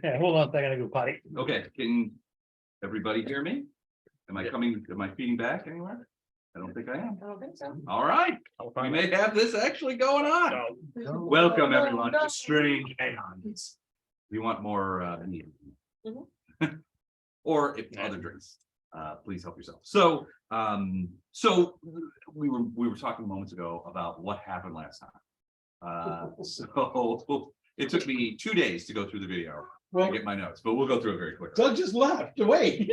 Yeah, hold on a second, I go potty. Okay, can everybody hear me? Am I feeding back anywhere? I don't think I am. I don't think so. All right, we may have this actually going on. Welcome everyone to Strange AEONS. We want more meat. Or if other drinks, please help yourself. So we were talking moments ago about what happened last time. So it took me 2 days to go through the video to get my notes, but we'll go through it very quickly. Doug just left away.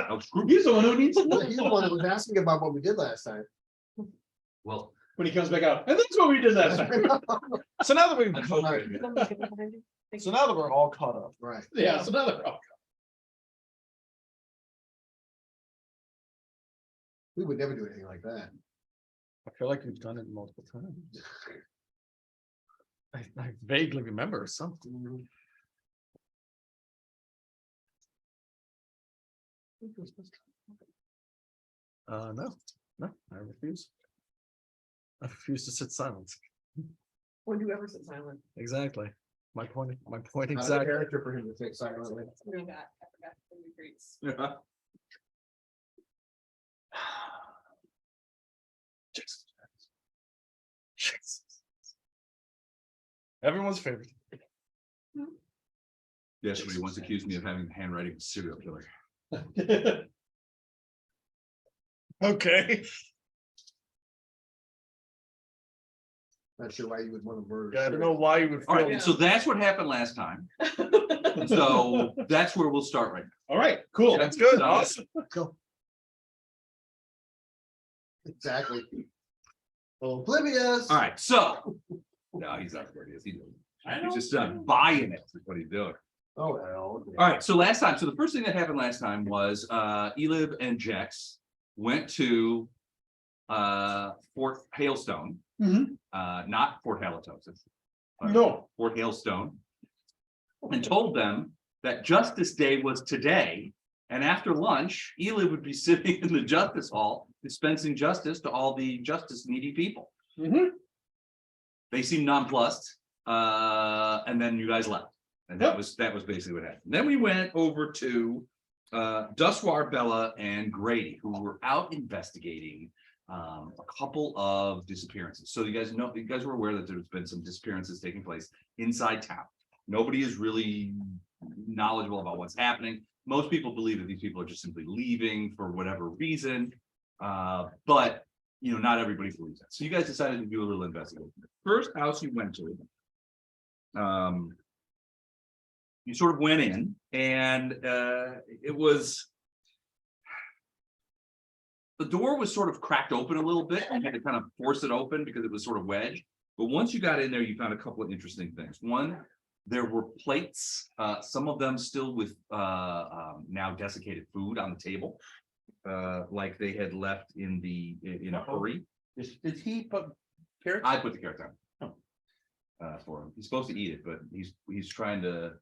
Oh, screw He's the one who needs to know. He's the one that was asking about what we did last time. Well, When he comes back out, and that's what we did last time. So now that we've, Right. so now that we're all caught up, Right. Yeah, so now they're We would never do anything like that. I feel like we've done it multiple times. I vaguely remember something. No, I refuse. I refuse to sit silent. When do you ever sit silent? Exactly. My point Not a exactly. character for him to take silently. I forgot the retreats. Everyone's favorite. yes, somebody once accused me of having the handwriting of a serial killer. okay. Okay. Not sure why you would want to murder. I don't know why you would All feel. right, so that's what happened last time. So that's where we'll start right now. All right, cool. That's good. So- Awesome. Exactly. Oblivious. All right, so no, he's not oblivious. He's just buying it. Is what he's doing. Oh, well. Okay. All right, so last time, so the first thing that happened last time was Elib and Jex went to Fort Hailstone, not Fort Halitosis. No. Fort Hailstone, and told them that Justice Day was today, and after lunch, Elib would be sitting in the Justice Hall dispensing justice to all the justice needy people. They seemed nonplussed, and then you guys left. And that was basically what happened. Then we went over to Duswar, Bella, and Grady, who were out investigating a couple of disappearances. So you guys were aware that there's been some disappearances taking place inside town. Nobody is really knowledgeable about what's happening. Most people believe that these people are just simply leaving for whatever reason, but not everybody believes that. So you guys decided to do a little investigation. The first house you went to, you sort of went in, and the door was sort of cracked open a little bit. You had to kind of force it open because it was sort of wedged. But once you got in there, you found a couple of interesting things. One, there were plates, some of them still with now desiccated food on the table, like they had left in a hurry. Did he put carrots? I put the carrots on for him. He's supposed to eat it, but he's trying to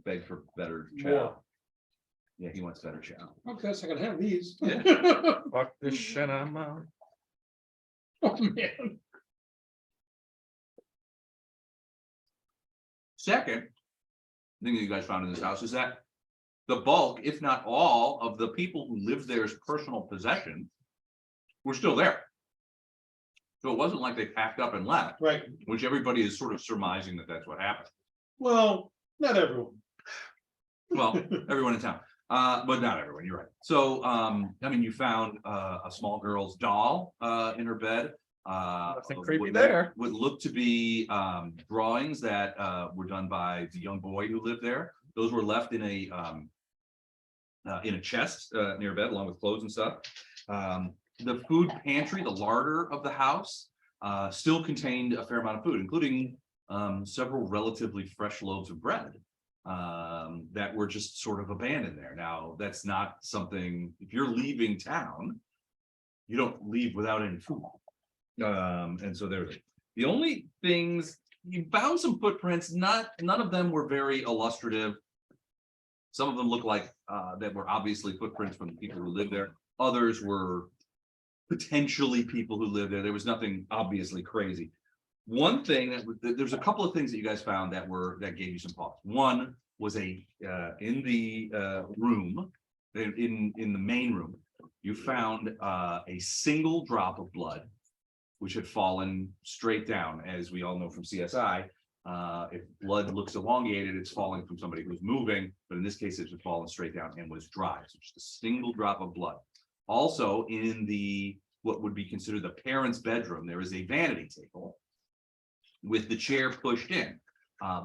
beg for better chow. Yeah, he wants better chow. Okay, so I can have these. Yeah. Fuck this shit, I'm out. Oh, man. Second thing that you guys found in this house is that the bulk, if not all, of the people who lived there's personal possessions were still there. So it wasn't like they packed up and left, Right. which everybody is sort of surmising that that's what happened. Well, not everyone. Well, everyone in town, but not everyone. You're right. So, you found a small girl's doll in her bed. Nothing creepy there. What looked to be drawings that were done by the young boy who lived there. Those were left in a chest near bed, along with clothes and stuff. The food pantry, the larder of the house, still contained a fair amount of food, including several relatively fresh loaves of bread that were just sort of abandoned there. Now, that's not something, if you're leaving town, you don't leave without any food. And so there's the only things you found some footprints, none of them were very illustrative. Some of them look like that were obviously footprints from the people who lived there. Others were potentially people who lived there. There was nothing obviously crazy. One thing there's a couple of things that you guys found that gave you some pause. One, was in the room, in the main room, you found a single drop of blood, which had fallen straight down. As we all know from CSI, if blood looks elongated, it's falling from somebody who's moving, but in this case, it was fallen straight down and was dry. So just a single drop of blood. Also, in the what would be considered the parents' bedroom, there is a vanity table with the chair pushed in.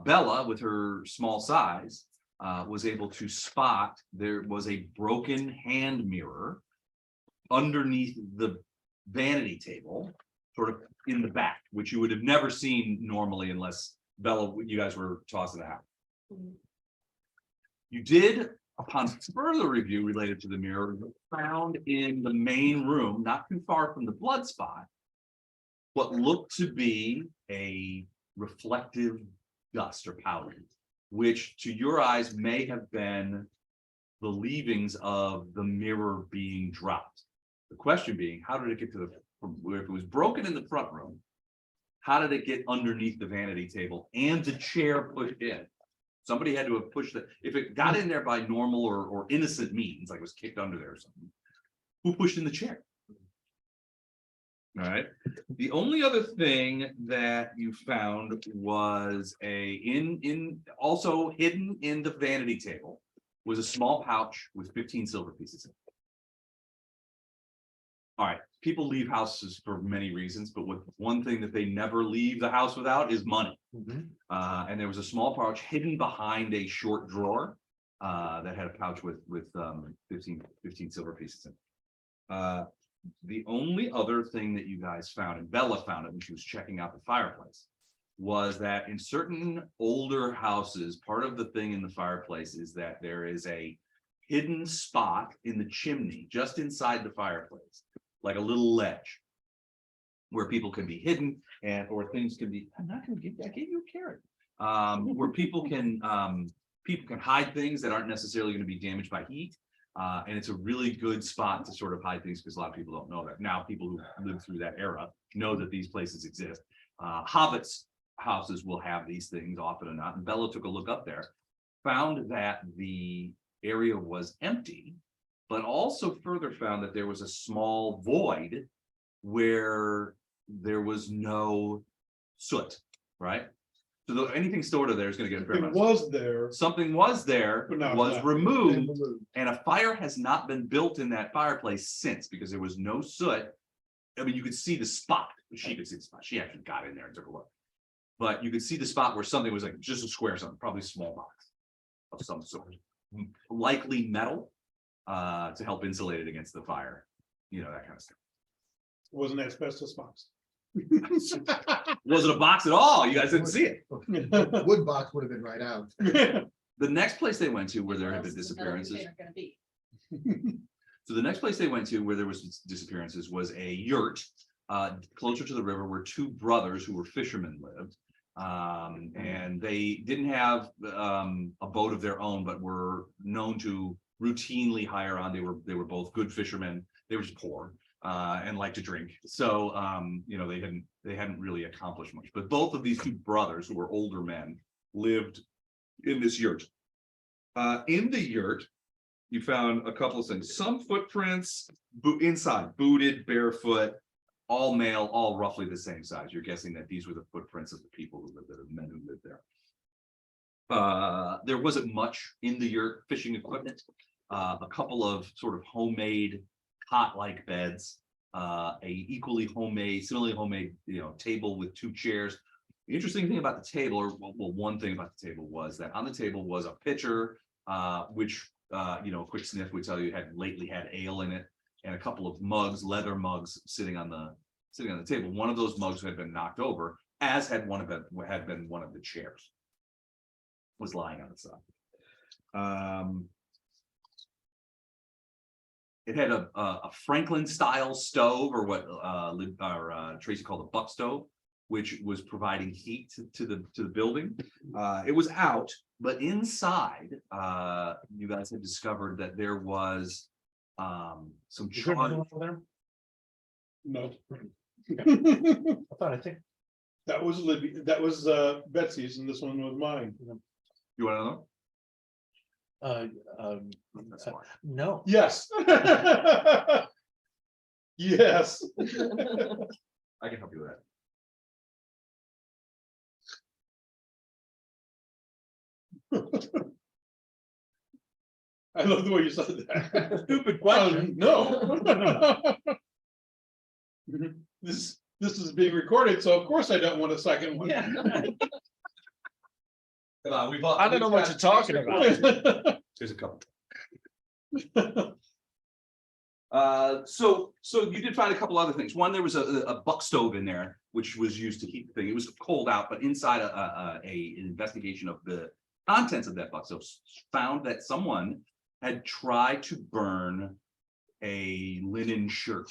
Bella, with her small size, was able to spot there was a broken hand mirror underneath the vanity table, sort of in the back, which you would have never seen normally unless Bella, you guys were tossing the house. You did, upon further review related to the mirror, found in the main room, not too far from the blood spot, what looked to be a reflective dust or powder, which to your eyes may have been the leavings of the mirror being dropped. The question being, how did it get to if it was broken in the front room, how did it get underneath the vanity table and the chair pushed in? Somebody had to have pushed it. If it got in there by normal or innocent means, like it was kicked under there or something, who pushed in the chair? All right. The only other thing that you found was also hidden in the vanity table was a small pouch with 15 silver pieces in it. All right, people leave houses for many reasons, but with one thing that they never leave the house without is money. And there was a small pouch hidden behind a short drawer that had a pouch with 15 silver pieces in it. The only other thing that you guys found, and Bella found it when she was checking out the fireplace, was that in certain older houses, part of the thing in the fireplace is that there is a hidden spot in the chimney just inside the fireplace, like a little ledge where people can be hidden or things can be. I'm not going to give you. I gave you a carrot. Where people can hide things that aren't necessarily going to be damaged by heat. And it's a really good spot to sort of hide things because a lot of people don't know that. Now, people who lived through that era know that these places exist. Hobbits' houses will have these things often or not. And Bella took a look up there, found that the area was empty, but also further found that there was a small void where there was no soot, right? So anything stored in there is going to get a fair It amount. was there. Something was there, But now was it's not. removed, and a fire has not been built in that fireplace since because there was no soot. I mean, you could see the spot. She could see the spot. She actually got in there and took a look. But you could see the spot where something was like just a square something, probably a small box of some sort. Likely metal to help insulate it against the fire. You know, that kind of stuff. Wasn't asbestos box. Wasn't a box at all. You guys didn't see it. Wood box would have been right out. The next place they went to where there had been disappearances. So the next place they went to where there was disappearances was a yurt closer to the river where two brothers who were fishermen lived. And they didn't have a boat of their own, but were known to routinely hire on. They were both good fishermen. They were just poor and liked to drink. So you know, they hadn't really accomplished much. But both of these two brothers, who were older men, lived in this yurt. In the yurt, you found a couple of things. Some footprints inside, booted, barefoot, all male, all roughly the same size. You're guessing that these were the footprints of the people who lived there, the men who lived there. There wasn't much in the yurt fishing equipment. A couple of sort of homemade cot-like beds, similarly homemade, table with two chairs. The interesting thing about the table, or well, one thing about the table was that on the table was a pitcher, which a quick sniff would tell you had lately had ale in it, and a couple of mugs, leather mugs, sitting on the table. One of those mugs had been knocked over, as had been one of the chairs. Was lying on the side. It had a Franklin style stove, or what Tracy called a buck stove, which was providing heat to the building. It was out, but inside, you guys had discovered that there was some charred. No. I thought, I think, That was Libby, that was Betsy's, and this one was mine. You want to know? That's smart. No, Yes. Yes. I can help you with that. I love the way you said that. stupid question. No. This is being recorded, so of course I don't want a second one. Yeah. I don't know what you're talking about. There's a couple. So you did find a couple other things. One, there was a buck stove in there, which was used to heat the thing. It was cold out, but inside an investigation of the contents of that buck stove found that someone had tried to burn a linen shirt.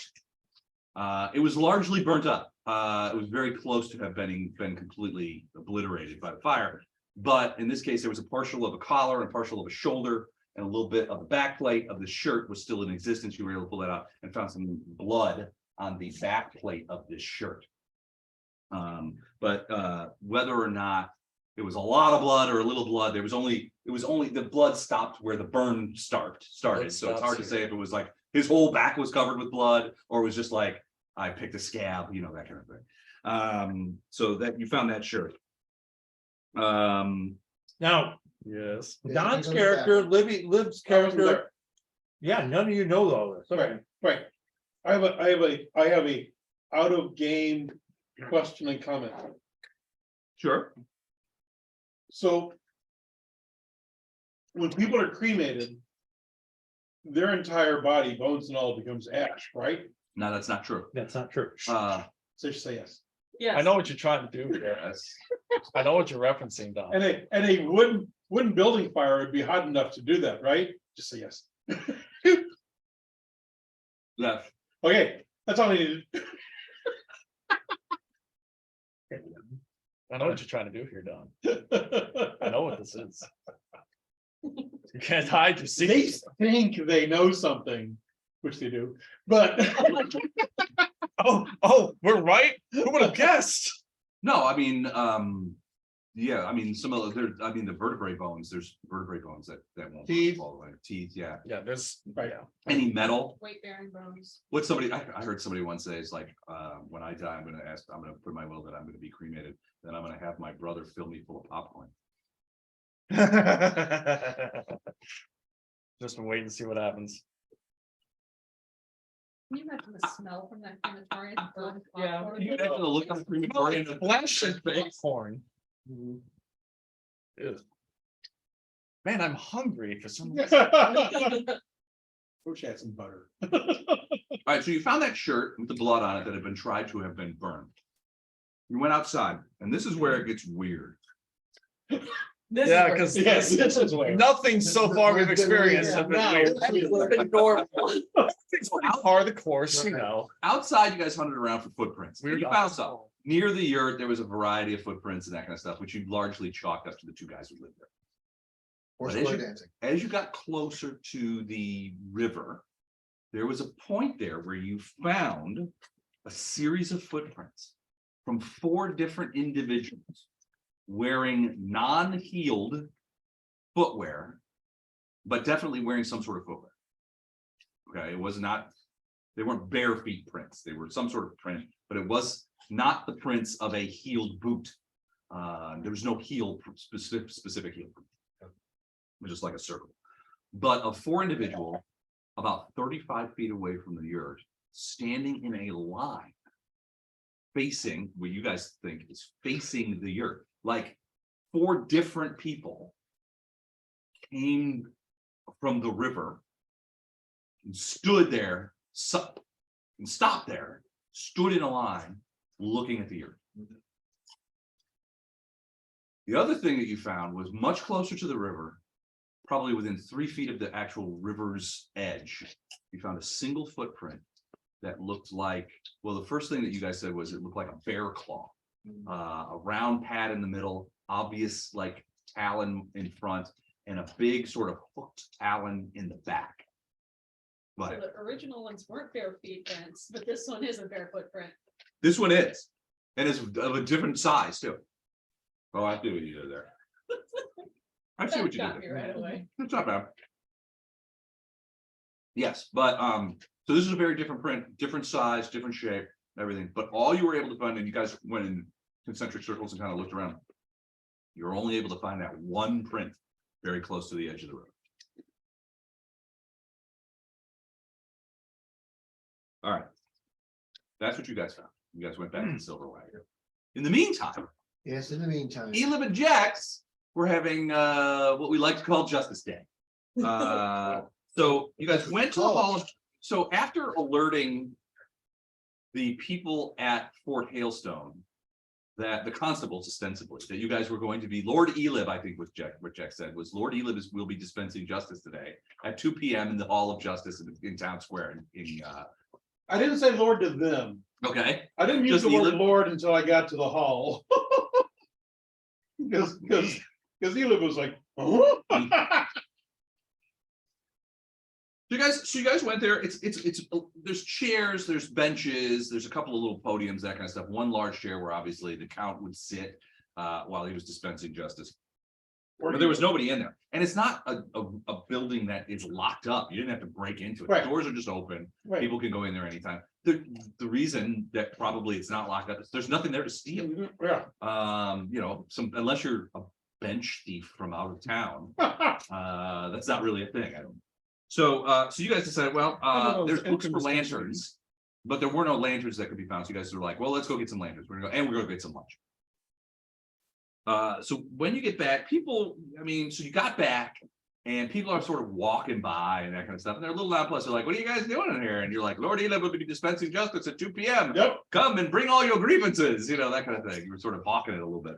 It was largely burnt up. It was very close to have been completely obliterated by the fire. But in this case, there was a partial of a collar and a partial of a shoulder, and a little bit of the back plate of the shirt was still in existence. You were able to pull that out and found some blood on the back plate of this shirt. But whether or not it was a lot of blood or a little blood, it was only the blood stopped where the burn started. So it's hard to say if it was like his whole back was covered with blood, or it was just like I picked a scab, you know, that kind of thing. So that you found that shirt. Now, Yes. Don's character, Liv's character, yeah, none of you know all this. Right. I have a out of game question and comment. Sure. So when people are cremated, their entire body, bones and all, becomes ash, right? No, that's not true. That's not true. So just say yes. Yes. I know what you're trying to do here. Yes. I know what you're referencing, Don. And a wooden building fire would be hot enough to do that, right? Just say yes. Left. Okay, that's all I needed. I know what you're trying to do here, Don. I know what this is. You can't hide your They secrets. think they know something, which they do, but Oh, we're right. Who would have guessed? No, I mean, yeah, I mean, some of the, I mean, the vertebrae bones, there's vertebrae bones that won't Teeth. fall away. Teeth, yeah. Yeah, there's Right. yeah. Any metal. Weight bearing bones. What somebody, I heard somebody once say is like, when I die, I'm gonna put in my will that I'm gonna be cremated, then I'm gonna have my brother fill me full of popcorn. Just wait and see what happens. Can you imagine the smell from that crematorium? Burnt Yeah. popcorn? Can you imagine the look on the crematorium? Flesh and acorn. Ew. Man, I'm hungry for some reason. wish I had some butter. All right, so you found that shirt with the blood on it that had been tried to have been burned. You went outside, and this is where it gets weird. This Yeah, is because Yes, this is where. nothing so far we've experienced has been weird. normal. It's part of the course, you know. Outside, you guys hunted around for footprints. We And you were- found some. Near the yurt, there was a variety of footprints and that kind of stuff, which you largely chalked up to the two guys who lived there. Horse But as boy you- dancing. As you got closer to the river, there was a point there where you found a series of footprints from 4 different individuals wearing non-heeled footwear, but definitely wearing some sort of footwear. Okay, it was not, they weren't bare feet prints. They were some sort of print, but it was not the prints of a heeled boot. There was no heel, specific heel. It was just like a circle. But of 4 individuals, about 35 feet away from the yurt, standing in a line, facing what you guys think is facing the yurt, like 4 different people came from the river and stood there, and stopped there, stood in a line, looking at the yurt. The other thing that you found was much closer to the river, probably within 3 feet of the actual river's edge. You found a single footprint that looked like, well, the first thing that you guys said was it looked like a bear claw. A round pad in the middle, obvious like talon in front, and a big sort of hooked talon in the back. So But the original ones weren't bare feet prints, but this one is a bare footprint. this one is, and it's of a different size too. Oh, I see what you did there. I see what you Got me did. right away. It's not bad. Yes, but so this is a very different print, different size, different shape, everything. But all you were able to find, and you guys went in concentric circles and kind of looked around. You're only able to find that one print very close to the edge of the road. All right. That's what you guys found. You guys went back to the Silver Wagon. In the meantime, Yes, in the meantime. Elib and Jax were having what we like to call Justice Day. So you guys went to the hall of, so after alerting the people at Fort Hailstone, that the constables ostensibly, that you guys were going to be Lord Elib, I think what Jack said was Lord Elib will be dispensing justice today at 2 p.m. in the Hall of Justice in Town Square in I didn't say Lord to them. okay. I didn't use Just the word Elib? Lord until I got to the hall. Because Elib was like, oh. So you guys went there. It's there's chairs, there's benches, there's a couple of little podiums, that kind of stuff. One large chair where obviously the count would sit while he was dispensing justice. But there was nobody in there, and it's not a building that is locked up. You didn't have to break into it. Right. The doors are just open. Right. People can go in there anytime. The reason that probably it's not locked up is there's nothing there to steal. Yeah. You know, unless you're a bench thief from out of town, that's not really a thing. I don't. So you guys decided, well, there's books for lanterns, but there were no lanterns that could be found. So you guys were like, well, let's go get some lanterns. We're gonna go get some lunch. So when you get back, people, so you got back and people are sort of walking by and that kind of stuff. And they're a little nonplussed. They're like, what are you guys doing in here? And you're like, Lord Elib will be dispensing justice at 2 p.m. Yep. Come and bring all your grievances, that kind of thing. You were sort of hawking it a little bit.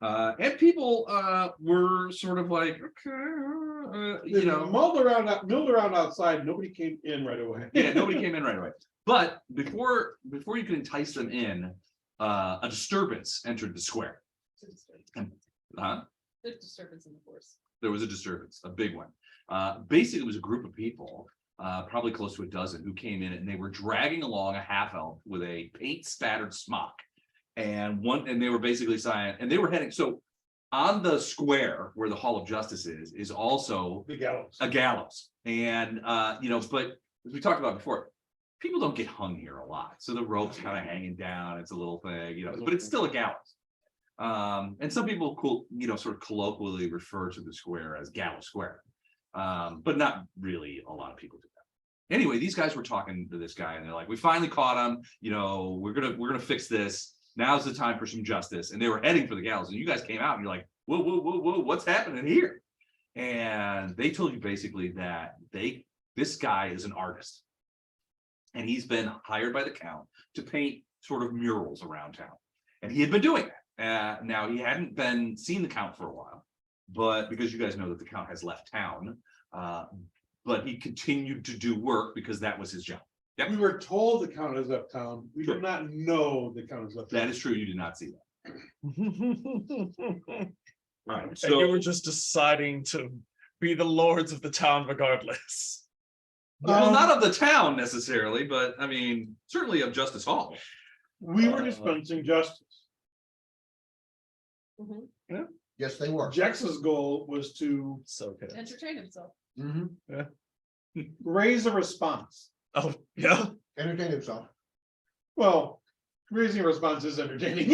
And people were sort of like, okay, milled around outside. Nobody came in right away. yeah, nobody came in right away. But before you could entice them in, a disturbance entered the square. There's disturbance in the force. There was a disturbance, a big one. Basically, it was a group of people, probably close to a dozen, who came in and they were dragging along a half elf with a paint spattered smock. And they were basically saying, and they were heading, so on the square where the Hall of Justice is also The gallows. a gallows. And but as we talked about before, people don't get hung here a lot. So the rope's kind of hanging down, it's a little thing, but it's still a gallows. And some people sort of colloquially refer to the square as Gallows Square. But not really a lot of people do that. Anyway, these guys were talking to this guy and they're like, we finally caught him, we're gonna fix this. Now's the time for some justice. And they were heading for the gallows. And you guys came out and you're like, whoa, what's happening here? And they told you basically that this guy is an artist. And he's been hired by the count to paint sort of murals around town. And he had been doing that. Now he hadn't seen the count for a while, but because you guys know that the count has left town, but he continued to do work because that was his job. Yep. We were told the count is uptown. We Sure. did not know the count is uptown. That is true. You did not see that. All right. And So you were just deciding to be the lords of the town regardless. well, not of the town necessarily, but certainly of Justice Hall. We were dispensing justice. Mhm. Yes, they were. Jax's goal was to So good. Entertain himself. Mhm. raise a response. Oh, yeah. Entertain himself. Well, raising a response is entertaining.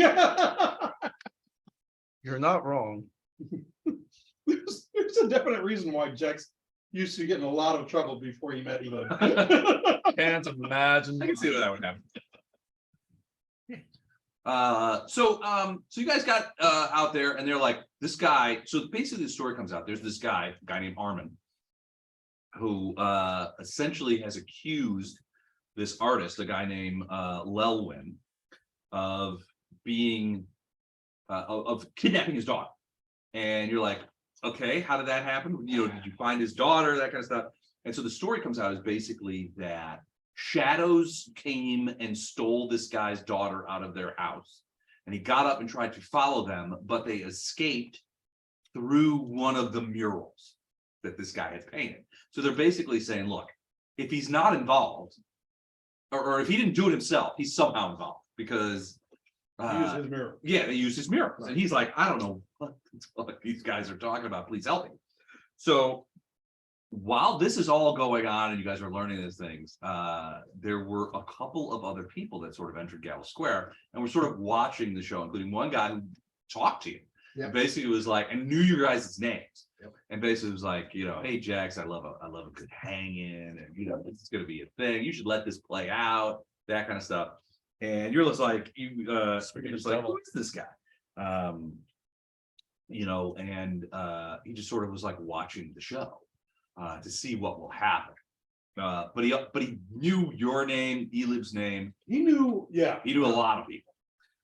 You're not wrong. There's a definite reason why Jax used to get in a lot of trouble before he met Elib. Can't imagine. I can see that would happen. So you guys got out there and they're like, this guy, so basically the story comes out, there's this guy, a guy named Armin, who essentially has accused this artist, a guy named Lelwyn, of being of kidnapping his daughter. And you're like, okay, how did that happen? Did you find his daughter, that kind of stuff? And so the story comes out is basically that shadows came and stole this guy's daughter out of their house. And he got up and tried to follow them, but they escaped through one of the murals that this guy had painted. So they're basically saying, look, if he's not involved, or if he didn't do it himself, he's somehow involved, because He used his mirror. Yeah, they used his mirrors, and he's like, I don't know what these guys are talking about. Please help me. So while this is all going on and you guys are learning these things, there were a couple of other people that sort of entered Gallows Square and were sort of watching the show, including one guy who talked to you. Yeah. And basically was like, and knew your guys' names. Yep. And basically was like, you know, hey Jax, I love a good hang-in, and you know, this is gonna be a thing. You should let this play out, that kind of stuff. And you're just like, you're just like, who is this guy? You know, and he just sort of was like watching the show to see what will happen. But he knew your name, Elib's name. He knew, yeah. He knew a lot of people.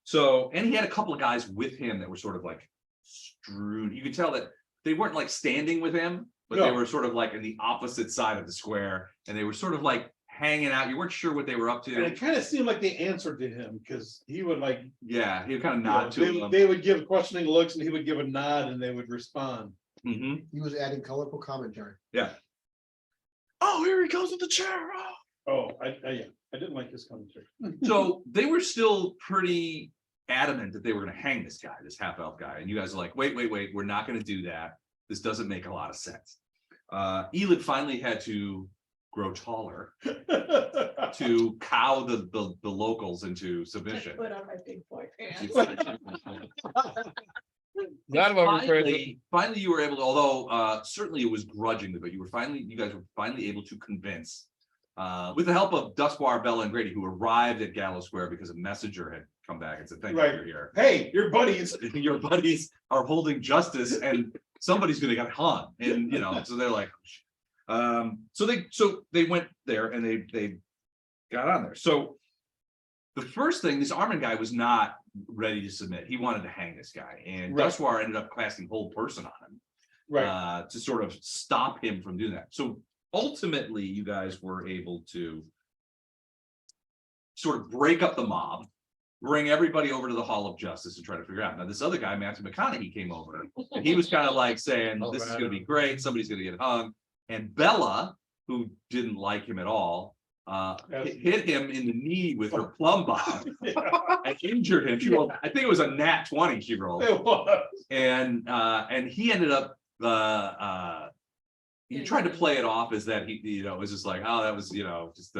So, and he had a couple of guys with him that were sort of like strewn. You could tell that they weren't like standing with him, but they No. were sort of like in the opposite side of the square, and they were sort of like hanging out. You weren't sure what they were up And to. it kind of seemed like they answered to him because he would like, Yeah, he would kind of you know, nod to they, them. they would give questioning looks and he would give a nod and they would respond. Mhm. He was adding colorful commentary. Yeah. Oh, here he goes with the chair. Oh. Oh, yeah, I didn't like his commentary. So they were still pretty adamant that they were going to hang this guy, this half-elf guy. And you guys are like, wait, we're not going to do that. This doesn't make a lot of sense. Elib finally had to grow taller to cow the locals into submission. Put on my big boy pants. Finally, you were able to, although certainly it was grudgingly, but you guys were finally able to convince, with the help of Duskbar, Bella, and Grady, who arrived at Gallows Square because a messenger had come back and said, thank you, Right. you're here. Hey, your buddies. Your buddies are holding justice and somebody's gonna get hung. And you know, so they're like, so they went there and they got on there. So the first thing, this Armin guy was not ready to submit. He wanted to hang this guy, and Right. Duskbar ended up casting hold person on him. Right. To sort of stop him from doing that. So ultimately, you guys were able to sort of break up the mob, bring everybody over to the Hall of Justice and try to figure out. Now, this other guy, Matthew McConaughey, came over and he was kind of like saying, this is going to be great. Somebody's going to get hung. And Bella, who didn't like him at all, hit him in the knee with her plumb bob and injured him. She rolled, I think it was a nat 20 she rolled. It was. And he ended up he tried to play it off as that he, you know, was just like, oh, that was, you know, just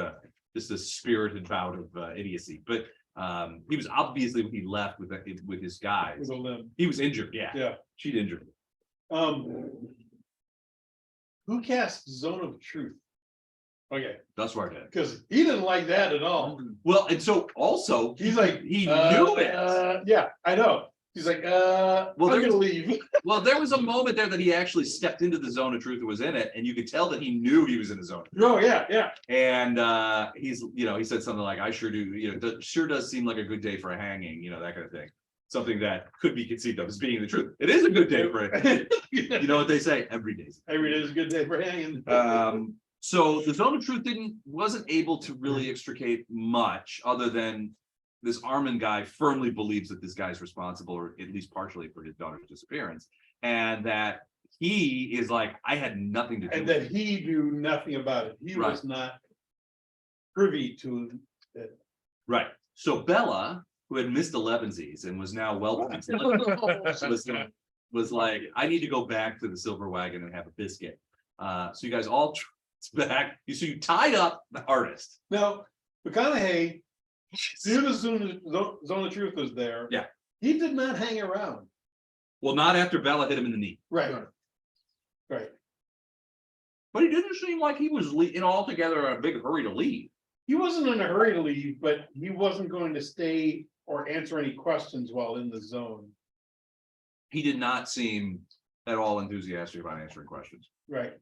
a spirited bout of idiocy. But he was obviously, when he left with his guys, With a limb. he was injured. Yeah, Yeah. she'd injured him. Who cast Zone of Truth? Okay, That's where I did. because he didn't like that at all. Well, and so also He's like, he knew it. Yeah, I know. He's like, I'm there's- gonna leave. Well, there was a moment there that he actually stepped into the zone of truth that was in it, and you could tell that he knew he was in the zone. Oh, yeah, yeah. And he's, you know, he said something like, I sure do, you know, that sure does seem like a good day for a hanging, you know, that kind of thing. Something that could be conceived of as being the truth. It is a good day for it. You know what they say, every day's. Every day is a good day for hanging. So the zone of truth wasn't able to really extricate much other than this Armin guy firmly believes that this guy's responsible, or at least partially, for his daughter's disappearance. And that he is like, I had nothing to do And with that it. he knew nothing about it. He Right. was not privy to it. Right. So Bella, who had missed 11sies and was now well was like, I need to go back to the Silver Wagon and have a biscuit. So you guys all back. So you tied up the artist. Now, McConaughey, soon as Zone of Truth was there. Yeah. He did not hang around. Well, not after Bella hit him in the knee. Right. Right. But he didn't seem like he was in altogether a big hurry to leave. He wasn't in a hurry to leave, but he wasn't going to stay or answer any questions while in the zone. He did not seem at all enthusiastic about answering questions. Right.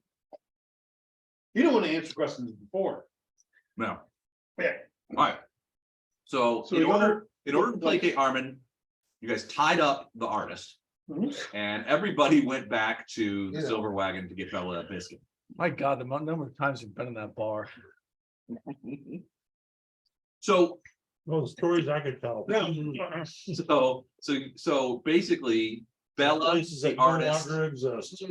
He didn't want to answer questions before. No. Yeah. All right. So, So in he order to placate Armin, you guys tied up the artist, Mhm. and everybody went back to the Yeah. Silver Wagon to get Bella a biscuit. My God, the number of times you've been in that bar. So Well, stories I could tell. So basically, Bella, Places the that no artist, longer exist.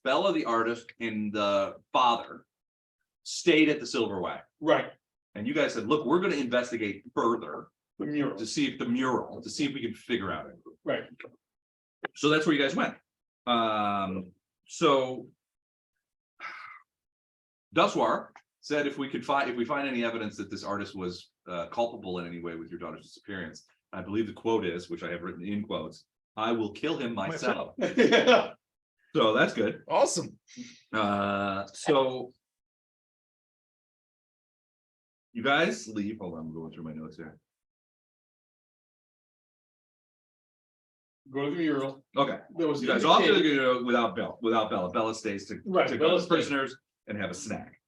Bella, the artist, and the father stayed at the Silver Wagon. Right. And you guys said, look, we're going to investigate further The mural, to see if we can figure out it. right, So that's where you guys went. So Duswar said if we find any evidence that this artist was culpable in any way with your daughter's disappearance, I believe the quote is, which I have written in quotes, I will kill him myself. So that's good. Awesome. So you guys leave. Hold on, I'm going through my notes here. go to the mural. Okay. There was You guys off to indicated- the without Bella. Bella stays to Right, go Bella with stays. prisoners and have a snack.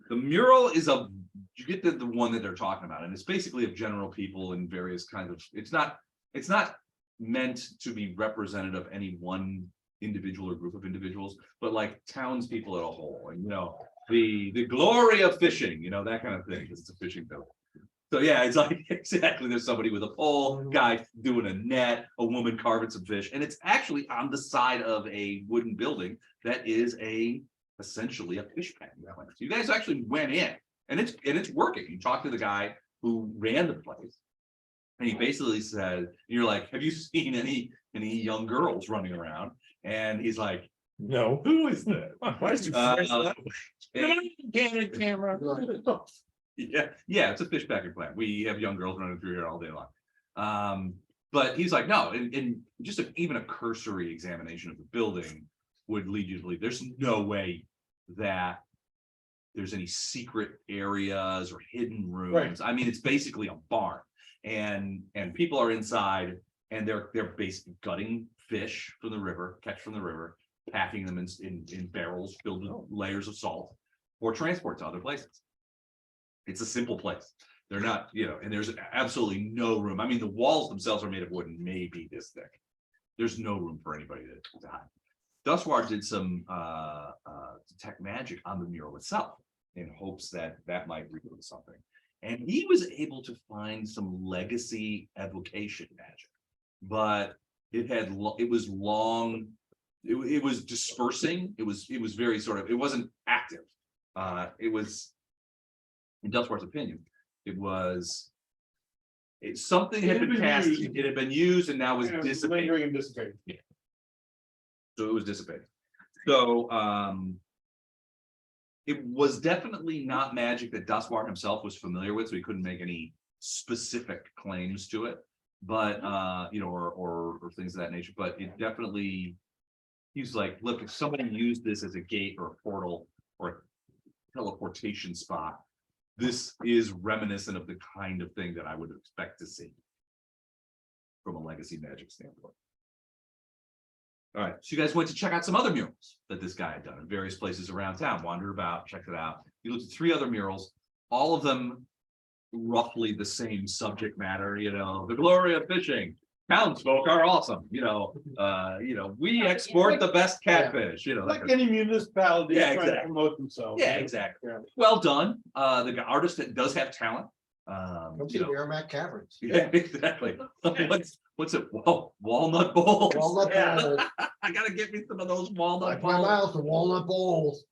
The mural is you get the one that they're talking about, and it's basically of general people in various kinds of, it's not meant to be representative of any one individual or group of individuals, but like townspeople as a whole, and the glory of fishing, that kind of thing, because it's a fishing village. So yeah, it's like exactly, there's somebody with a pole, guy doing a net, a woman carving some fish, and it's actually on the side of a wooden building that is essentially a fish pen. So you guys actually went in, and it's working. You talk to the guy who ran the place, and he basically said, you're like, have you seen any young girls running around? And he's like, No. who is that? Why is you And- Camera. yeah, it's a fish packing plant. We have young girls running through here all day long. But he's like, no, and just even a cursory examination of the building would lead you to believe there's no way that there's any secret areas or hidden rooms. Right. I mean, it's basically a barn, and people are inside, and they're basically gutting fish from the river, packing them in barrels filled with layers of salt for transport to other places. It's a simple place. They're not, and there's absolutely no room. I mean, the walls themselves are made of wood and maybe this thick. There's no room for anybody to hide. Duswar did some detect magic on the mural itself in hopes that might reveal something. And he was able to find some legacy evocation magic, but it was long, it was dispersing. It was very sort of, it wasn't active. It was, in Duswar's opinion, something had been cast, it had been used, and now was Yeah, dissipating. lingering and dissipating. So it was dissipating. So it was definitely not magic that Duswar himself was familiar with, so he couldn't make any specific claims to it, but or things of that nature. But it definitely, he's like, look, if somebody used this as a gate or a portal or a teleportation spot, this is reminiscent of the kind of thing that I would expect to see from a legacy magic standpoint. All right, so you guys went to check out some other murals that this guy had done in various places around town, wandered about, checked it out. You looked at 3 other murals, all of them roughly the same subject matter, the glory of fishing. Townsfolk are awesome, we export the best catfish, that Like kind of- any municipality Yeah, trying to exactly. promote themselves. Yeah, exactly. Yeah. Well done. The artist that does have talent. Come see the Merrimack Caverns. Yeah, exactly. What's it? Walnut bowls. Walnut Yeah. bowls. I gotta get me some of those walnut Like 5 bowls. miles to Walnut Bowls.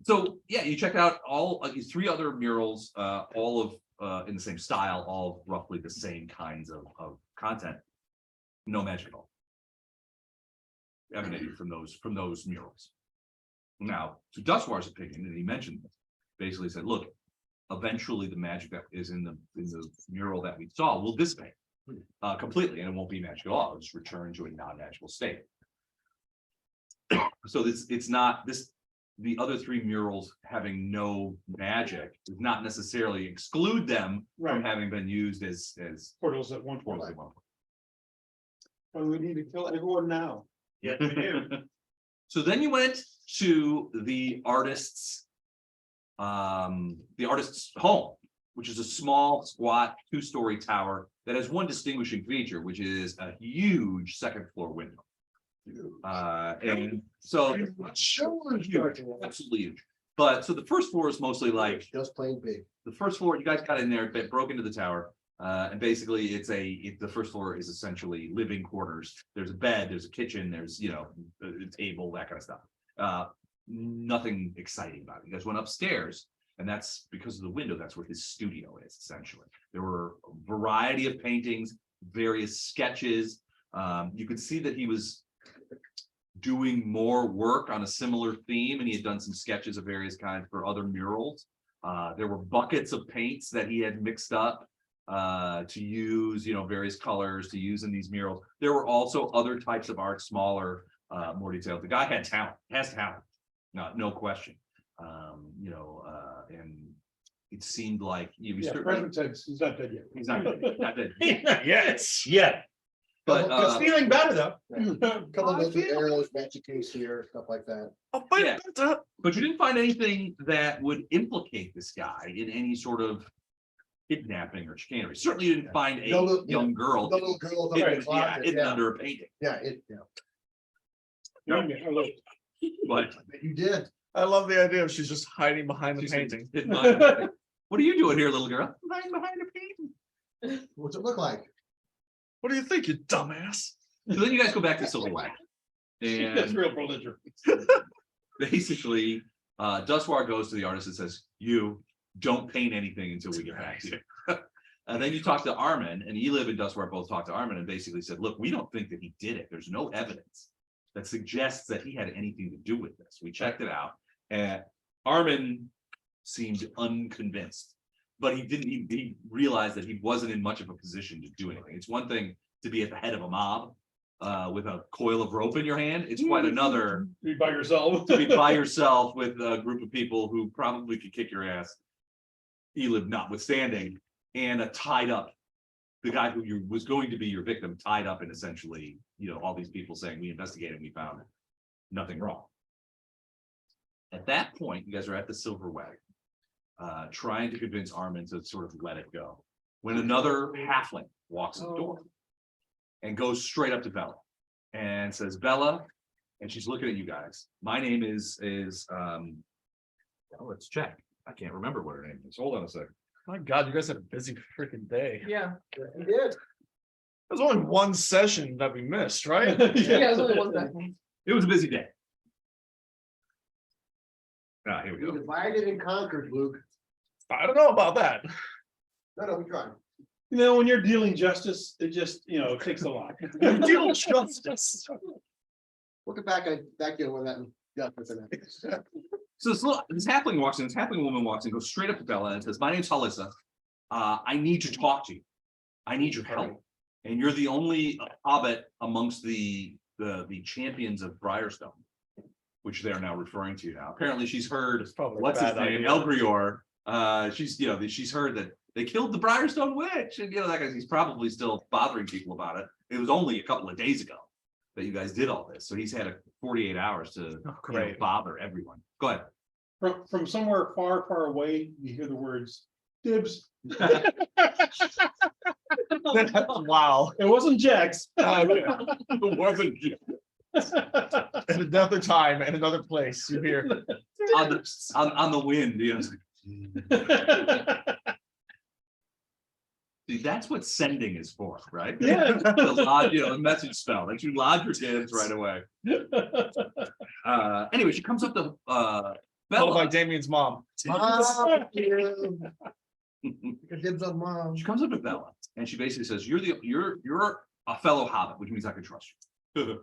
So yeah, you check out all these 3 other murals, all of in the same style, all roughly the same kinds of content. No magic at all emanating from those murals. Now, to Duswar's opinion, and he mentioned this, basically said, look, eventually the magic that is in the mural that we saw will dissipate completely, and it won't be magic at all. It'll just return to a non-magical state. So the other 3 murals having no magic does not necessarily exclude them from Right. having been used as Portals at one point. portals at one point. Well, we need to kill everyone now. Yeah, we do. So then you went to the artist's home, which is a small, squat, 2-story tower that has one distinguishing feature, which is a huge 2nd floor window. And so absolutely huge. But so the first floor is mostly like Just plain big. the first floor. You guys got in there, broke into the tower. And basically the first floor is essentially living quarters. There's a bed, there's a kitchen, there's, a table, that kind of stuff. Nothing exciting about it. You guys went upstairs And that's because of the window. That's where his studio is, essentially. There were a variety of paintings, various sketches. You could see that he was doing more work on a similar theme, and he had done some sketches of various kinds for other murals. There were buckets of paints that he had mixed up to use, various colors to use in these murals. There were also other types of art, smaller, more detailed. The guy had talent, has talent, no question. And it seemed like President said he's not dead yet. he's not dead. Yes, yeah. But It's feeling better though. Couple of those with arrows, magic case here, stuff like that. Oh, Yeah. But you didn't find anything that would implicate this guy in any sort of kidnapping or chicanery. Certainly you didn't find a No little- young girl The little girls up in hidden, the closet, hidden yeah, under a painting. yeah, But you did. I love the idea of she's just hiding behind the she's painting. hidden behind a painting. What are you doing here, little girl? I'm hiding behind a painting. What's it look like? What do you think, you dumbass? So then you guys go back to Silver Wagon. That's And real belligerent. basically, Dustwar goes to the artist and says, you don't paint anything until we get back to you. And then you talk to Armin, and Elib and Dustwar both talked to Armin and basically said, look, we don't think that he did it. There's no evidence that suggests that he had anything to do with this. We checked it out, and Armin seemed unconvinced, but he realized that he wasn't in much of a position to do anything. It's one thing to be at the head of a mob with a coil of rope in your hand. It's quite another Be by yourself. to be by yourself with a group of people who probably could kick your ass, Elib notwithstanding, and a tied up, the guy who was going to be your victim tied up in essentially, all these people saying we investigated, we found nothing wrong. At that point, you guys are at the Silver Wagon, trying to convince Armin to sort of let it go, when another halfling walks in the door and goes straight up to Bella and says, Bella, and she's looking at you guys. My name is let's check. I can't remember what her name is. Hold on a second. My God, you guys had a busy freaking day. Yeah. You did. There's only one session that we missed, right? Yeah, it's only one second. It was a busy day. Here we We go. divided and conquered, Luke. I don't know about that. No, we tried. When you're dealing justice, it just, it takes a lot. You deal with justice. Look back at that deal with that. Justice in it. So this halfling walks in, this halfling woman walks in, goes straight up to Bella and says, my name's Halissa. I need to talk to you. I need your help. And you're the only hobbit amongst the champions of Briarstone, which they're now referring to now. Apparently she's heard, Probably a what's his bad name, idea. Elbrior. She's heard that they killed the Briarstone witch, and that guy, he's probably still bothering people about it. It was only a couple of days ago that you guys did all this, so he's had 48 hours to Great. bother everyone. Go ahead. From somewhere far, far away, you hear the words dibs. Wow. It wasn't Jack's. It wasn't you. At another time, in another place, you hear. on the wind. See, that's what sending is for, right? Yeah. The message spell that you lodge your kids right away. Anyway, she comes up to Followed Bella. by Damien's mom. Mom, dibs on mom. She comes up to Bella and she basically says, you're a fellow hobbit, which means I can trust you.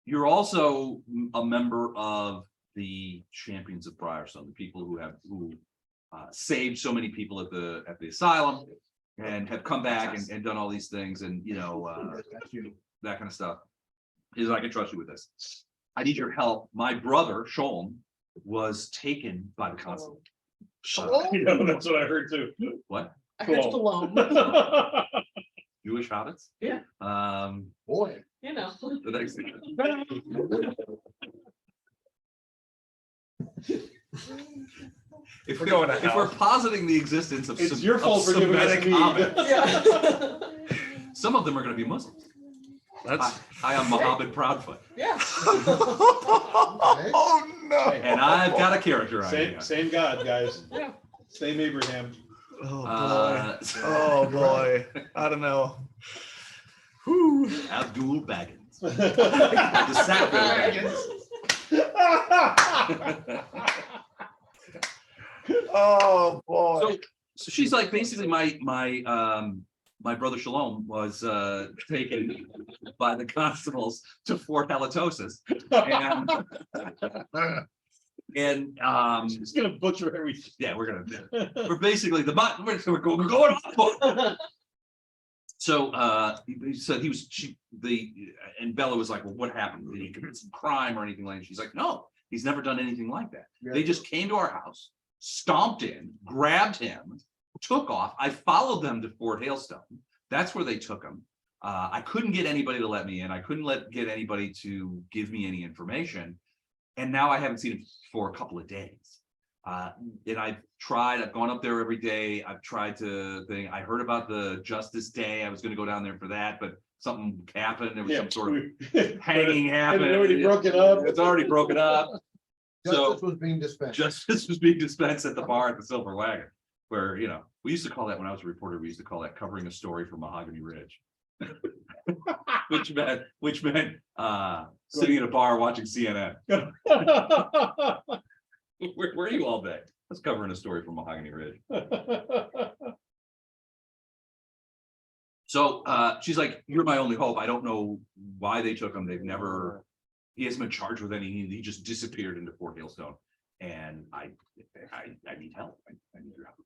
You're also a member of the champions of Briarstone, the people who saved so many people at the asylum and have come back and done all these things and that kind of stuff. Is I can trust you with this. I need your help. My brother Sholm was taken by the constable. That's what I heard too. What? I heard Stallone. Jewish hobbits? Yeah. Boy. The next thing. If We're going to if hell. we're positing the existence of It's your fault for giving us Semitic a hobbits, Yeah. some of them are going to be Muslims. That's. I am Mohammed Proudfoot, Yeah. Oh no. and I've got a character idea. Same God, guys. Yeah. Same Abraham. Oh boy. So Oh boy. I don't know. Whew. Abdul Baggins, the Sackville Baggins. Oh, boy. So she's like, basically, my brother Shalom was taken by the constables to Fort Hailstone. And It's gonna butcher everything. yeah, we're basically we're going off. So and Bella was like, well, what happened? Did he commit some crime or anything like that? She's like, no, he's never done anything like that. Yeah. They just came to our house, stomped in, grabbed him, took off. I followed them to Fort Hailstone. That's where they took him. I couldn't get anybody to let me in. I couldn't get anybody to give me any information. And now I haven't seen him for a couple of days. And I've gone up there every day. I've tried to think. I heard about the Justice Day. I was going to go down there for that, but something happened. There was some sort of hanging happened. It's already broken up. It's already broken up. Justice was being dispensed. Justice was being dispensed at the bar at the Silver Wagon, where, we used to call that, when I was a reporter, we used to call that covering a story from Mahogany Ridge. which meant sitting at a bar watching CNN. Where were you all day? Let's covering a story from Mahogany Ridge. So she's like, you're my only hope. I don't know why they took him. He hasn't been charged with anything. He just disappeared into Fort Hailstone. And I need help. I need your help.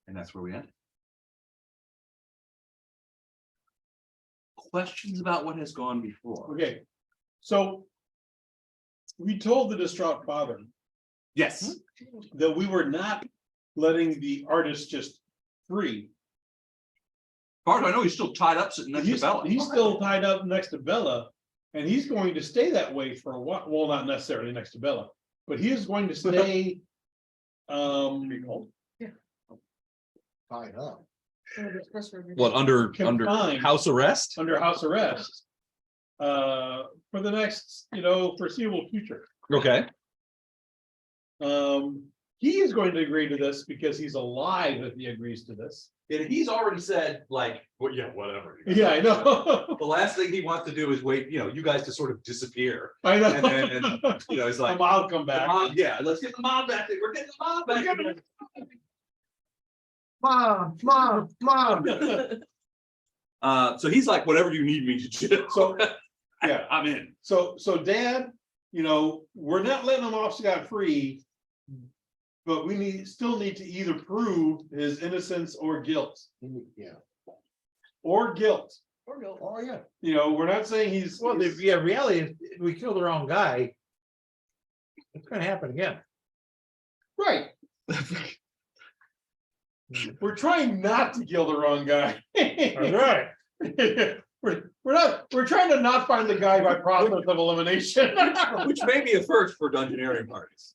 And that's where we end. Questions about what has gone before? Okay, so we told the distraught father Yes. that we were not letting the artist just free. As far as I know, he's still tied up sitting next to Bella. He's still tied up next to Bella, and he's going to stay that way for a while. Well, not necessarily next to Bella, but he is going to stay. Tied up. What, under Confined. house arrest? Under house arrest. For the next, foreseeable future. Okay. He is going to agree to this because he's alive if he agrees to this. And he's already said, like, well, yeah, whatever. Yeah, I know. The last thing he wants to do is wait, you guys to sort of disappear. I know. And then, he's like, I'll come back. yeah, let's get the mom back. We're getting the mom back. Mom. So he's like, whatever you need me to do. So, yeah. I'm in. So Dad, we're not letting him off scot-free, but we still need to either prove his innocence or guilt. Yeah. Or guilt. Oh, yeah. We're not saying he's. Well, reality is, if we kill the wrong guy, it's gonna happen again. Right. We're trying not to kill the wrong guy. That's right. We're trying to not find the guy by process of elimination. Which may be a first for dungeoneering parties.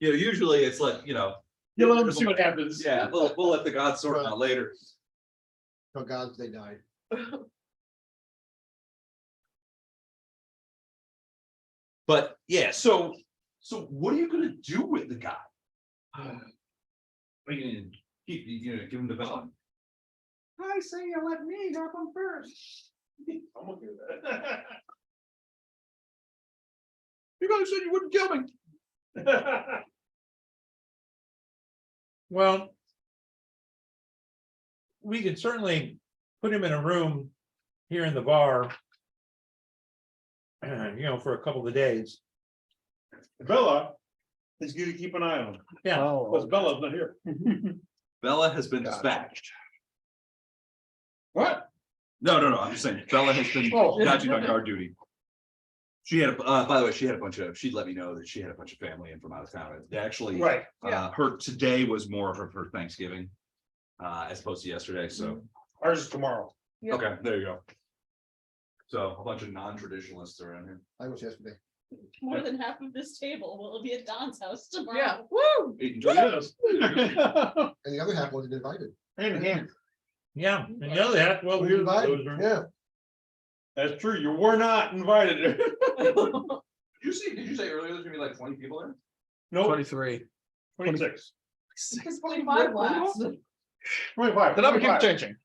Usually it's like, Kill him, see what happens. yeah, we'll let the gods sort it out later. Oh, gods, they died. But yeah, so what are you gonna do with the guy? Are you gonna give him the bell? I say you let me have them first. I'm gonna do that. You guys said you wouldn't kill me. Well, we can certainly put him in a room here in the bar, for a couple of days. Bella is going to keep an eye on him. Yeah. Because Bella's not here. Bella has been dispatched. What? No, I'm just saying, Bella has been dispatched on guard duty. She had by the way, she let me know that she had a bunch of family in from out of town. Actually, Right. Her today was more of her Thanksgiving, as opposed to yesterday, so. Ours is tomorrow. Yeah. Okay, there you go. So a bunch of non-traditionalists around here. I was yesterday. More than half of this table will be at Don's house tomorrow. Yeah, woo! Enjoy it. And the other half wasn't invited. And Yeah, and the other half, well, Were you invited? Yeah. that's true. You were not invited. Did you say earlier there's gonna be like 20 people there? No, 23. 26. It's 25 last. 25. The number keeps 25. changing.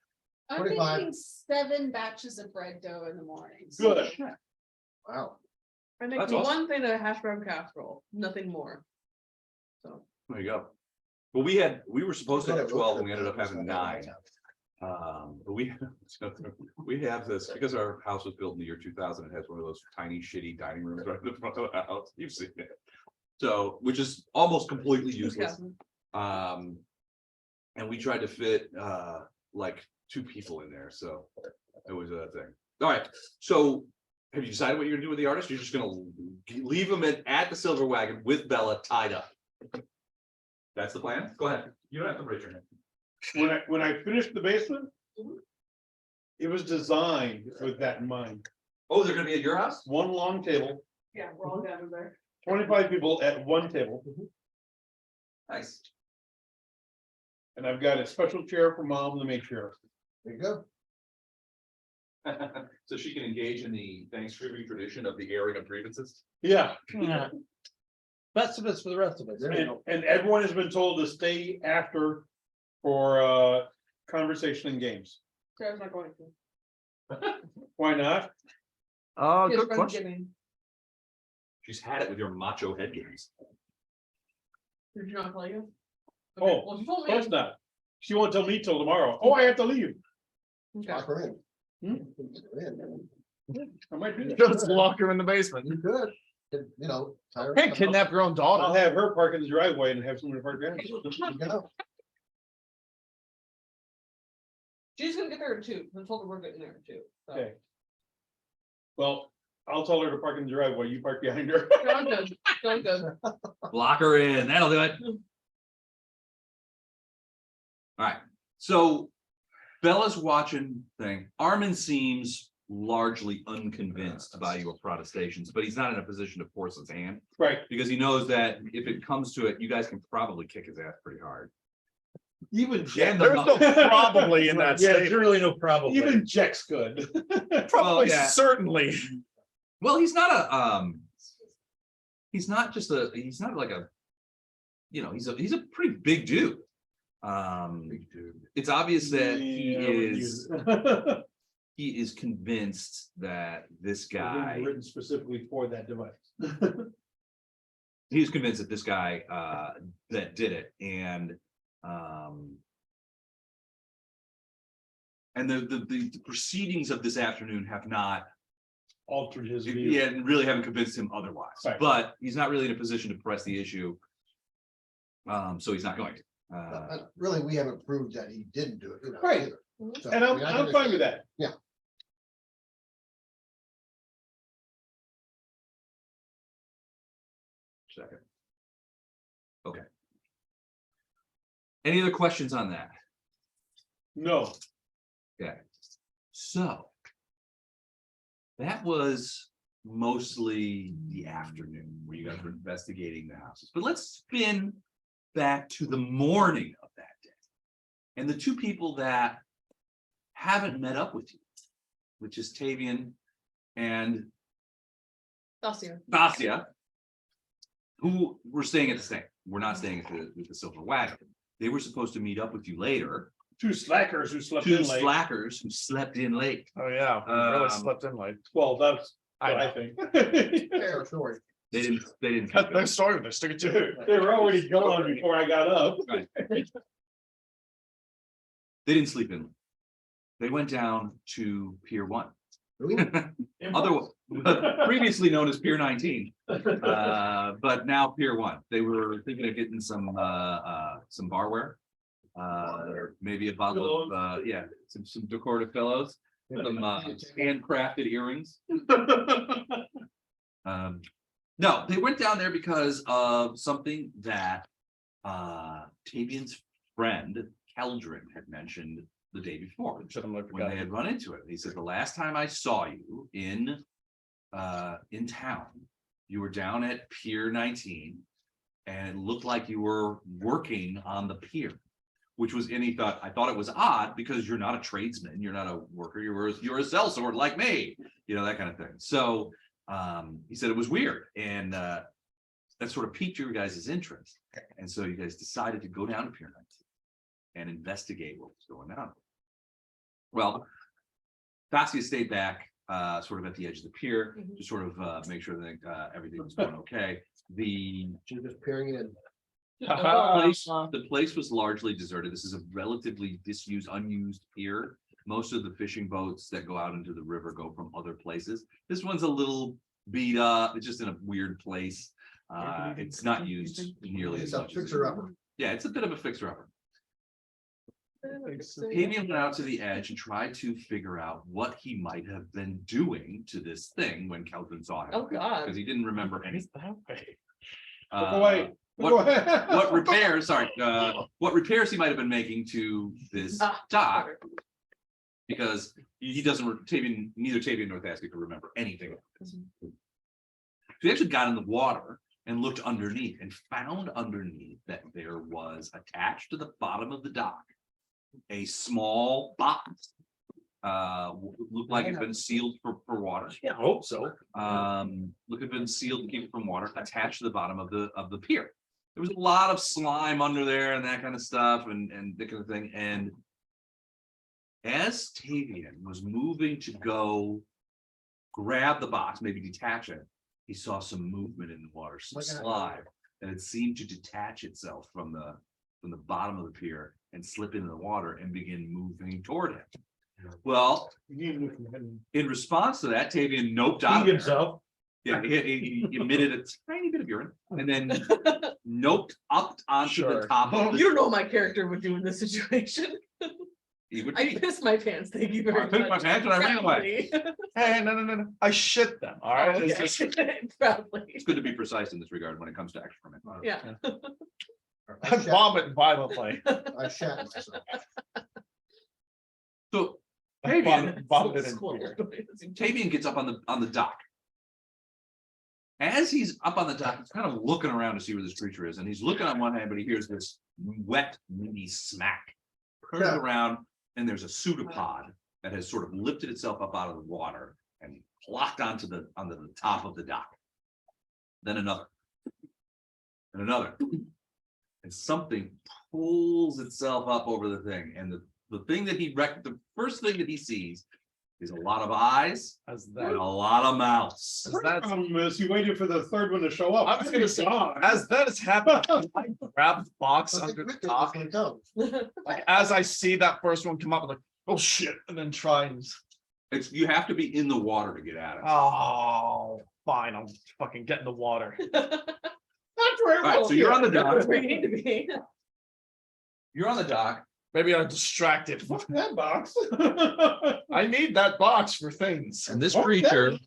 I'm 25. making 7 batches of bread dough in the morning. Good. Wow. I make That's awesome. one thing, a hash brown casserole, nothing more. There you go. Well, we were supposed to have 12 and we ended up having 9. But we have this, because our house was built in the year 2000, it has one of those tiny shitty dining rooms right in the front of the house. You've seen it. So, which is almost completely useless. And we tried to fit like 2 people in there, so it was a thing. All right, so have you decided what you're gonna do with the artist? You're just gonna leave him at the Silver Wagon with Bella tied up. That's the plan? Go ahead. You don't have to raise your hand. When I finished the basement, it was designed with that in mind. Oh, they're gonna be at your house? One long table, Yeah, we're all down there. 25 people at one table, Nice. and I've got a special chair for mom to make chair. There you go. So she can engage in the Thanksgiving tradition of the airing of grievances. Yeah, Yeah. Best of us for the rest of us. There you go. and everyone has been told to stay after for conversation and games. Sarah's not going to. Why not? Oh, Yes, good question. Thanksgiving. She's had it with your macho head games. Did you not play you? Oh, Well, you told Of me. course not. She won't tell me till tomorrow. Oh, I have to leave. Okay. Lock her in. Hmm? I might do that. Just lock her in the basement. You could, you know. tie her Can't up. kidnap your own I'll daughter. have her park in the driveway and have someone park behind. You go. She's gonna get there too. I told her we're getting there too. So. Okay. Well, I'll tell her to park in the driveway. You park behind her. Sounds good. Sounds good. Lock her in, that'll do it. All right, so Bella's watching thing. Armin seems largely unconvinced by your protestations, but he's not in a position to force his hand Right. because he knows that if it comes to it, you guys can probably kick his ass pretty hard. Even And Jack. the There's no probably in that Yeah, there's statement. really no problem. Even Jack's good. Probably, yeah. certainly. Well, he's not a he's not just a he's not like a he's a pretty big dude. It's obvious that he is convinced that this guy Written specifically for that device. he's convinced that this guy that did it and the proceedings of this afternoon have not Altered his view. yeah really haven't convinced him otherwise. Right. But he's not really in a position to press the issue, so he's not going to. Really, we haven't proved that he didn't do it. You know, Right. either. So, And I mean, I I'm fine with that. Second. Okay. Any other questions on that? No. Okay. So that was mostly the afternoon where you guys were investigating the houses. But let's spin back to the morning of that day. And the 2 people that haven't met up with you, which is Tavian and Dacia, who were staying at the same. We're not staying at the Silver Wagon. They were supposed to meet up with you later. 2 slackers who slept 2 in late. slackers who slept in late. Oh, yeah. we really Um, slept in late. Well, that's I what I know. think. Fair story. They didn't. Cut their story with their stick it to. They were already gone before I got up. They didn't sleep in. They went down to Pier 1. Really? Previously known as Pier 19, but now Pier 1. They were thinking of getting some barware, maybe a bottle of some decorative pillows, some handcrafted earrings. No, they went down there because of something that Tavian's friend Keldrin had mentioned the day before when they had run into it. He said, the last time I saw you in town, you were down at Pier 19 and it looked like you were working on the pier, which was, and I thought it was odd because you're not a tradesman, you're not a worker, you're a sellsword like me, that kind of thing. So he said it was weird, and that sort of piqued your guys' interest. And so you guys decided to go down to Pier 19 and investigate what was going on. Well, Dacia stayed back sort of at the edge of the pier to sort of make sure that everything was going okay. She was just peering in. The place was largely deserted. This is a relatively disused, unused pier. Most of the fishing boats that go out into the river go from other places. This one's a little beat up. It's just in a weird place. It's not used nearly It's as a much. as fixer it- upper. Yeah, it's a bit of a fixer upper. Fabian went out to the edge and tried to figure out what he might have been doing to this thing when Kelvin saw him. Oh, God. Because he didn't remember anything. Look away. What Go ahead. what repairs, sorry, what repairs he might have been making to this dock, because he doesn't, neither Tavian nor Thasky could remember anything. So he actually got in the water and looked underneath and found underneath that there was attached to the bottom of the dock a small box. Looked like it'd been sealed for water. Yeah, I hope so. Looked had been sealed to keep it from water, attached to the bottom of the pier. There was a lot of slime under there and that kind of stuff and that kind of thing. And as Tavian was moving to go grab the box, maybe detach it, he saw some movement in the water, some slime, and it seemed to detach itself from the bottom of the pier and slip into the water and begin moving toward him. Well, in response to that, Tavian noped out of there. Himself. Yeah, he emitted a tiny bit of urine and then noped up onto the Sure. top of You don't know what my character would do in this situation. He would I be. pissed my pants, thank you very I much. pissed my pants and I ran away. Proudly. Hey, no. I shit them. All right. Oh, It's okay. just- Proudly, It's good to be precise in this regard when it comes to excrement. yeah. I vomit violently. I shat myself. So I Tavian, vomited in Squirrel. beer. Tavian gets up on the dock. As he's up on the dock, he's kind of looking around to see where this creature is, and he's looking on one hand, but he hears this wet, windy smack. Turns Yeah. around, and there's a pseudopod that has sort of lifted itself up out of the water and locked onto the top of the dock. Then another, and another, and something pulls itself up over the thing, and the thing that the first thing that he sees is a lot of eyes As and that. a lot of mouths. As that. You waited for the third one to show up. I was gonna say, as that is happening, I grab the box I think under the Victor top. was gonna come. Like as I see that first one come up, I'm like, oh shit, and then try and You have to be in the water to get at it. oh fine, I'll fucking get in the water. That's where. All right, so you're on the dock. That's where you need to be. You're on the dock. Maybe I'm distracted. Fuck that box. I need that box for things. And this Fuck creature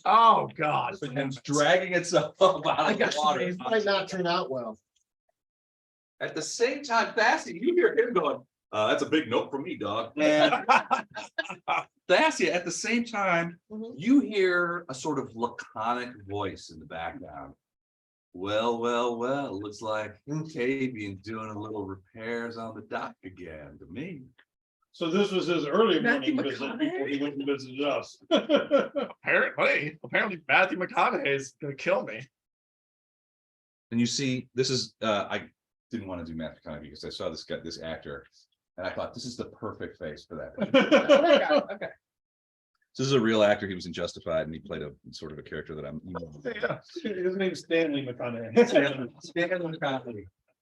Oh god. Begins dragging itself up out I of the got you, water. babe. Might not turn out well. At the same time, Thassia, you hear him going, that's a big note from me, dog. And Thassia, at the same time, Mhm. you hear a sort of laconic voice in the background. Well, looks like Tavian's doing a little repairs on the dock again to me. So this was his early Matthew morning visit before he went to visit us. Apparently Matthew McConaughey is gonna kill me. And you see, this is, I didn't want to do Matthew McConaughey because I saw this actor, and I thought this is the perfect face for that. Okay. This is a real actor. He was in Justified, and he played a sort of a character that I'm. Yeah. His name's Stanley McConaughey.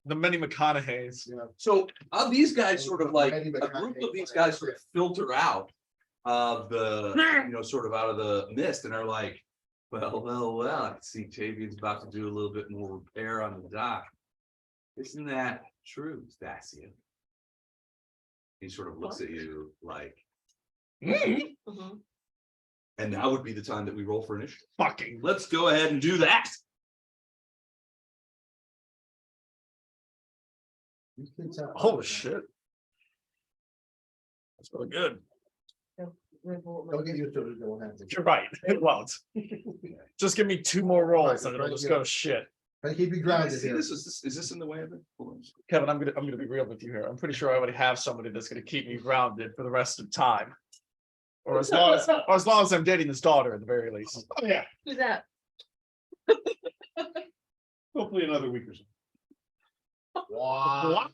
The many McConaughey's. So these guys sort of like Many a group of these guys sort of filter out of the sort of out of the mist and are like, well, I can see Tavian's about to do a little bit more repair on the dock. Isn't that true, Thassia? He sort of looks at you like, Mhm. and now would be the time that we roll for initiative. Fucking Let's go ahead and do that. These kids have- holy shit. That's really good. Don't get used to it, it won't happen. You're right. It won't. Just give me 2 more rolls and it'll just go to shit. Try to keep you grounded See, here. is this in the way of it? Hold on. Kevin, I'm gonna be real with you here. I'm pretty sure I already have somebody that's gonna keep me grounded for the rest of time. Or as long as I'm dating his daughter at the very least. Oh, yeah, Who's that? hopefully another week or so. Wow.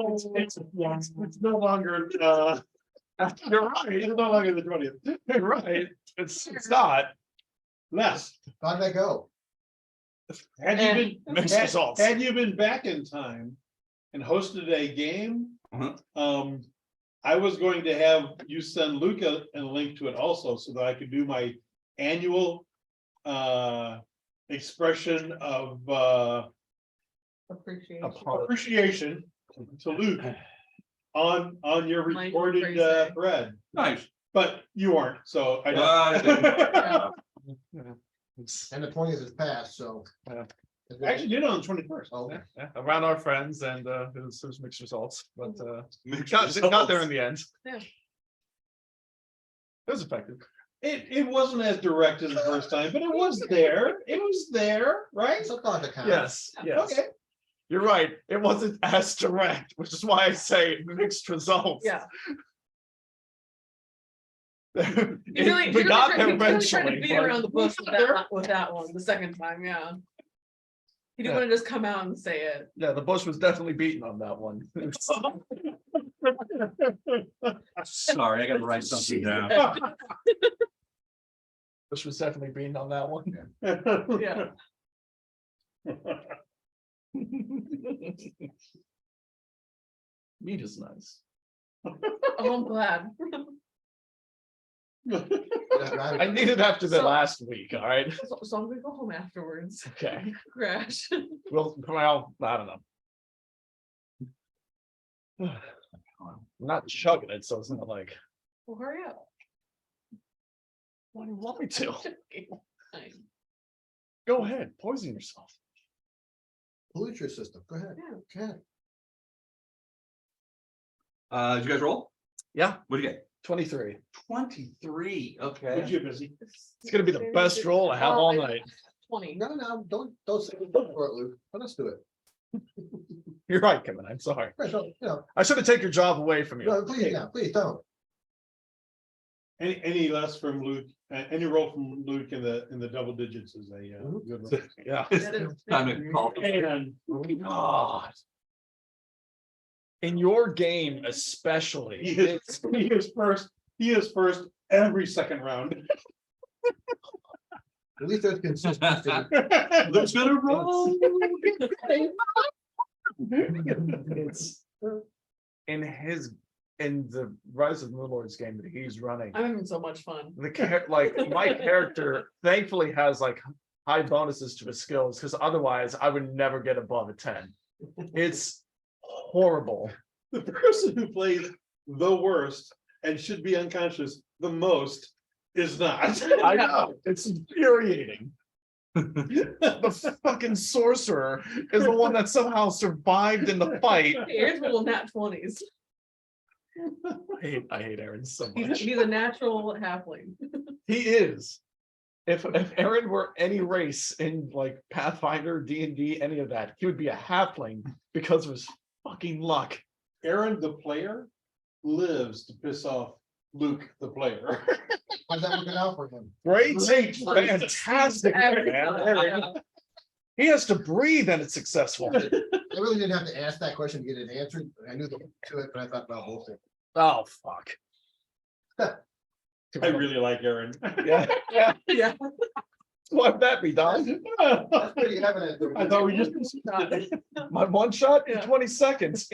It's no longer, You're right. it's no longer the 20th. You're right. It's not. less. How'd that go? Had you been, Mixed results. had you been back in time and hosted a game, Uh-huh. I was going to have you send Luca a link to it also, so that I could do my annual expression of Appreciation. appreciation to Luke on your Might recorded rephrase that. thread, Nice. but you aren't, so I Yeah. It's- And the 20th is passed, so. Yeah. actually did it on the 21st. Oh, yeah, around our friends and it was mixed results, but Mixed got there in results. the end. Yeah. It was effective. It wasn't as direct as the first time, but it was there. It was there, right? it's a thought that counts. Yes, yes. Okay. You're right. It wasn't as direct, which is why I say mixed results. Yeah. It- You really, we you got really there tried eventually. to beat but- around the bush with that one, the second time, yeah. He didn't Yeah. want to just come out and say it. Yeah, the bush was definitely beaten on that one. Sorry, I gotta write something down. Bush was definitely beaten on that one. Yeah. Meat is nice. Oh, I'm glad. I needed after the So- last week, all right? So I'm gonna go home afterwards, Okay, crash. well, I don't know. I'm not chugging it, so it's not like, Well, hurry up. why do you want me to? Fine. Go ahead, poison yourself. Pollute your system. Go ahead. Yeah. Go ahead. Did you guys roll? Yeah, What do you get? 23. 23, Would okay. you busy? It's gonna be the best roll I have all night. 20. No, don't say it for it, Luke. Let us do it. You're right, Kevin, I'm sorry. Right, so, I should have taken your job away from you. no, please, yeah, please don't. Any less from Luke, any roll from Luke in the double digits is a good roll. Yeah. It's time to call. And God. In your game especially. he is first. He is first every second round. At least there's consistency. Luke's gonna roll. It's in the Rise of the Moon Lords game that he's running. I'm having so much fun. My character thankfully has like high bonuses to his skills, because otherwise I would never get above a 10. It's horrible. The person who plays the worst and should be unconscious the most is not. I know, it's infuriating. The fucking sorcerer is the one that somehow survived in the fight. Here's little nat 20s. I hate Aaron so He's much. a natural halfling. He is. If Aaron were any race in like Pathfinder, D&D, any of that, he would be a halfling because of his fucking luck. Aaron, the player, lives to piss off Luke, the player. How's that working out for him? Great, Great. fantastic, Every man. time. Aaron. He has to breathe and it's successful. I really didn't have to ask that question to get it answered. I knew the answer to it, but I thought, well, bullshit. Oh, fuck. I really like Aaron. Yeah, yeah. Yeah. Why'd that be done? That's pretty evident. I thought we just. My one shot in Yeah. 20 seconds.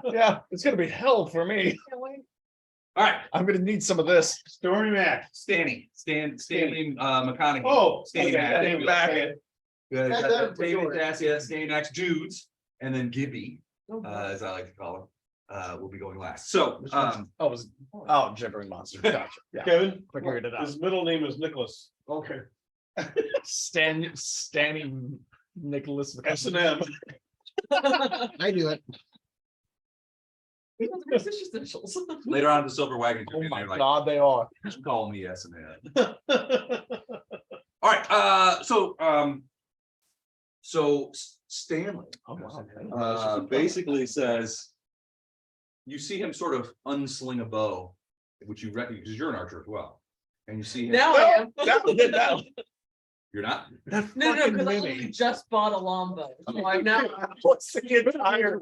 Yeah, it's gonna be hell for me. All right, I'm gonna need some of this. Story Mac. Stanley McConaughey. Oh, Stanley okay, Mac. thank you. Back. Okay. Yeah, That's got them that for David sure. Dacia, Stanley Max Judes, and then Gibby, Oh, as I like to call him, will be going last. So, Gibbering monster. Gotcha. Yeah, Kevin, I figured it out. his middle name is Nicholas. Okay. Stanny Nicholas. S&M. I knew it. Superstitious initials. later on, the Silver Wagon. Oh my they're like, God, they are. "Just call me S&M." All right, so Stanley. Oh, wow. Basically says, you see him sort of unsling a bow, which you recognize because you're an archer as well. And you see him, Now I am. That you're not, No, because I only just bought a longbow. So I'm now. What's the entire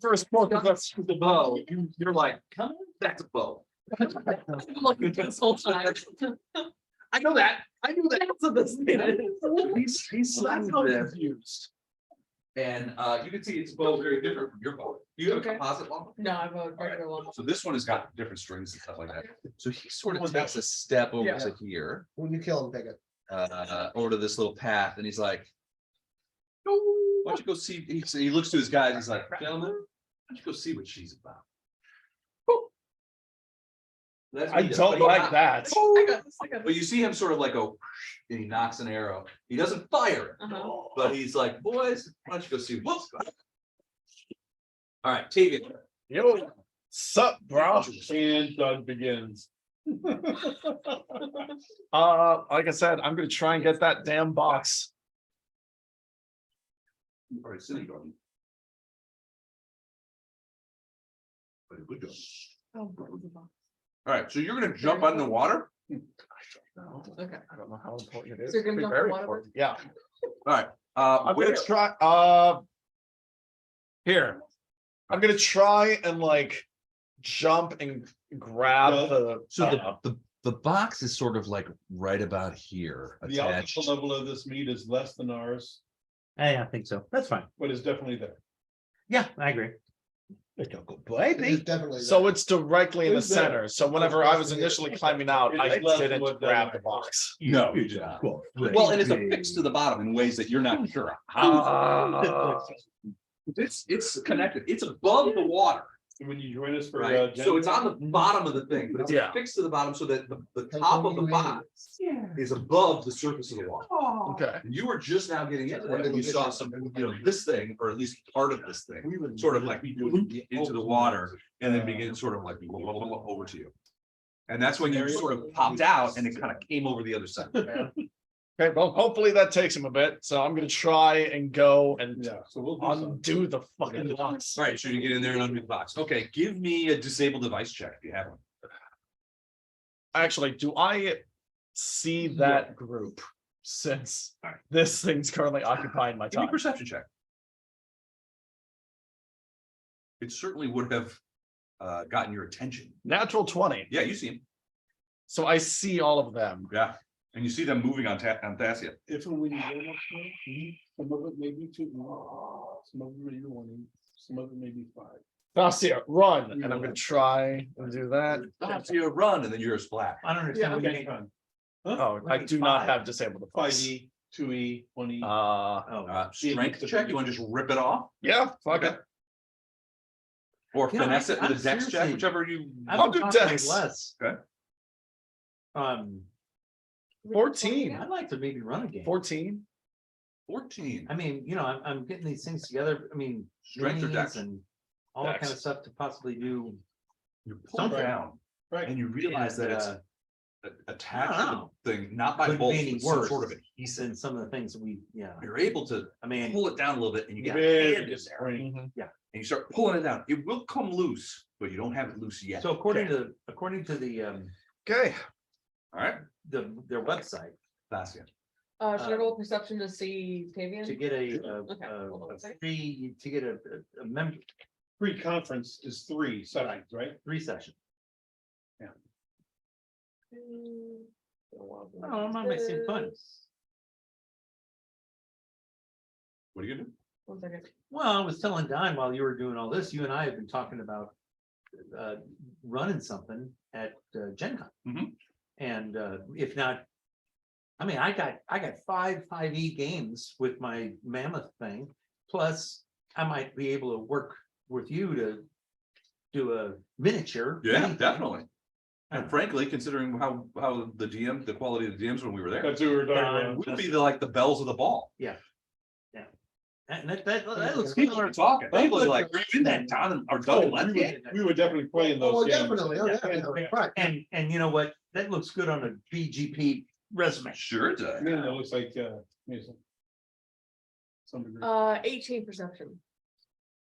first point of the bow, you're like, come on, that's a bow. Look at this whole time. I know that. I knew that. That's what this is. He's So that's how it's used. And you can see it's bow very different from your bow. Do you have a Okay. composite one? No, I voted regular one. So this one has got different strings and stuff like that. So he sort Well, of takes a step over Yeah. to here, When you kill him, take it. over to this little path, and he's like, why don't you go see, he looks to his guys, he's like, gentlemen, why don't you go see what she's about? That's what I he does, don't but he like knocks- that. I got this, I got But this. you see him sort of like go, and he knocks an arrow. He doesn't fire it, Uh-huh. but he's like, boys, why don't you go see what she's about? All right, Tavian. Yo, sup, bro? And Doug begins. Like I said, I'm gonna try and get that damn box. All right, city garden. But it would go. Oh, All right, so you're gonna jump on the water? okay. I don't know how important it is. So you're gonna Could be jump very in water? important. Yeah, All right, I'm where? gonna try, here. I'm gonna try and like jump and grab Yeah. the. So the box is sort of like right about here The attached. alcohol level of this meat is less than ours, Hey, I think so. That's fine. but it's definitely there. Yeah, I agree. It's Baby. definitely. So it's directly in the It's there. center, so whenever I was initially climbing out, I It's less than didn't what grab that- the box. No, you did not. Well, and it's affixed to the bottom in ways that you're not sure. How it's connected. It's above the water, When you join us for. right? So it's on the bottom of the thing, but it's Yeah. affixed to the bottom so that the top of the box is above the surface of the water. Okay, And you were just now getting into that, and you saw some, this thing, or at least part of this thing, sort of like into the water, and then begin sort of like over to you. And that's when you sort of popped out, and it kind of came over the other side. okay, well, hopefully that takes him a bit, so I'm gonna try and go and Yeah, so we'll do something. undo the fucking box. All right, so you get in there and undo the box. Okay, give me a disable device check if you have one. Actually, do I see that group since this thing's currently occupying my Give me a time? perception check. It certainly would have gotten your attention. Natural 20, Yeah, you see him. so I see all of them. Yeah, and you see them moving on Thassia. If and when you go up there, some of it may be two, some of it may be one, some of it may be five. Fascia, run, and I'm gonna try and do that. Thassia, run, and then you're a splat. I don't understand what you Okay. mean. Oh, I do not have disabled the Five box. E, two E, one E. Oh, Strength check, you want to just rip it off? Yeah, fuck it. Or Yeah, finesse it with I'm a dex check, seriously- whichever you. I'll do do dex. less. Okay. 14. I'd like to maybe run a game. 14. 14. I mean, I'm getting these things together. I mean, Strength or minis dex? and all that kind Dex. of stuff to possibly do. You pull it Something. down, Right. and you realize that it's attached I to don't the thing, not by Couldn't be bolts, any but some worse. sort of Than some of the things that we, You're able to I mean, pull it down a little bit, and you get Yeah. a Very hand in good there, spring. Mhm. and you start pulling it down. It will come loose, but you don't have it loose yet. so according to the Okay. All right, their website, Thassia. Should I roll perception to see Tavian? to get Okay, hold on a second. a member, Pre-conference is 3 seconds, right? 3 session. Oh, I'm not missing fun. What are you gonna do? 1 second. Well, I was telling Don while you were doing all this, you and I have been talking about running something at Gen Con. Mhm. And if not, I mean, I got 5e games with my mammoth thing. Plus, I might be able to work with you to do a miniature. Yeah, mini- definitely. And frankly, considering how the quality of the DMs when we were there, That's what we were talking about. would be like the bells of the ball. And that looks. People are talking. People are like, "Are you in that town or Oh, Doug?" we were definitely playing Oh, those games. definitely, oh, yeah, right. And you know what? That looks good on a BGP resume. Sure it does. I mean, it looks like, Mason. Some degree. 18 perception.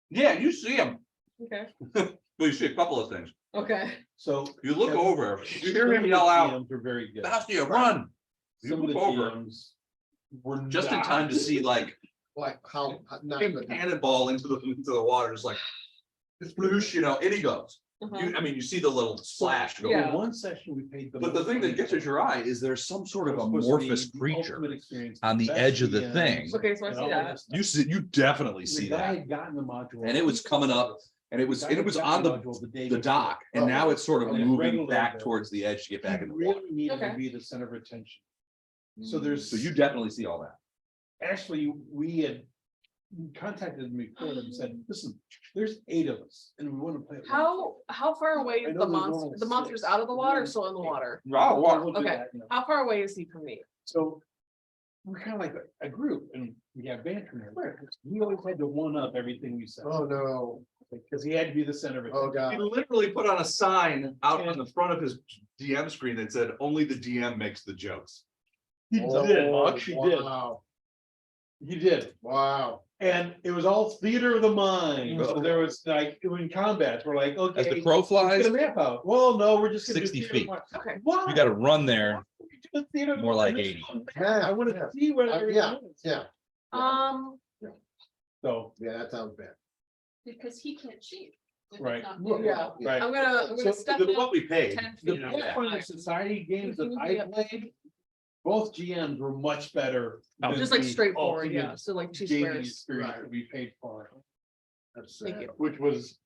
Yeah, you see them. Okay, Well, you see a couple of things. okay. So. You look over, you hear some him of the yell out, GMs Are very good. "Thassia, run!" You Some of look the over GMs were just in not. time to see like Like how, not him good. cannonball into the water, just like it's bloosh, and he goes. I mean, you see the little splash go. Yeah. One session we paid. But the thing that catches your eye is there's some sort of amorphous creature on the Best edge of the GMs. thing. Okay, so I and see all that. that stuff. You definitely The see guy that. had gotten the module. And it was coming up, and it was on the dock, and now it's sort of And it's moving regular back there. towards the edge to get back He in the water. really needed to Okay. be the center of attention. So there's. So you definitely see all that. Actually, we had contacted me before and said, listen, there's 8 of us and we want to play. at one How far away I is know the there's monster? only The monster's 6. out of the water or still in the water? time. We'll do Okay. that, you know. How far away is he from me? So we're kind of like a group and we have banter. and everything. He always had to one up everything we said. Oh, no. Because he had to be the center of it. Oh, God. He literally put on a sign out on the front of his DM screen that said, only the DM makes the jokes. He Oh, did. He did. wow. He did. Wow. And it was all theater of the mind. So Oh. there was like, in combats, we're like, okay. As the crow let's flies, get a map out. Well, no, we're just gonna do 60 theater of feet. mind. Okay. Why? you gotta run there. Do theater of more mind. like 80. I wanna Yeah. see what. Yeah, yeah, So, yeah, that sounds bad. Because he can't cheat. if it's Right. not Yeah. visible. right. I'm gonna So step The- in. What we paid. 10 The feet. Pathfinder Society games that I played, both GMs were much better. than Just like the straightforward, yeah, ultimate so like 2 gaming squares. experience that we paid for, That's Thank sad. you. which was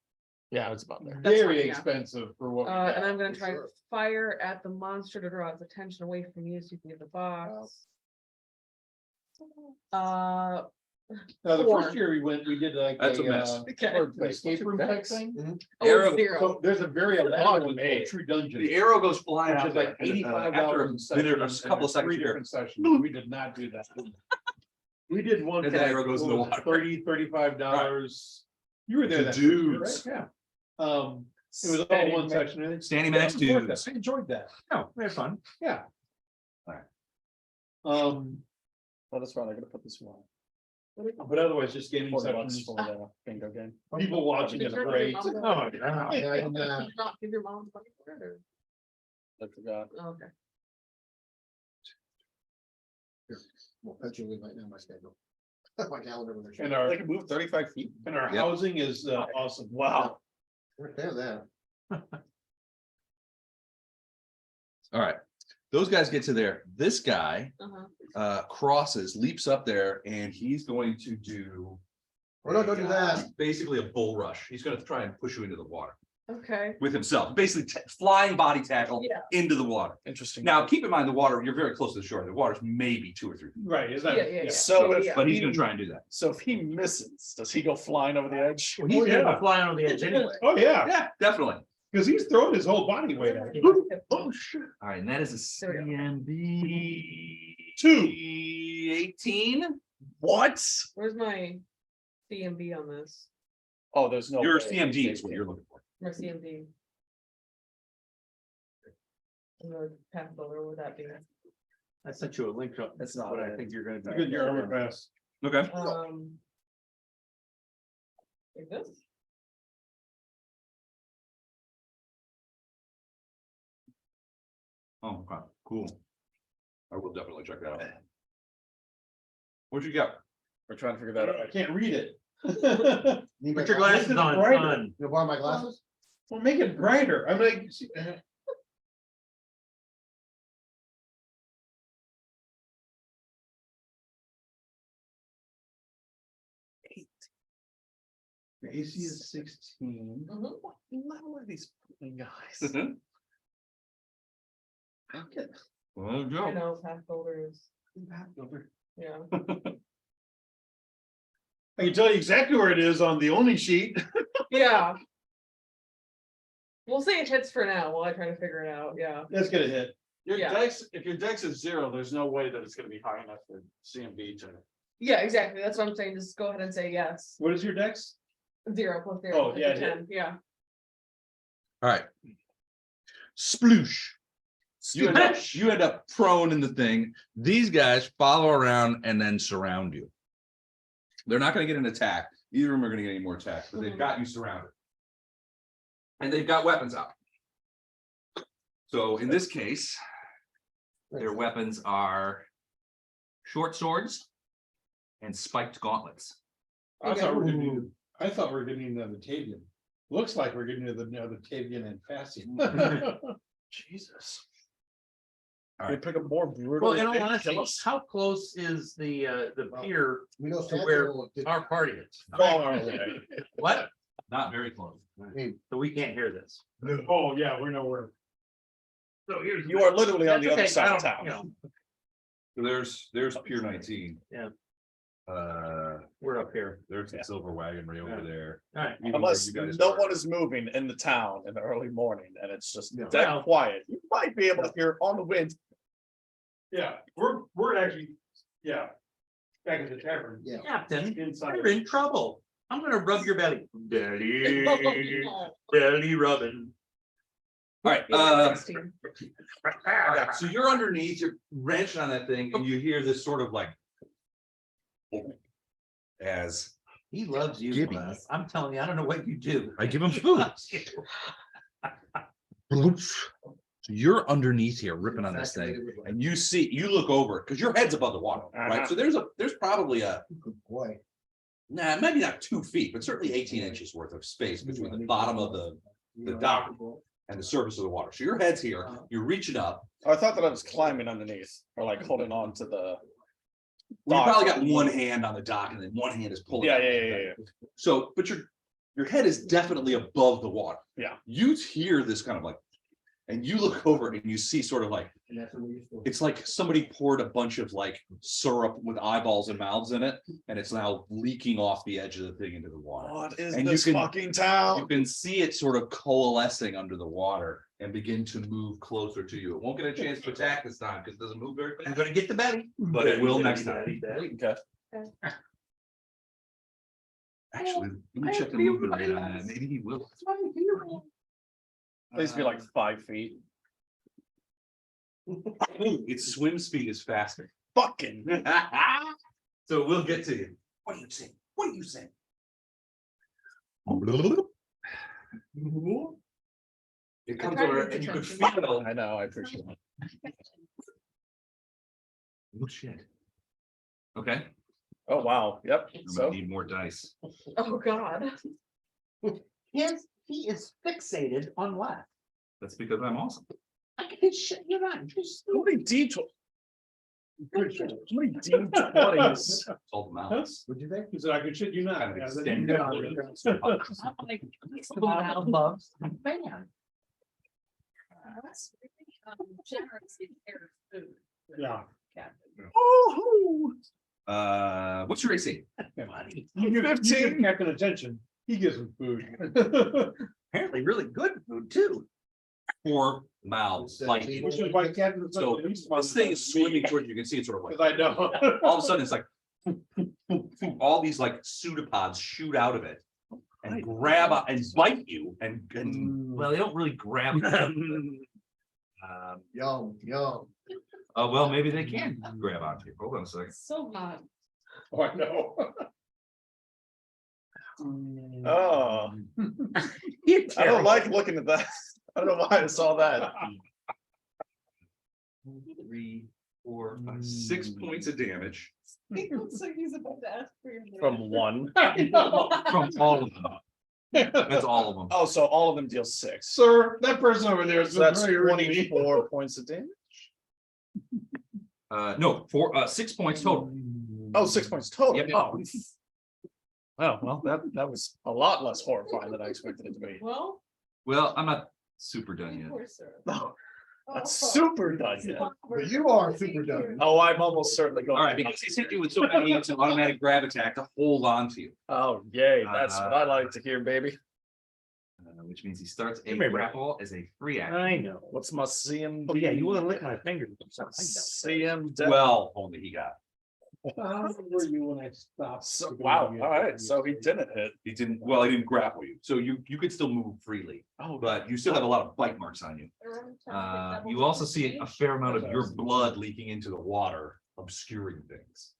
Yeah, it's about there. That's very fine, yeah. expensive for what. we And got. I'm gonna for try to sure. fire at the monster to draw its attention away from you so you can get the box. Now, the 4. first year we went, we did like That's a mess. Okay. or escape room type thing. Oh, Arrow- it's 0. So there's a very elaborate one me. called True Dungeon. The arrow goes flying Which out is there, like and, $85 after a a minute, session, a and couple there's seconds 3 here. different sessions. We did not do that. We did one. And for the like, arrow goes in what the was it, water. $35. You were there The that first year, dudes. right? Yeah. It was all Standing one ma- section. and it's- Standing yeah, max it was worth it. dudes. I enjoyed that. No, we had fun. Yeah. Alright. Well, that's fine. I'm gonna put this one. But otherwise, just gaming $40 sessions, for the bingo game. people watching Did is you great. give your Oh, mom- yeah, yeah, and, Did you not give your mom money for it or? I forgot. Oh, okay. We'll put you in right now, my schedule. My calendar. when And they're- our, can move 35 feet. and our Yep. housing is awesome. Wow. Right there, there. All right, those guys get to there. This guy Uh-huh. crosses, leaps up there, and he's going to do. Oh, no, don't do that. Basically a bull rush. He's gonna try and push you into the water Okay. with himself, basically flying body tackle Yeah. into the water. Interesting. Now, keep in mind, the water, you're very close to the shore. The water's maybe 2 or 3 feet. Right, is that? Yeah. So if Yeah. But he's gonna try and do that. So if he misses, does he go flying over the edge? Well, he's Oh, gonna yeah. be flying on the edge anyway. Oh, yeah, Yeah, definitely. because he's throwing his whole body weight at you. Oh, shit. All right, and that is a There we CMB 2. 18. What? Where's my CMB on this? Oh, there's no. Your way. CMD is what you're looking for. My CMB. I'm gonna pass it over, would that be? I sent you a link. That's not what I it. think you're gonna Look do. at your armor class. Okay. Like this? Oh, okay, cool. I will definitely check that out. What you got? We're trying to figure that I out. can't read it. Need my Put your glasses? glasses on, brighter. son. You borrow my glasses? Well, make it brighter. I'm like. The AC is 16. Mhm. What are these fucking guys? Okay. Well, I Joe. know, pass folders, yeah. I can tell you exactly where it is on the only sheet. Yeah. We'll say it hits for now while I try to figure it out, yeah. Let's get a hit. Your Yeah. dex, if your dex is 0, there's no way that it's gonna be high enough for CMB to. Yeah, exactly, that's what I'm saying, just go ahead and say yes. What is your dex? 0 plus 0. Oh, plus yeah, the 10, yeah. All right. Sploosh. You end up prone in the thing. These guys follow around and then surround you. They're not gonna get an attack. Either of them are gonna get any more attacks, but they've got you surrounded. And they've got weapons out. So in this case, their weapons are short swords and spiked gauntlets. I thought we were gonna need another Tavian. Looks like we're getting to the Tavian and Fassian. Jesus. All We right. pick a more brutal. Well, in all honesty, how close is the pier We know. to where our party is? Far away. What? Not very close. So we can't hear this. Oh, yeah, we're nowhere. So here's. You are literally on the That's other okay, side I of don't- town. you know, There's Pier 19. Yeah. We're up here. There's the silver wagon right over there. All right. Even where Unless you guys no are. one is moving in the town in the early morning and it's just Yeah. dead Well- quiet, you might be able to hear on the wind. Yeah, we're actually, yeah. Back at the tavern. Yeah. Captain, Inside. you're in trouble. I'm gonna rub your belly. Belly, belly rubbing. All right, Be like 16. yeah, so you're underneath, you're wrenching on that thing and you hear this sort of like. As He loves you, Gibby. Les. I'm telling you, I don't know what you do. I give him He food. loves you. So you're underneath here ripping on this thing. and you look over, because your head's above the water, right? Uh-huh. So there's probably a, Boy. nah, maybe not 2 feet, but certainly 18 inches worth of space between the bottom of the dock and the surface of the water. So your head's here, you're reaching up. I thought that I was climbing underneath or like holding on to the. Well, you dock. probably got one hand on the dock and then one hand is pulling. Yeah, up. yeah. So, but your head is definitely above the water. Yeah. You hear this kind of like, and you look over and you see sort of like, And that's what we used to. it's like somebody poured a bunch of like syrup with eyeballs and mouths in it, and it's now leaking off the edge of the thing into the water. What is And you this can- fucking You town? can see it sort of coalescing under the water and begin to move closer to you. It won't get a chance to attack this time because it doesn't move very I'm fast. gonna get the belly. But it will next time. Belly, belly. Okay. Actually, let me check the movement rate on that. Maybe he will. Please be like 5 feet. Its swim speed is faster. Fucking. So we'll get to you. What do you say? What do you say? It comes trying to over get and you can attention. feel. I know, I appreciate it. Oh, shit. Okay, Oh, wow. Yep. I'm So gonna need more dice. Oh, God. Yes, he is fixated on what? That's because I'm awesome. I can shut you not. Just how many D20s? How many D20s? It's all the mounts. What'd you think? He said, I could shit you not. Kind of Yeah, extend then- it. I'm like, Lyle loves a fan. That's really generous in their food. Yeah. What's your AC? Funny. You give 15. Captain attention, he gives him food. Apparently really good food too. 4 mouths, like, Which is why Captain. so this thing is swimming towards you, you can see it sort of like, Cause I know. all of a sudden it's like. All these like pseudopods shoot out of it. And grab and bite you and Well, they don't really grab. Yum, yum. oh, well, maybe they can grab onto you. Hold on a second. So hot. Oh, I know. Oh, I don't like looking at that. I don't know why I saw that. 3, 4, 5, 6 points of damage He looks like he's about to ask for your name. From one. from all of them. That's all of them. Oh, so all of them deal 6. Sir, that person over there is So that's very rude to me. 24 points of damage. No, 6 points total. Oh, 6 points total. Yep. Oh. Oh, well, that was a lot less horrifying than I expected it to be. Well, Well, I'm not super done yet. poor sir. No, Oh, that's super done yet. But you are super done. Oh, I'm almost certainly going. All right, because he's hit you with so many, it's an automatic grab attack to hold on to you. Oh, yay, that's what I like to hear, baby. Which means he starts a Come here, bro. grapple as a free action. I know. What's my CM? Oh, yeah, you wanna lick my finger. CM. Well, only he got. How were you when I stopped? So, wow, all right, so he didn't hit. He didn't, well, he didn't grapple you, so you could still move freely, Oh, but you still have a lot of bite marks on you. You also see a fair amount of your blood leaking into the water, obscuring things.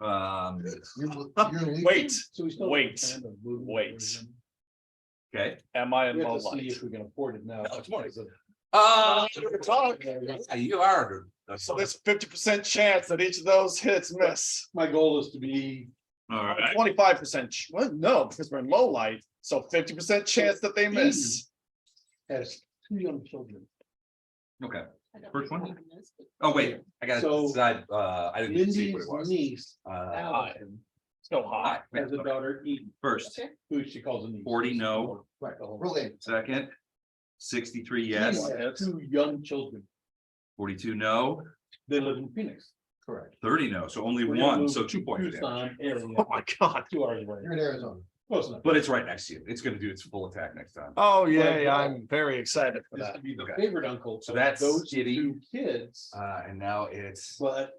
You're leaving? Wait, So we still Wait, kind of moving wait. forward. Okay. am I in We low have to see light? if we can afford it now. No, it's morning. Talk. Yeah, you are. So there's a 50% chance that each of those hits miss. My goal is to be, All right. 25%. Well, no, because we're in low light, So 50% chance that they miss. Has 2 young children. Okay. I don't First know one? what it is, but- Oh, wait, I gotta So, decide, I didn't see what Lindy's it was. niece Allison. It's no hot. Hi, has a daughter, Eden, first, Okay. who she calls a niece. 40 no. Right, roll in. second, 63 She yes, has 2 young children. 42 no, They live in Phoenix. Correct. 30 no, so only We're gonna one, move so to 2 points. for damage. Tucson area, Oh my god. 2 hours away. You're in Arizona. Close enough. But it's right next to you, it's gonna do its full attack next time. Oh yeah, Like, yeah, I'm very excited for This that. to be the Okay. favorite uncle. So of that's those Kitty. 2 kids, And now it's, but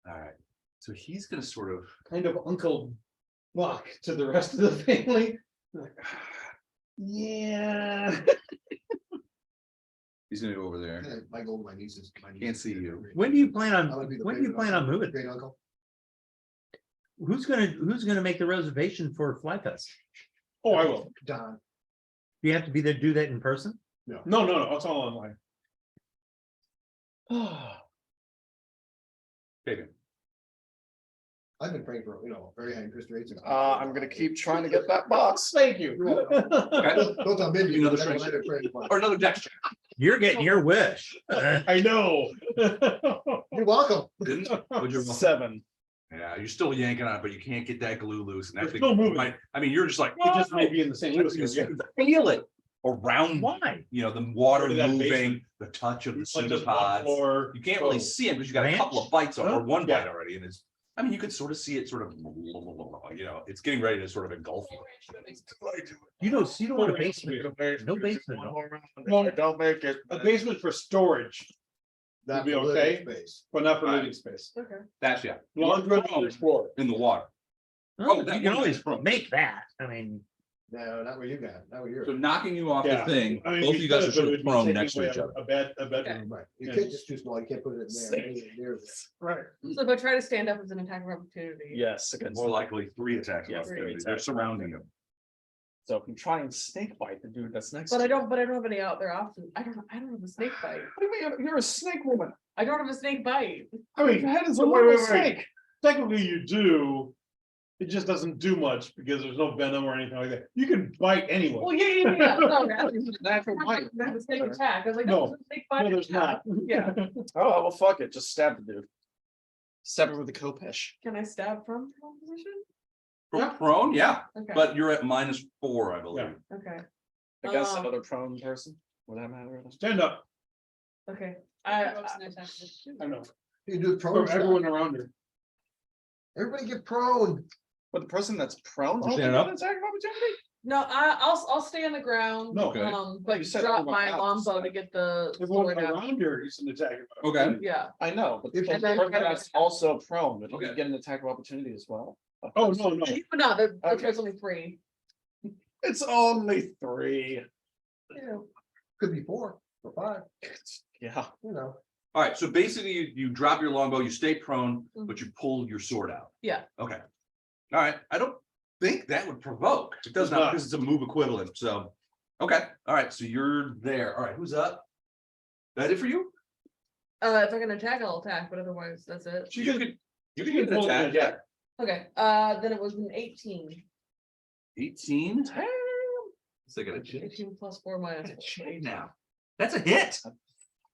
all right, so he's gonna sort of, kind of Uncle Buck to the rest of the family. Like, yeah. he's gonna go over there, My goal, my nieces. Can't see you. When do you plan I'm on, gonna be the when do you favorite plan on uncle, moving? Great uncle. Who's gonna make the reservation for Fly Fest? Oh, I will. Don. Do you have to be there to do that in person? No, no, no, it's all online. Fabian. I've been praying for, very high interest rates. I'm gonna keep trying to get that box. Thank you. Okay. Don't tell Mindy, Another that's what strength I've been praying for. Or another dex check. You're getting your wish. I know. You're welcome. Didn't? What'd you roll? 7. Yeah, you're still yanking on it, but you can't get that glue loose, and that It's thing still moving. might- I mean, you're just like, It just may be in the St. Louis you area. can feel it around, Why? the water Go to that moving, basement. the touch of the It's like just one pseudopods. floor. You can't really Oh. see it because you got a couple of Ranch? bites or one Yeah. bite already, and it's, I mean, you could sort of see it sort of, it's getting ready to sort of engulf you. You don't want a basement. No basement. No, I don't make it. A basement for storage, That'd be okay. Space. but not for living space. Okay. That's, yeah, Laundry on the floor. in the water. Oh, that you can one always is from- make that. I mean, No, not what you got, not what you're. So knocking you off the Yeah. thing, I mean, both of we you guys could, are sort but of it'd be prone taking next to away each other. A bedroom. Right, your Yeah. kid's just too small, you can't put it in there. Near Right. So if I try to stand up as an attack of opportunity. Yes, against. More likely 3 attacks. Yeah, of 3 opportunity. They're attacks. surrounding him. So if you try and snake bite the dude that's next. But to I you- don't have any out there options. I don't have a snake bite. What do you mean? You're a snake woman. I don't have a snake bite. I mean, Your head is a wait, little wait, wait. snake. Technically you do. It just doesn't do much because there's no venom or anything like that. You can bite Well, anyone. yeah. No, that's Natural bite. a snake attack. I was like, No. no, there's a snake bite. No, there's not. Yeah. Oh, well, fuck it. Just stab the dude. Stab it with a Kopesh. Can I stab from position? From prone, yeah, Okay. but you're at -4, I believe. Okay. Against Um, another prone person. Would that matter? Stand up. Okay. I know. You do prone From everyone stuff. around her. Everybody get prone. But the person that's prone. You're Oh, standing you up? got an attack of opportunity? No, I'll stay on the ground. No. Okay. But You said drop everyone my else. longbow to get the Everyone sword out. around her is an attack. Okay. Yeah. I know, but the If- person And then- that's also prone, but you Okay. can get an attack of opportunity as well. Oh, no, no. No, Okay. there's only 3. It's only 3. Yeah. Could be 4 or 5, Yeah. All right, so basically you drop your longbow, you stay prone, but you pull your sword out. Yeah. Okay. All right, I don't think that would provoke. It does Does not not. because it's a move equivalent, so. Okay, all right, so you're there. All right, who's up? That it for you? If I can attack, I'll attack, but otherwise, that's it. You could You get can an pull attack, it, yeah. Okay, then it was an 18. 18. It's like a 18 plus 4 minus 4. shade now. That's a hit.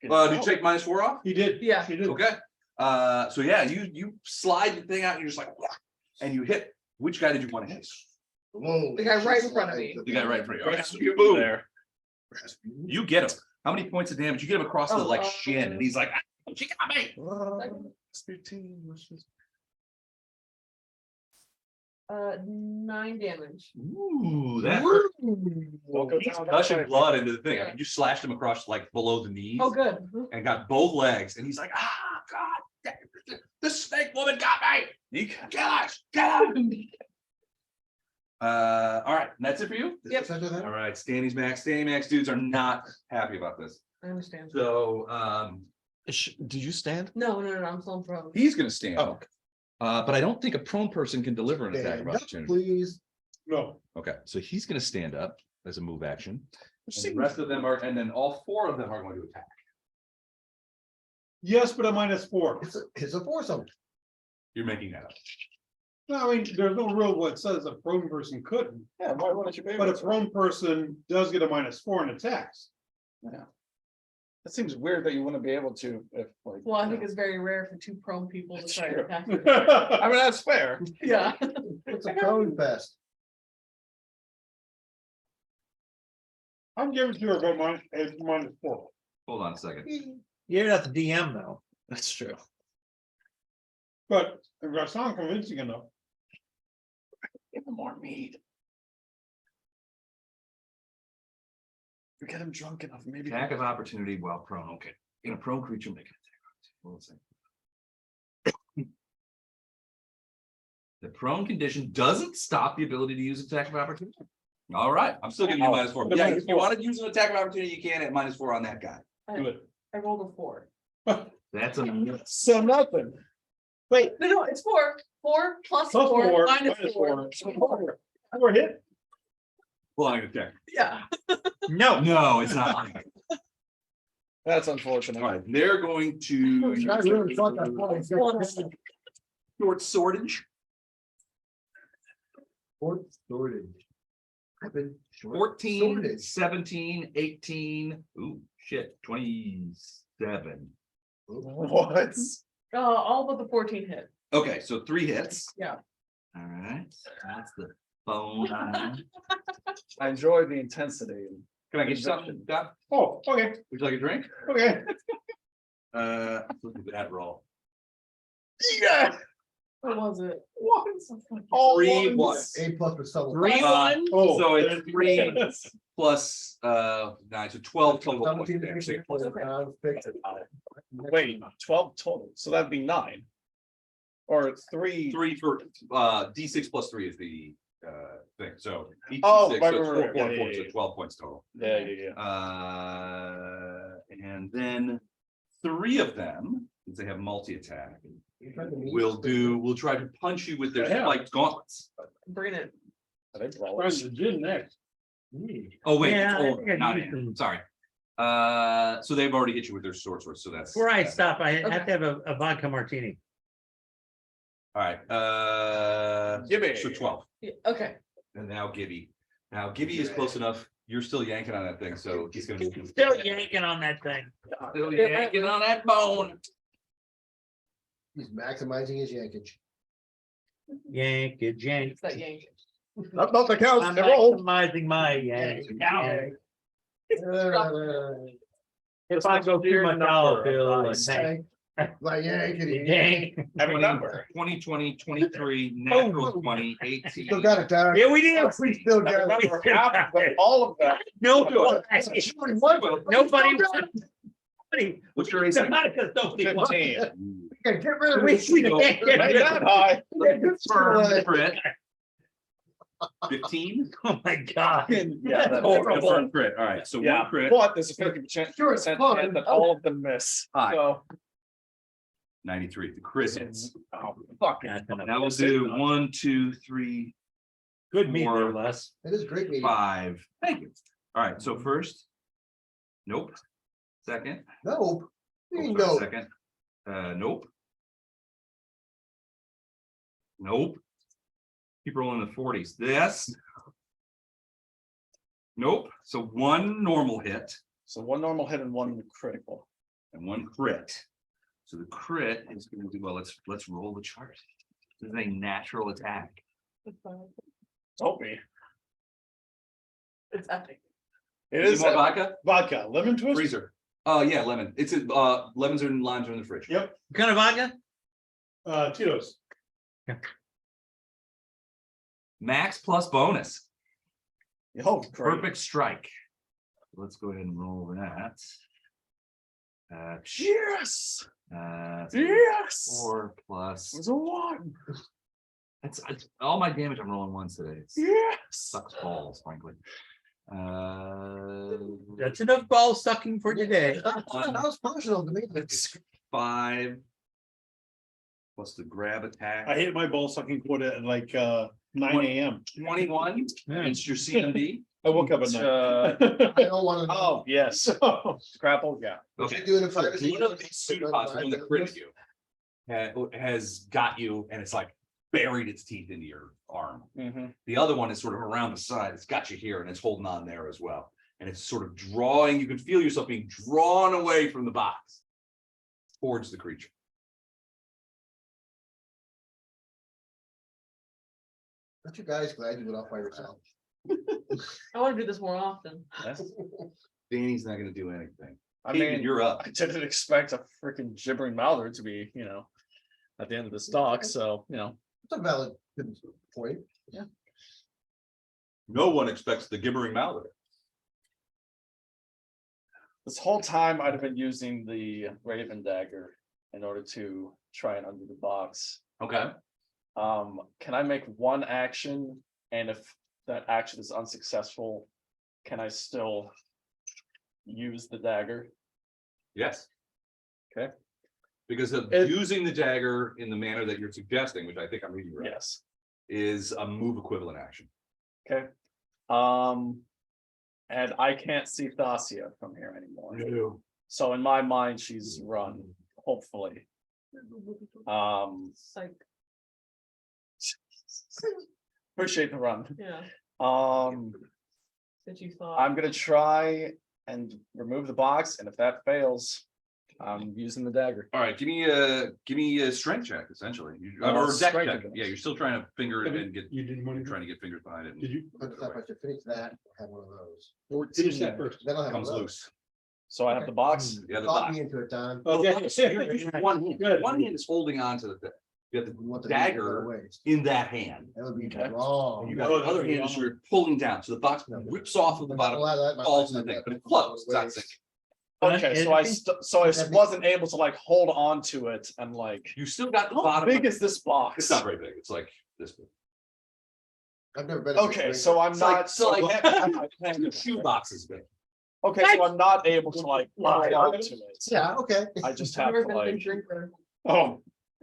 Did Oh. you take -4 off? He did. Yeah. He did. Okay. So yeah, you slide the thing out, and you're just like, "Wah," and you hit. Which guy did you want to hit? The guy right in front of me. The guy right in front of you. Okay, so you move. There. You get him. How many points of damage? You get him across the Oh, shin, and he's like, "Ah, she got me." 9 damage. Ooh, that Welcome he's down. gushing blood into the thing. I mean, you slashed him across like below the knees Oh, good. and got both legs, and he's like, "Ah, God, the snake woman got me. Kill us, kill him." All right, and that's it for you. Yep. All right, Stanny's max. Stanny max dudes are not happy about this. I understand. So Did you stand? No, I'm still in front. he's gonna stand. Oh. But I don't think a prone person can deliver an attack of Stand up, opportunity. please. No. Okay, so he's gonna stand up as a move action. Just And the rest of them are, and then all 4 of them are going to attack. Yes, but a -4. It's a foursome. You're making that up. No, I mean, there's no real what says a prone person couldn't, Yeah, why wouldn't you be but able a to? prone person does get a -4 in attacks. It seems weird that you wouldn't be able to if like. Well, I think it's very rare for two prone people to That's try to true. attack. you. I mean, that's fair. Yeah. It's a prone fest. I'm giving you a -4. Hold on a second. You're not the DM though. That's true. But if I sound convincing enough, Give him more mead. We get him drunk enough, maybe. Attack of opportunity while prone, okay. In a prone creature, make an attack. Hold on a second. The prone condition doesn't stop the ability to use attack of opportunity. All right, I'm still giving you -4. But yeah, if you want to use an attack of opportunity, you can at -4 on that guy. do it. I rolled a 4. That's a So nothing. No, it's 4. 4 plus Plus 4 4, minus minus 4. 4. 4 hit. flying attack. Yeah. No, No, it's not. That's unfortunate. All right, they're going to I really thought that was short swordage. Fourth shortage. I've been short 14, swordage. 17, 18, ooh, shit, 27. What? All but the 14 hit. Okay, so 3 hits. Yeah. All right, that's the phone. I enjoy the intensity. Can I get you something, Doc? Oh, okay, Would you like a drink? okay. Look at that roll. Yeah. What was it? All 3 ones. A plus with subtle. 3 Uh, 1. Oh, So it's 3 plus 9, so 12 total. 17 points to there. 16, Wait, 12 total, so that'd be 9. Or 3. 3 for D6 plus 3 is the thing, so each Oh, D6, right, so it's right, 4 right, yeah, points, yeah, so yeah. 12 points total. Yeah. And then 3 of them, since they have multi-attack, Will we'll try to punch you with their Yeah. spiked gauntlets. Bring it. Where's the gin next? Oh, wait, Yeah, I oh, think I not need in, some- sorry. So they've already hit you with their swords, so that's. Before I stop, I have Okay. to have a vodka martini. All right, Gibby. so 12, Yeah, okay. and now Gibby. Now Gibby is close enough, you're still yanking on that thing, so he's gonna. Still yanking on that thing. Still yanking on that bone. He's maximizing his yankage. Yank it, yank. It's that yank. Not the cows, I'm they're old. maximizing my yank. yank. If Let's I not go steer through my the dollar number bill, of and dice. Like yankety. yank. Every number. 20, 23, natural 20, 18. Still got it, Tyler. Yeah, we did. We still got it. Remember, half of them, all of them. Nobody. What's your AC? Nobody. 15. Yeah, get rid of We me. can't get Not rid of that high. Confirmed crit. 15? Oh my God. Yeah, that's horrible. Confirmed crit, all right, so Yeah, 1 crit, but there's a 50% Sure, it's fun. chance that all of them miss. Hi. So 93, the crit hits. oh, fuck. Now we'll do 1, 2, 3, Good meat there, More. Les. It is great meeting. 5. Thank you. All right, so first. Nope. Second. Nope. You Oh, know, Second. Nope. Nope. Keep rolling in the 40s. This. Nope. So 1 normal hit So 1 normal hit and 1 critical. and 1 crit. So the crit is going to do well. Let's roll the chart. This is a natural attack. Don't be. It's epic. It Is is more vodka? Vodka, lemon twist? Freezer. Yeah, lemon. It's lemons and limes are in the fridge. Yep, What kind of vodka? Tito's. Max plus bonus. Oh, great. Perfect strike. Let's go ahead and roll that. Yes. So Yes. 4 plus. It was a 1. It's all my damage I'm rolling once today. It Yes. sucks balls, frankly. That's enough ball sucking for today. that was functional to me. It's 5 plus the grab attack. I hit my ball sucking quota at like 9 AM. 21 against your CMD. I woke up at night. I don't want to. Oh, yes. Scrapple, yeah. Okay. Doing it for One of these pseudopods, the one that critted you, has got you, and it's like buried its teeth into your arm. Mhm. The other one is sort of around the side. It's got you here and it's holding on there as well. And it's sort of drawing, you can feel yourself being drawn away from the box towards the creature. Aren't you guys glad you went off by yourself? I wanna do this more often. Danny's not gonna do anything. I David, mean, you're up. I didn't expect a freaking gibbering mallard to be, at the end of this dock, so, It's a valid point. No one expects the gibbering mallard. this whole time I'd have been using the raven dagger in order to try and undo the box. Okay. Can I make one action? And if that action is unsuccessful, can I still use the dagger? Yes. Okay. Because of It- using the dagger in the manner that you're suggesting, which I think I'm reading right, Yes. is a move equivalent action. Okay. And I can't see Thasia from here anymore. No. So in my mind, she's run, hopefully. Psych, Appreciate the run. yeah, that you thought. I'm gonna try and remove the box, and if that fails, I'm using the dagger. All right, give me a strength check, essentially. Or a deck strength check. check. Yeah, you're still trying to finger it and get, You didn't want you're to, trying to get fingers behind it. did you? But if I should finish that, I'll have one of those. 14. Finish that first. Then I'll have one Comes of those. loose. So I have the box. Yeah, the Talk box. me into it, Don. Okay. One hand. Good. One hand is holding on to the thing. You have We want the to do it the dagger other ways. in that hand. That would be Okay. wrong. You got the other hand is you're pulling down, so the box whips off of the bottom, falls in the thing, but it floats, it's not sinking. Okay, so I wasn't able to like hold on to it and like, You still got the how bottom. big is this box? It's not very big, it's like this big. I've never been. Okay, so I'm It's like, not, so so, like, two shoe boxes big. okay, so I'm not able to like hold on to it. Yeah, okay. I just have Never to been a like, big drinker. oh,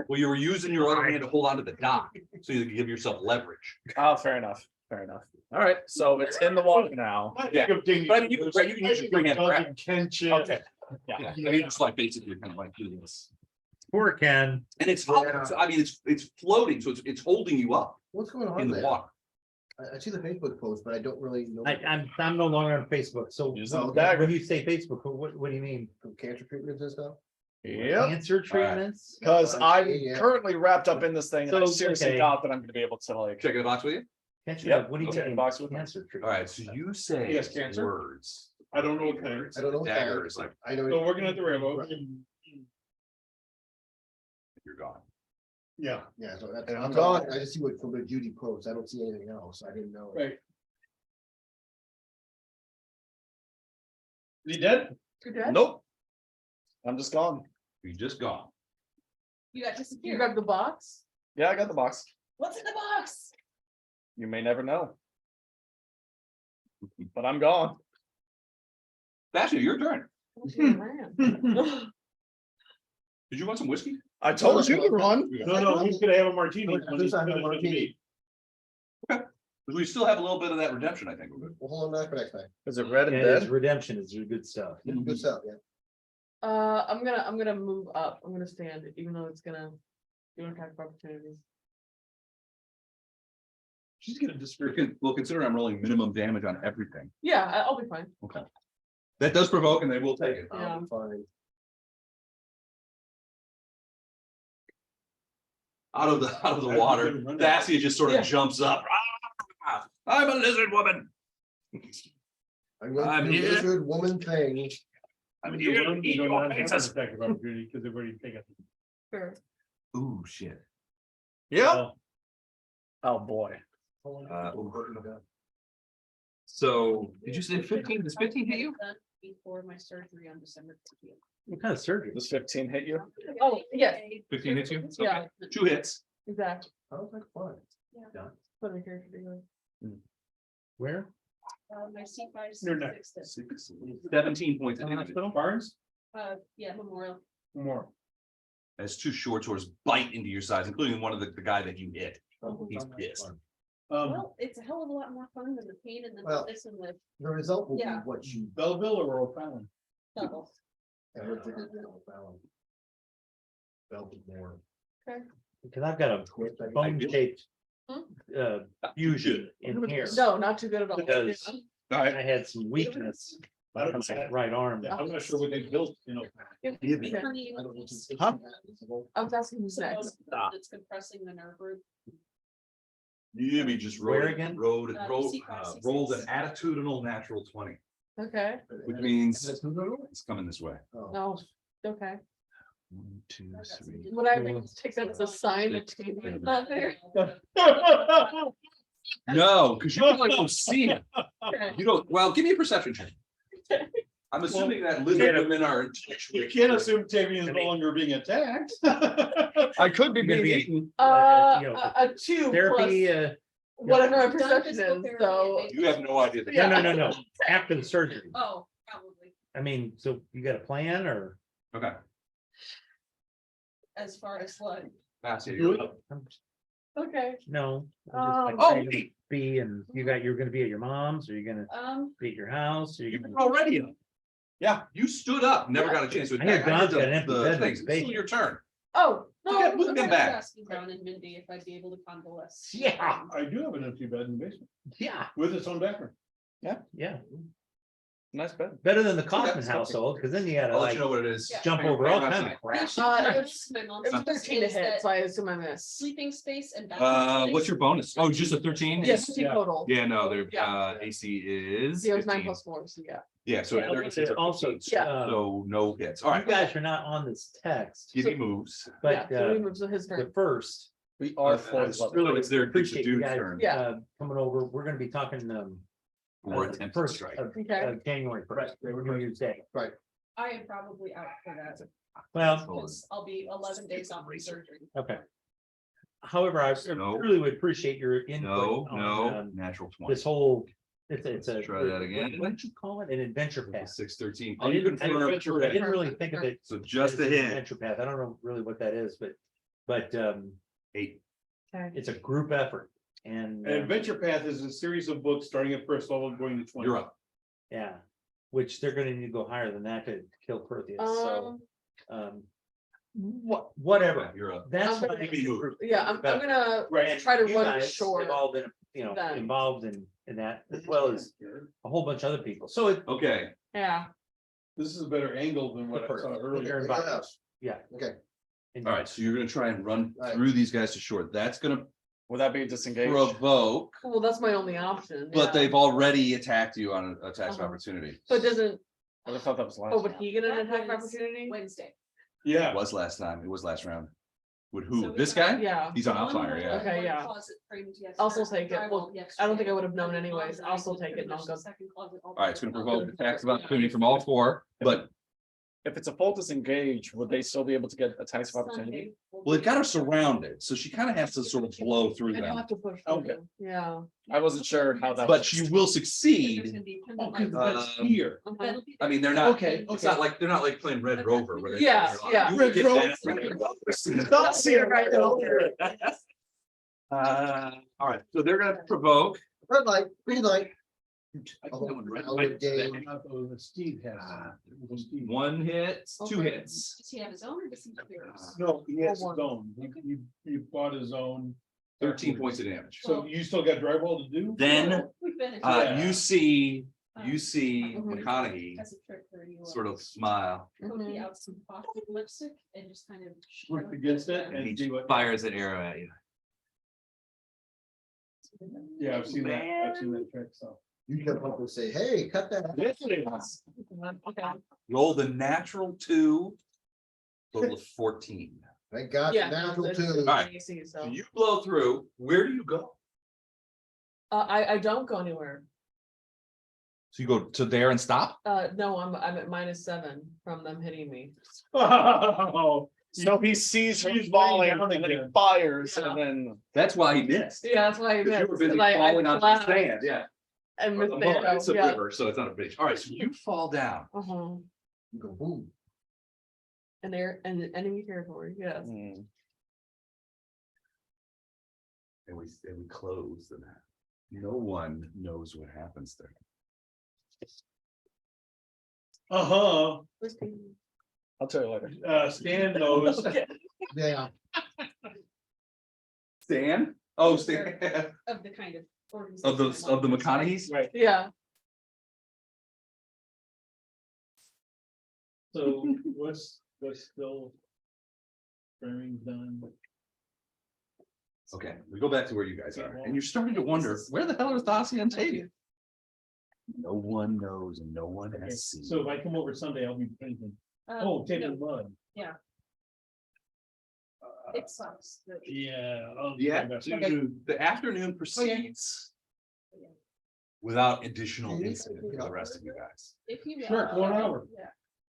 Well, you were using your other hand to hold onto the dock, so you can give yourself leverage. fair enough, fair enough. All right, so it's in the water now. Yeah. But I mean, you can use your free hand to grab it. Okay, yeah. Yeah, I mean, just like basically kind of like doing this. Poor Ken. And it's, I mean, it's floating, so it's holding you up What's going on in the there? water. I see the Facebook post, but I don't really know. I'm no longer on Facebook, so Use the when dagger. you say Facebook, what do you mean? From cancer treatments and stuff. Yep, Cancer treatments? because I'm Yeah. currently wrapped up in this thing and I So, seriously okay. doubt that I'm gonna be able to like. Checking the box with you? Cancer, Yep, what do you okay, mean? box with- Cancer All treatment. right, so you say Yes, cancer. words. I don't know what kind. I don't know what that Dagger is. is like, I know. So working at the railroad. you're gone. Yeah, Yeah, so I'm gone. I just see what from the Judy post. I don't see anything else. I didn't know. right. Is he dead? You're dead? Nope. I'm just gone. You're just gone. You got You disappeared. grabbed the box? Yeah, I got the box. What's in the box? You may never know. But I'm gone. That's your turn. You ran. Did you want some whiskey? I told you to run. No, he's gonna have a martini. At least I have a martini. Because we still have a little bit of that redemption, I think. We'll hold on that for next time. Is it red and Yeah, it's dead? redemption is good stuff. Good stuff, yeah. I'm gonna move up. I'm gonna stand, even though it's gonna do an attack of opportunity. She's gonna disappear. We'll consider I'm rolling minimum damage on everything. Yeah, I'll be fine. Okay. That does provoke and they will take it. Yeah. I'll be fine. Out of the water, Dacia just sort of Yeah. jumps up. Ah, I'm a lizard woman. I'm going I'm to do here. this good woman thing. I'm here to eat your faces. Because they've already taken. Sure. Ooh, shit. Yeah. Oh, boy. So, did you say 15? Does 15 hit you? Before my surgery on December 15th. What kind of surgery? Does 15 hit you? Oh, yeah. 15 hits you? Yeah. Okay. 2 hits. Exactly. Sounds like fun. What my character doing. Where? My C5. You're next. 17 points of damage. Barnes? Yeah, Memorial. More. As 2 short swords bite into your sides, including one of the guy that you hit. He's pissed. Well, it's a hell of a lot more fun than the pain and the Well- this and the The result will be Yeah. what you. Belleville or O'Fallon? double. I heard it is Belleville. Baltimore. because I've got a bone shaped. Fusion in here. No, not too good at all. Because Yeah. All right. I had some weakness on my right arm. I'm not sure what they built, Okay. Huh? I was asking who's next. It's compressing the nerve root. Maybe just Where rolled, again? rolled, rolled, C5, rolled an C6. attitudinal natural 20, Okay, which means it's coming this way. no, okay. 1, 2, 3. Would I take that as a sign that Tavian's not there? No, because you probably don't see it. Okay. You don't, well, give me a perception check. I'm assuming that lizard women are. You can't assume Tavian is no longer being attacked. I could be You're gonna being be- eaten. You know, A 2 Therapy, plus whatever my perception physical is, therapy so. and You have no idea. no, no, no, no, after the surgery. Oh, probably, I mean, so you got a plan or? Okay. as far as what, Pass it, you're up. Okay, No. Oh. Oh, Be, and you're gonna be at your mom's, or you're gonna be at your house, or you're you're gonna. already up. Yeah, you stood up, never got a chance to. I hear attack. Don's did got an empty bed in things. his It's still basement. your turn. oh, Yeah, no, move I them was back. asking Brown and Mindy if I'd be able to convalesce. Yeah. I do have an empty bed in the basement Yeah, with its own bathroom. yeah, Nice bed. better than the Kaufman Okay. household, because then you gotta I'll let like you know what it is. Yeah. jump over all kinds of crap. It My mom's it was house 13 to is hit, that so I assume I missed. sleeping space and. bathroom What's space. your bonus? Oh, just a 13? Yes, 15 Yeah. total. Yeah, no, their Yeah. AC is Yeah, it was 9 15. plus 4, so yeah. Yeah, so Yeah, their AC are also, 15, Yeah. so no hits. All You right, guys are not on this text, give me moves. Yeah, but so we moved to his the turn. first. We are That's fourth level. really, it's their Appreciate you dude's guys turn. Yeah. coming over. We're gonna be talking Or attempt to first strike. of Okay. January first, New Year's Day. I am probably out for that, Well, because I'll be 11 days off from surgery. okay. However, I No. really would appreciate your No, input no, on natural 20. this whole, it's a. Let's try that again. What did you call it? An adventure path. 613. I didn't Unconfirmed. really think of it. So just as a an hit. Adventure path. I don't know really what that is, but 8. Okay. it's a group effort and. An adventure path is a series of books starting at first level and going to 20. You're up. Yeah, which they're gonna need to go higher than that to kill Perseus, so, whatever. You're up. That's I'm why gonna- I think the group- Yeah, I'm gonna Right, try to you run guys short. have all been, then. involved in that, as well as a whole bunch of other people, so it. Okay, Yeah, This is a better angle than what I saw earlier. Yeah. Okay. And- all right, so you're gonna try and run Right. through these guys to short. That's gonna Would that be disengaged? provoke, well, that's my only option. but yeah. they've already attacked you on an attacks of Uh-huh. opportunity. So it doesn't, I thought that was last. oh, would he get an That attack of was opportunity? Wednesday. It Yeah, was last time, it was last round. With So who? we This have- guy? Yeah, He's on One outfire, more, yeah. Okay, one yeah. closet framed yesterday, I'll still take it. drywall Well, I don't yesterday, think I would have known and then anyways. mom and I'll I still did take it and I'll finish go. the second closet All right, it's gonna all provoke day. attacks of opportunity from all 4, but If it's a full disengage, would they still be able to get attacks of opportunity? Sunday, we'll well, they've got her be- surrounded, so she kind of has to sort of blow through I'd them. have to push. Okay. through, Yeah. I wasn't sure how that. But works. she will There's succeed. gonna be oh, pendant 'cause lights. that's here. Uh-huh. That'll be I mean, they're there. not, Okay, it's not like, they're not like playing Red Rover. where they- Yeah, they're like, yeah. you will Red get Rover. that. Don't see it right over. All right, so they're gonna provoke. Red light, green light. Steve has. Steve. 1 hit, 2 Okay. hits. Does he have his own or does he have yours? No, he has his One. own. He bought his own. 13 points of damage. So you still got drywall to do? Then, We finished. Yeah. you see Um, Mhm. McConaughey As a trick for you. sort of smile. Cookie Mhm. out some plastic lipstick and just kind of. Push against it And and he see what. fires an arrow at you. Yeah, I've seen that. I've seen that trick, so. You can up and say, hey, cut that. Okay. Roll the natural 2. Total of 14. Thank God, Yeah. natural it's- two. it's Alright. AC, So So, you blow through, where do you go? I don't go anywhere. So you go to there and stop? No, I'm at -7 from them hitting me. Oh, So he sees her She's falling laying and down then he again. fires Yeah. and then. That's why he missed. Yeah, that's why I Because you were missed. busy 'cause I falling onto the collapsed sand, yeah. And Or missed the the mud, arrow, It's a yeah. river, so it's not a beach. All right, so you fall down. Uh-huh. You go boom. And they're in enemy territory, yes. Hmm. And we close the map. No one knows what happens there. uh-huh, Where's Peyton? I'll tell you later. Stan knows. Okay. Yeah, Stan? Oh, Stan. Of the kind of. Of those, of the McConaughey's? Right, Yeah, so what's still. Framing done. Okay, we go back to where you guys are, and you're starting to wonder, where the hell is Darcy and Tavia? No one knows and no one Okay, has seen. so if I come over Sunday, I'll be painting. Oh, taking mud. It sucks. Yeah. I'll do The my best. the afternoon proceeds without additional incident for the rest of you guys. If you. Sure, 1 hour. Yeah.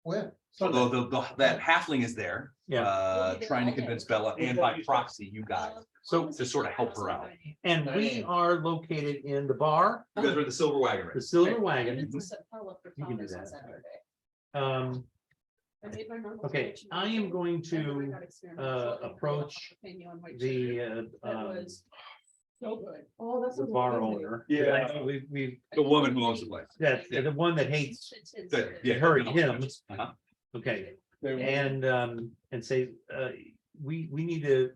When? Although that halfling is there, Yeah. trying to convince Bella and by proxy, you guys, So, to sort of help her out. and we are located in the bar, You guys are the silver wagon, the right? Silver Wagon. It's a set pile up for You can do Thomas on that. Saturday. Um, I made my normal okay, pitch and I am going I never to, got experimental and approach jalapeno on white the, sugar. That was so good. oh, that's. the bar owner. Yeah. We, The woman who owns the place. that's the one that hates, Yeah. hurried him. Uh-huh. Okay, They want- and say, we need to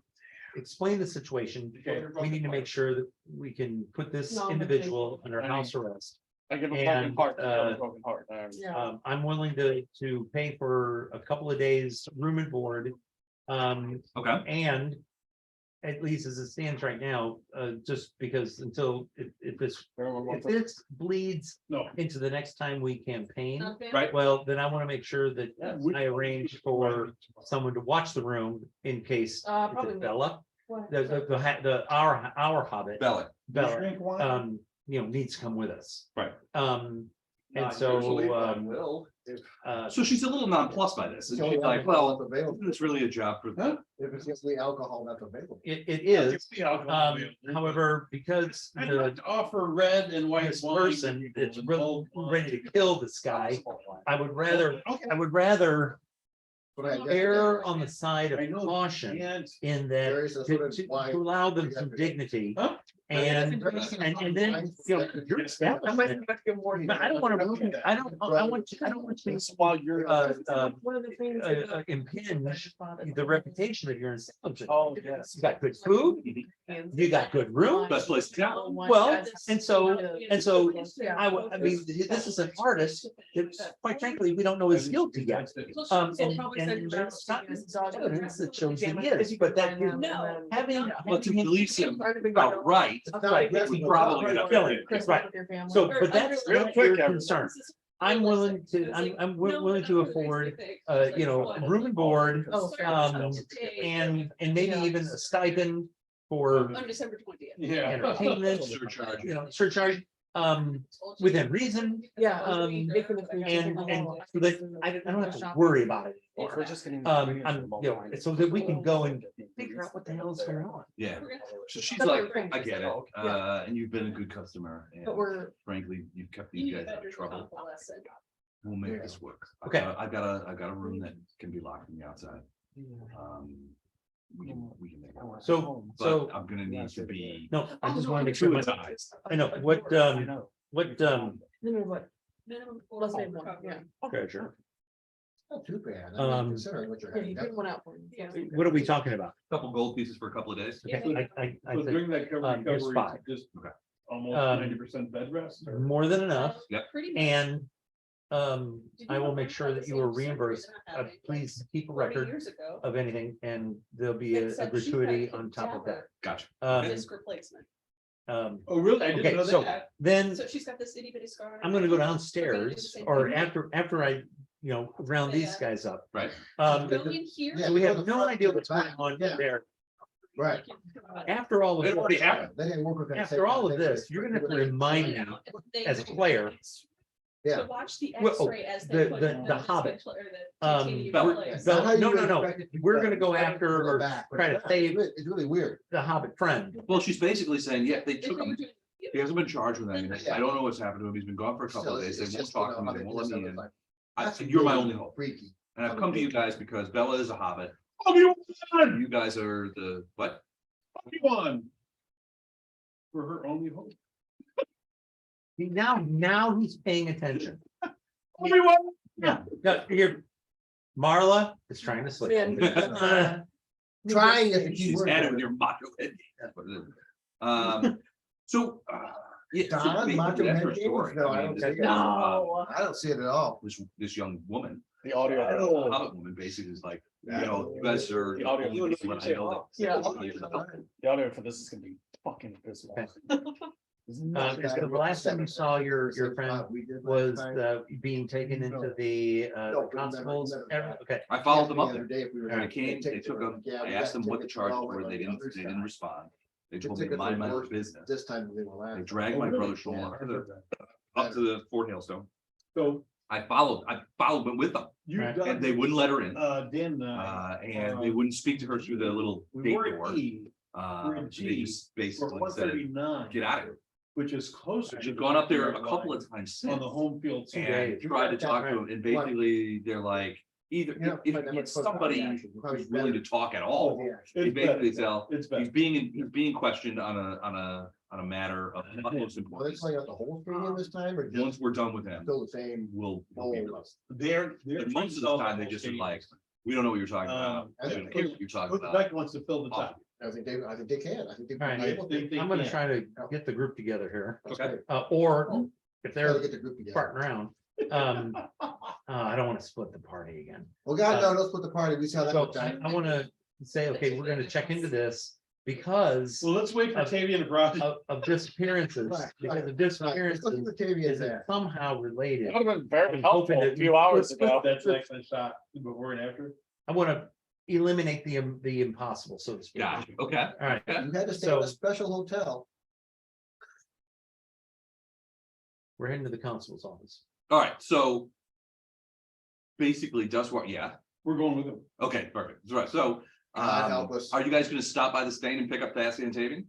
explain the situation. We need to make sure that we can put this No, individual under house arrest. I give a and, broken heart, I have uh, a broken heart. Yeah. I'm willing to pay for a couple of days room and board. Okay, And at least as it stands right now, just because until if this bleeds No, into the next time we campaign, right. well, then I want to make sure that we- I arrange for someone to watch the room in case Probably it's me. Bella, What? our hobbit, Bella. Bella, drink wine? needs to come with us. Right. And so, So she's a little nonplussed by this. And she's like, well, isn't this really a job for them? If it's just the alcohol that's available. it is, however, because I'd the like to offer red and white this wine. person that's ready to kill this guy, I would rather But I guess- err on the side of I know, caution and in There that is a to, sort of wine- to allow them some dignity. Huh? And then, you're I might have to give more. But I don't want to, I don't want you, while you're. One of the things. impinge the reputation of your establishment. Oh, yes. You got good food, you got good room. Best place in town. Well, and so Yeah. I mean, this is an artist that, quite frankly, we don't know his guilty yet. And there's not evidence that shows that he is, but that gives No. having. Well, to release him Oh, outright, Right, we probably end up Killing, Christmas right. with your family. So, but that's Real not quick, your everyone. concern. I'm willing to, I'm willing to afford, room and board, Oh, fair. and maybe even a stipend for On December 20th. Yeah. entertainment, surcharge. surcharge, within reason. Yeah. Making the food. And so that I don't have to worry about it anymore. So that we can go and figure out what the hell is going on. Yeah, so she's That's like, what I'm I get it, Yeah. and you've been a good customer, and But we're, frankly, you've kept You these need guys out better of trouble. than lesson. We'll make this work. Okay. I've got a room that can be locked from the outside. We can make it work. So, But I'm gonna need to be. no, I just want to make sure. I know, what, what? Minimum. Let's say one, yeah. okay, sure. Not too bad. I mean, considering what you're Yeah, you having. pick one out for me. Yeah. What are we talking about? Couple gold pieces for a couple of days. Okay, I So think during that there's recovery, five. just Okay. almost Um, 90% bed rest. or- more than enough, Pretty much. and Did I you will know make that sure that the you same are surgery reimbursed. that happened, like, Please keep a 40 record years ago, of anything, and there'll be a except she gratuity had on top of that. Gotcha. Disc replacement. Oh, really? I didn't Okay, know so that. then So she's got this itty bitty scar. I'm gonna go We're downstairs, gonna do the or same after I, round these guys up. Right. thing. Go in here. Yeah. So we have no idea what's going on Yeah. there. Right. After all It of already this, happened. They didn't work with that. after all of this, you're gonna have to remind me as a player. Yeah. To watch the Well, X-ray as the- they put the- in the the Hobbit. or the Um, titanium Bella- place. Bella- Not how no, you no, no. expect it to be We're done. gonna go after Go or back, but try to it's save It's really weird. the Hobbit friend. Well, she's basically saying, yeah, they If took you're him. doing- He hasn't been charged with anything. I don't know what's happened to him. He's been gone for a couple Still, of days. it's They won't just, talk to you know, me. They how won't let they me do in. something I That's you're my really only hope. Freaky. And I've come to you guys because Bella is a hobbit. Obi-Wan! You guys are the, what? Obi-Wan! For her only hope. Now he's paying attention. Obi-Wan! Yeah, here, Marla is trying to sleep. Man. Trying is the key She's word. had it with your macho head. That's what it is. So, yeah, so Don, basically macho that's head her games? story. No, I I mean, don't this- see it. No. I don't see it at all. this young woman, The audio. Hobbit woman, basically is like, you know, you guys are. The audio. only reason I know that- Yeah. The audio for this is gonna be fucking abysmal. Okay. It's Because not- the last time you saw your friend was being taken into the constables. Okay, I followed them up there. When I came, they took them, I asked them what the charges were, they didn't respond. They told me to mind my own business. This time they were They last. dragged my brother Sean up to the Fort Hailstone. So I followed them with them, you. Right. and they wouldn't let her in. Dan, And they wouldn't speak to her through the little we gate were door. at E They in just G basically for one said, thirty-nine, get out of here. which is closer. She's gone up there a couple of times On since. the home field. Two And days. tried to talk to them, and basically they're like, either if it's somebody who's willing to talk at all, they basically tell, It's he's better. being questioned on a matter of utmost Well, they importance. selling out the whole stadium this time or just Once we're done with them, still the same? we'll be released. They're. But most of the time, they just are like, we don't know what you're talking about. I We think don't know what you're talking Coach about. Beck wants to fill the top. I think they can. I think they. All right, might be able to. They I'm gonna can't. try to get the group together here, Okay. or if Gotta they're get the group together. farting around. I don't want to split the party again. Well, God, no, don't split the party. We saw that. So one time. I want to say, okay, we're going to check into this because Well, let's wait for Tavian to brush. of disappearances, Right, because of Right, let's look disappearances at the TV is in there. somehow related. That would have been very I'm helpful hoping a that- few hours ago. That's an excellent shot before and after. I want to eliminate the impossible, so to speak. Gotcha, okay. All right, You had to stay in a special hotel. we're heading to the constable's office. All right, so basically just what, yeah, We're going with them. okay, perfect. That's right. So God help us. are you guys gonna stop by the stain and pick up the Ashley and Tavian?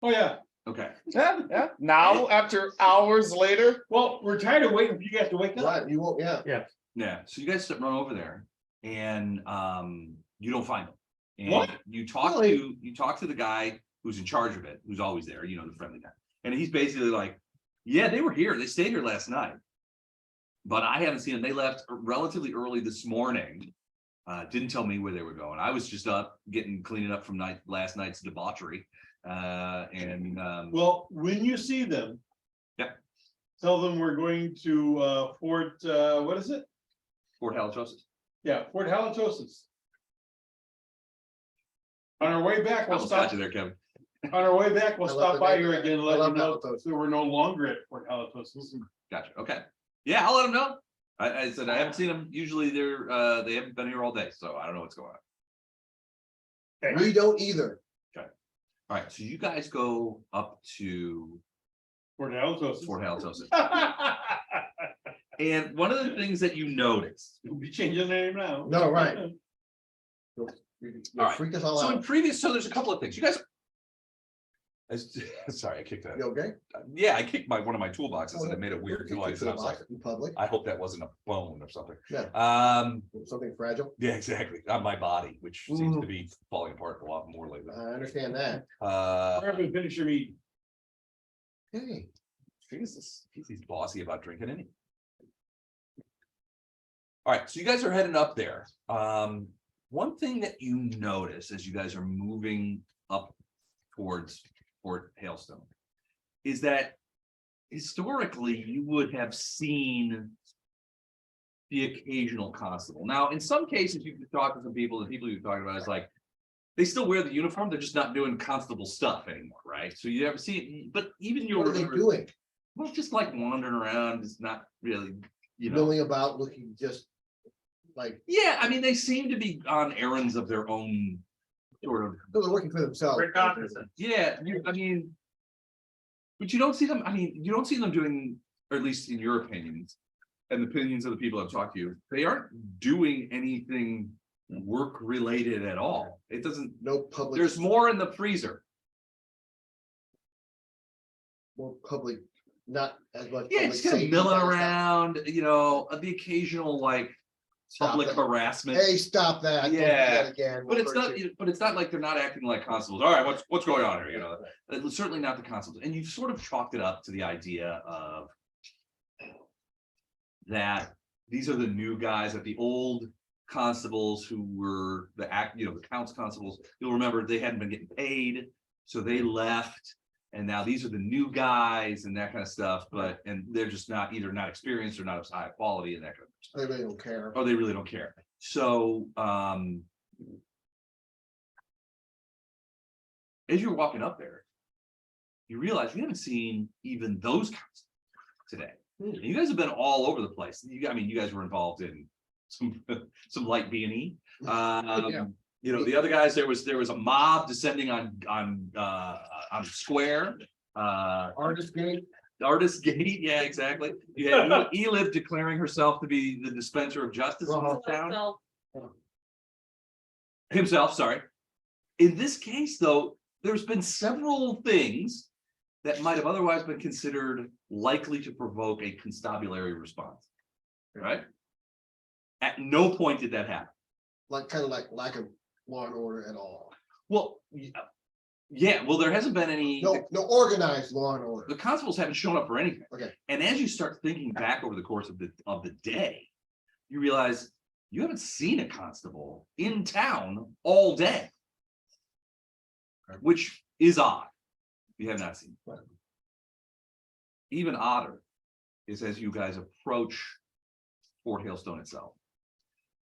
Oh, yeah. Okay, Yeah, yeah. Now, after hours later, Well, we're tired of waiting for you guys to wake up. Right, you won't, yeah. yeah, so you guys run over there and you don't find them. And What? you talk to the guy who's in charge of it, who's always there, you know, the friendly guy. And he's basically like, yeah, they were here, they stayed here last night. But I haven't seen them. They left relatively early this morning. Didn't tell me where they were going. I was just up cleaning up from last night's debauchery. Well, when you see them. Yeah. Tell them we're going to Fort, what is it? Fort Hailstone. Yeah, Fort Halitosis. On our way back, I we'll almost got stop, you there, Kevin. on our way back, we'll I love stop the by name here of again, that. and let I you love know Halitosis. that we're no longer at Fort Halitosis. Gotcha. Okay. Yeah, I'll let them know. I said I haven't seen them. Usually they haven't been here all day, so I don't know what's going on. We don't either. All right, so you guys go up to Fort Halitosis. Fort Hailstone. And one of the things that you noticed, We'll be changing the name now. No, right. You All right. freaked us all so in out. so there's a couple of things. You guys. Sorry, I kicked that. You okay? Yeah, I kicked one of my toolboxes and it made a weird You noise. kicked And I the was like, box in public, I hope that wasn't a bone or something. Yeah. Something fragile. Yeah, exactly. On my body, which seems to be falling apart a lot more lately. I understand that. We're gonna finish your meeting. Hey, Jesus, he's bossy about drinking any. All right, so you guys are heading up there. One thing that you notice as you guys are moving up towards Fort Hailstone is that historically you would have seen the occasional constable. Now, in some cases, you can talk to some people, the people you're talking about is like, they still wear the uniform, they're just not doing constable stuff anymore, right? So you ever see, but even your. what are they doing? Well, just like wandering around, it's not really, you know. Milling about, looking just like, Yeah, I mean, they seem to be on errands of their own sort of, they're working for themselves. yeah, I mean. But you don't see them, I mean, you don't see them doing, or at least in your opinions, and the opinions of the people I've talked to, they aren't doing anything work related at all. It doesn't, No public. there's more in the freezer. More public, not as much. Yeah, public just kind of safety milling kind of stuff. around, you know, the occasional like Stop public that. harassment. Hey, stop that. Don't do Yeah, that again. But We'll it's hurt not, you. but it's not like they're not acting like constables. All right, what's going on here? You know, it's certainly not the constables. And you've sort of chalked it up to the idea of that these are the new guys, that the old constables who were the council constables, you'll remember they hadn't been getting paid, so they left. And now these are the new guys and that kind of stuff, and they're just either not experienced or not as high quality and that kind of, They really don't care. or they really don't care. So, as you're walking up there, you realize we haven't seen even those guys today. And you guys have been all over the place. You guys were involved in some light B&E. Yeah. The other guys, there was a mob descending on the square. Artist Gate. Artist Gate, yeah, exactly. You had Eliv declaring herself to be the dispenser of justice in this town. So, Himself, sorry. In this case, though, there's been several things that might have otherwise been considered likely to provoke a constabulary response. Right? At no point did that happen. Like, kind of like lack of law and order at all. Well, yeah, well, there hasn't been any. No organized law and order. The constables haven't shown up for anything. Okay. And as you start thinking back over the course of the day, you realize you haven't seen a constable in town all day, which is odd. You have not seen. Even odder is as you guys approach Fort Hailstone itself.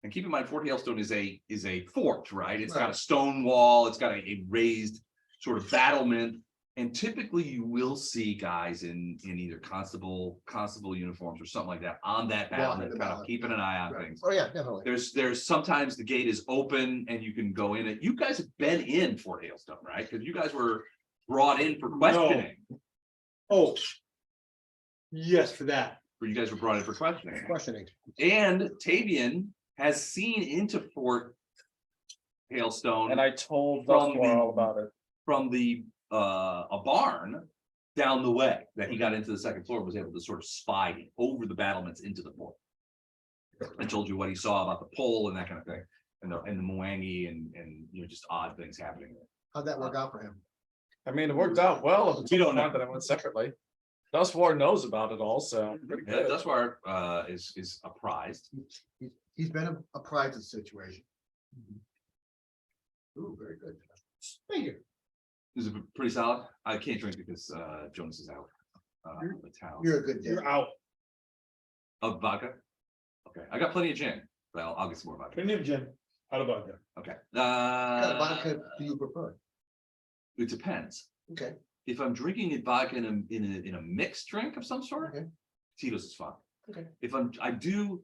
And keep in mind, Fort Hailstone is a fort, right? It's got a stone wall, it's got a raised sort of battlement. And typically you will see guys in either constable uniforms or something like that on that battlement, kind of keeping an eye on things. Oh, yeah, definitely. There's sometimes the gate is open and you can go in it. You guys have been in Fort Hailstone, right? Because you guys were brought in for questioning. Oh. Yes, for that. Or you guys were brought in for questioning. Questioning. And Tavian has seen into Fort Hailstone. And I told From Thrushmoor all about it. from a barn down the way that he got into the second floor, was able to sort of spy over the battlements into the fort. I told you what he saw about the pole and that kind of thing, and the Mwangi and just odd things happening there. How'd that work out for him? I mean, it worked out well. You don't know. That I went separately. Thrushmoor knows about it also. Pretty Yeah, good. that's why is apprised. He's been apprised of the situation. Ooh, very good. Thank you. Is it pretty solid? I can't drink because Jonas is out of the town. You're a good dad. You're out. Of vodka? Okay, I got plenty of gin, but I'll get some more vodka. Plenty of gin. How about that? Okay. What kind of vodka do you prefer? It depends. Okay. If I'm drinking it vodka in a mixed drink of some sort, Okay. Tito's is fine. Okay. If I do,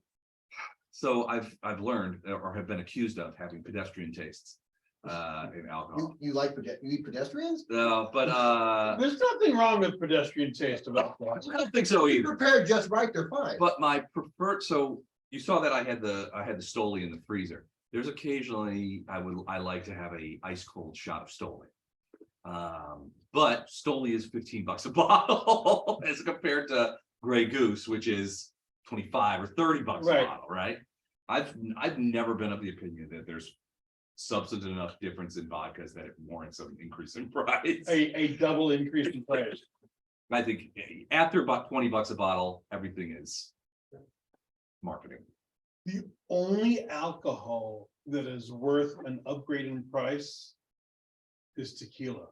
so I've learned or have been accused of having pedestrian tastes in alcohol. You eat pedestrians? But There's nothing wrong with pedestrian taste about that. I don't think so If either. prepared just right, they're fine. But my preferred, so you saw that I had the Stoli in the freezer. There's occasionally I like to have a ice cold shot of Stoli. But Stoli is $15 a bottle as compared to Grey Goose, which is 25 or 30 bucks a Right. bottle, right? I've never been of the opinion that there's substantive enough difference in vodkas that it warrants an increase in price. A double increase in price. I think after about $20 a bottle, everything is marketing. The only alcohol that is worth an upgrade in price is tequila.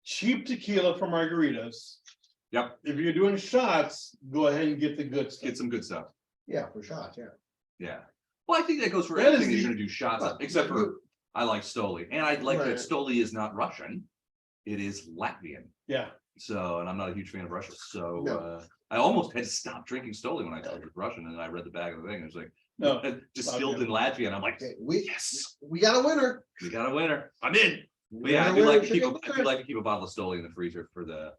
Cheap tequila for margaritas. Yep. If you're doing shots, go ahead and get the good stuff. Get some good stuff. Yeah, for shots, yeah. Yeah. Well, I think that goes for That is everything you're the- gonna do shots of, except for I like Stoli, and I like that Right. Stoli is not Russian. It is Latvian. Yeah, So, and I'm not a huge fan of Russia, so No. I almost had to stop drinking Stoli when I started with Russian, and then I read the back of the thing, and it was like no, distilled in Latvian. I'm like, Okay, yes, we got a winner. we got a winner. I'm in. But We yeah, got I a do winner. like to keep I do like to keep a bottle of Stoli in the freezer for the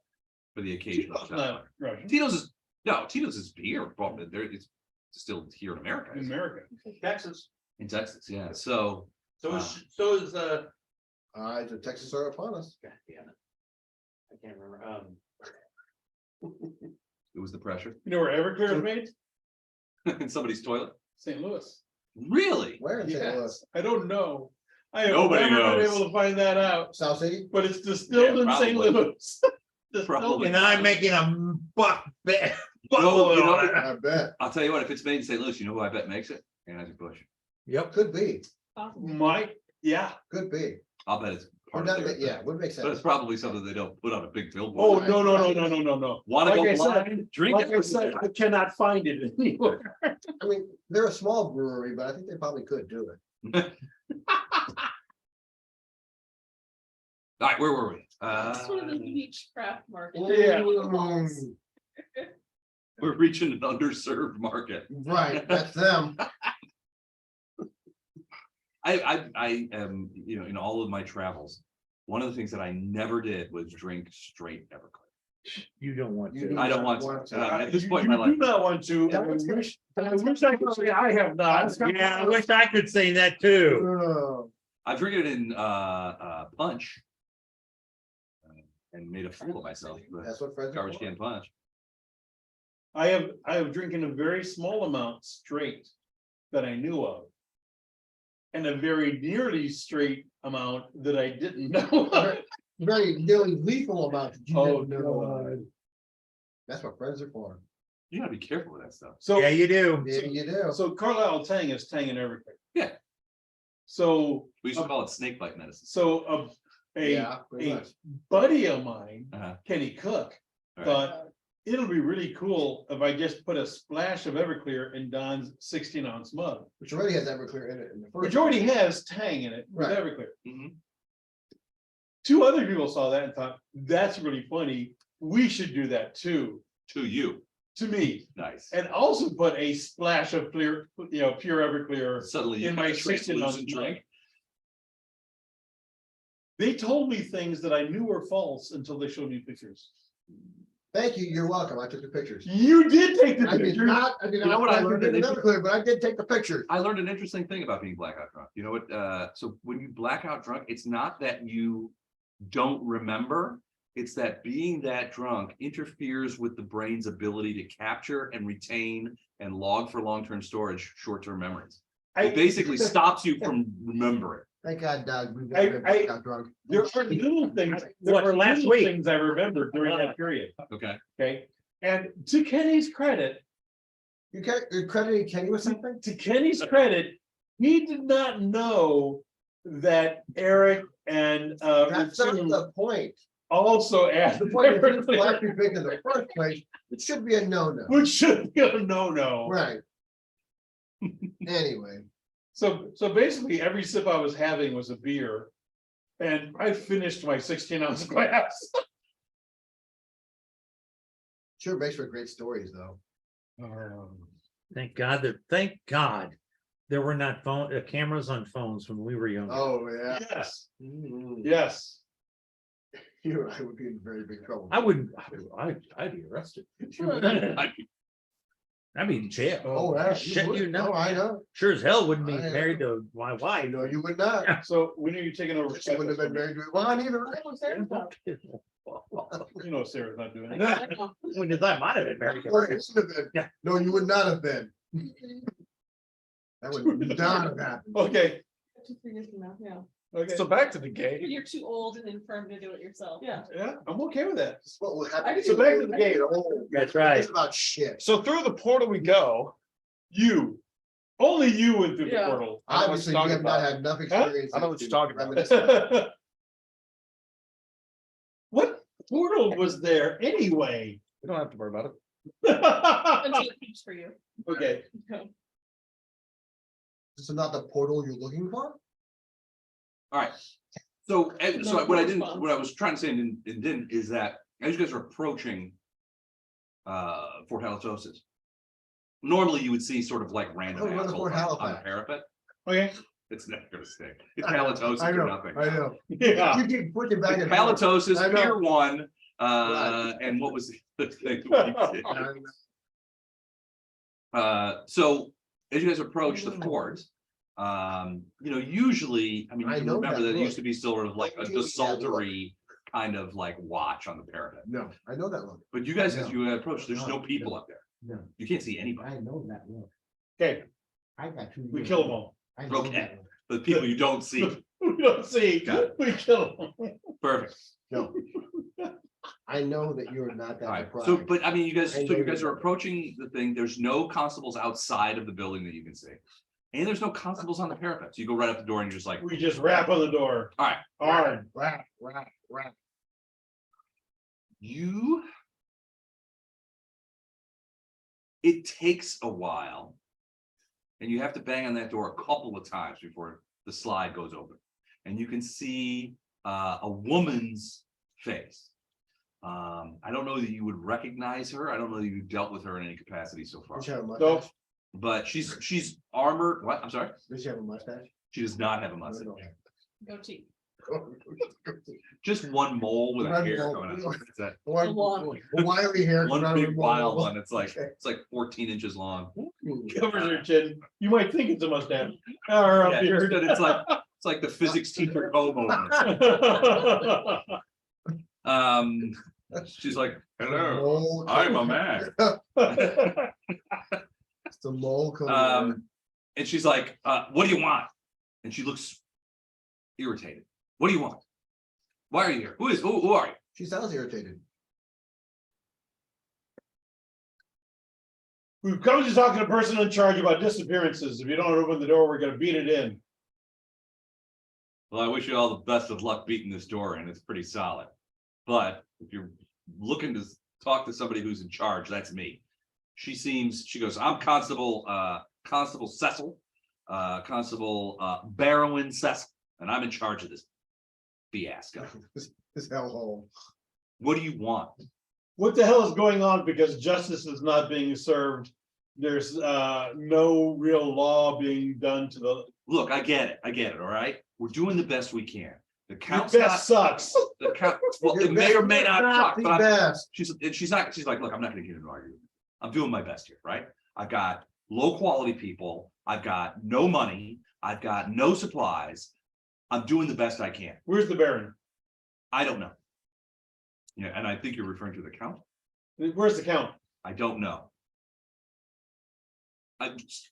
occasional Tito's shot. not Russian. Tito's is beer, but it's distilled here in America. In America. Texas. In Texas, yeah. So So is The Texas are upon us. God damn it. I can't remember. it was the pressure You know where Everclear is made? in somebody's toilet. St. Louis. Really? Where in St. Louis? Yes, I don't know. I have Nobody never been knows. able to find that out, South City? but it's distilled Yeah, in St. probably. Louis. Distilled Probably. in- And I'm making a buck bet. No, you know, I bet. I'll tell you what, if it's made in St. Louis, you know who I bet makes it? Anheuser-Busch. Yep. Could be, Yeah. could be. I'll bet it's Or part of doesn't their it? Yeah, would make But it's sense. probably something they don't put on a big Oh, billboard. no. Wanna Like go I said- blind, drink Like I it. said, I cannot find it anywhere. I mean, they're a small brewery, but I think they probably could do it. All right, where were we? It's one of the beach craft markets. Yeah. Mm, We're reaching an underserved market. Right, that's them. I am, in all of my travels, one of the things that I never did was drink straight Everclear. You don't want You to. I don't want to. At this point in my You do life, not want to. and I wish I could say I have not. Yeah, I wish I could say that too. Oh, I've drank it in punch. And made a fool of myself with That's what friends are garbage for. can punch. I have drinking a very small amount straight that I knew of. And a very nearly straight amount that I didn't know. of. Very nearly lethal amount. that you Oh, didn't know. God. That's what friends are for. You gotta be careful with that stuff. So, Yeah, you do. Yeah, you do. so Carlisle Tang is Tang and everything. Yeah. So, We used to call it snake bite medicine. so a Yeah, pretty a much. buddy of mine, Uh-huh. Kenny Cook, All right. thought it'll be really cool if I just put a splash of Everclear in Don's 16-ounce mug, Which already has Everclear in it in the first. which already has Tang in it with Right. Everclear. Mhm. Two other people saw that and thought, that's really funny. We should do that too, To you, to me. nice. And also put a splash of clear, pure Everclear. Suddenly you in have my a 16-ounce translucent mug. drink. They told me things that I knew were false until they showed me pictures. Thank you, you're welcome. I took the pictures. You did take the I did pictures. not, I did You know not. what I I learned did in Everclear, but I did take the pictures. I learned an interesting thing about being blackout drunk. You know what? So when you blackout drunk, it's not that you don't remember. It's that being that drunk interferes with the brain's ability to capture and retain and log for long-term storage, short-term memories. It basically stops you from remembering. Thank God, Doug. we I- got drunk. There are little things, there What, are last little week? things I remember during that period, Okay. okay? And to Kenny's credit, You're crediting Kenny with something? to Kenny's credit, he did not know that Eric and That's not Rasoon the point. also asked The point is, if it's Everclear, black and pink in the first place, it should be a no-no. which should be a no-no. Right. Anyway, So basically, every sip I was having was a beer. And I finished my 16-ounce glass. sure makes for great stories, though. Thank God there were not cameras on phones when we were young. Oh, yeah. Yes, Mm. yes. You, I would be in very big trouble. I wouldn't, I'd be arrested. I'd be in jail. Oh, yeah. Shit, would. you know. Oh, I know. Sure as hell wouldn't be I know. married to my wife. No, you would not. So when are you taking over? She wouldn't have been married to Yvonne either. You know Sarah's not doing it. When I might have been married. to Or her. you would have been. Yeah. No, you would not have been. That would not have happened. Okay, 2 fingers in the mouth, yeah. okay. So back to the game. You're too old and infirm to do it yourself. Yeah. Yeah, I'm okay with that. That's what will happen. So back to the game. That's right. It's about shit. So through the portal we go. You, only you went through the Yeah. portal. I know what Obviously, you're you talking have not about. had enough Huh? experience. I know what you're talking about. What portal was there anyway? We don't have to worry about it. Until it comes for you. Okay, Okay. This is not the portal you're looking for? All right. So No, what I no didn't, response. what I was trying to say and didn't is that as you guys are approaching Fort Hailstone, normally you would see sort of like random Oh, we're the assholes Fort on the Halifax. parapet. okay. It's never gonna stick. It's halitosis I or know, nothing. I know. Yeah. You keep pushing back It's and forth. halitosis, I know. Pier 1, Right. and what was the thing? we did? So as you guys approach the fort, usually, I mean, I you can know remember that that it look. used to be sort of like a Don't give me that desultory kind of like watch on the parapet. No, I know that look. But you guys, as No. you approach, there's no No, people no. up there. No. You can't see anybody. know that look. Okay, I got two. we killed them all. I know that The people you don't see. We don't see, Got it. we killed them. Perfect. No. I know that you're not All that right. surprised. So, but I mean, you guys, I so know you guys you're are not. approaching the thing. There's no constables outside of the building that you can see. And there's no constables on the parapet. So you go right up the door and you're just like, We just rap on the door. all right, Hard. Rap, rap, rap. it takes a while. And you have to bang on that door a couple of times before the slide goes open. And you can see a woman's face. I don't know that you would recognize her. I don't know that you dealt with her in any capacity so far. Does she have a So mustache? But she's armored. What? I'm sorry. Does she have a mustache? She does not have a mustache. Goatee. Just one mole with a One hair mole. coming out. That's it. One, long. wily hair. One coming out of big the wild mole. one. It's like 14 inches long. covers her chin. You might think it's a mustache. Or Yeah, a beard. it's like the physics teacher homeowner. She's like, hello, Mole I'm a coming- man. It's the mole coming out. And she's like, what do you want? And she looks irritated. What do you want? Why are you here? Who are you? She sounds irritated. We've come to talk to the person in charge about disappearances. If you don't open the door, we're gonna beat it in. Well, I wish you all the best of luck beating this door in. It's pretty solid. But if you're looking to talk to somebody who's in charge, that's me. She goes, I'm Constable Cecil, Constable Barrowin Cecil, and I'm in charge of this fiasco. This hellhole. What do you want? What the hell is going on? Because justice is not being served. There's no real law being done to the. Look, I get it, all right? We're doing the best we can. The Your count's best sucks. well, Your it may or may best, not suck, the but best. she's like, look, I'm not gonna get into an argument. I'm doing my best here, right? I've got low quality people, I've got no money, I've got no supplies. I'm doing the best I can. Where's the Baron? I don't know. Yeah, and I think you're referring to the count. Where's the count? I don't know.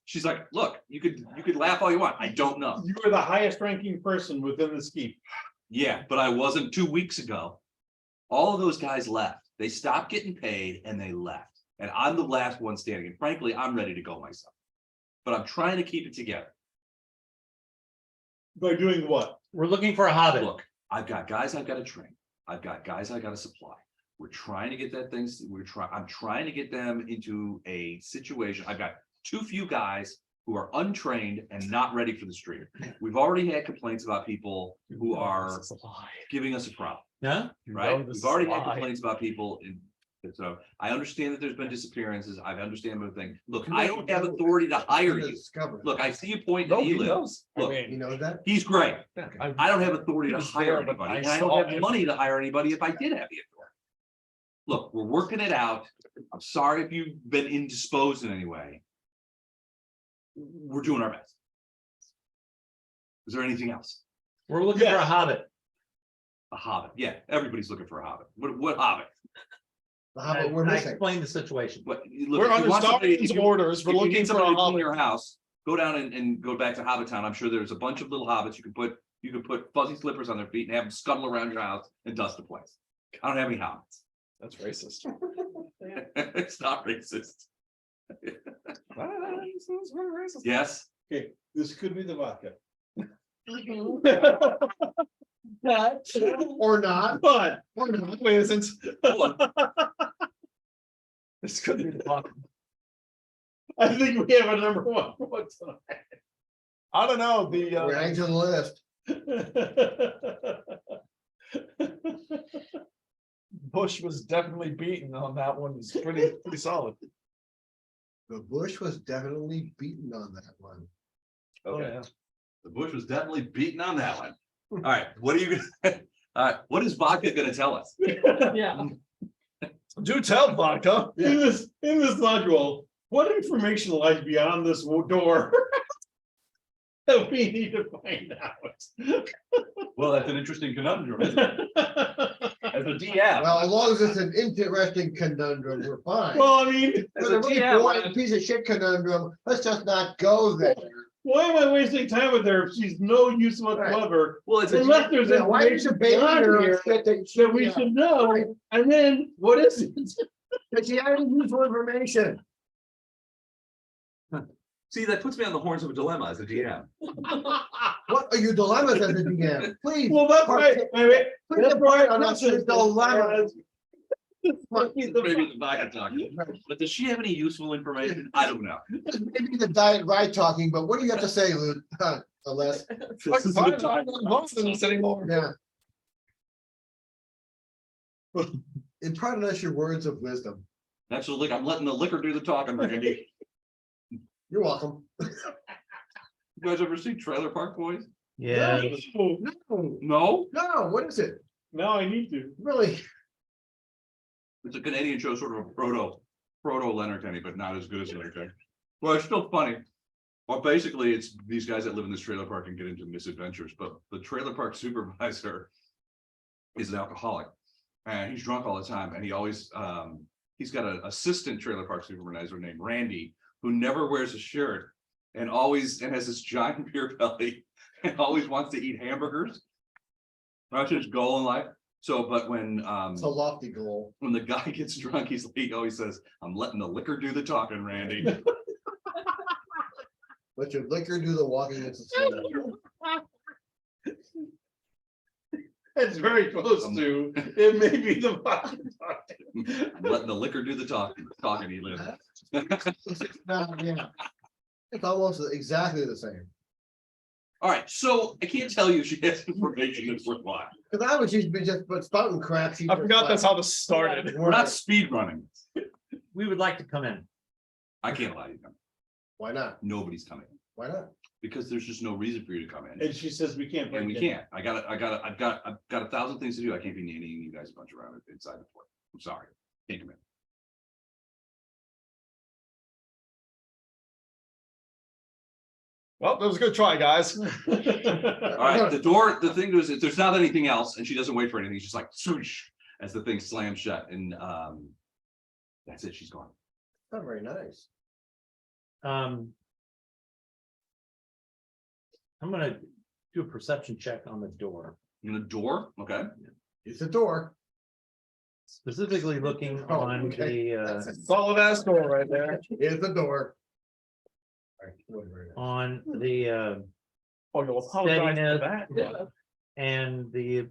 She's like, look, you could laugh all you want. I don't know. You are the highest ranking person within the keep. Yeah, but I wasn't 2 weeks ago. All of those guys left. They stopped getting paid and they left. And I'm the last one standing. And frankly, I'm ready to go myself. But I'm trying to keep it together. By doing what? We're looking for a hobbit. Look, I've got guys I've got to train. I've got guys I've got to supply. We're trying to get I'm trying to get them into a situation. I've got too few guys who are untrained and not ready for the street. We've already had complaints about people who are giving us a problem, Yeah, right? We've already had complaints about people so I understand that there's been disappearances. I understand everything. Look, I don't have authority to hire you. Look, I see you pointing No, at he Eli. knows. I Look, mean, You know that? he's great. I- I don't have authority to He was hire there, but anybody, I and I saw don't have him. money to hire anybody if I did have the authority. Look, we're working it out. I'm sorry if you've been indisposed in any way. We're doing our best. Is there anything else? we're looking for a hobbit. A hobbit. Yeah, everybody's looking for a hobbit. What hobbit? The hobbit we're I missing. explained the situation. What? Look, We're if you under want somebody- Stalin's if you- orders. We're if you need looking for a somebody to clean hobbit. your house, go down and go back to Hobbit Town. I'm sure there's a bunch of little hobbits you can put fuzzy slippers on their feet and have them scuttle around your house and dust the place. I don't have any hobbits. That's racist. It's not racist. That's very racist. Yes. Okay, this could be the vodka. Or not. But Or not. Wait, isn't. This could be the bottom. I think we have a number one. What's I don't know, We're adding to the list. Bush was definitely beaten on that one. It's pretty solid. The bush was definitely beaten on that one. Oh, yeah. The Bush was definitely beaten on that one. All right, what are you gonna? All right, what is Vodka gonna tell us? Yeah. Do tell, Vodka. In this module, what information lies beyond this door? That we need to find out. Well, that's an interesting conundrum, isn't it? As a DM. Well, as long as it's an interesting conundrum, we're fine. Well, I mean, If it's a really DM, boring piece of shit conundrum, let's just not go there. why am I wasting time with her if she's no use whatsoever? Well, it's Unless there's Yeah, why is information the baby beyond here here shit that we should know, and then what is it? But she had useful information. See, that puts me on the horns of a dilemma as a DM. What are your dilemmas as a DM? Please. Well, that's right. Please impart on us your dilemmas. Maybe the diet talking, but does she have any useful information? I don't know. Maybe the diet right talking, but what do you have to say, Lou? Unless, This is I'm the- not involved in this anymore. yeah. Impart on us your words of wisdom. That's the liquor. I'm letting the liquor do the talking, Randy. You're welcome. You guys ever see Trailer Park Boys? Yeah, No, No, no, what is it? Now I need to. Really? it's a Canadian show, sort of a proto Letterkenny, but not as good as Letterkenny. Well, it's still funny. Well, basically, it's these guys that live in this trailer park and get into misadventures, but the trailer park supervisor is an alcoholic. And he's drunk all the time, and he always he's got an assistant trailer park supervisor named Randy, who never wears a shirt and has this giant beer belly and always wants to eat hamburgers. That's his goal in life. So, but when It's a lofty goal. when the guy gets drunk, he always says, "I'm letting the liquor do the talking, Randy." Let your liquor do the walking. It's It's very close to, it may be the. I'm letting the liquor do the talking, he lives. yeah. It's almost exactly the same. All right, so I can't tell you if she has information that's worthwhile. Cause I was used to be just spouting crap. I forgot that's how this started. We're not speed running. we would like to come in. I can't lie to you. Why not? Nobody's coming Why not? because there's just no reason for you to come in. And she says we can't. And we break it. can't. I've got 1,000 things to do. I can't be nannying you guys a bunch around inside the fort. I'm sorry. Can't come in. Well, that was a good try, guys. All right, the thing is, if there's not anything else and she doesn't wait for anything, she's just like swoosh as the thing slams shut and that's it. She's gone. Not very nice. I'm gonna do a perception check on the door, In the door, okay. It's a door. specifically looking Oh, on okay. the Solid ass door right there. It's a door. All right, whatever it is. on the Oh, you'll apologize for Steadiness. that. Yeah. and the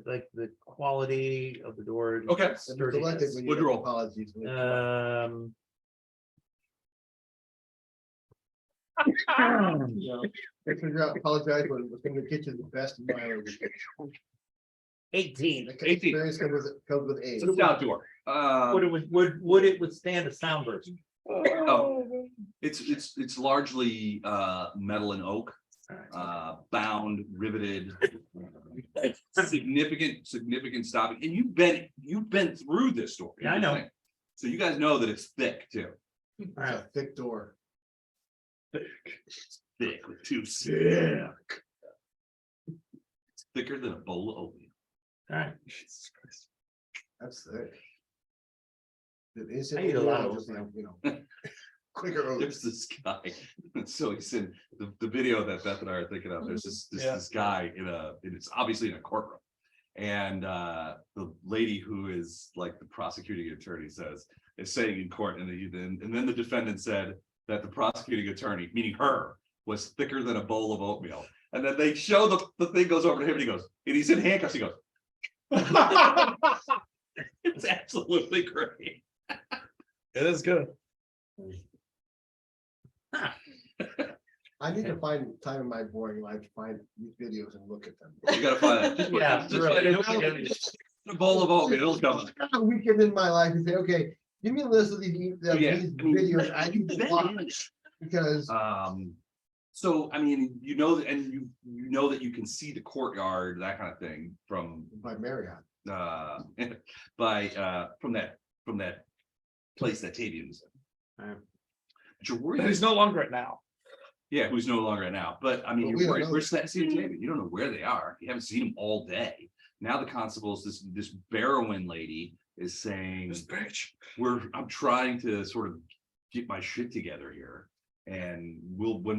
like the quality of the door. Okay. And you're collected sturdiness. when you Would make roll. apologies. when you- Make sure you apologize when the thing that gets you the best mileage. 18. The experience comes with age. It's an outdoor. Would it withstand a sound burst? Oh, it's largely metal and oak, bound, riveted, significant stopping. And you've been through this door. Yeah, I know. So you guys know that it's thick too. It's a thick door. Thick with two C's. It's thicker than a bowl of oatmeal. All right. That's thick. It is. I eat a lot of just like, you know, quicker. oats. There's this guy, so he's in the video that Beth and I are thinking of, there's this guy it's obviously in a courtroom. And the lady who is like the prosecuting attorney is saying in court, and then the defendant said that the prosecuting attorney, meaning her, was thicker than a bowl of oatmeal. And then they show the thing goes over to him and he goes, and he's in handcuffs, he goes. It's absolutely great. It is good. I need to find time in my boring life to find these videos and look at them. You gotta find that. Yeah, Just really. a bowl of oatmeal, it'll come. A weekend in my life and say, okay, give me a list of these videos I need to watch. Because So, I mean, you know that you can see the courtyard, that kind of thing from by Marriott. from that place that Tavian was in. Right. But you're worried. He's no longer at now. Yeah, who's no longer at now, but I mean, But we you're don't worried, know. where's that seeing Tavian? You don't know where they are, you haven't seen them all day. Now the constables, this Barrowin lady is saying, This bitch. I'm trying to sort of get my shit together here. And we'll be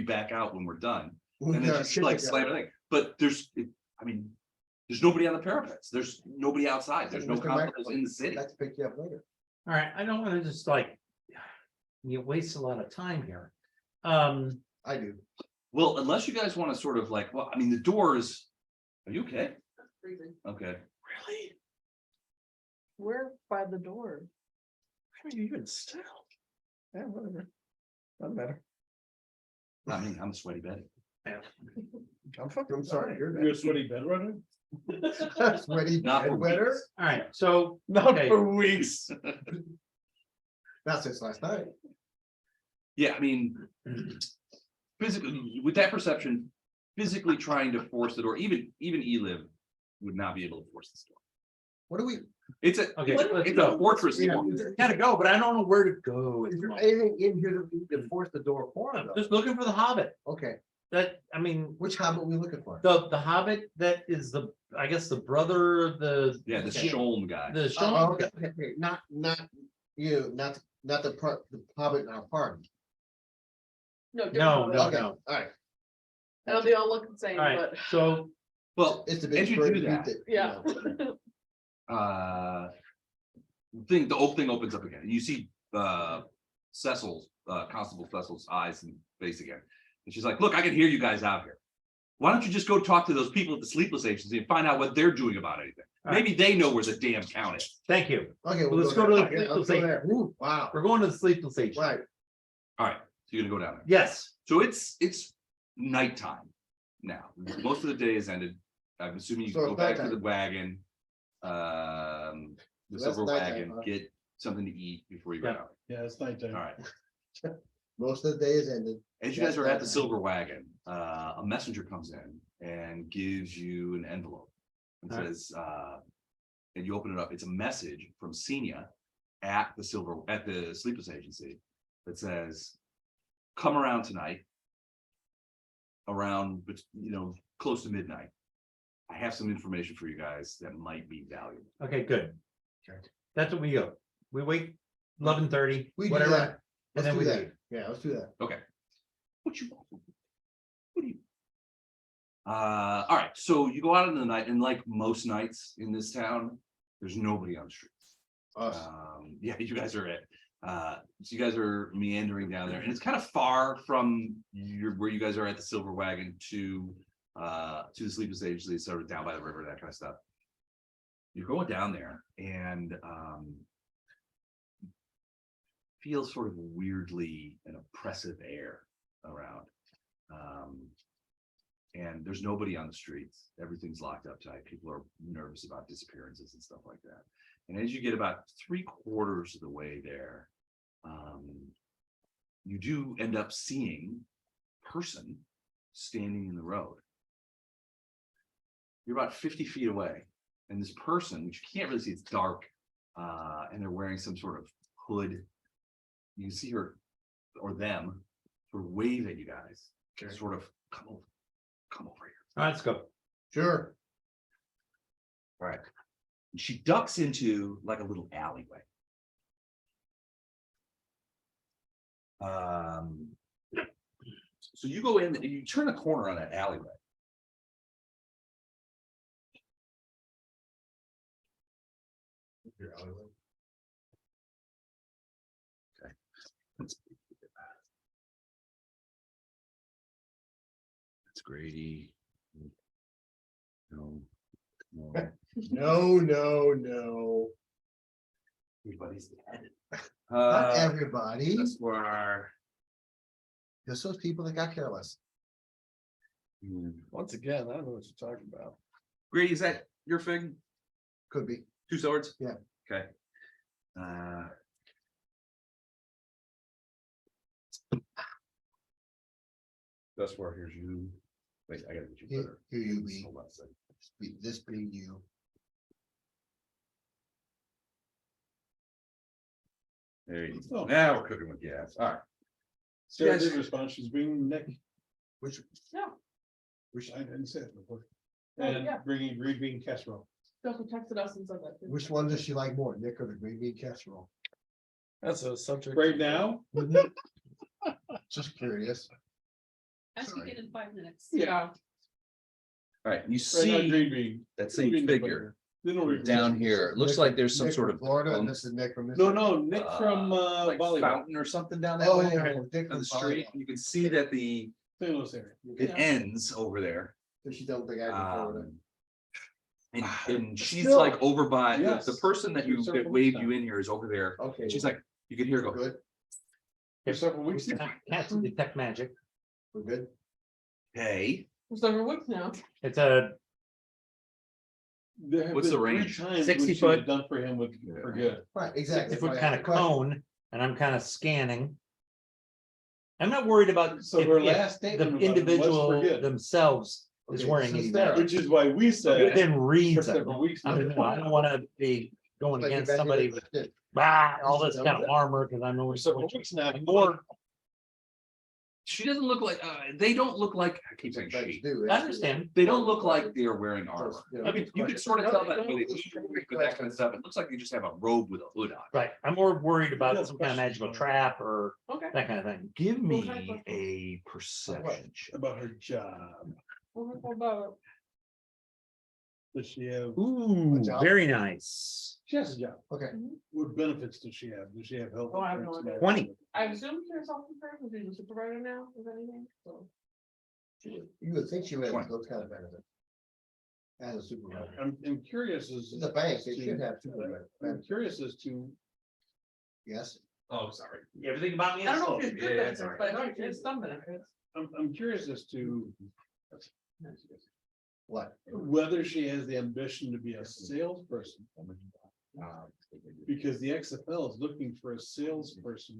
back out when we're done. And then just like slam it. But there's nobody on the parapets. There's nobody outside. There's no Mr. constables in the city. Let's pick you up later. All right, I don't want to just like you waste a lot of time here. I do. Well, unless you guys want to sort of like, well, I mean, the doors. Are you okay? Freezing. Okay. Really? We're by the door. I mean, even still. Yeah, whatever. Doesn't matter. I mean, I'm a sweaty Betty. I'm fucking I'm sorry, you're You're a sweaty bed runner? sweaty Not for bed wetter. weeks. All right, so, Not Okay. for weeks. Not since last night. Yeah, I mean, physically, with that perception, physically trying to force the door, even Eliv would not be able to force this door. What do we, It's a, okay, let's it's a go. fortress. Yeah. door. Gotta go, but I don't know where to go. at is the there moment. anything in here that we need to force the door for though? Just looking for the Hobbit. Okay, That, I mean, which hobbit are we looking for? the Hobbit that is I guess the brother of the. Yeah, the Sholm guy. The Oh, Sholm. okay, okay, not you, not the hobbit in our party. No, different No, one. no, Okay, no. all right. I know they all look the same, All right, but so, Well, It's the as big you bird do beat that, that, yeah. the whole thing opens up again. You see Cecil's Constable Cecil's eyes and face again. And she's like, look, I can hear you guys out here. Why don't you just go talk to those people at the Sleepless Agency and find out what they're doing about anything? All right. Maybe they know where the damn town is. thank you. Okay, Well, let's go there. to the- Okay, let's go there. Ooh, wow, We're going to the Sleepless Agent. right. All right, so you're gonna go down there. Yes, So it's nighttime now. Most of the day is ended. I'm assuming you So can go it's back to nighttime. the wagon. The So that's silver nighttime, wagon, huh? get something to eat before you go Yeah. out. Yeah, it's nighttime. All right. Most of the day is ended. As you guys are at the silver wagon, a messenger comes in and gives you an envelope. And All right. says, and you open it up, it's a message from Senia at the Sleepless Agency that says, come around tonight. Around, close to midnight. I have some information for you guys that might be valuable. okay, good. Okay. That's what we go. We wait 11:30, We do whatever. that. And Let's then do we that. leave. Yeah, let's do that. Okay. What do you? All right, so you go out in the night, and like most nights in this town, there's nobody on the streets. Us. Yeah, you guys are so you guys are meandering down there, and it's kind of far from where you guys are at the Silver Wagon to the Sleepless Agency, sort of down by the river, that kind of stuff. You're going down there, and feels sort of weirdly an oppressive air around. And there's nobody on the streets. Everything's locked up tight. People are nervous about disappearances and stuff like that. And as you get about 3/4 of the way there, you do end up seeing a person standing in the road. You're about 50 feet away, and this person, which you can't really see, it's dark, and they're wearing some sort of hood. You can see her or them sort of wave at you guys, sort of come over here. All right, let's go. Sure. All right. And she ducks into like a little alleyway. So you go in and you turn the corner on that alleyway. That's Grady. No. No. Everybody's dead. Not everybody. That's where. Just those people that got careless. Once again, I don't know what you're talking about. Grady, is that your fig? Could be. 2 swords? Yeah. Okay. That's where here's you. Wait, I gotta get you better. Here you be. Hold on a second. This being you. There you Oh. go. Now we're cooking with gas. All right. Sarah Yes. did respond, she's bringing Nick. Which, Yeah. Which I didn't say it before. Oh, And yeah. bringing green bean casserole. She also texted us and said that. too. which one does she like more, Nick or the green bean casserole? That's a subject. Right now, Just curious. Ask again in 5 minutes. Yeah. All right. You right now, see green bean. that Green same bean's figure down here. It looks like there's some Nick sort from of Florida, and this is Nick from. No, Nick from like volleyball, fountain or something down that Oh, way yeah, Nick on from the street. volleyball. You can see that the St. Louis area. it ends over there. So she don't think I can forward it. And she's Still, like over by yes. the person that There's that several waved weeks you in here is over there. Okay. And she's like, you can hear her We're go. good, For several weeks. Can't detect magic. we're good. Hey, For several weeks now. It's a There have What's been the 3 range? times 60 when she foot. had done for him with, for good. Right, exactly. 60-foot Right, kind of question. cone, and I'm kind of scanning. I'm not worried about So if- her if last statement the about it was individual for good. themselves is Okay, wearing this any is fair. magic. Which is why we said Within for reason. several weeks. I don't want to be going Like, against you bet somebody you with did. all this kind of armor, because I know. Several weeks now. More, she doesn't look like, they don't look like, I keep saying Let's she. do it. I understand. They don't look like they're wearing armor. You I mean, you can sort of tell that with Great that kind of stuff. It looks like they just have a robe with a hood on. Right, I'm more worried about Yeah, some kind of questions magical about it. trap or Okay. that kind of thing. Give What me kind of a perception check. About her job. What about Does she have, Ooh, job? very nice. she has a job. Okay, What benefits does she have? Does she have health? Oh, I have no insurance? idea. 20. I assume you're self-employed, because you're the supervisor now, if anything, so. you would think she would have 20. those kind of benefits. As a supervisor. I'm curious as. It's a bank, they to- should have supervisor. I'm curious as to, Yes, Oh, sorry. Everything about me I don't know if it's Yeah, good yeah, benefits, sorry. but I think it's some benefits. I'm curious as to what? whether she has the ambition to be a salesperson. Because the XFL is looking for a salesperson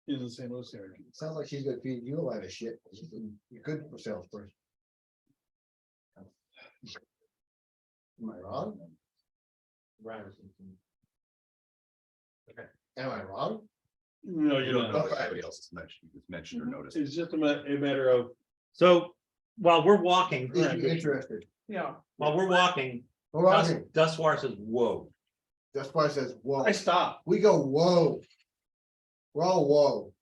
in the St. Louis area. Sounds like she's gonna feed you a lot of shit. She's good for salesperson. Am I wrong? Am I wrong? No, You you don't know don't. what anybody else has mentioned, you just mentioned or noticed. It's just a matter of, So while we're walking, Is she interested? Yeah. while we're walking, We're walking. Dustwar says, whoa. That's why it says, whoa. I stopped. We go, whoa. We're all whoa.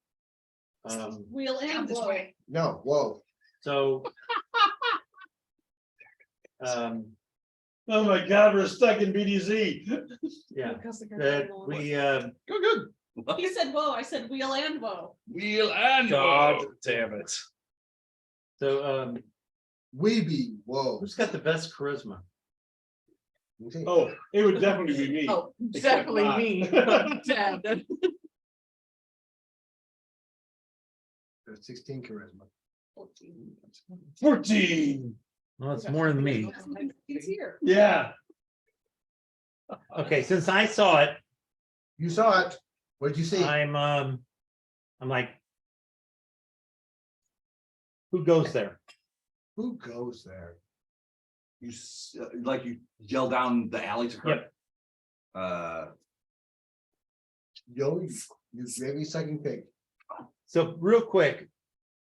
Wheel and blow. No, whoa. So. Oh my God, we're stuck in BDZ. Yeah, Because the that girl- we, Go good. He said, whoa, I said wheel and whoa. Wheel and God damn it. so, We be, whoa. who's got the best charisma? Oh, it would definitely be me. Oh, Except definitely not. me. Dad. There's 16 charisma. 14. Well, it's more than me. He's here. Yeah. Okay, since I saw it, You saw it. What'd you see? I'm like. Who goes there? Who goes there? You like you yell down the alley to her. Yep. Yo, you gravy sucking pig. So real quick,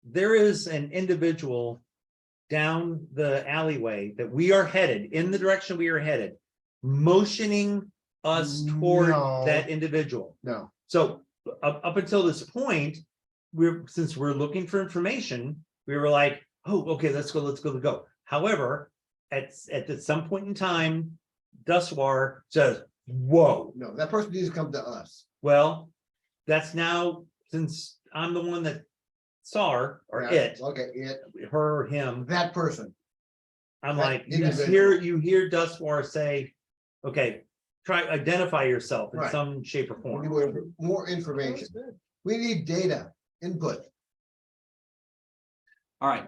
there is an individual down the alleyway that we are headed, in the direction we are headed, motioning us toward No. that individual. No, So up until this point, since we're looking for information, we were like, oh, okay, let's go. However, at some point in time, Dustwar says, whoa. no, that person needs to come to us. Well, that's now, since I'm the one that saw her, or Yeah, it, Okay, it, her, him, that person. I'm That like, individual. you hear Dustwar say, okay, identify yourself in Right. some shape or We form. need more information. We need data, input. All right.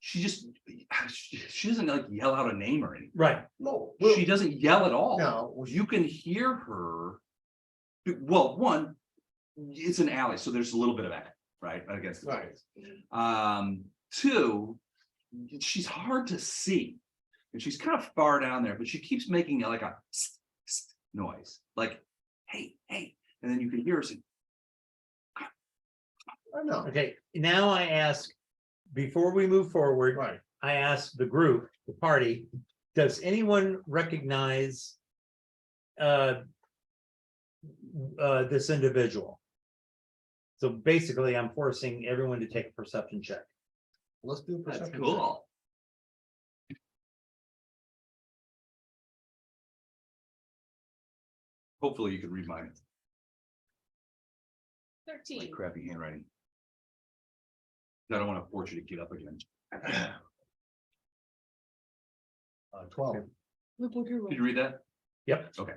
She doesn't like yell out a name or anything. Right, No. She doesn't yell at all. No. You can hear her. Well, one, it's an alley, so there's a little bit of echo, right? Against the Right. walls. Two, she's hard to see. And she's kind of far down there, but she keeps making like a noise, like, hey, hey. And then you can hear her say, I know. okay, now I ask, before we move forward, Right. I ask the group, the party, does anyone recognize this individual? So basically, I'm forcing everyone to take a perception check. Let's do a that's perception. cool. Hopefully you can read my 13. crappy handwriting. I don't want to force you to get up again. 12. Look what you're Did you read that? Yep. Okay.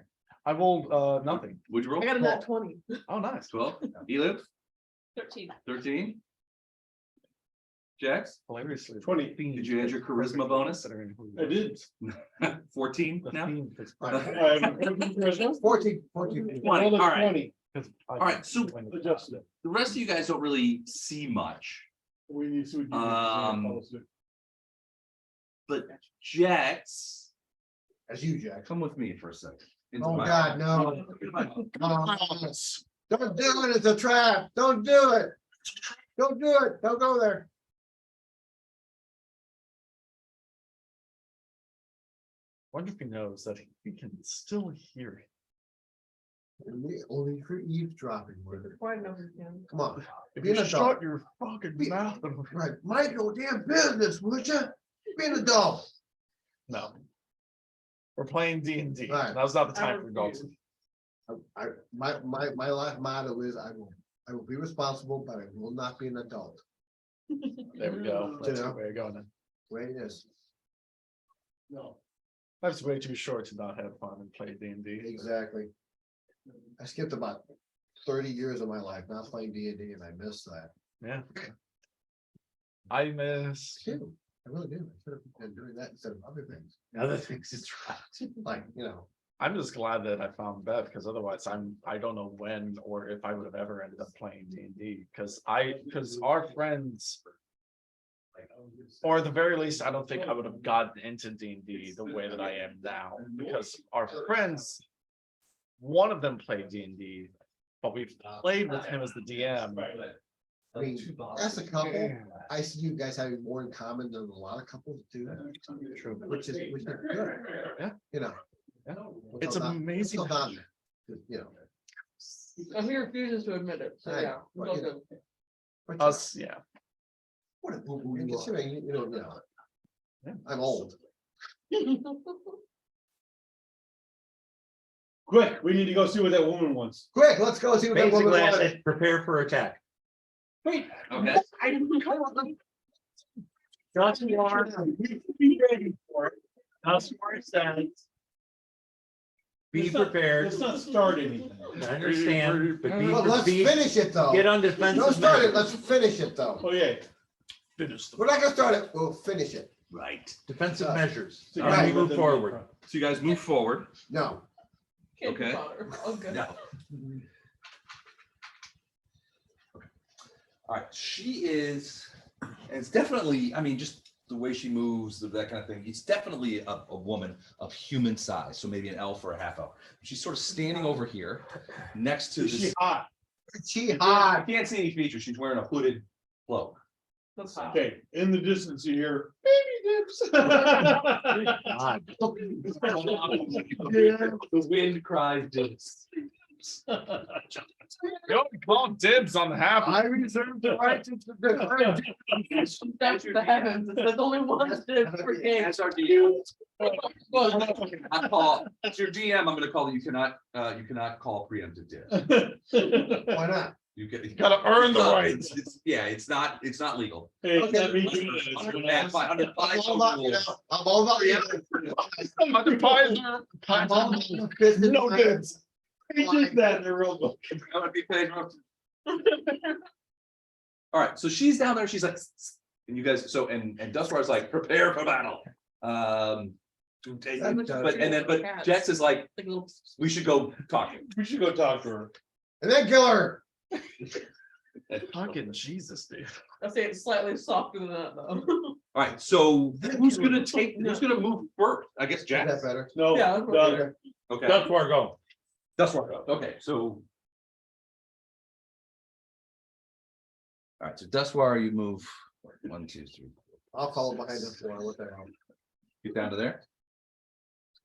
I rolled nothing. Would you roll? I got a nat 20. Oh, nice. 12. Eliv? 13. 13. Jax? Hilariously. 20. Did you add your charisma bonus? I did. 14 now? 14, 14. 20. All right. 20. All right, so Adjusted. the rest of you guys don't really see much, We need to. but Jax, That's you, Jack. come with me for a second. into Oh, my- God, no. Don't do it. It's a trap. Don't do it. Don't do it. Don't go there. Wonder if he knows that he can still hear it. Only for eavesdropping, whether. Why no, we can. Come on. If Be you an adult. shut your fucking Be- mouth. Right, mind your damn business, would you? Be an adult. No. We're playing D&D. Right. Now's not the time for adults. My life motto is I will be responsible, but I will not be an adult. There we go. That's Yeah. the way to go now. Way it is. No. Life's way too short to not have fun and play D&D. Exactly. I skipped about 30 years of my life not playing D&D and I missed that. Yeah. I miss. Too. I really do. I should have been doing that instead of other things, Other things is right. like, you know. I'm just glad that I found Bev because otherwise I don't know when or if I would have ever ended up playing D&D because our friends, or at the very least, I don't think I would have gotten into D&D the way that I am now because our friends, one of them played D&D, but we've played with him as the DM. I mean, as a couple, I see you guys having more in common than a lot of couples do. True. Which is good. Yeah. You know. Yeah. We're It's still not- we're amazing. still not there, 'cause, you know. And he refuses to admit it, so Right, yeah. it's right, all yeah. good. but, you know, Us, yeah. What a boo-boo you are. You know, Yeah. I'm old. Quick, we need to go see what that woman wants. Quick, let's go see what that woman Basically, I wants. said, prepare for attack. Okay. Just be ready for it. Thrushmoor says. Be Let's not- prepared. Let's not start anything. I understand, but be, Well, let's be, finish it though. get on Don't defensive. start it, measures. let's finish it though. Okay. We're not gonna start it, we'll finish it. Right. Defensive measures. So All right, right. move forward. So you guys move forward. No, Can't be Okay. bothered. All good. No. All right, she is, and it's definitely, I mean, just the way she moves, that kind of thing. It's definitely a woman of human size, so maybe an elf or a half elf. She's sort of standing over here next to Is she this. hot? she I hot. can't see any features. She's wearing a hooded cloak. That's hot. Okay, in the distance you hear baby dips. God. The wind cries dibs. Yo, call dibs on half. I reserve the right to. That's the heavens. There's only one dip per game. As our DM, I call, as your GM, I'm gonna call that you cannot call preemptive dibs. Why not? You get. Gotta earn the right. Yeah, it's not legal. Hey, Okay. that means- Yeah, fine, under I'm FISO all about, you know, rules. I'm all about. Mother Pizer. I'm all about business. No dibs. He did that in the real book. I'm gonna be paid rough. All right, so she's down there, she's like, and you guys, so, and Dustwar's like, prepare for battle. But Jax is like, Like a little. we should go talk. We should go talk to her. And then kill her. Fucking Jesus, dude. I say it's slightly softer than that though. All right, so who's gonna move first? I guess Is Jax. that better? No, Yeah, that's no, okay. Okay, That's where I go. Dustwar, okay, so. All right, so Dustwar, you move 1, 2, 3, I'll follow behind this one, what the hell. get down to there.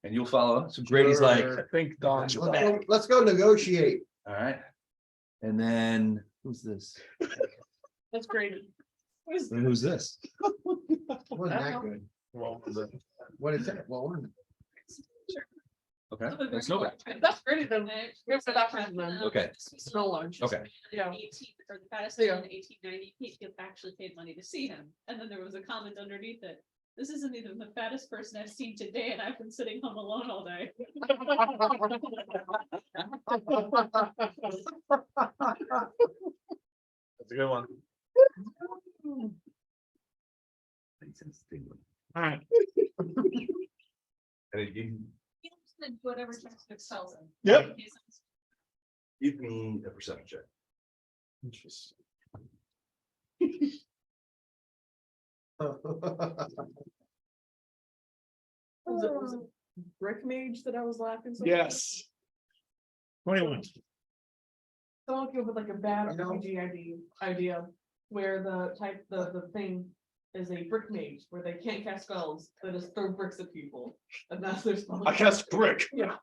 And you'll follow. So Grady's like, Sure. I think Don. Let's go negotiate. all right. And then who's this? That's great. And who's this? Wasn't that good? Well, the- What is that? What was it? Okay, Some of that's them no are bad. kind of That's great, then. different. We have to stop them then. Okay. This was Snow lunch. Okay. Yeah. 18 or the fattest Yeah. man in 1890, he actually paid money to see him. And then there was a comment underneath it. This isn't even the fattest person I've seen today, and I've been sitting home alone all day. That's a good one. Alright. And you He said whatever textbook sells him. Yep. give me a perception check. Interesting. Was it Brick Mage that I was laughing? so much? Yes. 21. Someone came up with like a bad You know- RPG idea where the thing is a brick mage where they can't cast spells, they just throw bricks at people. And that's their spell. I cast brick. Yeah,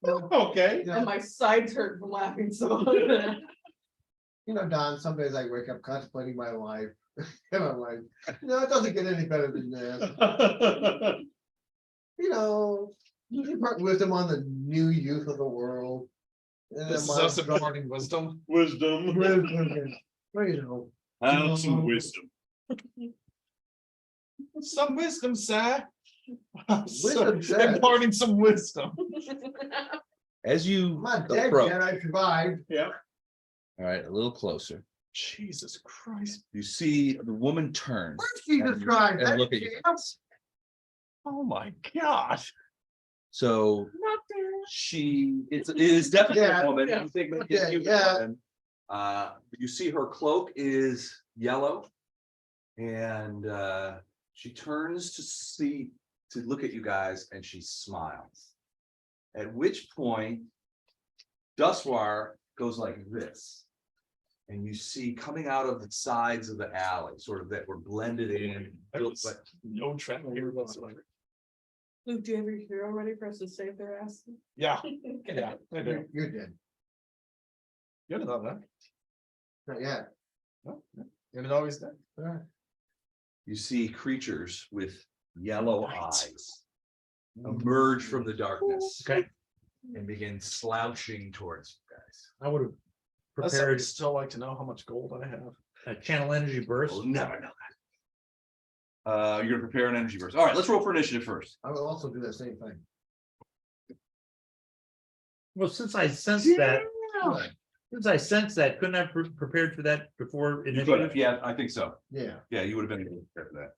Okay. Yeah. and my sides hurt from laughing so hard. You know, Don, some days I wake up contemplating my life. And I'm like, no, it doesn't get any better than this. You know, you impart wisdom on the new youth of the world. And This is then us imparting wisdom. Wisdom. you know, Have some wisdom. Some wisdom, sir. Wisdom, sir. Imparting some wisdom. As you I'm not dead approach, yet, I survived. Yeah. all right, a little closer, Jesus Christ. you see the woman turn Jesus Christ. and look at you. Oh my God. So Not there. it is definitely Yeah, a woman. yeah. You think maybe Yeah, it's a human yeah. woman. You see her cloak is yellow. And she turns to look at you guys and she smiles. At which point, Duswar goes like this. And you see coming out of the sides of the alley, sort of that were blended in. But No trend here whatsoever. Luke, do you have your hero ready for us to save their ass? Yeah, yeah, I do. You're dead. You didn't know that. Not yet. No, you didn't always did. All right. you see creatures with yellow eyes emerge from the darkness. Okay. And begin slouching towards you guys. I would have I'd prepared still like to know how much gold I have. a channel energy burst. We'll never know that. You're gonna prepare an energy burst. All right, let's roll for initiative first. I will also do the same thing. Well, since I sensed that, couldn't I have prepared for that before You could have, initiative? yeah, I think so. Yeah. Yeah, you would have been able to prepare for that.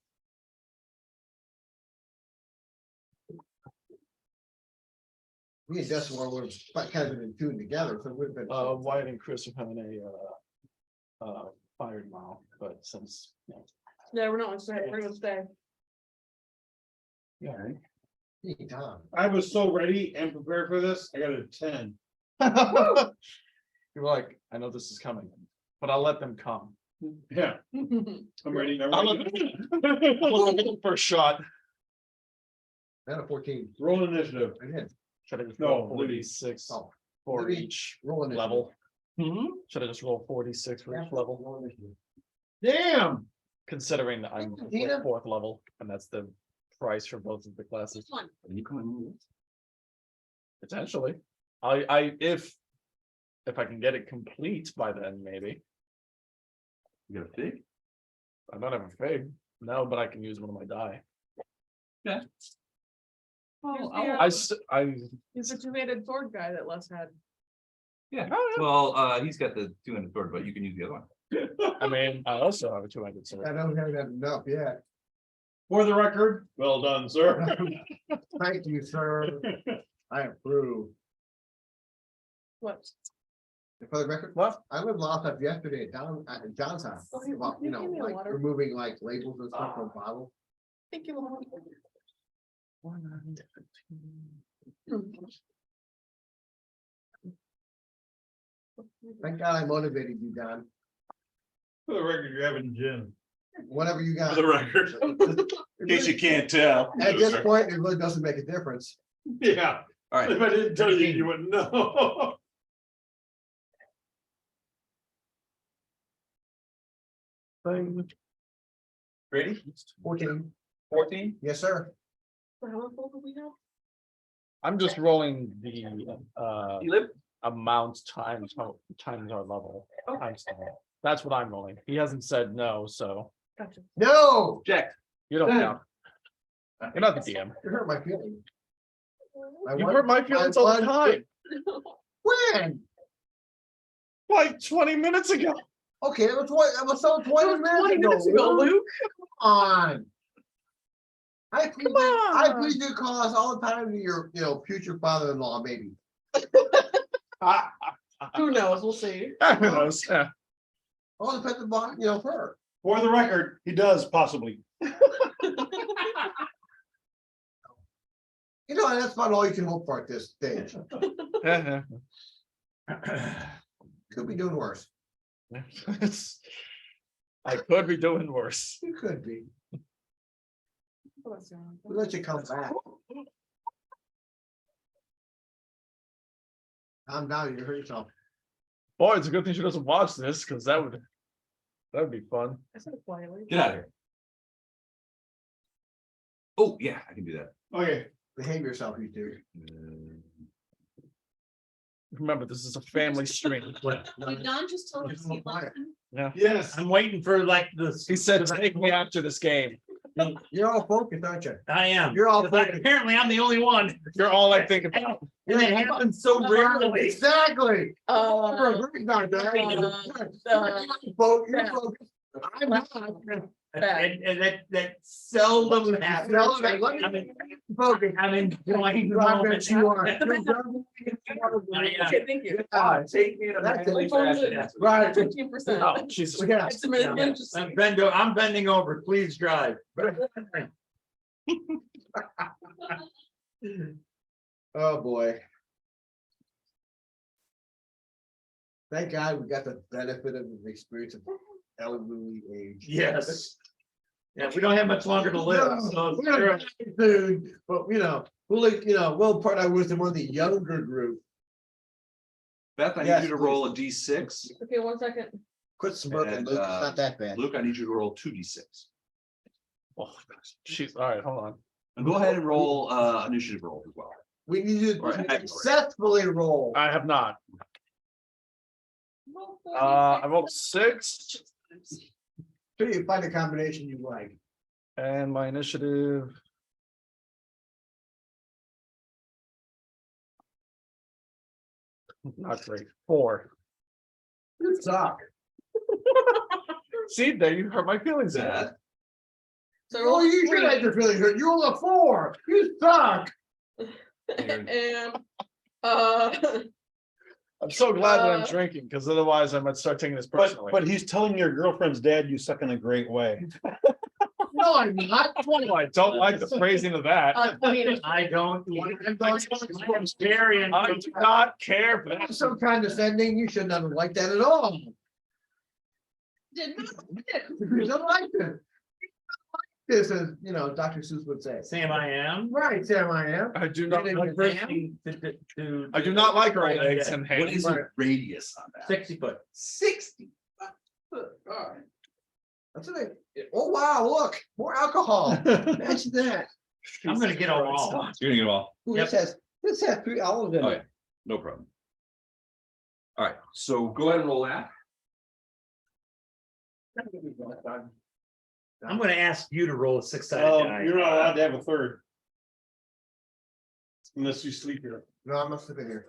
Me and Justin would have kind of been in tune together, so we've been. Wyatt and Chris are having a fire tomorrow, but since, Yeah, we're not gonna stay, we're gonna stay. yeah. Hey, Tom. I was so ready and prepared for this. I got a 10. You're like, I know this is coming, but I'll let them come. Yeah, I'm ready. I'm I'll ready. let them first shot. And a 14. Roll initiative. I did. Should I just No, roll Libby. 46 Oh, for Libby, each roll initiative. level? Hmm? Should I just roll 46 for each level? Roll initiative. Damn. Considering that I'm Dina? fourth level, and that's the price for both of the classes. One. Are you coming with? Potentially. If I can get it complete by then, maybe. You got a fig? I don't have a fig. No, but I can use one of my die. Yeah. Here's I He's the two-handed sword guy that Les had. Yeah, well, he's got the two-handed sword, but you can use the other one. I mean, I also have a two-handed sword. I don't have that enough yet. For the record, well done, sir. Thank you, sir. I approve. What? For the record, What? I lived lost up yesterday at John's house. Oh, you- About, you you know, gave me a like water. removing like labels and stuff from bottles. Thank you. Thank God I motivated you, Don. For the record, you're having gin. Whatever you got. For the record, in case you can't tell. At this point, it really doesn't make a difference. Yeah, All right, if I didn't tell you, you wouldn't know. ready? 14. 14? Yes, sir. How much gold do we have? I'm just rolling the Elib, amount times our level. Times 10. That's what I'm rolling. He hasn't said no, so Gotcha. No, Jack, you don't count. You're not the DM. you hurt my feelings. You hurt my feelings all the time. When? Like 20 minutes ago. Okay, that was so 20 minutes ago, Luke. Come on. I plead your cause all the time to your, future father-in-law, maybe. Who knows? We'll see. Who knows? Yeah. All depends upon, her. For the record, he does possibly. That's about all you can hope for at this stage. Could be doing worse. I could be doing worse. You could be. Oh, We'll let you come back. I'm down, you hurt yourself. Boy, it's a good thing she doesn't watch this, because that would be fun. I said it quietly. get out of here. Oh, yeah, I can do that. Okay, Behave yourself, you two. Remember, this is a family stream. Did Don just tell us he left him? yes, I'm waiting for like this. He said, take me after this game. You're all focused, aren't you? I am. You're all 'Cause apparently I'm the only one. You're all I think about. And it happens so rarely. Exactly. Uh, You're a great guy, man. You're focused. I'm not. And that seldom happens. Focus. I'm enjoying the I moment. bet you are. Okay, thank you. Take me in a That's manly it. fashion. Right. 15%. Oh, Jesus. Yeah. It's a minute, just- I'm bending over, please drive. Oh, boy. Thank God we got the benefit of the experience of elderly age. Yes. Yeah, we don't have much longer to live, so. We're gonna die soon, but we'll part our wisdom on the younger group. Beth, I need Yes, you to roll a D6. Okay, 1 second. Quit smirking, And, Luke, it's not that bad. Luke, I need you to roll 2D6. Oh, she's all right. Hold on. And go ahead and roll initiative roll as well. We need you Or to accurate. successfully roll. I have not. Well, I rolled 6, Till you find a combination you like. and my initiative. Not great. 4. You suck. See, there you hurt my feelings. That So Oh, you should have your feelings hurt. You roll a 4. You suck. and I'm so glad that I'm Uh, drinking, because otherwise I might start taking this personally. but he's telling your girlfriend's dad you suck in a great way. No, I'm not. I don't like the phrasing of that. I mean, I don't. I'm very. I do not care for that. That's so condescending. You should not like that at all. Did not. You don't like this. This is, Dr. Seuss would say. Sam, I am. Right, Sam, I am. I do not. The first thing to- I do not like her legs and what hands. is the radius on that? 60 foot. 60. That's it. Oh, wow, look, more alcohol. Imagine that. I'm gonna get a wall. You're gonna get them all. Ooh, Yep. this has 3 olives in Oh, it. yeah. No problem. All right, so go ahead and roll that. I'm gonna ask you to roll a 6-sided Oh, die. you're not allowed to have a third. Unless you sleep here. No, I'm not sitting here.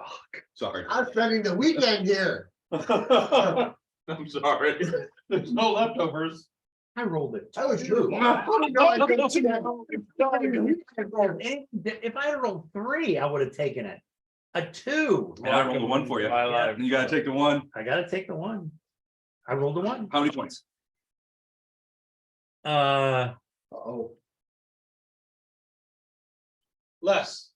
Sorry. I'm spending the weekend here. I'm sorry. There's no leftovers. I rolled it. I was true. If I had rolled 3, I would have taken it. A 2. And I rolled a 1 for you. I like- And you gotta take the 1. I gotta take the 1. I rolled a 1. How many points? Uh-oh. Less.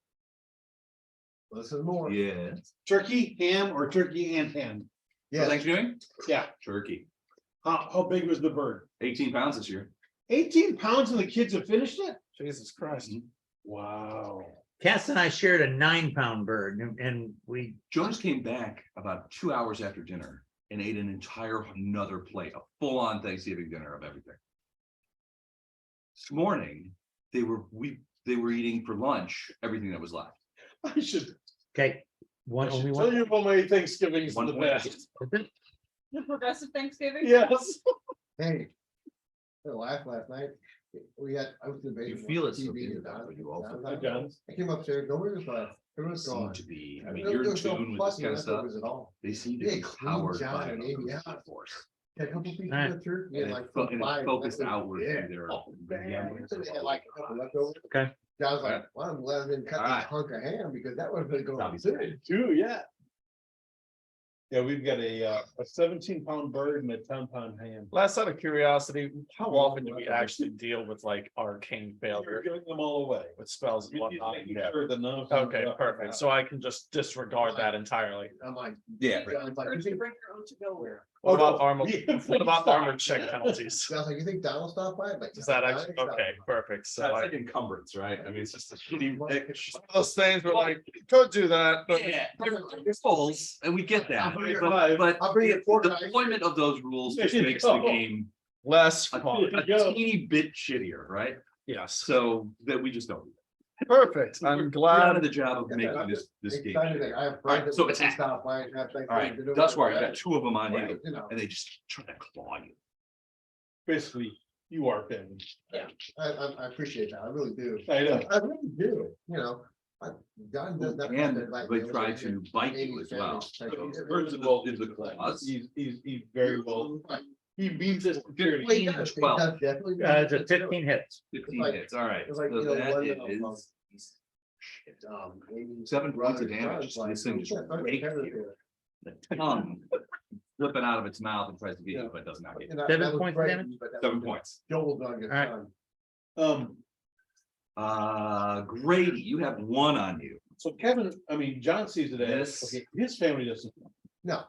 Listen more. Yeah. Turkey, ham, or turkey and ham? Yeah. Yeah, Thanksgiving? Yeah. Turkey. How big was the bird? 18 pounds this year. 18 pounds and the kids have finished it? Jesus Christ. Wow. Cass and I shared a 9-pound bird and we, Jonas came back about 2 hours after dinner and ate an entire another plate, a full-on Thanksgiving dinner of everything. This morning, they were eating for lunch everything that was left. I should Okay, one, only tell one. you about my Thanksgivings in the One past. The progressive Thanksgiving? Yes. Hey. The last night, we had, I was debating. You feel it, TV so you and know, down- you also- down- John. I came upstairs, nobody was left, everyone's Seem gone. to be, I mean, There you're in was no tune with this fucking kind of stuff. leftovers at all. They seem to Yeah, be clean powered John by and an Amy uncrucible out. force. Had a couple pieces Alright. of turkey And and it like. fo- and it five, focused that was- outward yeah. through their. Oh, their man, yams. they had like a couple leftovers. Okay. John's like, well, I'm glad I didn't cut Alright. this hunk of ham because that would have been going. Zombies. too. Two, yeah. Yeah, we've got a 17-pound bird and a 10-pound ham. Last out of curiosity, how often do we actually deal with like arcane We're failure giving them all away. with spells and We're just whatnot? making sure that none of them Okay, drop perfect. out. So I can just disregard that entirely. I'm like. Yeah. John's like, you Urge to think- bring your own to go where? What about Oh, armor? yeah. What about armor check penalties? John's like, you think Don will stop by? I'm like, Is that "Don actually, ain't stopping okay, by." perfect. So That's I, like encumbrance, right? I mean, it's just a shitty. it's one of those things where like, could do that, but Yeah, there's holes, and we get that, I'll bring it but, five. but I'll bring it four the times. deployment of those rules just There you makes the go. game less a fun. a teeny bit shittier, right? Yes, So that we just don't. perfect. I'm We're out glad. of the job of Yeah, making I'm this game. excited that I have Alright, friends so that attack. stop by and have All right, Thanksgiving dinner thus with far, you their got two of them on friends, you, you know. and they just try to claw you. Basically, you are family. I appreciate that, I really do. I know. I really do, you know. John does that. And they try to bite you as well. First of all, is the claws. He's very well. He beats us. 15 to 12. Definitely. It's a 15 hits. 15 like- hits, all right. it's like, So you know, that one, is Amy's 7 points of brother's damage. son's like, This thing just "Yeah, fucking rakes Kevin's you. here." the tongue flipping out of its mouth and tries to get Yeah. you, but does not get you. And that- 7 that was points of great, damage? but that 7 was points. Joel's done his Alright. son. Grady, you have 1 on you. So Kevin, I mean, John sees it as, Yes. okay, his family doesn't. No.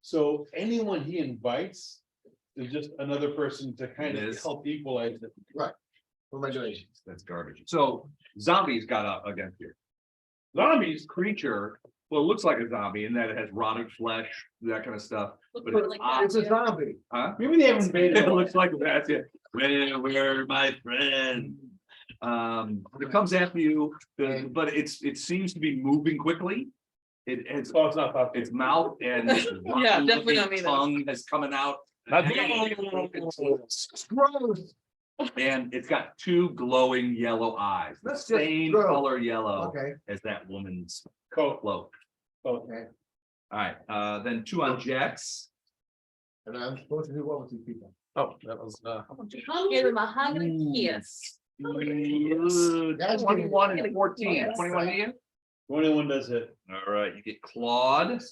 So anyone he invites is just another person to kind of Yes. help equalize it. What am I doing? That's garbage. So zombies got up against you. Zombies creature, well, it looks like a zombie in that it has rotted flesh, that kind of stuff. Look But for it's like odd. It's a zombie. Huh? Maybe they haven't invaded. It looks like that's it. Where my friend? It comes after you, but it seems to be moving quickly. It's Oh, it's not that. its mouth and Yeah, definitely not me then. tongue is coming out. Gross. And it's got 2 glowing yellow eyes, the That's just same gross. color yellow Okay, as that woman's Coat. cloak. okay. All right, then 2 on Jax. And I'm supposed to do what with these people? Oh, that was, Give him a hug and a kiss. 21 and 14. 21 to you? 21 does it. All right, you get clawed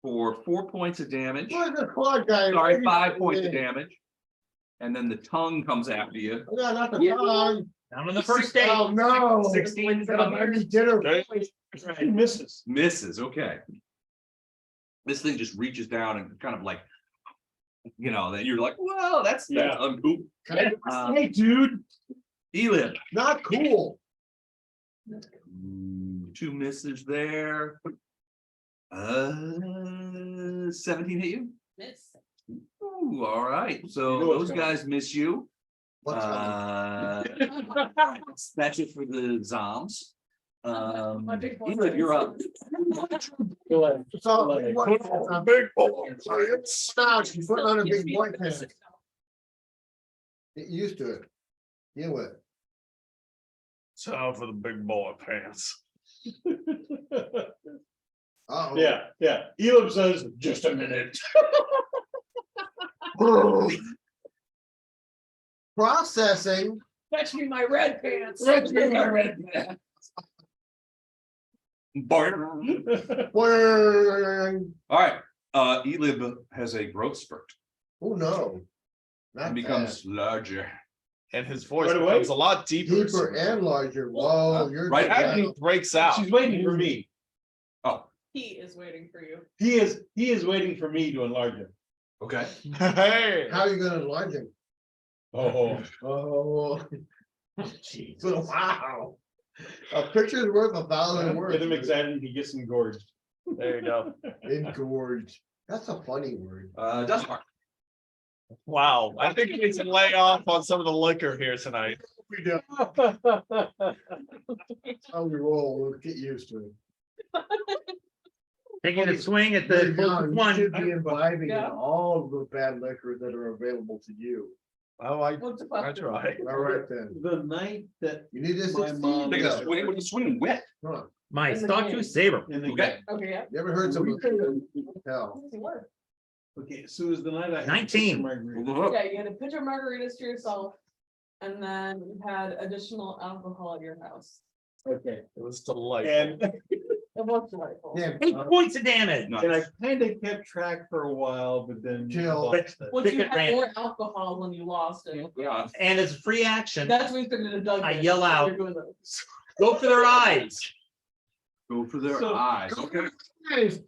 for 4 points of damage. Look at the quad guy. Sorry, 5 points of damage. And then the tongue comes after you. No, not the tongue. Down on the first day. Oh, no. 16 It's gonna make me dinner. He misses. Misses, okay. This thing just reaches down and kind of like, you know, that you're like, well, that's Yeah. uncool. Hey, dude, Elib. not cool. 2 misses there. 17 hit you? Miss. Ooh, all right, so You know what's those coming. guys miss you. What's coming? That's it for the zombs. My big boy Elib, you're up. So, what? big boy. Stop, she's putting on a big boy pants. Get used to it. Deal with it. Time for the big boy pants. Uh-oh. Yeah. Elam says, just a minute. Processing. Fetch me my red pants. Boing. All right, Elib has a growth spurt Oh, no. Not and becomes larger. And his voice Right away? becomes a lot bad. deeper. Deeper and larger. Whoa, you're. Right, And he breaks out. She's waiting for me. Oh, He is waiting for you. He is waiting for me to enlarge him. okay. Hey. How are you gonna enlarge him? Oh, Oh. Jeez. Wow. A picture's worth 1,000 words. get him excited, he gets engorged. There you go. Engorged. That's a funny word. Dustmark. Wow, I think we need to lay off on some of the liquor here tonight. We do. How we roll, we'll get used to it. Taking a swing at You're the young, you one. should be imbibing in Yeah. all of the bad liquor that are available to you. Oh, I What's the I question? try. All right then, The night that you need this. My mom- Taking a swing, what are you swinging with? Come on, My In the stock game. to saber. in the Okay. Okay, yeah. you ever heard some? Hell, Okay, so it was the night I. had 19. margarita. Yeah, you had a pitcher of margaritas to yourself. And then you had additional alcohol at your house. Okay, It was delightful. and, It was delightful. yeah, 8 points of damage. and I Nice. kind of kept track for a while, but then. Chill. lost it. Once Pick you it had random. more alcohol when you lost it. Yeah. And it's a free action. That's when you started to dug. I in. yell out. You're doing those. Go for their eyes. Go for their So- eyes. Okay.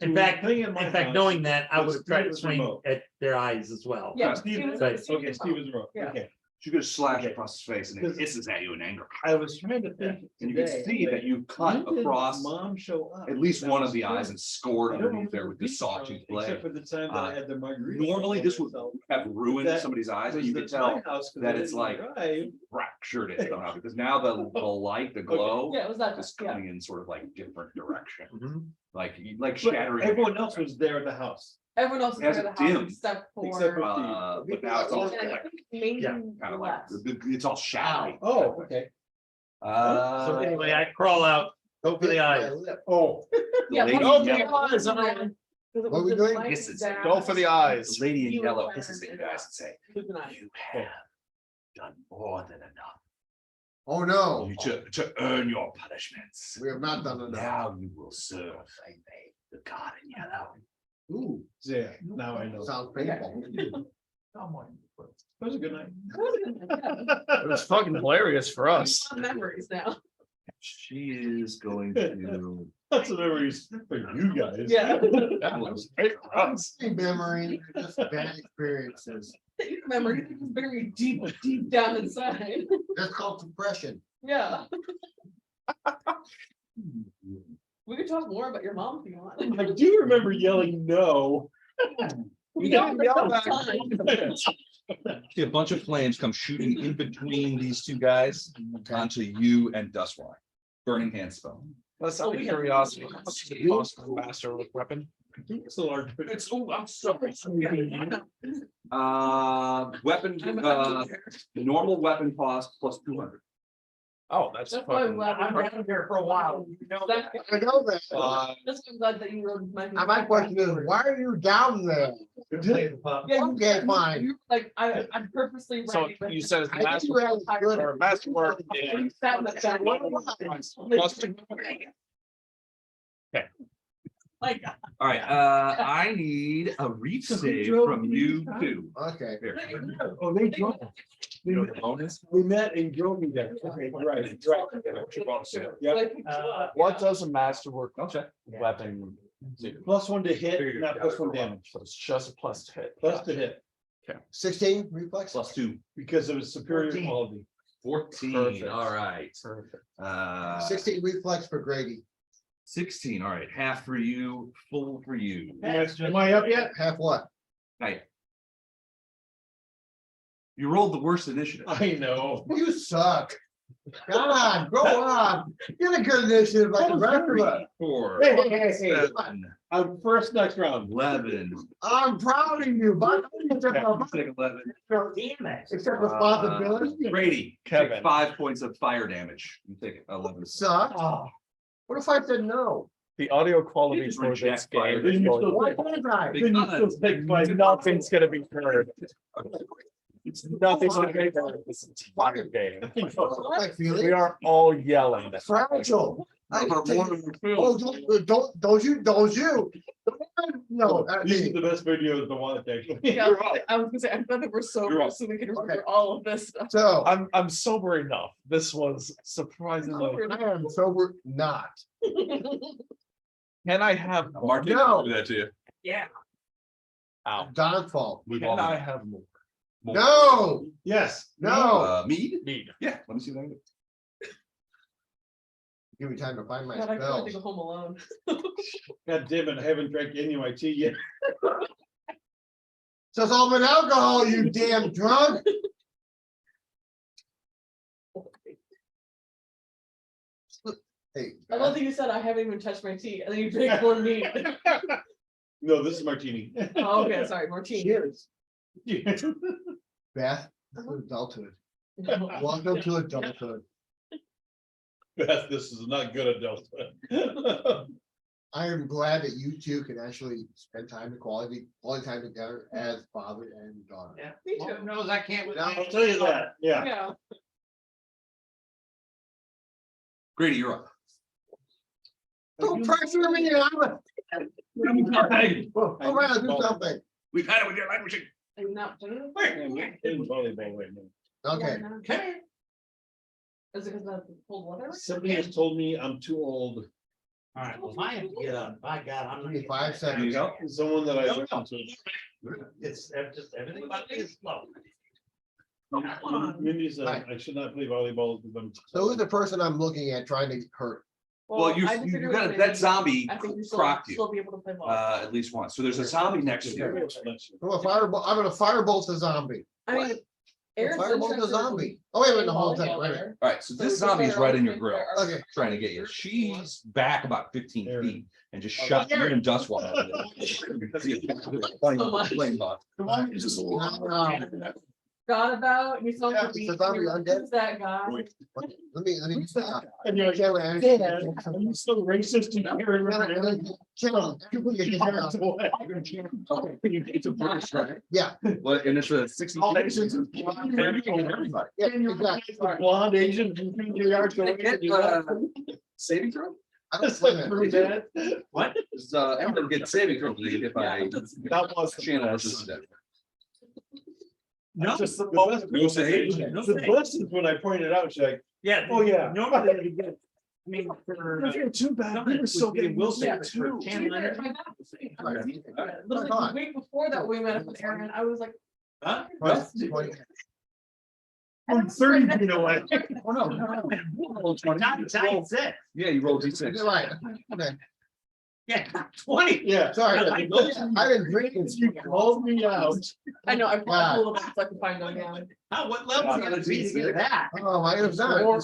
In fact, Thing in my in fact, house knowing that, I would was have tried to Steven's swing remote. at their eyes as well. Yeah. Okay. Steven- But- Steven- Okay, Steven's wrong, Yeah. okay. You're gonna slash Okay. across his face and it Because- hisses at you in anger. I was trying to think. And you can today, see like, that you cut when did across Mom show up. at least That one was of the eyes fun. and scored I don't underneath there remember with the being sawtooth drunk, blade. Except for the time that I had the margarita. Normally, this would myself. have ruined That somebody's eyes, and Was you could at tell my house 'cause that I it's didn't like drive. fractured it somehow, because now the light, the glow Yeah, it was that. is Yeah. coming in sort of like different direction, Mhm. like But shattering. everyone else was there at the house. Everyone else It has is a at the house dim. except Except for. for- But now it's all And I like, think maybe Yeah, kind of like, less. it's all shadowy. Oh, okay. So anyway, I crawl out, go for the eyes. Oh. Yeah. lady once in you yellow. realize that I- 'cause it What was we just doing? light Hisses. down. Go for the eyes. The lady in You yellow were hisses at you guys and say, Keep an eye. you have done more than enough. Oh, no, You to earn your punishments. we have not done enough. Now you will serve the god in yellow. Ooh, Yeah, now I know. sounds painful. That was a good night. It was fucking hilarious for us. Memories now. She is going to. That's what memories for you guys. Yeah. Yeah, it was great for us. Memory, just bad experiences. Memory is very deep, deep down inside. That's called depression. Yeah. We could talk more about your mom if you want. I do remember yelling no. We don't yell back. See a bunch of flames come shooting in between these two guys onto you and Dustwine. Burning hand spell. Let's out of curiosity. How much does it cost for a master weapon? It's a large. It's, oh, I'm sorry. Weapon, normal weapon cost plus 200. Oh, that's That's why I'm fucking. glad. I'm around here for a while. That's I know that. Uh, I'm glad that you wrote my. My question is, why are you down there? Yeah, you- Okay, fine. you- Like, I'm purposely. So writing with- you said it's I think master you have good- or masterwork. And you sat in the back. Like, All right, I need a reach save from you two. Okay. Here. Oh, they drove. You know the bonus? We met and drove me there. Okay, right. Yeah. What does a masterwork Okay. weapon do? +1 to hit, not +1 damage, So it's just a plus to hit. plus to hit, 16 reflex? Plus 2. because of its superior 14. quality. 14, Perfect. all right. Perfect. 16 reflex for Grady. 16, all right, half for you, full for you. Am I up yet? Half what? Hey. You rolled the worst initiative. I know. You suck. God, grow up. Get a good initiative like the rest of us. 4, Hey, hey, hey, hey. 7, I'm first next round. 11. I'm proud of you, but Take 11. except responsibility. Brady, Kevin. take 5 points of fire damage. You take 11. Suck. What if I said no? The audio quality You just for this reject fire. game Then is you going. still Why take- can't I? then you still take my Nothing's gonna be heard. Nothing's gonna be heard this entire game. I feel We it. are all yelling. Fragile. Oh, don't you. No, These are the best videos to watch, actually. Yeah, I was gonna say, I'm glad that we're You're sober, welcome. so we can remember Okay. all of this stuff. so I'm sober enough. This was surprisingly. I am sober not. Can I have more? Mark, No. do that to you. Yeah. Ow. Don's fault. We've Can all I done have more? more. No, Yes. no. Mead? Mead. Yeah, let me see that. Give me time to find my God, I can't wait to spells. go home alone. God damn it, I haven't drank any of my tea yet. So it's all been alcohol, you damn drunk. Hey. I love that you said I haven't even touched my tea, and then you drink one me. No, this is martini. Oh, okay, sorry, martini. Cheers. Beth, this is adulthood. Welcome to adulthood. Beth, this is not good adulthood. I am glad that you two can actually spend time, quality time together as father and daughter. Yeah. Me too. Lord knows I can't without. I'll tell you that, yeah. Yeah. Grady, you're up. Don't pressure me, I'm gonna do something. We've had it with your language. I'm not doing In volleyball right now. Okay, it. Is it because of the cold weather? Somebody has told me I'm too old. All right, well, I have to get on, by God, I'm. give me 5 There you seconds. go. Someone that I No, no. listened to. It's just everything about me is slow. Mindy said I should not play volleyball with them. So who's the person I'm looking at trying to hurt? Well, you I disagree got with that Mindy. zombie I think you crocked you, still be able to play ball. at least once. So there's a zombie next to you. I'm gonna firebolt the zombie. I mean, Aaron's Firebolt the interested zombie. Oh, wait a minute, the whole in thing, volleyball wait a there. minute. All right, so So this we zombie is decide right in our your grill, offense, Okay. trying to get you. She's back about 15 Aaron. feet and just shot you in dust while. Forgot about, you saw Yeah, the it's a zombie undead. who's that guy? Let me. And you're like, Dad, are you so racist? You can't remember everything. Yeah, Well, and it's a 60. yeah, exactly. Blonde Asian. Saving throw? I don't blame it. What? I'm gonna get saving throw if I. That was. Shannon, this is that. No, Just the No save. No The save. best is when I pointed out, she's like, Yeah. oh, yeah. Normally they get, I mean, for. Too bad. We were so getting Will Wilson save for 10 Leonard. Literally, the week before that we met up with Aaron, I was like. Huh? Plus 20. I'm 30 feet away. Oh, no. Nine, six. Yeah, you rolled D6. You're right. Okay, Yeah, 20. Yeah. sorry. I've been drinking. You called me out. I know, I Wow. pulled it up so I can find them now. How, what level is gonna be to get that? Oh, I have done.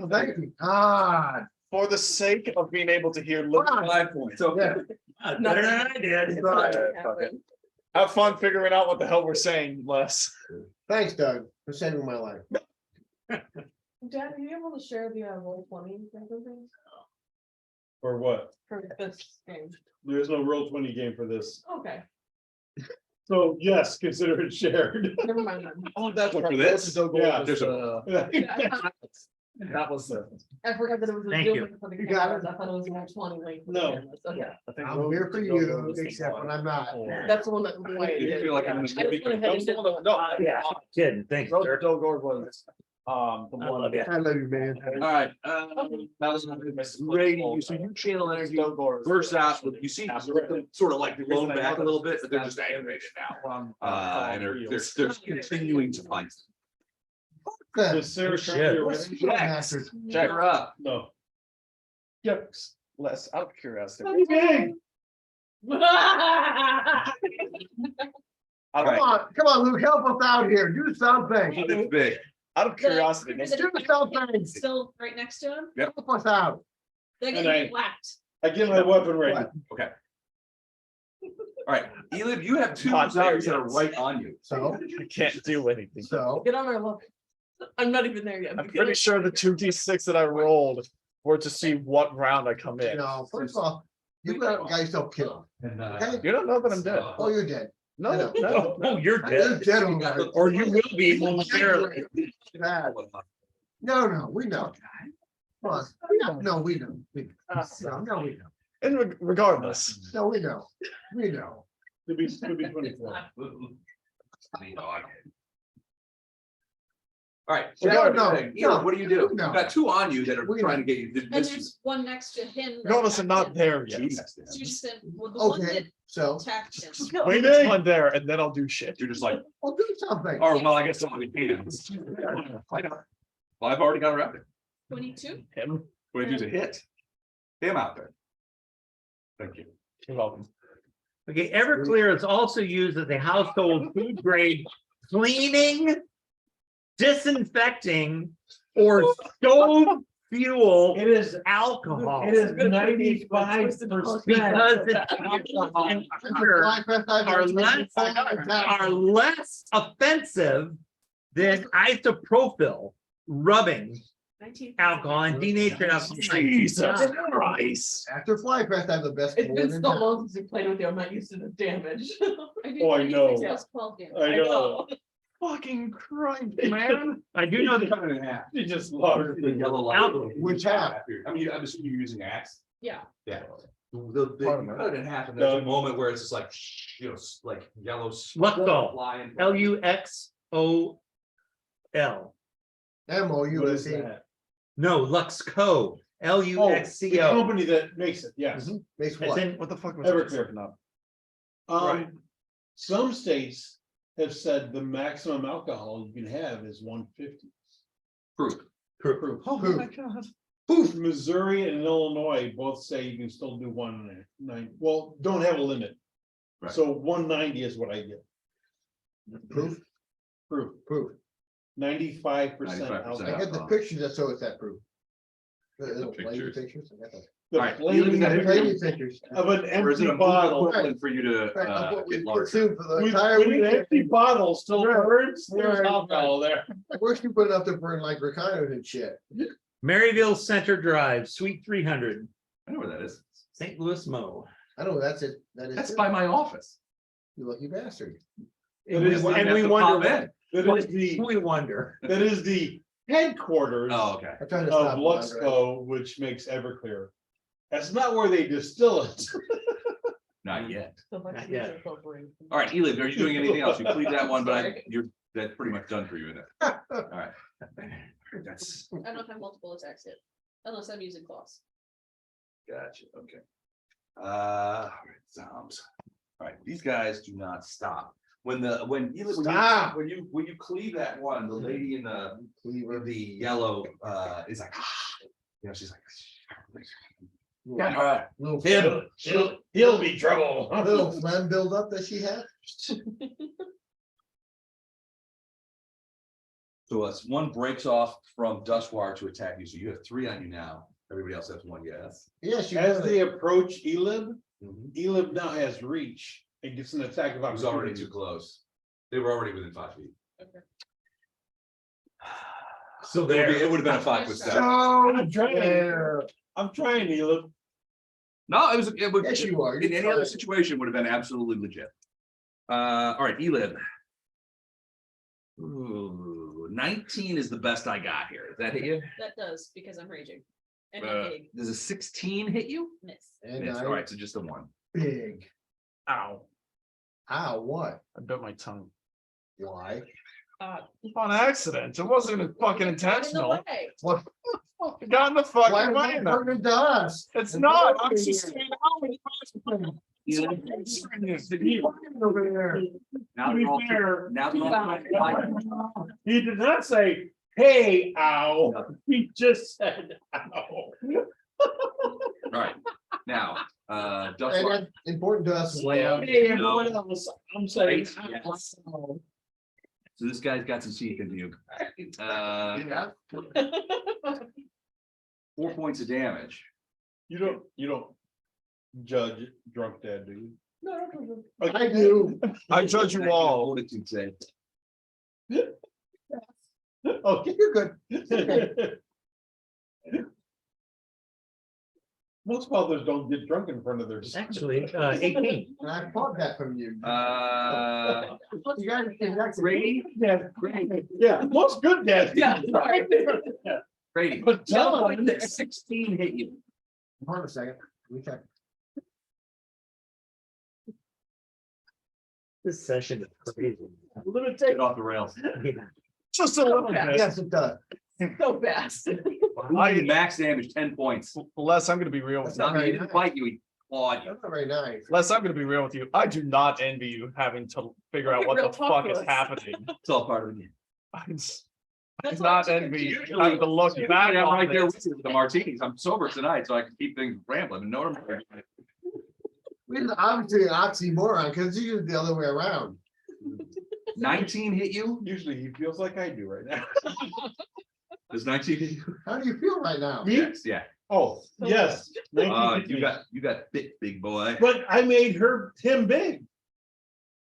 Thank you. God. For the sake of being able to hear, look, 5 points, okay. Yeah. Better than I did. fuck it. Have fun figuring out what the hell we're saying, Les. Thanks, Doug, for saving my life. Dad, are you able to share the roll 20 or something Or what? for this game? There's no roll 20 game for this. Okay, So yes, consider it shared. never mind then. Oh, that's for this. Yeah. There's a. That was the. I forgot that it was a Thank Zoom you. link for the You got cameras. I thought it was a 20 link. for the No. cameras. Okay. I'm here for you, except when I'm not. That's the one that. You feel like I'm I just went ahead and did the- Yeah, kidding, thanks, Rose sir. Dogor was, the I one. love you. I love you, man. All right, Grady, so you channel energy, burst out, you see, sort of like blown back a little bit, but they're just aggravated now. And they're continuing to fight. Does Sarah currently Shit. already- Yes. Check her up. No. Yep, Les, out of curiosity. Okay. Out Come on, Luke, help us out here. Do something. It's big. of curiosity, The- Do something. Still right next to him, Help us out. they're And gonna I- get whacked. I get my weapon ready. Okay. All right, Elib, you have two Not there zombies that are yet. right on you. So, I can't do anything. so, Get on our level. I'm not even there yet. I'm pretty sure the 2d6 that I rolled were to see what round I come you in. know, first off, you got yourself killed. And, Okay? You don't know that I'm dead. Oh, you're dead. No, No. no. Oh, you're You're dead. dead already. Or you will be momentarily. Bad. No, we know. Come on. No, we know. No, we know. And regardless, No, we know. We know. Could be 24. All right. No, Elib, no, Elib, what do you do? You've no. got two on you that are We trying to get you. And there's one next to him. that regardless, I'm not attacked there him. yet. So you just said, well, the one Okay, that so attacked him. Wait till I'm there and then I'll do shit. You're just like, we'll do something. oh, well, I guess somebody hands. Well, I've already got around it. 22? Him, What if you a hit? Him out there. Thank you. you're welcome. Okay, Everclear is also used as a household food grade cleaning, disinfecting, or stove fuel It is, alcohol. it is 95%. Because it's are less offensive than isopropyl rubbing alcohol and denatured alcohol. Jesus Christ. After Flycraft, I have the best. It's board been in so town. long since we played with you, I'm not used to the damage. Oh, I know. That's 12 damage. I know. Fucking Christ, man. I do know that Cut it in half. You just love The it. yellow light. Alcohol. Which half? I mean, I'm assuming you're using axe. Yeah. Yeah. Part You of it. cut it in half and there's a No. moment where it's just like, like yellow. Luxol. flying. Luxol. MOU. What is that? No, Luxco, The Luxco. company that makes it, yes. Makes It's what? in, What the fuck was Everclear. I looking up? Right. Some states have said the maximum alcohol you can have is 150. Proof. Proof. Oh Proof. my god. Poof, Missouri and Illinois both say you can still do 190. Well, don't have a limit. Right. So 190 is what I get. Proof, Proof, proof. 95% 95%. I alcohol. got the pictures that show it's that proof. The The little flaming pictures. pictures. I got the The Alright, flaming you got it. flaming pictures. of an Or is it empty a bottle. equivalent for you to That's what we get larger? consume for the With entire with an weekend. empty bottle still burns, there's Right. alcohol there. Where's you put it up to burn like recliners and shit? Maryville Center Drive, Suite 300, I know where that is. St. Louis, Mo. I know, that's it. That is. That's it. by my office. You lucky bastard. And It is we, the- and I we have to wonder pop what, in. That is the, we wonder. that is the headquarters Oh, okay. I'm trying to of stop. wandering. Luxco, which makes Everclear. That's not where they distill it. Not yet. So much Not yet. user corporation. All right, Elif, are you doing anything else? You plead that one, but Sorry. that's pretty much done for you, isn't it? All right. That's, I don't have multiple attacks yet, unless I'm using claws. gotcha, okay. All right, Zoms. All right, these guys do not stop. When Elif, Stop. when you cleave that one, the lady in the yellow, is like, you know, she's like. Little- Little Him. He'll be trouble. little phlegm buildup that she had. So it's one breaks off from Dushwar to attack you, so you have 3 on you now. Everybody else has 1, yes. Yes, you As did. they approach Elib, Mhm. Elib now has reach. It gets an attack of I was already opportunity. too close. They were already within 5 feet. So It would have been a 5-foot step. I'm trying, I'm trying, Elib. No, it would. Yes, you are. In You're any other trying. situation would have been absolutely legit. All right, Elib. Ooh, 19 is the best I got here. Does that hit you? That does, because I'm raging. And I'm big, Does a 16 hit you? miss. And Yes, I all right, so just a 1. big. Ow. Ow, what? I bit my tongue. Why? On accident. It wasn't even fucking intentional. Way. What? It got in the Why fucking is way. that now. working to us? It's not. I'm just saying. Over there. Now To be they're all, fair, now they're all. he did not say, hey, ow. He just said, ow. All right, now, And Dushwar. that's important to us. Slam. Hey, everyone else, I'm saying. Right, yes. So this guy's got some teeth in you. Yeah. 4 points of damage. You don't judge drunk dad, do you? No, I do. I judge you all. Fortitude save. Okay. You're good. Most fathers don't get drunk in front of their. Actually, 18. And I bought that from you. You guys can actually. Grady, Yeah, most good dads. Yeah. Grady. But tell Tell him. that 16 hit you. Hold on a second. Let me check. This session is crazy. Get off the rails. Just a little bit. Yes, it does. so fast. Max damage, 10 points. Les, I'm gonna be real with It's you. not, he didn't bite you, he clawed you. That's not very nice. Les, I'm gonna be real with you. I do not envy you having to figure out what Real the talk fuck to is us. happening. It's all part of the game. I That's do why not I'm so envy confused. you having to look back I'm on right there this. with you with the martinis. I'm sober tonight, so I can keep things rambling and no. It's obviously an oxymoron because it's usually the other way around. 19 hit you. Usually he feels like I do right now. Does 19? How do you feel right now? Me? Yes, yeah. Oh, yes. You got big boy. But I made him big.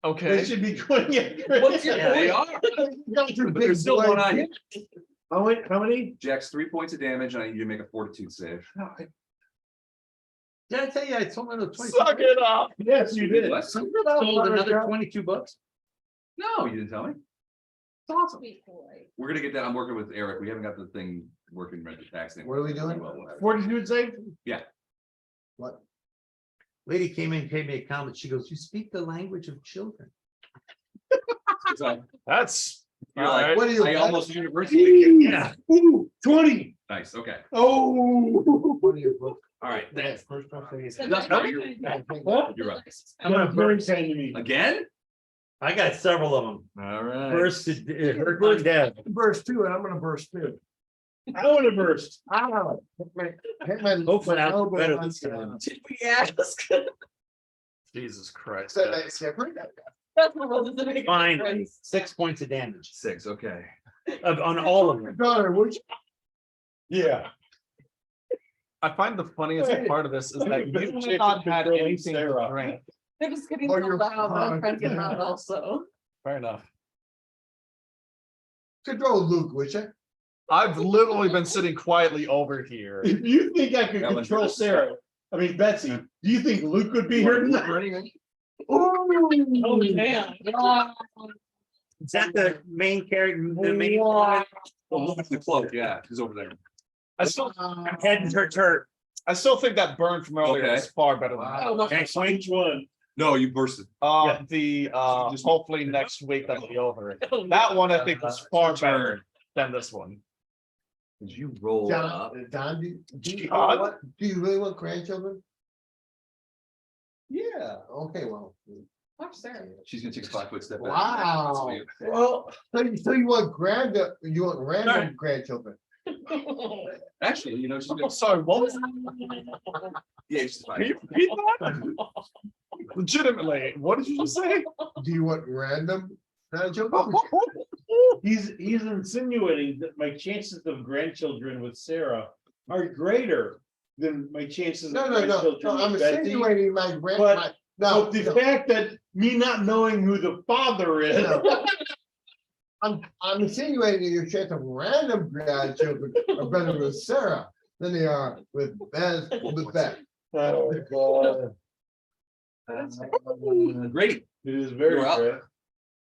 They Okay, should be going after. What's your Yeah. They are. Got your But there's big still boy one on you. How many? Jack's 3 points of damage, and I need you to make a fortitude save. Did I tell you I sold another 22? suck it up. Yes, you did. What? Sold another 22 bucks. No, you didn't tell me. It's awesome. Sweet boy. We're gonna get that. I'm working with Eric. We haven't got the thing working right the tax thing. What are we doing? Well, whatever. Fortitude save? What? Lady came in, gave me a comment. She goes, "You speak the language of children." So, That's. you're all like, right. What are you? I almost universally. Yeah. Ooh, 20. Nice. Okay. Oh. What are your book? All right. That's first one for you. No, you're What? you're right. I'm gonna Very burst. kind to me. Again? I got several of them. All right. First, it hurt my dad. Burst two, and I'm gonna burst two. I want to burst. Ow. Hit my- Hopefully I'll elbow better on this time. Did we ask? Jesus Christ. Said guys. that different. That's what was the big Fine, difference. 6 points of damage 6. Okay. on all of them. Daughter, would you? Yeah. I find the funniest part of this is that you have not had anything to Sarah. drink. It was getting Oh, so you're loud, my fine. friends get loud also. Fair enough. Control Luke, would you? I've literally been sitting quietly over here. If you think I could That one's control good. Sarah, I mean Betsy, do you think Luke would be here tonight? Oh, man. Is that the main character? The main Oh, look at the cloak. Yeah, he's over there. I still, I'm heading towards her. I still think that burn from earlier Okay. is far better than that. Oh, my- Next one. Which one? No, you bursted. Yeah. Hopefully next week that'll be over. That one I think was far better than this one. Did you roll up? Don, do John? you really want grandchildren? Yeah. Okay, well. Watch Sarah. She's gonna take a 5 foot step back. Wow. That's Well, So you want you want random grandchildren? Actually, you know, she's Oh, gonna, sorry, what was yeah, she's Can fine. you repeat that? Legitimately, what did you just say? Do you want random grandchildren? he's insinuating that my chances of grandchildren with Sarah are greater than my chances No, of no, no, grandchildren no, I'm with Betsy. insinuating my grand, But- no, But the no, fact that me not knowing who the father is. no. I'm insinuating that your chance of random grandchildren are better with Sarah than they are with Beth, with Beth. Oh, God. Great. It is very You're up. good.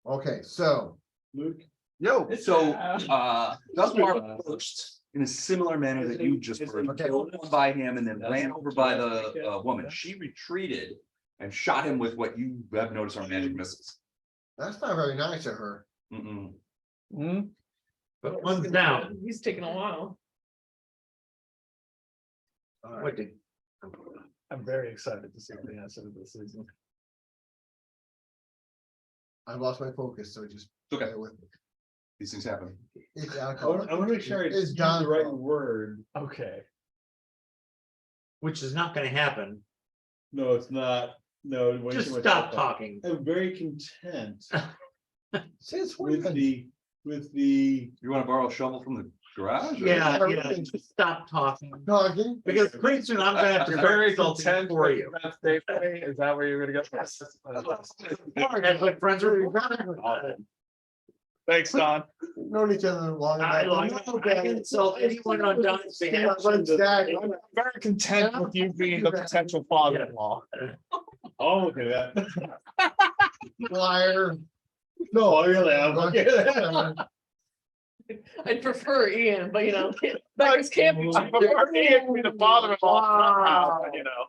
Okay, so, Luke. Yo, So, Thrushmoor approached in a similar manner that you just were Okay. killed by him and then ran over by the woman. She retreated and shot him with what you have noticed are magic missiles. that's not very nice of her. Mm-mm. But one's down. He's taking a while. What did? I'm very excited to see what the answer to this is. I've lost my focus, so just. Okay. bear with me. These things happen. It's I alcohol. want to make sure I It's use Don's the right fault. word. Okay. Which is not gonna happen. No, it's not. No. way Just too much stop alcohol. talking. I'm very content Since with when? the. You want to borrow a shovel from the garage? or- Yeah, just stop talking. Talking. Because pretty soon I'm gonna have to start Very insulting content for with you. Beth Day for me. Is that where you're gonna go? That's what friends are for. Thanks, Don. Known each other long I enough. can insult anyone on Don's behalf. Let's stack. I'm very content with you being the potential father-in-law. Oh, look at that. Liar. No, really, I'm okay with that. I'd prefer Ian, but you know, beggars can't be. I prefer Ian to be the father-in-law, somehow, but, you know.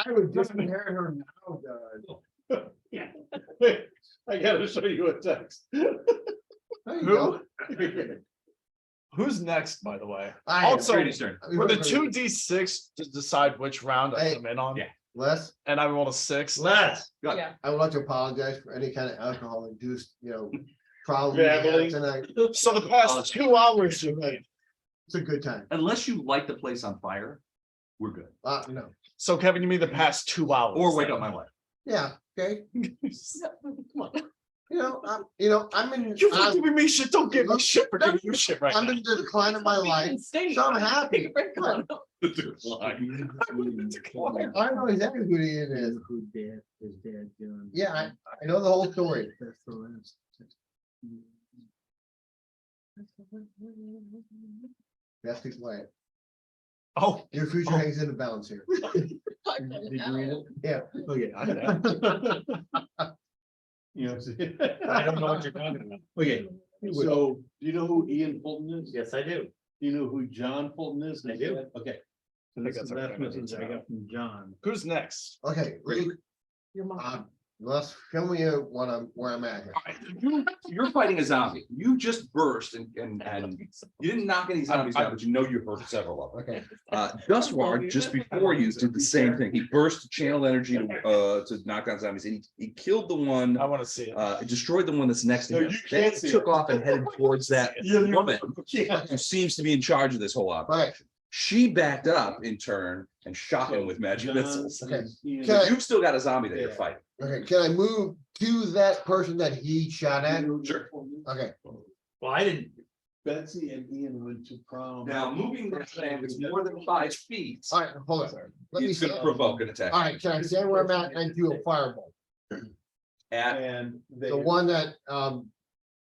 I would just inherit her now, guys. Wait, I gotta show you a text. There you go. Who's next, by the way? I am. Also, Brady's turn. were the 2d6 to decide which round I Hey. come in on? Yeah. Les, And I rolled a 6. Les, Yeah. I would like to apologize for any kind of alcohol induced, problem we had Babbling. tonight. So the past 2 hours you made. It's a good time. Unless you light the place on fire, we're good. No, So Kevin, you mean the past 2 hours? Or wake up my wife. yeah, okay. Come on. I'm in. You're not I'm giving me shit, don't give me shit for giving you shit right I'm now. in the decline of my life, so I'm happy. I know exactly who he is. Who dad, his dad doing. Yeah, I know the whole story. That's the last. That's too quiet. Oh, Your future Oh. hangs in the balance here. Did you read it? Yeah. Oh, yeah. I know. You know. I don't know what you're talking about. Okay, so do you know who Ian Fulton is? Yes, I do. Do you know who John Fulton is? I do. Okay. So I think this is that's that everything I need message to I know. got from John. who's next? Okay, Luke, Your mom. let's show me where I'm at here. You're fighting a zombie. You just burst and you didn't knock any zombies out, but you know you hurt several of them. Okay, Dustward, just before you, did the same thing. He burst to channel energy to knock down zombies, and he killed the one, I wanna see it. destroyed the one that's next to No, him. you Then can't he see took it. off and headed towards that woman who seems to be in charge of this whole operation. She backed up in turn and shot him with magic missiles. Okay. Ian- Okay. You've still got a zombie that you're fighting. okay, can I move to that person that he shot at? Sure. Okay, Well, I didn't. Betsy and Ian went to prom. Now, moving that thing is more than 5 feet. all right, hold on. Let me It's see. gonna All provoke an attack. right, can I stand where I'm at and do a fireball? At And they. The one that,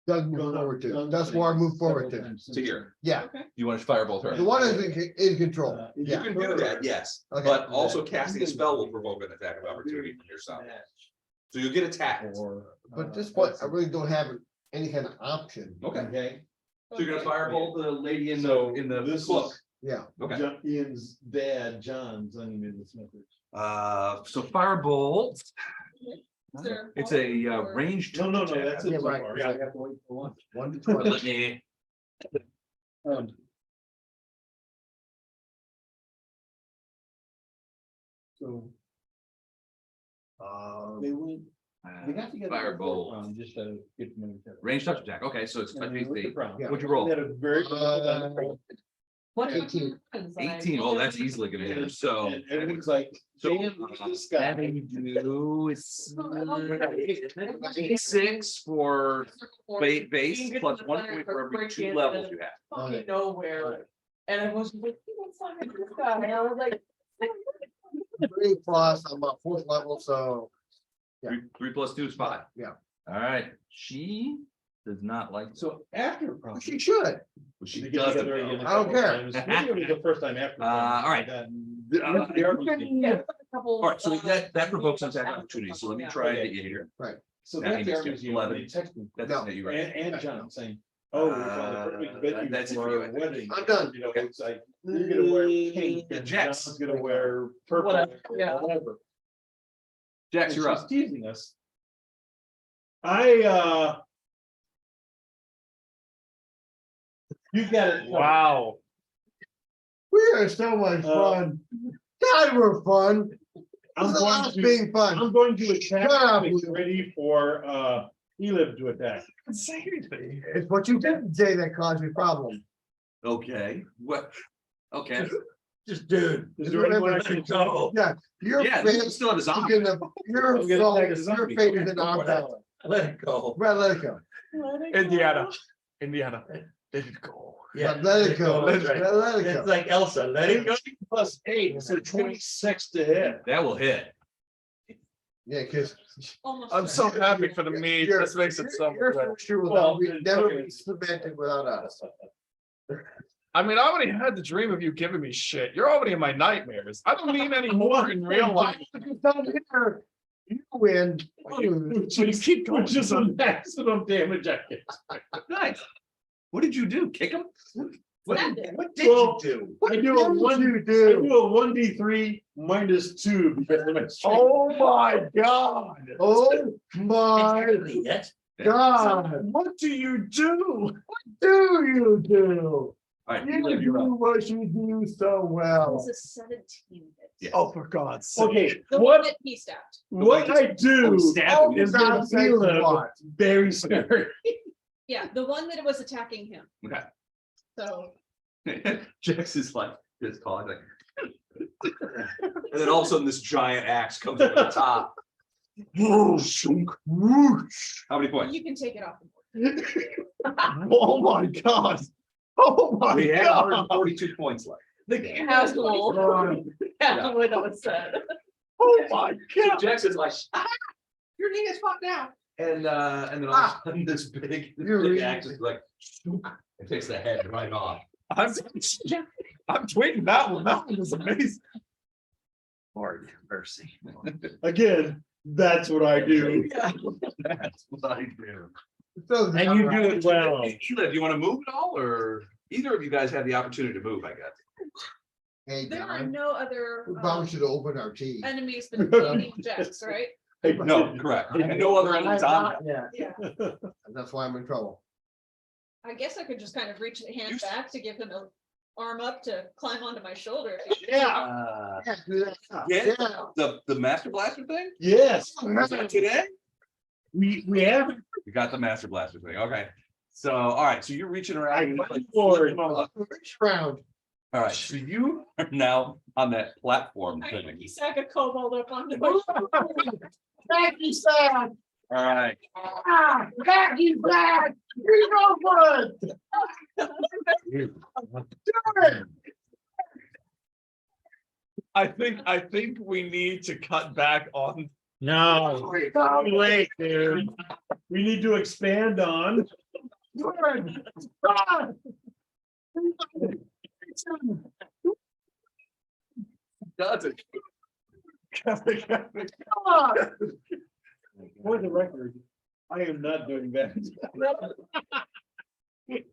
Doug moved forward to, that's where I moved forward to. to here. Yeah, You want to firebolt her? the one is in control. You Yeah, can do that, yes, Okay. but also casting a spell will provoke an attack of opportunity from yourself. So you'll get attacked. So but at this point, I really don't have any kind of option. Okay. Okay. you're gonna firebolt the lady in So the this cloak. is Yeah, Okay. Ian's dad, John, sending me this message. So firebolt, Is there it's a or- ranged. No, attack. that's it. Yeah, so right, far. right. I have to wait for lunch. 1 to 20. Let me- Um, So they went, they got together. Firebolt, Just to get to know each other. ranged touch attack, okay, so it's And 5 they feet. went to prom. Yeah. What'd you roll? They had a very. What 18. 18, oh, that's easily gonna hit her, so. And everyone's like, So, damn, this guy. that you do, it's 6 for base plus 1 point for every 2 levels you have. Fucking nowhere. And I was like, what's up with this guy? And I was like. 3 plus, I'm on 4th level, so. Yeah. 3 plus 2 is 5. Yeah. All right, she does not like, So after prom. She should. she they get doesn't. together again a I don't couple care. times. Maybe it was the first time after. prom. all right. All right, so that provokes an attack opportunity, so let me try and get you here. So That that's means the it's museum, 11. they text me, That No. doesn't hit you right. and John saying, oh, we found the perfect venue that's it for for you, our I think. wedding. I'm done. You know, it's like, you're gonna wear pink, Yeah, and Jax. John's gonna wear purple, Whatever, yeah. whatever. Jax, And you're she's up. teasing us. You got it. Wow. We are so much fun. God, we're fun. I'm This is going us to, being fun. I'm going to attack, Shut up, get Lou. ready for, Elib to attack. Say anything. It's what you didn't say that caused me problems. Okay, what? Okay, Just dude. Is there anyone I can go. Yeah, your yeah, fate you is still have a zombie. in the, your I'm gonna soul, attack a your zombie. fate is in Go our for that. power. Let it go. Right, let it go. Indiana, let it go. Yeah. But let it go. That's right. Let it It's go. like Elsa, let it go. Plus 8, so 26 to hit. That will hit. Yeah, cause. Almost I'm there. so happy for the mead, You're- this makes it so Your good. future will Well, never be cemented without us. I mean, I already had the dream of you giving me shit. You're already in my nightmares. I don't need any more in real life. You win. So you keep going. Which is a maximum damage I get. Nice. What did you do? Kick him? What Stabbed did him. what did you Well, do? I do a one, You I do. do a 1d3 minus 2 because of my strength. Oh my God. Oh my Technically, yes. God. What do you do? Do you do? All right, You Elib, you're do up. what you do so It well. was a 17 hit. Yeah. Oh, for God's sake. Okay, The one what, that he stabbed. what I do Oh, stab him. is God gonna sakes, feel it what? very scary. Yeah, the one that was attacking him. Okay. So Jax is like, this calling like. And then all of a sudden this giant axe comes over the top. How many points? You can take it off. Oh my god. Oh my We have god. 142 points left. The casual. Casual way that was said. Oh my So god. Jackson's like, "Ah, your knee is fucked now. And then all of a sudden this big axe is like, it takes the head right off. I'm tweeting that one. That one was amazing. Lord mercy. Again, that's what I do. That's what I do. So, And you do it well. Sheila, do you want to move at all, or either of you guys have the opportunity to move, I guess? Hey, There are Don, no other we probably should open our tea. enemies between Jacks, right? No, correct. And no other enemies on. Yeah. That's why I'm in trouble. I guess I could just kind of reach the hand You- back to give him a arm up to climb onto my shoulder. Yeah. Yeah, do that. Yeah. Yeah. The Master Blaster thing? Yes, Is that today? we have. You got the Master Blaster thing, okay. So, all right, so you're reaching around. Reach round. All right, so you are now on that platform I thing. sack a kobold up onto my shoulder. Thank you, Sam. All right, Thank you, Brad. You go for it. Do it. I think we need to cut back on. No, wait, dude. We need to expand on. Good. Ah. does it? Come on. For the record, I am not doing that.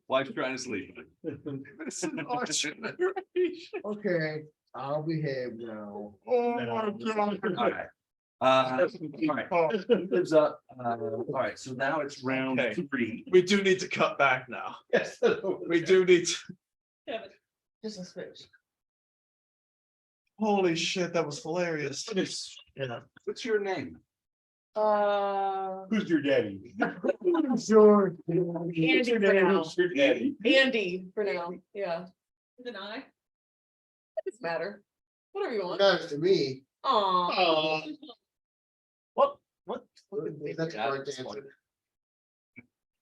Wife's trying to sleep. This is our generation. Okay, I'll behave now. Oh my god. All right. All right, there's a, all right, so now it's round Okay. 3. We do need to cut back now. Yes. We do need to. Kevin, Just a switch. Holy shit, that was hilarious. Yeah. What's your name? Who's your daddy? Sure. Andy for now. Who's your daddy? Andy for now, yeah. then I. It doesn't matter. Whatever you want. Nice to me. Aw. What? That's the right answer.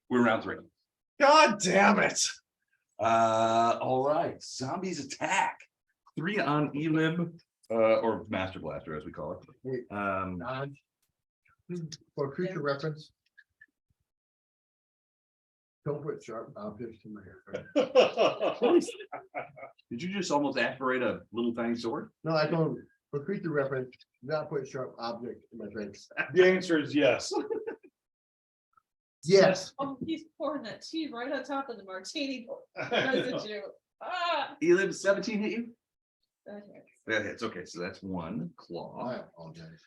We're round 3. God damn it. All right, zombies attack. 3 on Elim, or Master Blaster as we call it. Don, for future reference. Don't put sharp objects in my hair. Did you just almost aspirate a little tiny sword? No, I don't, for future reference, not put sharp objects in my drinks. The answer is yes. Yes. Oh, he's pouring that tea right on top of the martini. Doesn't you? Ah. Elim 17 hit you? That hurts. That hits, okay, so that's 1 claw. I apologize.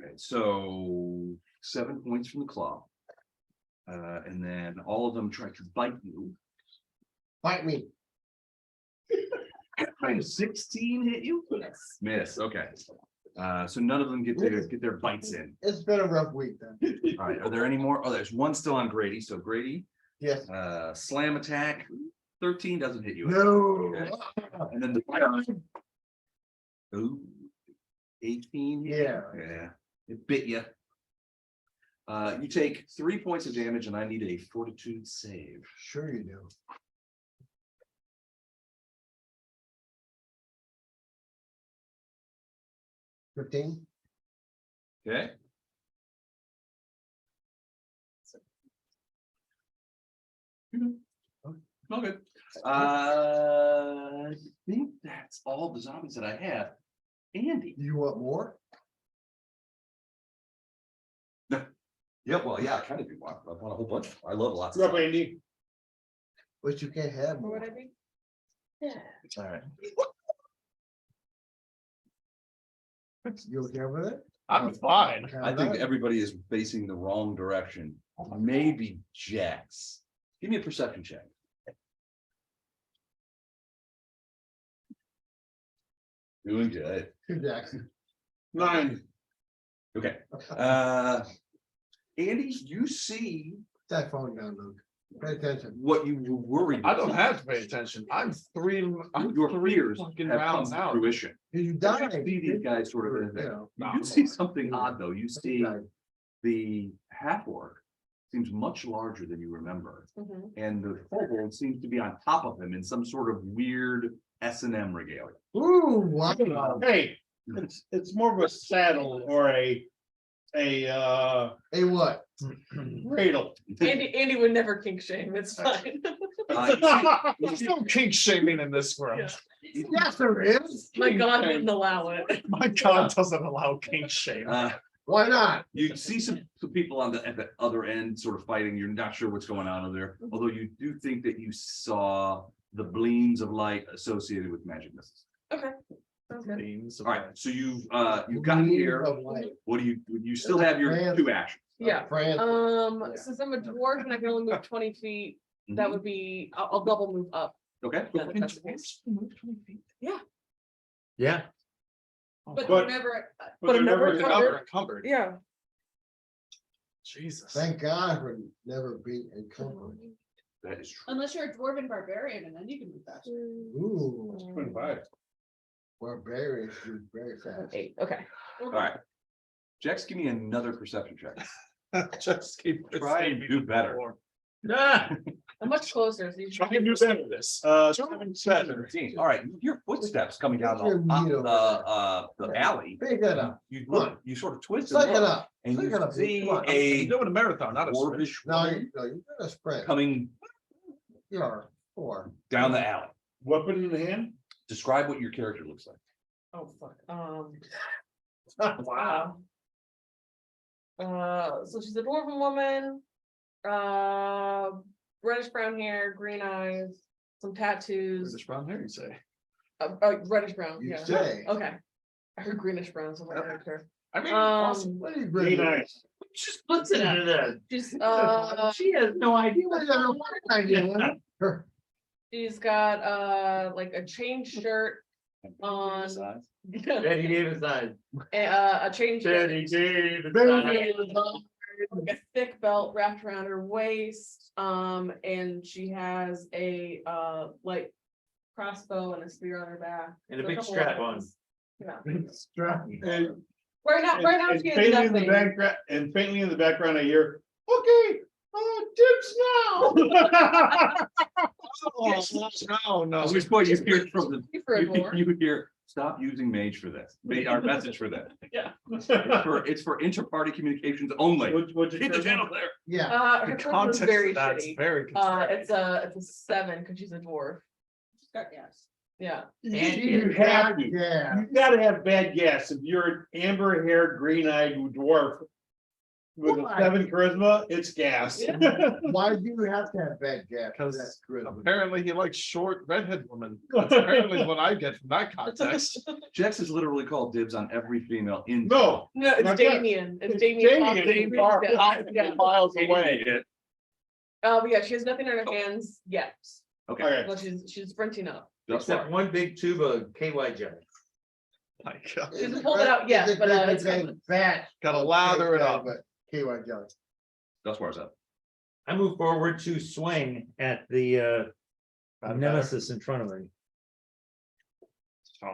Alright, so 7 points from the claw. And then all of them try to bite you. Bite me. 16 hit you? Yes. Miss, okay. So none of them get their bites in. It's been a rough week then. All right, are there any more? Oh, there's one still on Grady. So Grady, Yes. slam attack, 13 doesn't hit you. No. Okay. And then the ooh, 18. hit you? Yeah. Yeah, it bit you. You take 3 points of damage, and I need a fortitude save. Sure you do. $15. Okay. Okay. I think that's all the zombies that I have. Andy. You want more? Yeah, well, yeah, I kind of do want. I want a whole bunch. I love lots What's of. up, Andy? But you can't have What more. would I be? Yeah. All right. You okay with it? I'm fine. I think everybody is facing the wrong direction. Maybe Jax. Give me a perception check. Doing good. Two Jackson. 9. Okay. Andy, you see That phone down, Luke. Pay attention. what you were worried. I don't have to pay attention. I'm Your three fears fucking have come rounds to out. fruition. You You died. see these guys sort of in there. know. You do see something odd, though. You see the half orc seems much larger than you remember. Mhm. And the kobold seems to be on top of him in some sort of weird S&M regalia. Ooh, wow. Hey, it's more of a saddle or a Hey, what? cradle. Andy would never kink shame, it's fine. There's no kink shaming in this world. Yeah. Yes, there is. My God wouldn't allow it. My God doesn't allow kink shaming. Why not? You see some people at the other end sort of fighting. You're not sure what's going on over there, although you do think that you saw the gleams of light associated with magic missiles. Okay. Sounds good. Themes of All right, so you've got here. Of light. What do you still have your 2 actions? Yeah, France. since I'm a dwarf and I can only move 20 feet, that would be, I'll double move up. Okay. Then if that's the case. Yeah, But But- never, but but they're I'm never never encumbered. encumbered. Yeah. Jesus. Thank God for never being encumbered. That is true. Unless you're a dwarven barbarian and then you can move faster. Ooh, 25. barbarians do very fast. 8, okay. All right. Jax, give me another perception check. Just keep. Try and do better. ah, I'm much closer. So you Try and do better this. Seven, 17. All right, your footsteps coming down Your needle. the alley. Pick it up. You look, you sort of twist Suck and it look, up. and Suck you it up. see Come on. You're a doing a marathon, not a sprint. dwarvish No, woman you gotta sprint. coming You're 4. down the alley. Weapon in the hand? Describe what your character looks like. Oh, fuck. Wow. So she's a dwarven woman. Reddish brown hair, green eyes, some tattoos. British brown hair, you say? Reddish brown, You yeah. say. Okay. I heard greenish brown, so I'm like, okay. I mean, What are you Very bringing? nice. just puts it in there. She's She has no idea. You guys have no idea. she's got like a chain shirt on. Betty Davis eyes. A chain shirt. Betty Davis. Like a thick belt wrapped around her waist, and she has a like crossbow and a spear on her back. And a So big couple strap weapons. on. Yeah. And Right now and she has faintly in the nothing. background, and faintly in the background, I hear, okay, dibs now. No, At which point you hear from the, For a dwarf. you hear, stop using mage for this. Our message for that. Yeah. It's for inter-party communications only. What's your Hit the charisma? channel there. Yeah. Her the charisma is context very of that's shitty. very concerning. It's a 7 because she's a dwarf. Yes. Yeah. You have to. Yeah. You gotta have bad gas. If you're an amber-haired, green-eyed dwarf with a Why? 7 charisma, it's gas. Why do you have to have bad gas? Because That's good. apparently he likes short redhead women. That's apparently what I get from that context. Jax is literally called dibs on every female in. No, No, it's Not yet. Damien. It's It's Damien. Damien. Yeah. Miles away. But yeah, she has nothing on her hands yet. Okay, okay. Well, she's sprinting up. thus Except far. one big tube of KY jelly. My God. She hasn't pulled it out yet, but it's coming. Fat. Gotta lather it up. But KY jelly. Thus far is up. I move forward to swing at the nemesis in front of me. So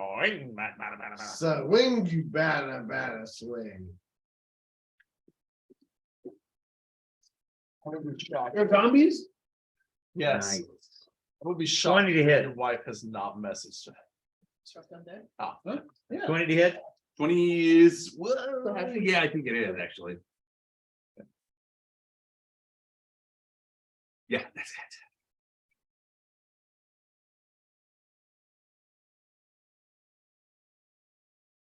when you batter swing. They're zombies? Yes, Nice. I would be shocked 20 to if hit. your wife has not messaged her. Struck them there. 20 to hit. 20 is, well, So have you- yeah, I think it is actually. Yeah, that's it.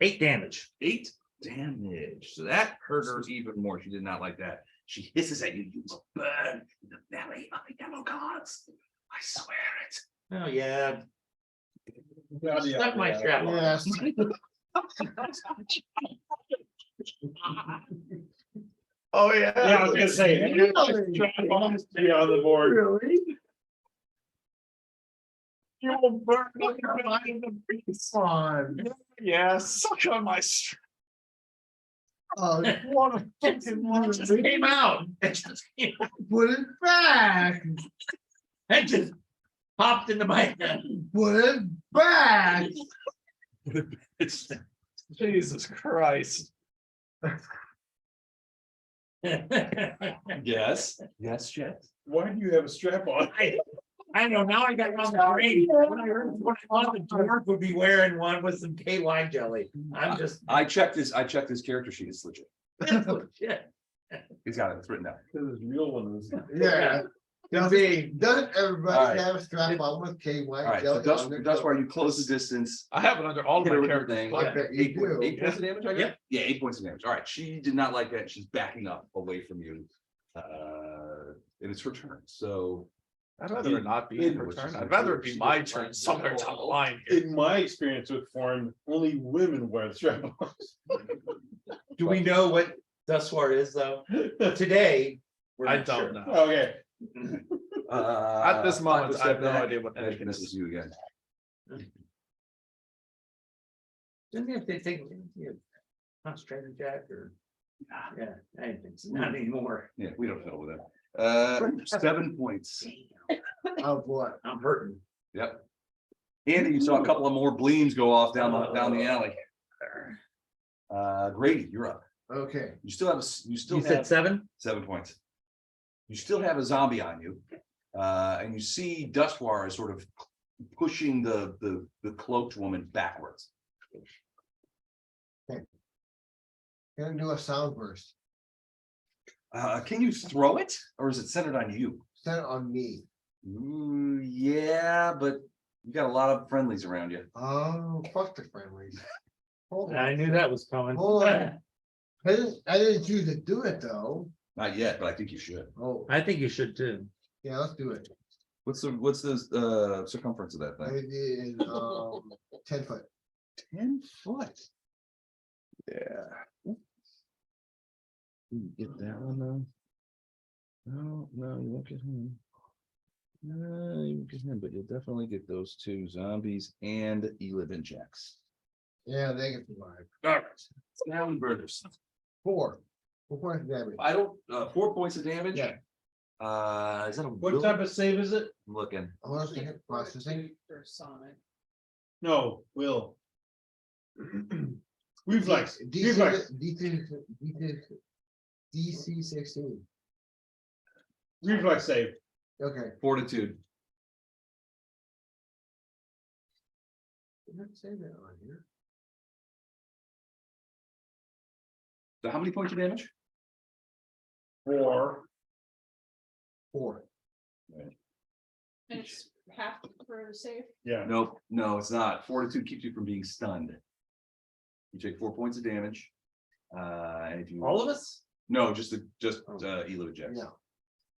Eight damage. 8 damage. So that hurt her even more. She did not like that. She hisses at you. You will burn in the belly of the yellow gods. I swear it. Oh, yeah. Yeah, Stuck my strap on. Yes. Oh, yeah. Yeah, I was gonna say. Really? Be on the board. Really? You will burn like a mind of beast. On. Yeah, suck on my strap. Oh, what a fucking one. It just came out. It just came out. Put it back. It just popped into my head. Put it back. It's, Jesus Christ. yes, yes, Jeff. Why do you have a strap on? I know, now I got it on the brain. When I heard, when I thought the dwarf would be wearing one with some KY jelly. I'm just. I checked his character sheet, it's legit. Shit. He's got it, it's written down. This real one is. Yeah. Doesn't everybody Alright. have a strap on with KY? All right, so jelly on their that's why coat? you close the distance. I have it under all of Hit my her with the characters. thing. I bet you do. 8 points of damage, I guess? Yep. Yeah, 8 points of damage. All right, she did not like that. She's backing up away from you. And it's her turn, so. I'd rather it not be In her which turn. is I'd rather it be my turn somewhere down the line here. In my experience with foreign, only women wear the strap Do we know what Duswar is though? on. Today. we're I not don't sure. know. Okay, At this moment, Time to I have step no back. idea what And anything this is. is you again. Didn't have to take, concentrated jack or? Yeah, anything, not anymore. Yeah, we don't know that. 7 points. Of what? I'm hurting. Yep. Andy, you saw a couple of more bleams go off down the alley. Grady, you're up. Okay. You still have, you still You said have 7? 7 points. You still have a zombie on you. And you see Dustwar is sort of pushing the cloaked woman backwards. Gonna do a sound burst. Can you throw it or is it centered on you? Set it on me. Ooh, yeah, but you got a lot of friendlies around you. Oh, fuck the friendlies. Hold on. I knew that was coming. Hold on. I didn't choose to do it though. Not yet, but I think you should. Oh, I think you should too. yeah, let's do it. What's the circumference of that thing? It is 10 foot. 10 foot. Yeah. Get that one though. No, you won't get him. No, you won't get him, but you'll definitely get those 2 zombies and Elib Jacks. Yeah, they get survive. All right. Sound burners. 4. 4 points of damage. I don't, 4 points of damage. Yeah. Is that a what type of save is it? I'm looking. Hold on a second. Processing. For Sonic. No, Will. Reflex, reflex, DC 16. reflex save. Okay. Fortitude. Did not say that on here. So how many points of damage? 4. 4. And it's half for the save. Yeah. Nope, no, it's not. Fortitude keeps you from being stunned. You take 4 points of damage. And if you. All of us? No, just Elib Jacks. Yeah.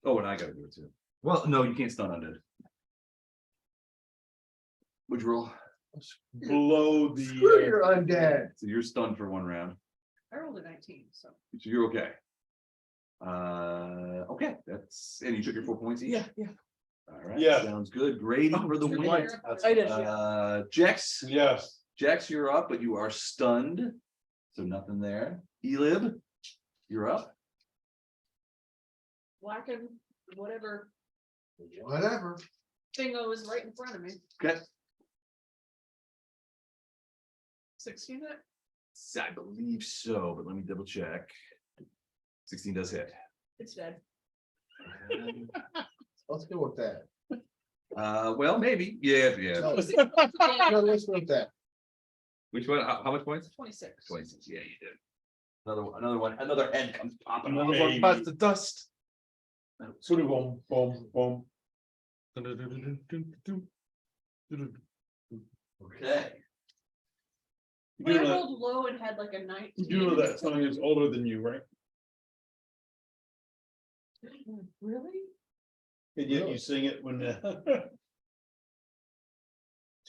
Oh, and I gotta do it too. Well, no, you can't stun undead. Would you roll? Below the. Screw your undead. So you're stunned for 1 round. I rolled a 19, so. So you're okay. Okay, that's, and you took your 4 points each? Yeah. All right, Yeah. sounds good. Grady for the You're win. there. I did, yeah. Jex, Yes, Jex, you're up, but you are stunned. So nothing there. Elib, you're up. Whacking whatever Whatever. thingo is right in front of me. Okay. 16 it? I believe so, but let me double check. 16 does hit. It's dead. Let's go with that. Well, maybe. Yeah. No, let's go with that. Which one? How much points? 26. 26. Yeah, you did. Another one. Another head comes popping. Another up. one. One bites the dust. sort of boom, boom, boom. Okay. When I rolled low and had like a 19. You know that something is older than you, right? Really? And yet you sing it when.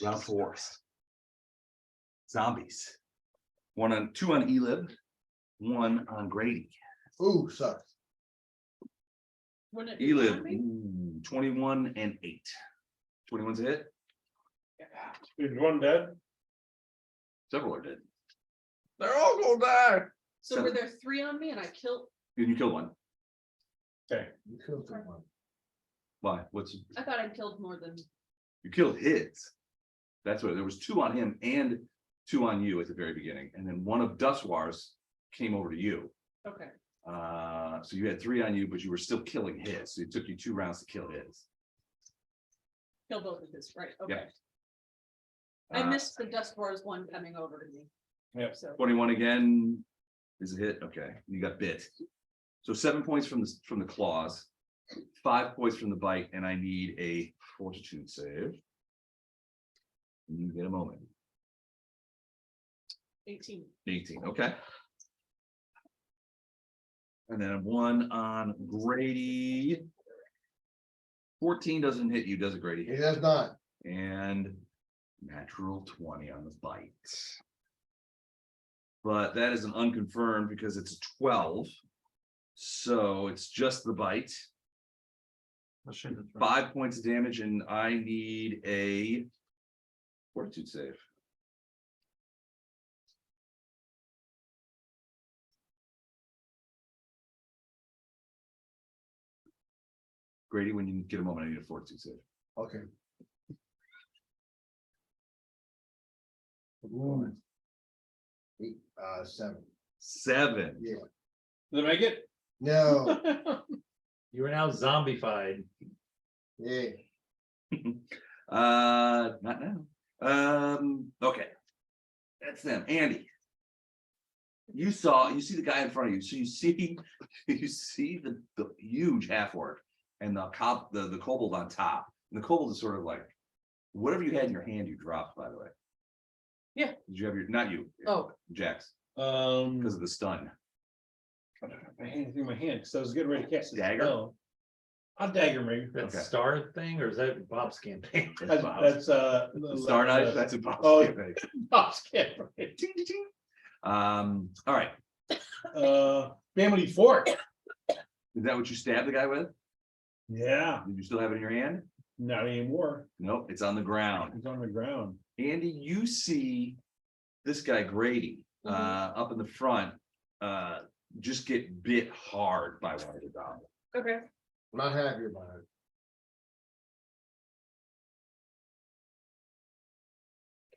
Round 4. Zombies. 2 on Elib, 1 on Grady. Ooh, sucks. When it Elib, 21 and 8. 21's a hit. Is one dead? Several are dead. They're all gonna die. So were there 3 on me and I killed, You killed one. Okay, You killed someone. Why? What's, I thought I killed more than, you killed his. That's what, there was 2 on him and 2 on you at the very beginning, and then one of Duswar's came over to you. okay, So you had 3 on you, but you were still killing his, so it took you 2 rounds to kill his. kill both of his, right, okay. Yeah. I missed the Dust Wars one coming over to me. Yep. So, 21 again is a hit. Okay, you got bit. So 7 points from the claws, 5 points from the bite, and I need a fortitude save. You get a moment. 18. 18, okay. And then 1 on Grady. 14 doesn't hit you, does it, Grady? He does not. And natural 20 on the bite. But that is an unconfirmed because it's a 12. So it's just the bite. 5 points of damage, and I need a fortitude save. Grady, when you get a moment, I need a fortitude save. Okay. Ooh. 8, 7. 7. Yeah. did I make it? No, You are now zombified. yeah. Not now. Okay. That's them. Andy. You see the guy in front of you. So you see the huge half orc and the kobold on top. And the kobold is sort of like whatever you had in your hand, you dropped, by the way. Yeah. Did you have your, not you, oh, Jax, Um, because of the stun. I had it through my hand, because I was getting ready to cast a Dagger? spell. I'll dagger ring. That Okay. star thing, or is that Bob's campaign? That's Bob's. That's Star Knife, that's a boss. Oh, campaign. Bob's campaign. Ting, ting, ting. All right. Family fork. Is that what you stabbed the guy with? Yeah, Did you still have it in your hand? not anymore. Nope, it's on the ground. It's on the ground. Andy, you see this guy Grady up in the front just get bit hard by one of the dogs. okay. Not happy about it.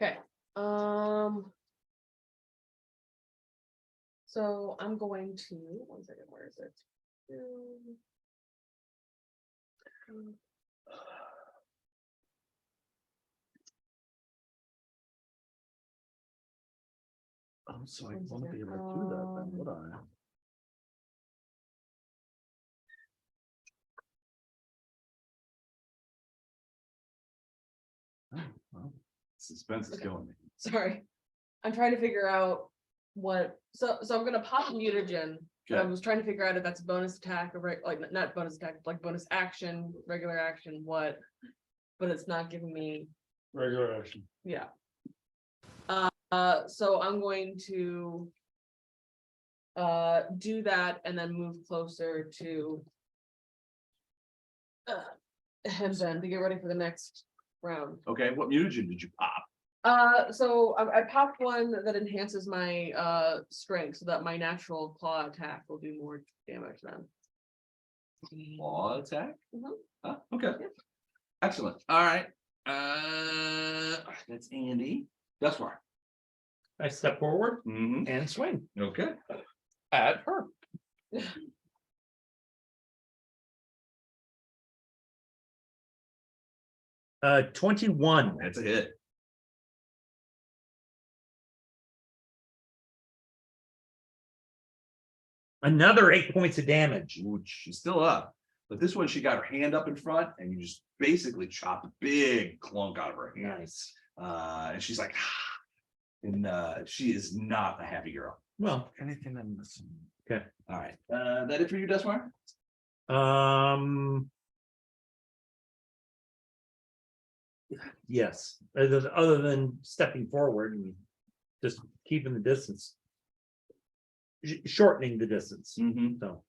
Okay, so I'm going to, 1 second, where is it? Oh, so I want to be able to do that then, would I? Oh, well. Suspense is Okay. killing me. Sorry, I'm trying to figure out what, so I'm gonna pop a mutagen. And I Okay. was trying to figure out if that's a bonus attack or like not bonus attack, like bonus action, regular action, what? But it's not giving me, Regular action. yeah. So I'm going to do that and then move closer to him then to get ready for the next round. Okay, what mutagen did you pop? So I popped one that enhances my strength so that my natural claw attack will do more damage then. Claw attack? Mhm. Okay. Yeah. Excellent. All right. That's Andy. That's why. I step forward Mm-hmm. and swing. Okay. At her. 21. That's a hit. Another 8 points of damage. Ooh, she's still up. But this one, she got her hand up in front and you just basically chopped a big clunk out of her hand. Nice. And she's like, and she is not a happy girl. Well, Anything I'm missing? All right. That it for you, Desmar? yes, other than stepping forward and just keeping the distance. Shortening the distance, Mm-hmm. so.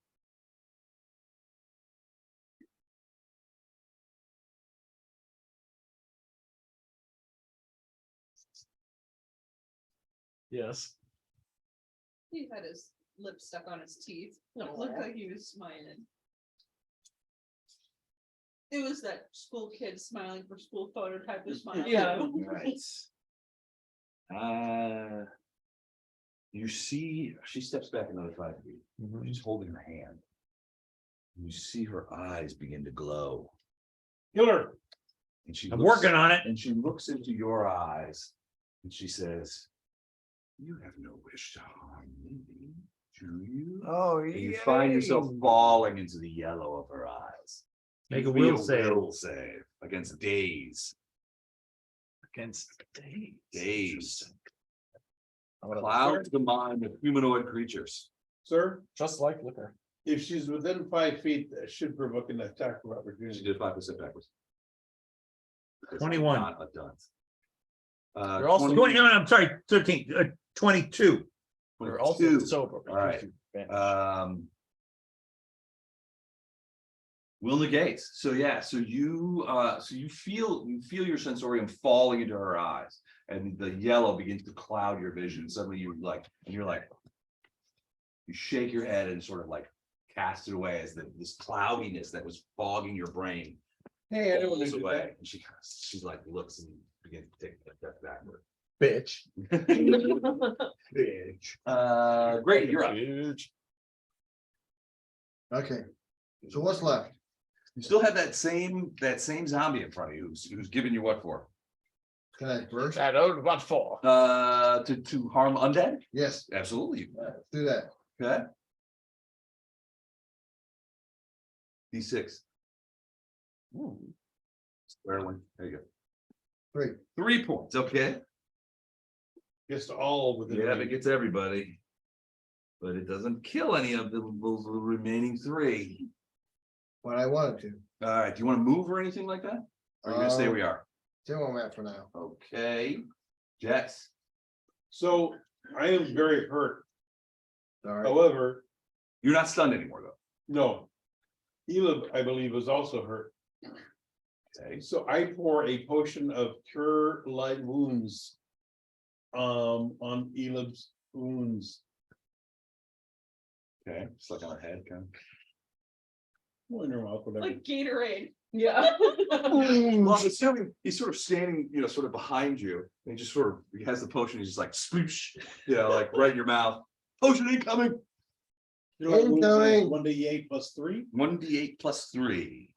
Yes. He's had his lip stuck on his teeth. It looked like he was smiling. It was that school kid smiling for school photo type of smile. Yeah. Right. You see, she steps back another 5 feet. Mhm. She's holding her hand. You see her eyes begin to glow. Killer. And she I'm looks- working on it. And she looks into your eyes and she says, "You have no wish to harm me, do you?" Oh, And you find yourself falling into the yellow of her eyes. Make You a feel will save. will save against days. Against days. Days. I'm gonna- Clouds the mind of humanoid creatures. Sir, Just like liquor. if she's within 5 feet, that should provoke an attack of She opportunity. did 5% backwards. 21. Not a dunce. You're also- 20, no, I'm sorry, 13, 22. We're also 22. sober. All right. Will negates. So yeah, so you feel your sensorium falling into her eyes, and the yellow begins to cloud your vision. Suddenly you're like, you shake your head and sort of like cast it away as this cloudiness that was fogging your brain Hey, I don't falls want to away. And she's like looks and begins to take a step backward. Bitch. Bitch. Great, you're up. Okay, so what's left? You still have that same zombie in front of you who's giving you what for? Can I burst? That owed what for? To harm undead? Yes, Absolutely. do that. Okay. D6. Square one. There you go. 3. 3 points. Okay. Gets to all within. Yeah, range. it gets everybody. But it doesn't kill any of those remaining 3. What I wanted to. All right. Do you want to move or anything like that? Or are you gonna stay where you are? Stay where I'm at for now. Okay. Jets. So I am very hurt. All right. However, You're not stunned anymore though. no. Elib, I believe, was also hurt. Okay. So I pour a potion of cure light wounds. On Elib's wounds. Okay. Just like on her head, kind of. Well, in her mouth, whatever. Like Gatorade. Yeah. Well, he's sort of standing, sort of behind you, and he just sort of, he has the potion, he's just like sploosh, like right in your mouth. Potion incoming. Cure light wounds is Incoming. 1d8 plus 3. 1d8 plus 3.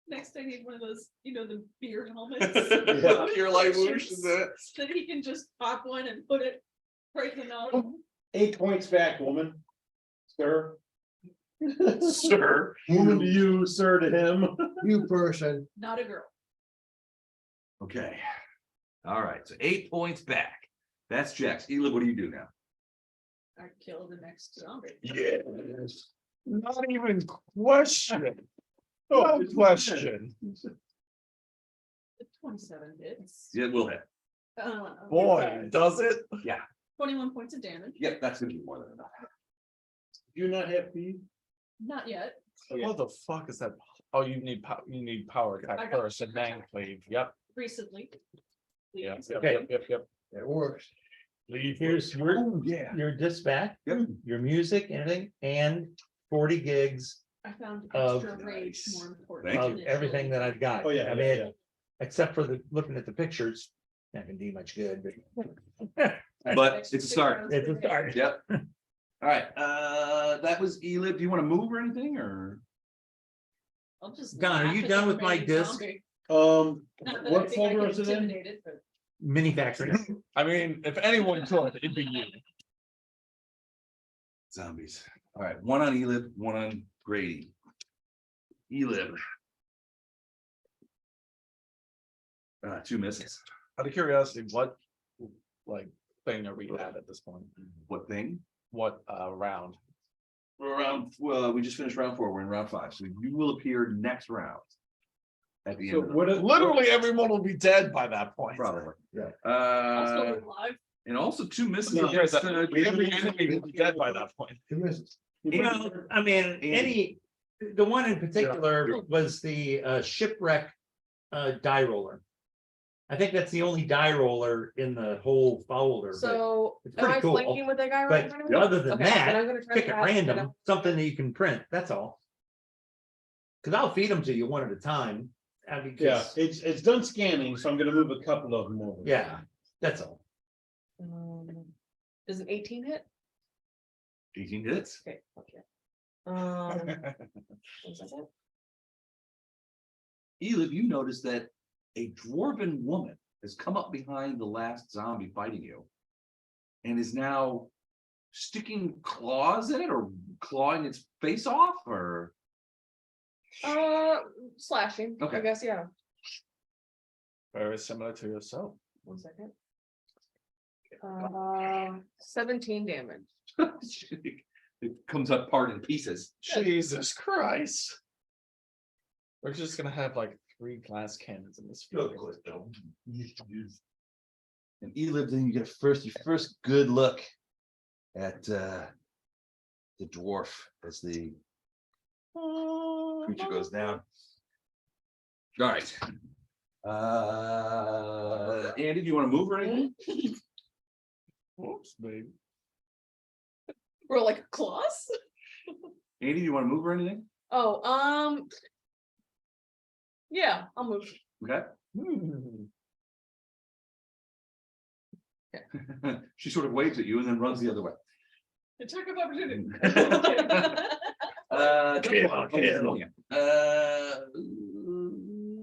Next I need one of those, the beer helmets. Yeah. Your life whoosh, is it? So that he can just pop one and put it right in the mouth. 8 points back, woman. Sir. Sir. Woman to you, sir to him. You person. Not a girl. Okay. All right, so 8 points back. That's Jax. Elib, what do you do now? I kill the next zombie. Yes. Not even question. Oh, No question. The 27 hits. Yeah, we'll hit. Boy, does it? 21 points of damage. Yep, that's gonna be more than enough. Do you not have feed? Not yet. What the fuck is that? Oh, you need power I attack got first and then cleave. Yep. Recently. Yeah. Please. Yep. It works. Here's your, Oh, yeah. your dispatch, Yep. your music, anything, and 40 gigs I found Of- extra rage more important. Thank of than everything that I've got. Oh, yeah, I yeah, mean, yeah. except for looking at the pictures, not gonna do much good, but But Extra it's a start. it's a start. Yep. All right, that was Elib. Do you want to move or anything, or? I'll just Don, are laugh you at done the with my remaining disc? zombie. Not that I What think I folder get is it in? intimidated, but Mini factory. I mean, if anyone could, it'd be you. Zombies. All right, one on Elib, one on Grady. Elib. 2 misses. Out of curiosity, what thing are we at this point? What thing? What round? We're around, well, we just finished round 4, we're in round 5, so you will appear next round. At the So end of what? Literally everyone will be dead by that point. probably. Yeah. I'll still be alive. And also 2 misses No, against, Every enemy will be dead by that point. 2 misses. Well, I mean, the one in particular was the shipwreck die roller. I think that's the only die roller in the whole folder, but So it's am pretty I cool. flanking with that guy right in but front of me? other than Okay, then that, I'm gonna try pick to at pass it random, up. something that you can print, that's all. Cause I'll feed them to you one at a time. I mean, 'cause- Yeah, it's done scanning, so I'm gonna move a couple of them over. yeah, that's all. Does an 18 hit? 18 hits. Okay, okay. One second. Elif, you notice that a dwarven woman has come up behind the last zombie fighting you. And is now sticking claws in it or clawing its face off or. Slashing, I Okay. guess, yeah. Very similar to yourself. 1 second. 17 damage. It comes apart in pieces. Jesus Christ. We're just gonna have like 3 glass cannons in this field. And Elib, then you get your first good look at the dwarf as the creature goes down. All right. Andy, do you want to move or anything? Whoops, baby. We're like claws? Andy, do you want to move or anything? Oh, yeah, I'll move. Okay. She sort of waves at you and then runs the other way. Attack of opportunity.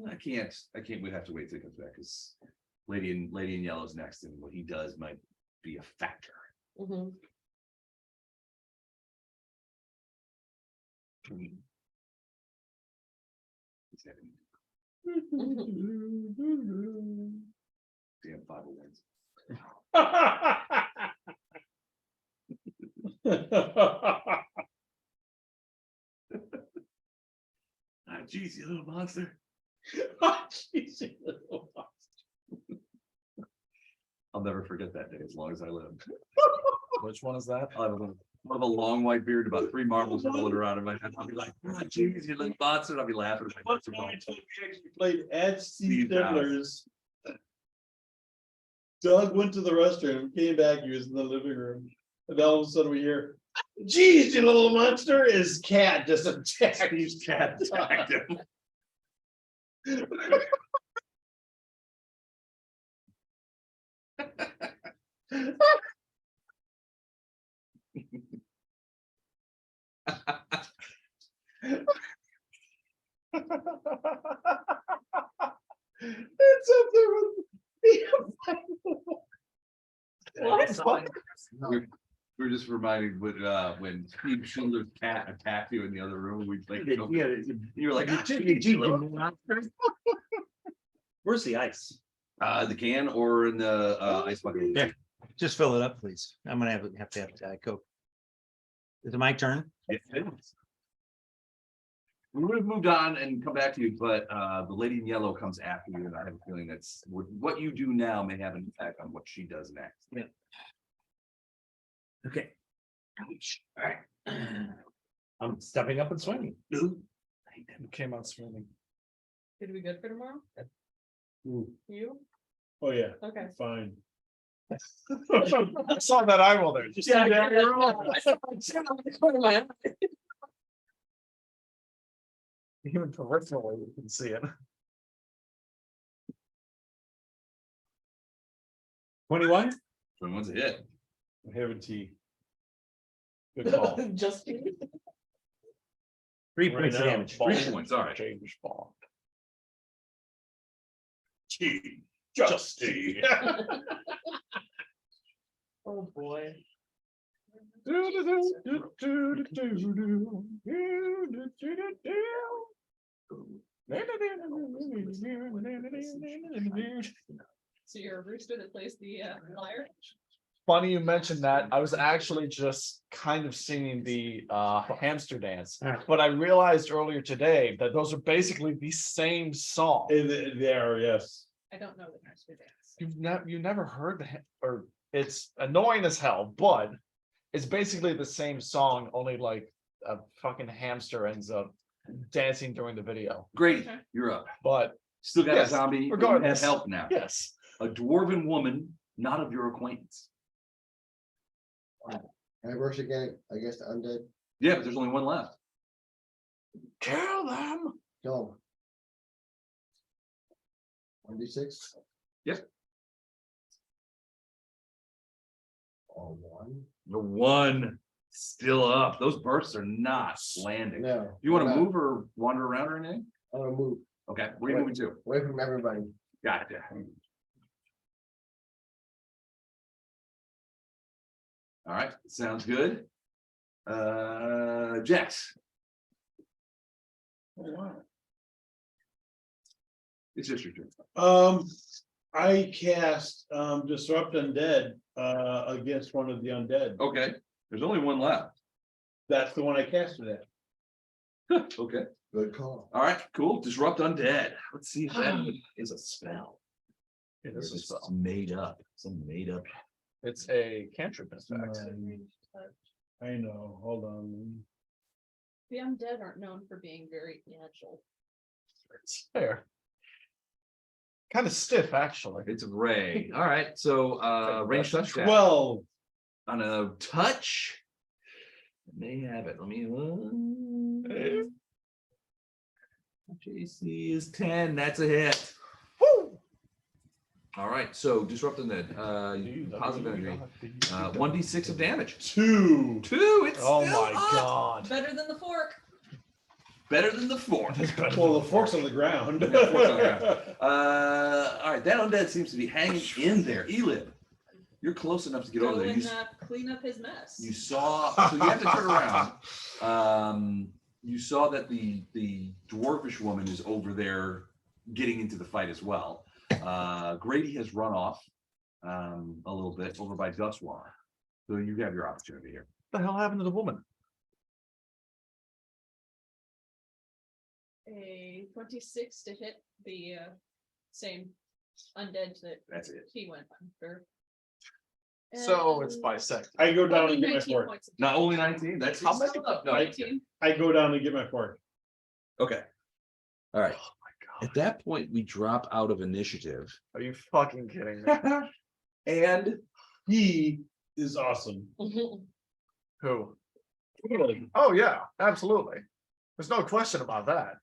I can't, we have to wait till he comes back, because Lady in Yellow's next, and what he does might be a factor. Mhm. He's having damn 5 wins. Ah, geez, you little monster. Jeez, you little monster. I'll never forget that day as long as I live. Which one is that? I'll have a long white beard, about 3 marbles rolling around in my head. I'll be like, oh, geez, you little monster. And I'll be laughing. What's my told we actually played at Steve Steve House. Fiddler's. Doug went to the restroom, came back, he was in the living room, and all of a sudden we hear, geez, you little monster, his cat just attacked. Steve's cat attacked him. It's up there with. We're just reminded when Steve Schindler's cat attacked you in the other room, we played. Yeah, You were like, "Ah, where's the ice? the can or in the ice bucket. Yeah. Just fill it up, please. I'm gonna have to have Diet Coke. Is it my turn? Yes, it is. We would have moved on and come back to you, but the lady in yellow comes after you, and I have a feeling that's what you do now may have an impact on what she does next. Yeah. Okay. All right. I'm stepping up and swinging. You came out swimming. Did we good for tomorrow? You? Oh, yeah, Okay. fine. I saw that eye roll there. Just Yeah, that yeah, roll. yeah. Even peripherally, you can see it. 21? So once a hit. Having tea. Good call. Just. 3 Right points of now, damage. ball. 3 points, all right. James Bond. Tea, just tea. Oh, boy. So you're a rooster that plays the lyre? Funny you mentioned that. I was actually just kind of singing the hamster dance, but I realized earlier today that those are basically the same song. They are, yes. I don't know the master dance. You never heard or it's annoying as hell, but it's basically the same song, only like a fucking hamster ends up dancing during the video. Great, you're up. But Still got a Yes, zombie, you have regardless. help now. Yes. A dwarven woman, not of your acquaintance. Anniversary again, I guess the undead, Yeah, but there's only one left. Kill them. no. 1d6? Yep. Oh, one? The one still up. Those bursts are not landing. No. You want to no, move or wander around or anything? I'm gonna move Okay, where are you moving to? away from everybody. Got it. All right, sounds good. Jax. It's just your turn. I cast disrupt undead against one of the undead. Okay, there's only one left. That's the one I casted at. Okay, Good call. all right, cool. Disrupt undead. Let's see if that is a spell. It is a spell. It's made up. Some made up. It's a cantrip, in fact. I know, hold on. The undead aren't known for being very agile. It's fair. Kind of stiff, actually. It's a ray. All right, so range touchdown 12. on a touch. May have it. Let me. JC is 10. That's a hit. Woo! All right, so disrupt undead. Positive energy. 1d6 of damage. 2. 2. It's Oh still my up. god. Better than the fork. Better than the 4. Well, the fork's on the ground. Yeah, fork's on the ground. All right, that undead seems to be hanging in there. Elib, you're close enough to get Go over there. and clean up his mess. You saw, so you have to turn around. You saw that the dwarfish woman is over there getting into the fight as well. Grady has run off a little bit over by Thrushmoor. So you have your opportunity here. What the hell happened to the woman? A 26 to hit the same undead that That's it. he went after. So it's And bisect. I go down only and get my 19 fork. points of Not damage. only 19, that's How many? still up. No, 19. I go down and get my fork. okay. All right. Oh my god. At that point, we drop out of initiative. Are you fucking kidding me? And He is awesome. Who? Oh yeah, absolutely. There's no question about that.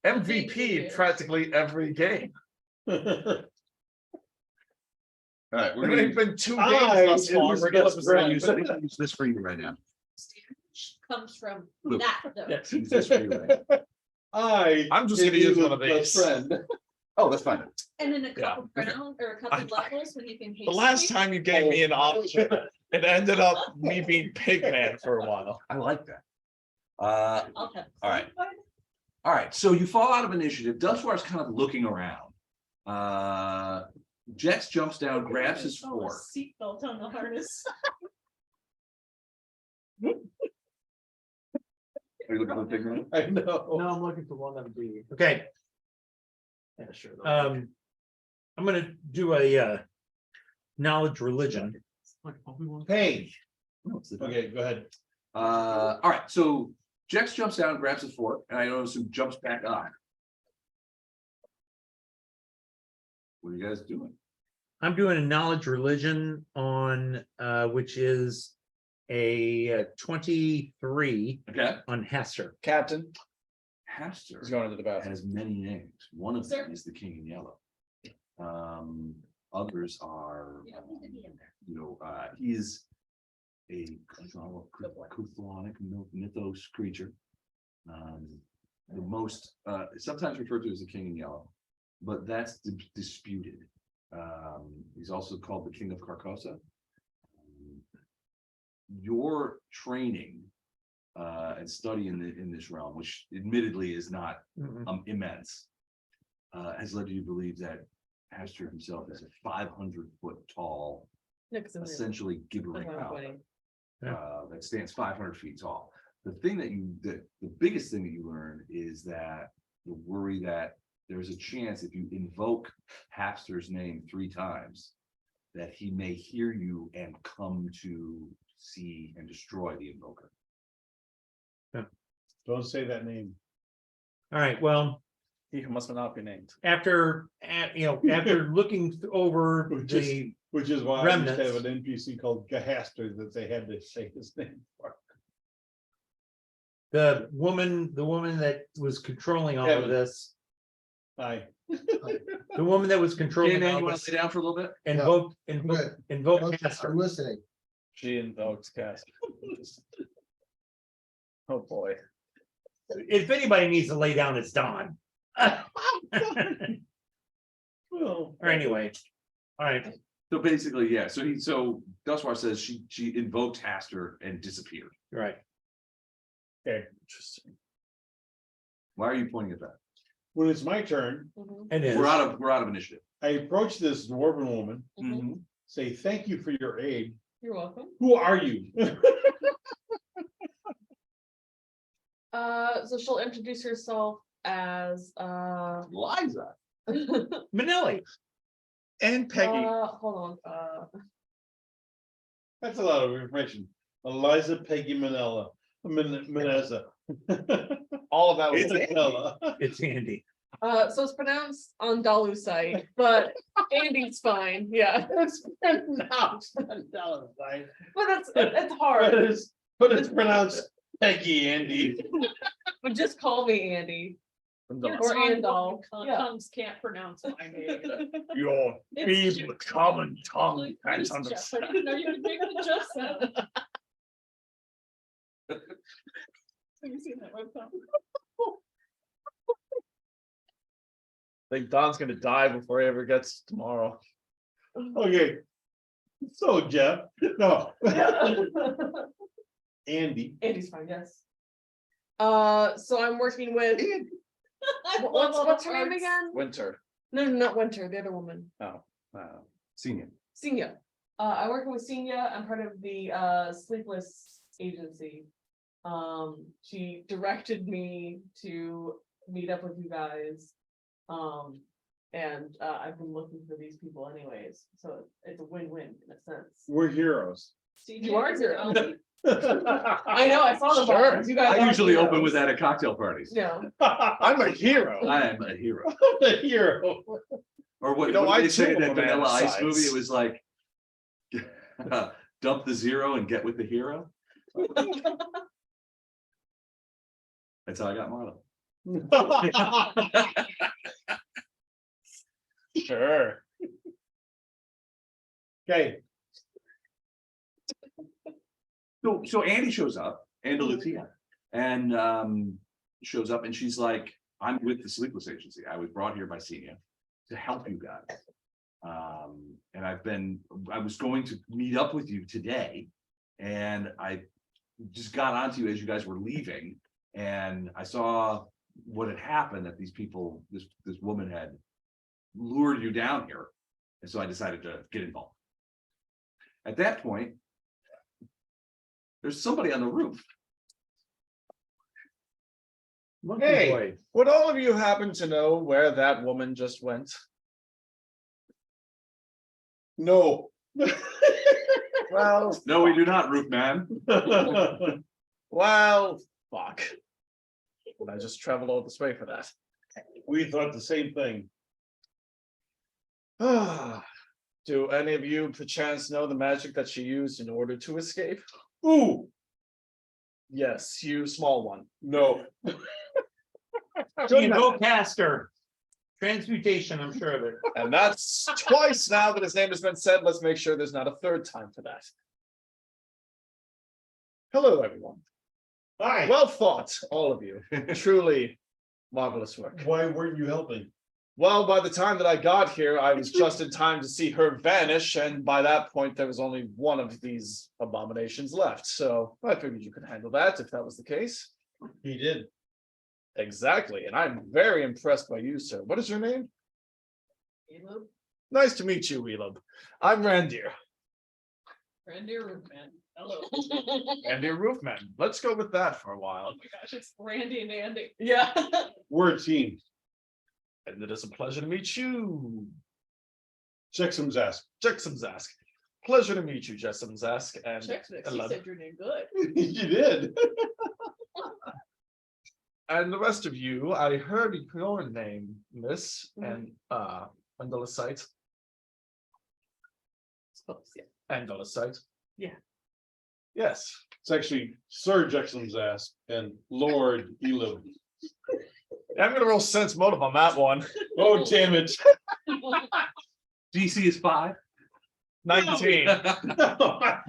MVP in practically every game. all right, we're There gonna ain't been 2 games I thus far. was We're best getting friend. use this for you right now. Comes from Luke. that though. Yes. Use this for you right now. I'm just gonna use one of these. Oh, that's fine. And in a Yeah. couple rounds or a couple levels when you can. The last time you gave me an option, it ended up me being Pigman for a while. I like that. I'll have. all right. All right, so you fall out of initiative. Dustwar's kind of looking around. Jex jumps down, grabs his fork. Seatbelt on the harness. Are you looking for the big one? I know. No, I'm looking for one of the, okay, Yeah, sure. I'm gonna do a knowledge religion. Hey, No, it's the- okay, go ahead. All right, so Jex jumps down, grabs his fork, and I notice him jumps back on. What are you guys doing? I'm doing a knowledge religion on, which is a 23 Okay. on Hester. Captain, Haster he's going into the bathroom. has many names. One of Sir? them is the King in Yellow. Others are, Yeah, we didn't get there. you know, he is a Chthonic mythos creature. The most, sometimes referred to as the King in Yellow, but that's disputed. He's also called the King of Carcosa. Your training and study in this realm, which admittedly is not immense, has led you to believe that Hester himself is a 500-foot tall, essentially gibbering power that stands 500 feet tall. The thing the biggest thing that you learn is that the worry that there's a chance if you invoke Haster's name 3 times that he may hear you and come to see and destroy the invoker. Don't say that name. All right, well, He who must not be named. after, after looking over Which is- the, Which is why I used to have Remnants. an NPC called Gahaster that they had to say his name for. the woman that was controlling all of Kevin. this, Hi. the woman that was Okay, controlling man, all you wanna this, lay down for a little bit? invoked, Good. invoked Castor. I'm listening. She invokes cast. Oh, boy. If anybody needs to lay down, it's Dawn. Well, Or anyway, all right, So basically, yeah, so Dustwar says she invoked Haster and disappeared. right. Interesting. Why are you pointing at that? when it's my turn, Mhm, It is. We're out of initiative. I approach this dwarven woman, mhm. say, thank you for your aid. You're welcome. Who are you? So she'll introduce herself as, Liza. Manelli. And Peggy. hold on, That's a lot of information. Eliza Peggy Manella, Manessa. All of that was. Manella. It's Andy. so it's pronounced on Dalusite, but Andy's fine, yeah, It's pronounced Manella, right? but it's hard, But it's pronounced Peggy Andy. but just call me Andy. Yeah, Or tongue- Andal, yeah. Tongues can't pronounce my name. Your It's feeble Jeff- common tongue Please, can't Jeff, I understand. didn't know you could make the just sound. Have you seen that website? I think Don's gonna die before he ever gets to tomorrow. Okay. So Jeff, no. Andy. Andy's fine, yes. So I'm working with, I love all what's the her name parts. again? Winter. No, not Winter, the other woman, Senior. Senia. I'm working with Senia, I'm part of the Sleepless Agency. She directed me to meet up with you guys. And I've been looking for these people anyways, so it's a win-win in a sense. We're heroes. You are zero. I'm I know, I saw the Sure. boxes, you guys. I are usually open with heroes. that at cocktail parties. Yeah. I'm a hero. I am a hero. the hero. Or what, You know, what I did they say too in am that a man Vanilla of Ice science. movie? It was like dump the zero and get with the hero. That's how I got Marlo. Sure. Okay, So Andy shows up, Andalusia, and shows up and she's like, I'm with the Sleepless Agency. I was brought here by Senior to help you guys. And I was going to meet up with you today. And I just got onto you as you guys were leaving. And I saw what had happened, that these people, this woman had lured you down here. And so I decided to get involved. At that point, there's somebody on the roof. Monkey Hey, boy. would all of you happen to know where that woman just went? no. Well, No, we do not, roof man. well, fuck. But I just traveled all this way for that. We thought the same thing. Do any of you perchance know the magic that she used in order to escape? Ooh, Yes, you small one. no. Invoke Castor. Transmutation, I'm sure of it. And that's twice now that his name has been said. Let's make sure there's not a third time for that. Hello, everyone. Hi, Well fought, all of you. Truly marvelous work. why weren't you helping? Well, by the time that I got here, I was just in time to see her vanish, and by that point, there was only one of these abominations left. So I figured you could handle that if that was the case. He did. Exactly, and I'm very impressed by you, sir. What is your name? Caleb, Nice to meet you, Elub. I'm Randir. Reindeer Roofman. Hello. Randir Roofman. Let's go with that for a Oh while. my gosh, it's Randy and Andy. Yeah. We're a team. And it is a pleasure to meet you. Jexham's ass. Jexham's Ask. Pleasure to meet you, Jexham's Ask. And Check this. You Elub. said your name good. You did. And the rest of you, I heard your name, Miss, and Andalusite. Suppose, yeah. Andalusite. Yeah. Yes. It's actually Sir Jexam's ass and Lord Elim. I'm gonna roll sense motive on that one. Oh, damn it. DC is 5. 19.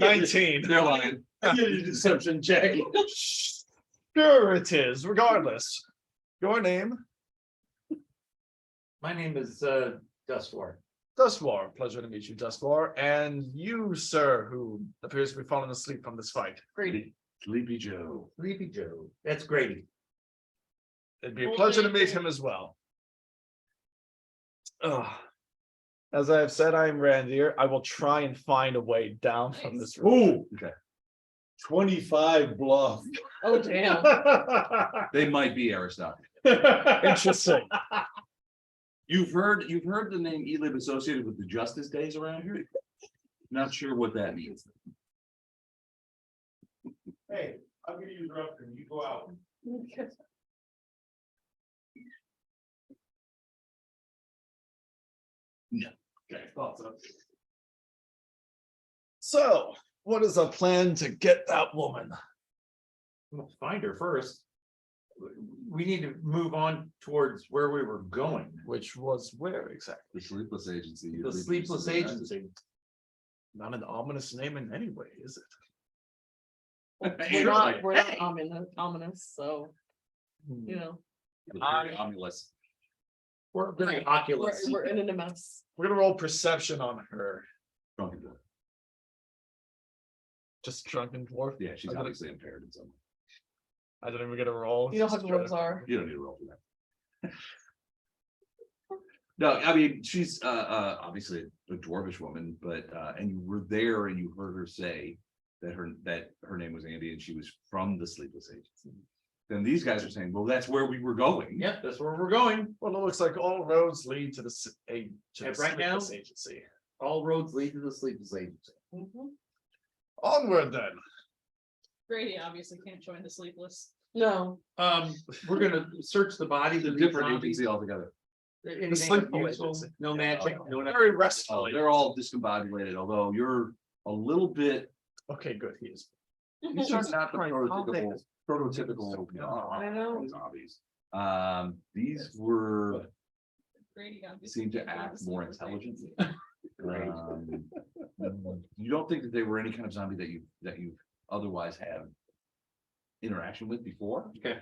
19. They're lying. I did a deception check. Sure it is, regardless. Your name? My name is Dustwar. Dustwar. Pleasure to meet you, Dustwar. And you, sir, who appears to be falling asleep from this fight. Grady. Sleepy Joe. Sleepy Joe. That's Grady. It'd be a pleasure to meet him as well. Ugh. As I have said, I am Randir. I will try and find a way down from this room. Ooh. Okay. 25 bluff. Oh, damn. They might be Aristotle. Interesting. You've heard the name Elib associated with the Justice Days around here? Not sure what that means. Hey, I'm gonna use rough and you go out. Okay, thought so. So, what is our plan to get that woman? We'll find her first. We need to move on towards where we were going. Which was where exactly? The Sleepless Agency. The Sleepless Agency. Not an ominous name in any way, is it? We're not ominous, so, you know, Ominous. We're very we're, Oculus. we're in a mess. We're gonna roll perception on her. Drunken dwarf. Just drunken dwarf. Yeah, she's I didn't- obviously impaired in some way. I didn't even get a roll. You know how dwarves are. You don't need to roll for that. No, I mean, she's obviously a dwarvish woman, but and you were there and you heard her say that her name was Andy and she was from the Sleepless Agency. Then these guys are saying, well, that's where we were going. Yep, that's where we're going. Well, it looks like all roads lead to the Right now? Sleepless Agency. All roads lead to the Sleepless Agency. Mhm. Onward then. Grady obviously can't join the sleepless. No, We're gonna search the bodies It's a of these different zombies. agency altogether. Anything Sleepless useful? Agency. No magic, no nothing. Very restful. They're all discombobulated, although you're a little bit. Okay, good. He is. These are not the Right, prototypical I know. zombies. These were Grady obviously seem to can't join the act more sleepless intelligent. Right. You don't think that they were any kind of zombie that you otherwise have interaction with before? Okay.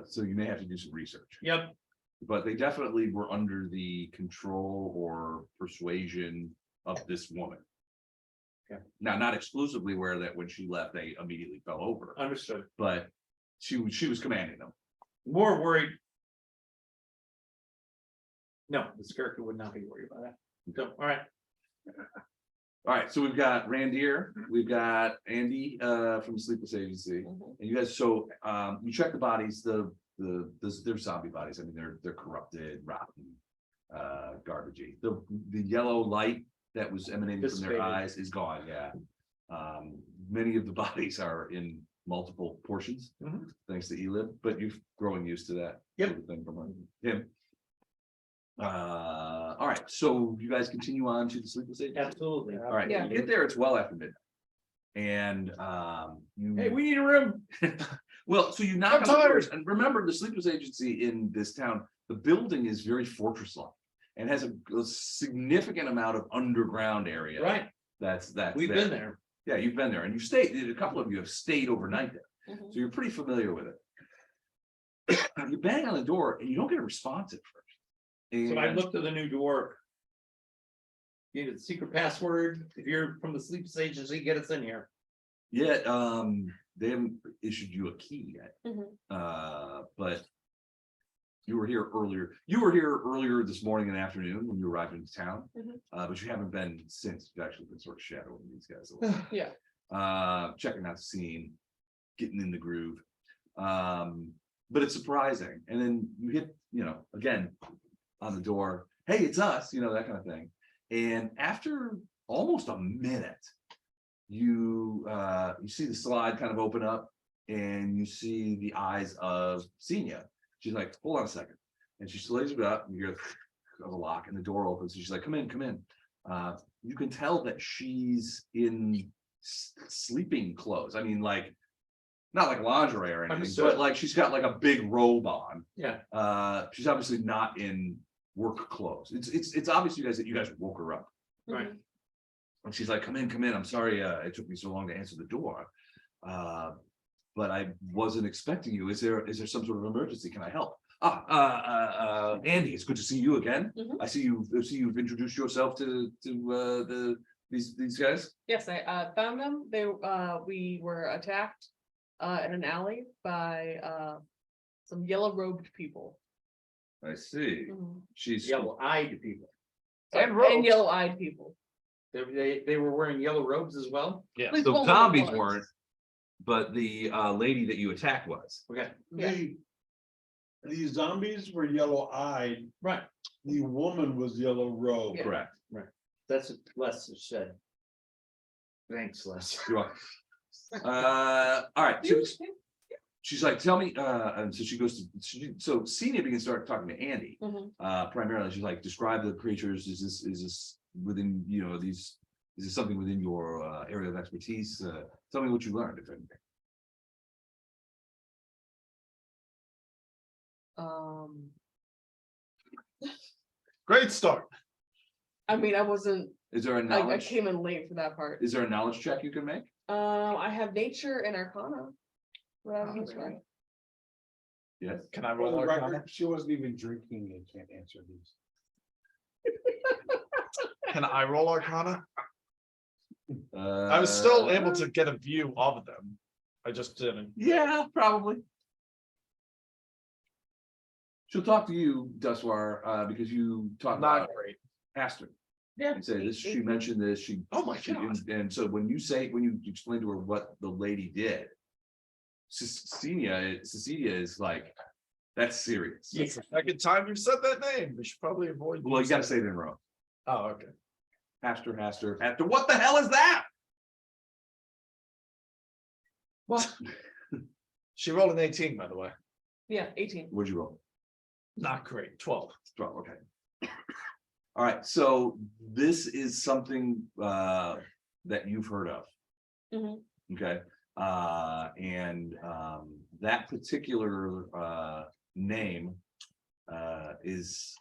So you may have to do some research. Yep, But they definitely were under the control or persuasion of this woman. Okay. Now, not exclusively where that when she left, they immediately fell over, understood. but she was commanding them. More worried. No, this character would not be worried about that. So, all right. All right, so we've got Randir, we've got Andy from the Sleepless Agency. Mhm. And you guys, so you check the bodies, they're zombie bodies. I mean, they're corrupted, rotten, garbagey. The yellow light that was emanating from their Dissipated. eyes is gone, yeah. Many of the bodies are in multiple portions, Mhm. thanks to Elib, but you've growing used to that. Yep. sort of thing from him. All right, so you guys continue on to the Sleepless Agency? Absolutely. All right, Yeah. you get there, it's well after midnight. And you. Hey, we need a room. Well, so you knock I'm on the tired. doors, and remember, the Sleepless Agency in this town, the building is very fortress-like. And has a significant amount of underground area. Right, That's we've been there. Yeah, you've been there, and you've stayed, a couple of you have stayed overnight there, Mhm. so you're pretty familiar with it. You bang on the door and you don't get a response at first. So I And- looked at the new door. You need the secret password. If you're from the Sleepless Agency, get us in here. Yeah, they haven't issued you a key yet. Mhm. But you were here earlier. You were here earlier this morning and afternoon when you arrived into town. Mhm. But you haven't been since. You've actually been sort of shadowing these guys a little. Yeah. Checking out the scene, getting in the groove. But it's surprising. And then you hit, again, on the door, hey, it's us, that kind of thing. And after almost a minute, you see the slide kind of open up and you see the eyes of Senia. She's like, hold on a second. And she slays it up, and you hear of a lock, and the door opens, and she's like, come in, come in. You can tell that she's in sleeping clothes. I mean, like, not like lingerie or anything, Understood. but like she's got like a big robe on. Yeah. She's obviously not in work clothes. It's obvious to you guys that you guys woke her up. Right. And she's like, come in, come in. I'm sorry, it took me so long to answer the door. But I wasn't expecting you. Is there some sort of emergency? Can I help? Andy, it's good to see you again. Mhm. I see you've introduced yourself to these guys. Yes, I found them. We were attacked in an alley by some yellow robed people. I see. She's Yellow-eyed people. And yellow eyed people. They were wearing yellow robes as well? Yeah. At least the one of them zombies was. weren't, but the lady that you attacked was. Okay, Yeah. The zombies were yellow-eyed, right, the woman was yellow-robed. Yeah. Correct. that's what Lester said. Thanks, Lester. You're welcome. All right. She's like, tell me, and so she goes to, so Senia begins to start talking to Andy. Mhm. Primarily, she's like, describe the creatures. Is this within, is this something within your area of expertise? Tell me what you learned, if anything. Great start. I mean, I wasn't, Is there a I knowledge? came in late for that part. Is there a knowledge check you can make? I have nature and arcana. What I was right. Yes. Can I For roll the Arcana? record, she wasn't even drinking and can't answer these. Can I roll Arcana? I I was still able to get a view of them. I just didn't. Yeah, probably. She'll talk to you, Duswar, because you talked Not about great. Astor. Yeah. And say this, she mentioned this, Oh my she- God. and so when you explain to her what the lady did. Cecilia is like, that's serious. It's the second time you've said that name. We should probably avoid. Well, you gotta say it in a row. Oh, okay. Astor, what the hell is that? What? She rolled an 18, by the way. Yeah, 18. What'd you roll? Not great. 12. 12, okay. All right, so this is something that you've heard of. Mhm. Okay, and that particular name is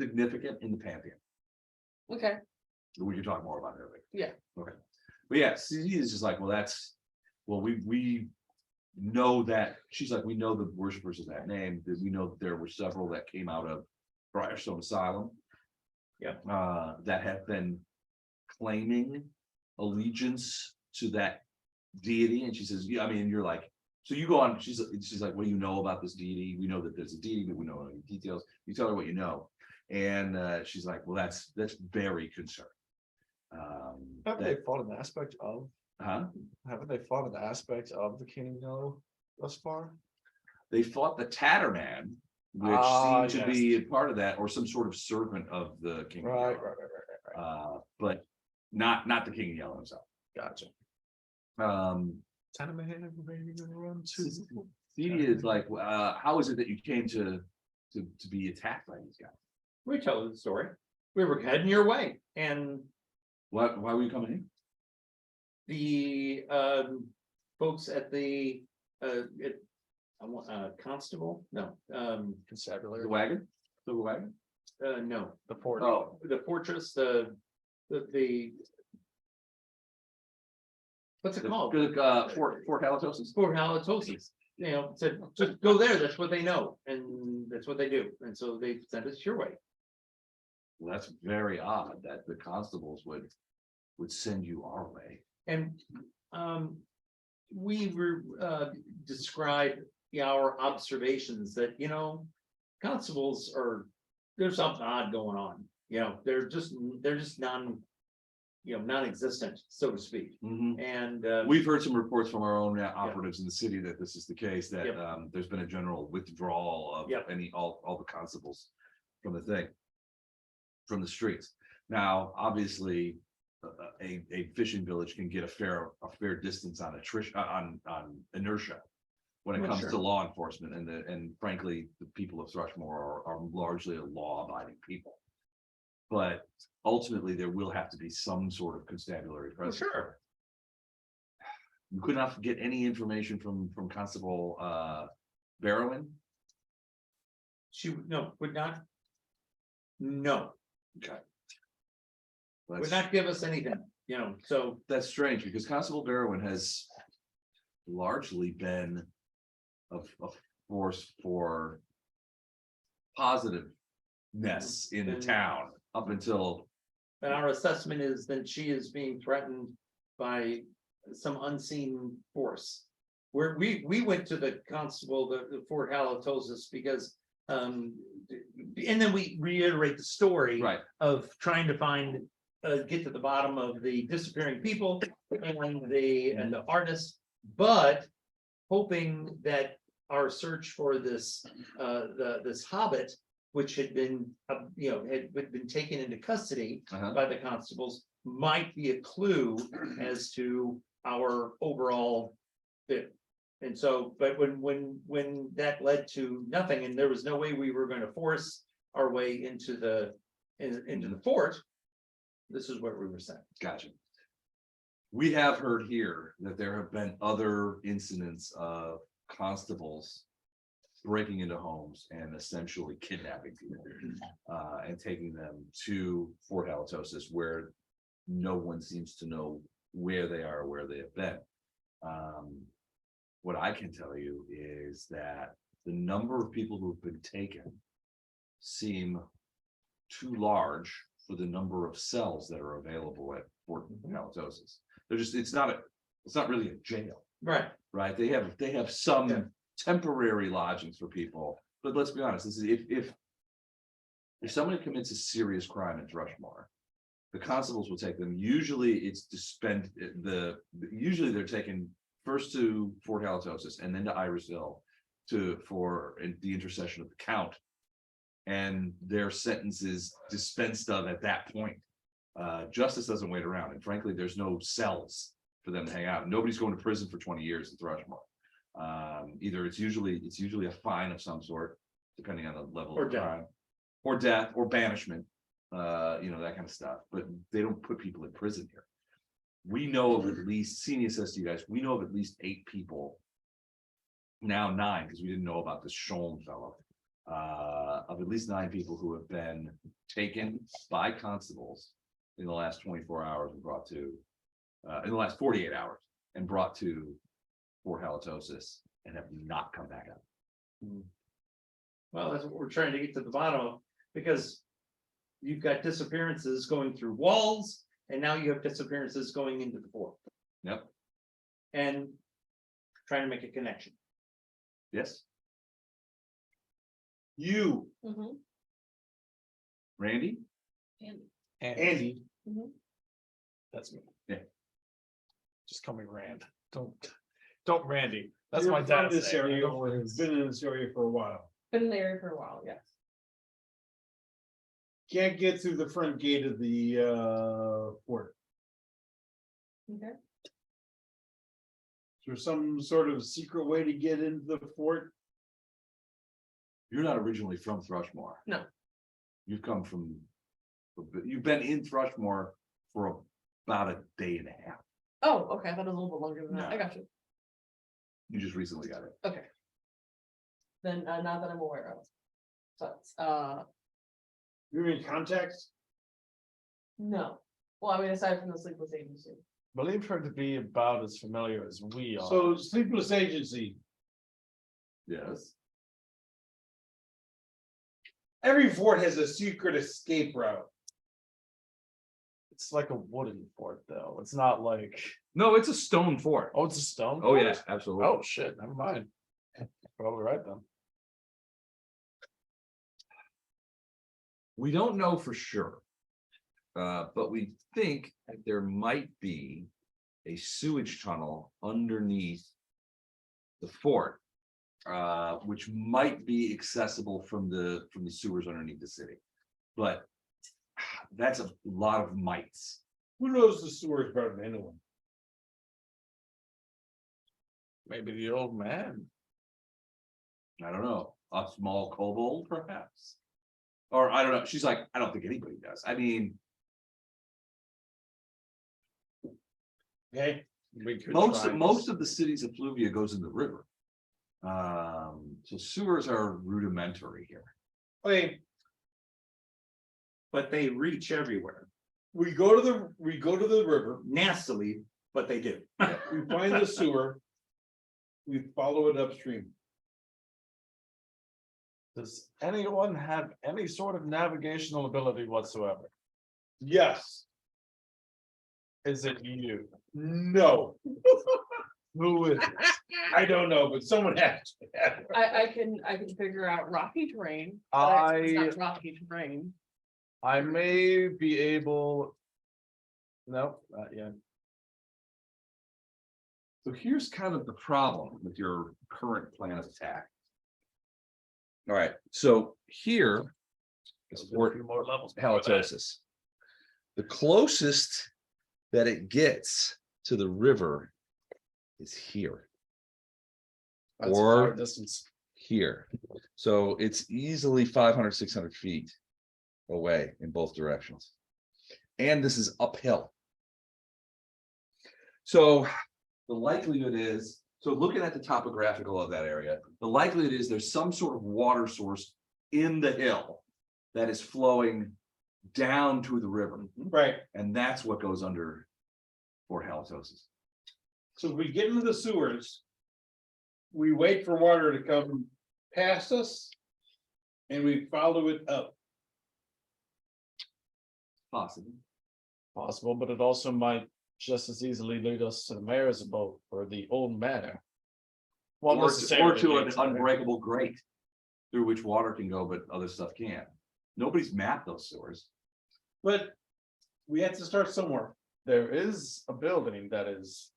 significant in the pantheon. Okay. We can talk more about it later. Yeah. Okay, but yeah, CZ is just like, we know that, she's like, we know the worshipers of that name, that we know that there were several that came out of Briarstone Asylum. Yeah. That have been claiming allegiance to that deity, and she says, yeah, I mean, you're like, so you go on, she's like, what do you know about this deity? We know that there's a deity, but we know any details. You tell her what you know, and she's like, well, that's very concerning. Haven't they fought an aspect of? Huh? Haven't they fought an aspect of the King Yellow thus far? They fought the Tatterman, which Ah, seemed to be a part of that, or some sort of servant of the King. of Right. Yellow. But not the King of Yellow himself. Gotcha. Tanaman, maybe gonna run too. Cedia is like, how is it that you came to be attacked by these guys? We tell the story. We were heading your way and Why were you coming in? the folks at the constable, no, Constabulary. The wagon? Silver wagon? no, The fort. Oh, the fortress, the what's it called? Fort Hailstone. Fort Hailstone, said, just go there, that's what they know, and that's what they do, and so they sent us your way. Well, that's very odd that the constables would send you our way. And we were described our observations that, constables there's something odd going on, they're just non-existent, so to speak. And We've heard some reports from our own operatives in the city that this is the case, that Yep. there's been a general withdrawal of Yep. all the constables from the streets. Now, obviously, a fishing village can get a fair distance on attrition, on inertia. when it Well, comes sure. to law enforcement, and frankly, the people of Thrushmoor are largely a law-abiding people. But ultimately, there will have to be some sort of constabulary presence. sure. You could not get any information from Constable Barrowin. She, no, would not. No, Okay. would not give us anything, so, That's strange because Constable Barrowin has largely been a force for positiveness in the And- town up until, and our assessment is that she is being threatened by some unseen force. Where we went to the constable, the Fort Hailstone, because, and then we reiterate the story. right, Of trying to find, get to the bottom of the disappearing people and the artist, but hoping that our search for this, this hobbit, which had been, had been taken into custody uh-huh, by the constables, might be a clue as to our overall bit. And so, but when that led to nothing, and there was no way we were going to force our way into the fort, this is what we were saying. gotcha. We have heard here that there have been other incidents of constables breaking into homes and essentially kidnapping people and taking them to Fort Hailstone, where no one seems to know where they are, where they have been. What I can tell you is that the number of people who have been taken seem too large for the number of cells that are available at Fort Hailstone. They're just, it's not really a jail, Right. right? They have some Yeah. temporary lodgings for people, but let's be honest, this is if somebody commits a serious crime in Thrushmoor, the constables will take them. Usually it's to spend usually they're taken first to Fort Hailstone and then to Irisville for the intercession of the count. And their sentence is dispensed of at that point. Justice doesn't wait around, and frankly, there's no cells for them to hang out. Nobody's going to prison for 20 years in Thrushmoor. Either it's usually a fine of some sort, depending on the level Or of death. crime, or death, or banishment, that kind of stuff. But they don't put people in prison here. We know of at least, Senior says to you guys, we know of at least 8 people. Now 9, because we didn't know about this Sholm fellow. Of at least 9 people who have been taken by constables in the last 24 hours and brought to, in the last 48 hours and brought to Fort Hailstone and have not come back up. Well, that's what we're trying to get to the bottom of, because you've got disappearances going through walls, and now you have disappearances going into the fort. Yep. And trying to make a connection. Yes, You, Mhm. Randy? And Andy, That's me. Yeah. Just call me Rand. Don't Randy. That's you're my from dad's this name. I area, don't or have been in this area for a while. Been in the area for a while, yes. Can't get through the front gate of the fort. Okay. Is there some sort of secret way to get into the fort? You're not originally from Thrushmoor. No. You've come from, you've been in Thrushmoor for about a day and a half. Oh, okay, I thought it was a little bit longer than that. No. I got you. You just recently got it. Okay. Then, not that I'm aware of. But, You're in context? no. Well, I mean, aside from the sleepless agency. Believe her to be about as familiar as we are. So sleepless agency, Yes. every fort has a secret escape route. It's like a wooden fort, though. It's not like, No, it's a stone fort. oh, it's a stone. Oh, fort? yeah, absolutely. Oh, shit, never mind. Probably right then. We don't know for sure. But we think that there might be a sewage tunnel underneath the fort. Which might be accessible from the sewers underneath the city. But that's a lot of mites. Who knows the sewers better than anyone? Maybe the old man. I don't know, a small kobold perhaps? Or I don't know, she's like, I don't think anybody does, I mean, Okay, We could most, try most of the city's effluvia goes in the river. So sewers are rudimentary here. okay, But they reach everywhere we go to the river, nastily, but they do. we find the sewer. We follow it upstream. Does anyone have any sort of navigational ability whatsoever? Yes, Is it you? no, Who is it? I don't know, but someone has. I can figure out rocky terrain. but it's not rocky terrain. I may be able. No, not yet. So here's kind of the problem with your current plan of attack. All right, so here is There's a Fort few more levels. before that. Halitosis. The closest that it gets to the river is here, That's a or- far distance. here. So it's easily 500, 600 feet away in both directions. And this is uphill. So the likelihood is, so looking at the topographical of that area, the likelihood is there's some sort of water source in the hill that is flowing down to the river. Right, And that's what goes under Fort Halitosis. so if we get into the sewers. We wait for water to come past us. And we follow it up. Possible. Possible, but it also might just as easily lead us to the mayor's abode or the old manor. Well, Or necessarily to an leads to the- unbreakable grate through which water can go, but other stuff can't. Nobody's mapped those sewers. But we have to start somewhere. There is a building that is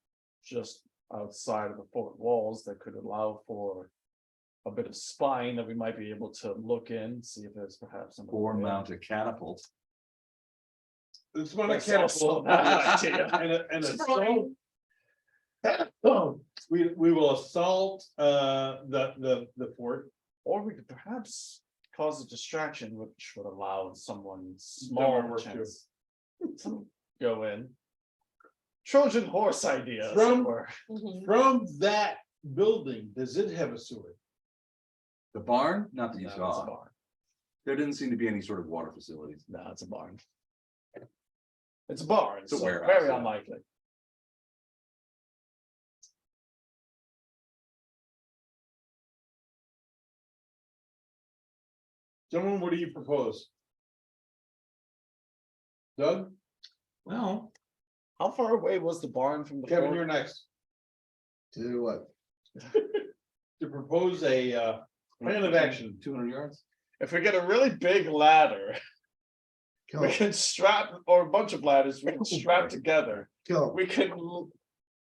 just outside of the fort walls that could allow for a bit of spying that we might be able to look in, see if there's perhaps some. Or mounted catapult. It's one of That's also catapult. not an idea. And assault. Oh, we will assault the fort. Or we could perhaps cause a distraction which would allow someone might small work chance to go in. Trojan horse idea. as it From- were. Mhm. From that building, does it have a sewer? The barn, not that you No, it's a saw. barn. There didn't seem to be any sort of water facilities. No, it's a barn. It's a barn, It's a so warehouse, very yeah. unlikely. Gentlemen, what do you propose? Doug, Well, How far away was the barn from the Kevin, fort? you're next. To do what? To propose a plan of action. 200 yards? If we get a really big ladder, Kill we him, can strap, or a bunch of ladders, we can strap together. kill him. We can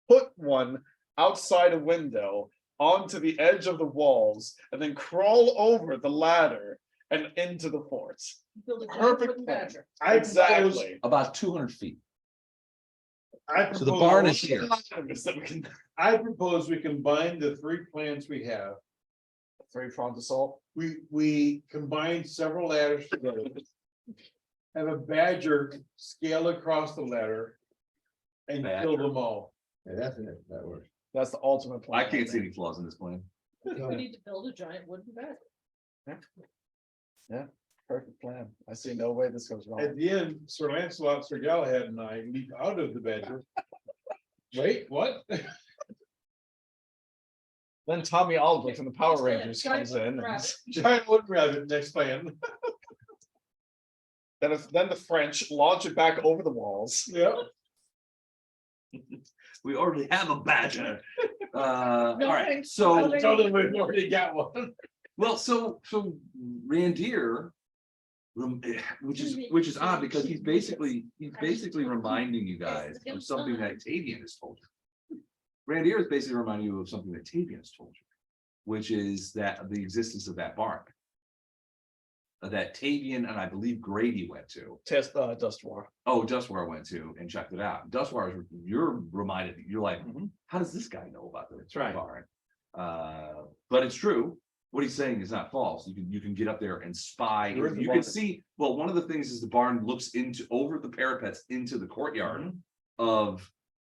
put one outside a window onto the edge of the walls and then crawl over the ladder and into the fort. Build a giant Perfect wooden plan. badger. I propose, Exactly. About 200 feet. I So the barn propose, is here. Ladders that we can, I propose we combine the three plans we have. three-pronged assault. We combine several ladders together. Have a badger scale across the ladder. And kill Badger. them all. Yeah, that's it, that works. That's the ultimate plan. I can't see any flaws in this plan. We need to build a giant wooden badger. Perfect plan. I see no way this goes wrong. At the end, Sir Lancelot, Sir Galahad and I leap out of the badger. Wait, what? Then Tommy Oliver from the Power Next plan, Rangers giant comes in. wooden and- rabbit. Giant wood rabbit, next plan. Then the French launch it back over the walls. Yep. We already have a badger. All No right, thanks. so, No Tell them we've already got one. well, so Randir, which is odd because he's basically reminding you guys of something that Tavian has told you. Randir is basically reminding you of something that Tavian has told you, which is that the existence of that barn. That Tavian and I believe Grady went to. Dust War. Oh, Dustwar went to and checked it out. Dustwar, you're reminded, you're like, how does this guy know about the right. barn? But it's true. what he's saying is not false. You can get up there and spy. There is a You barn. can see, well, one of the things is the barn looks over the parapets into the courtyard of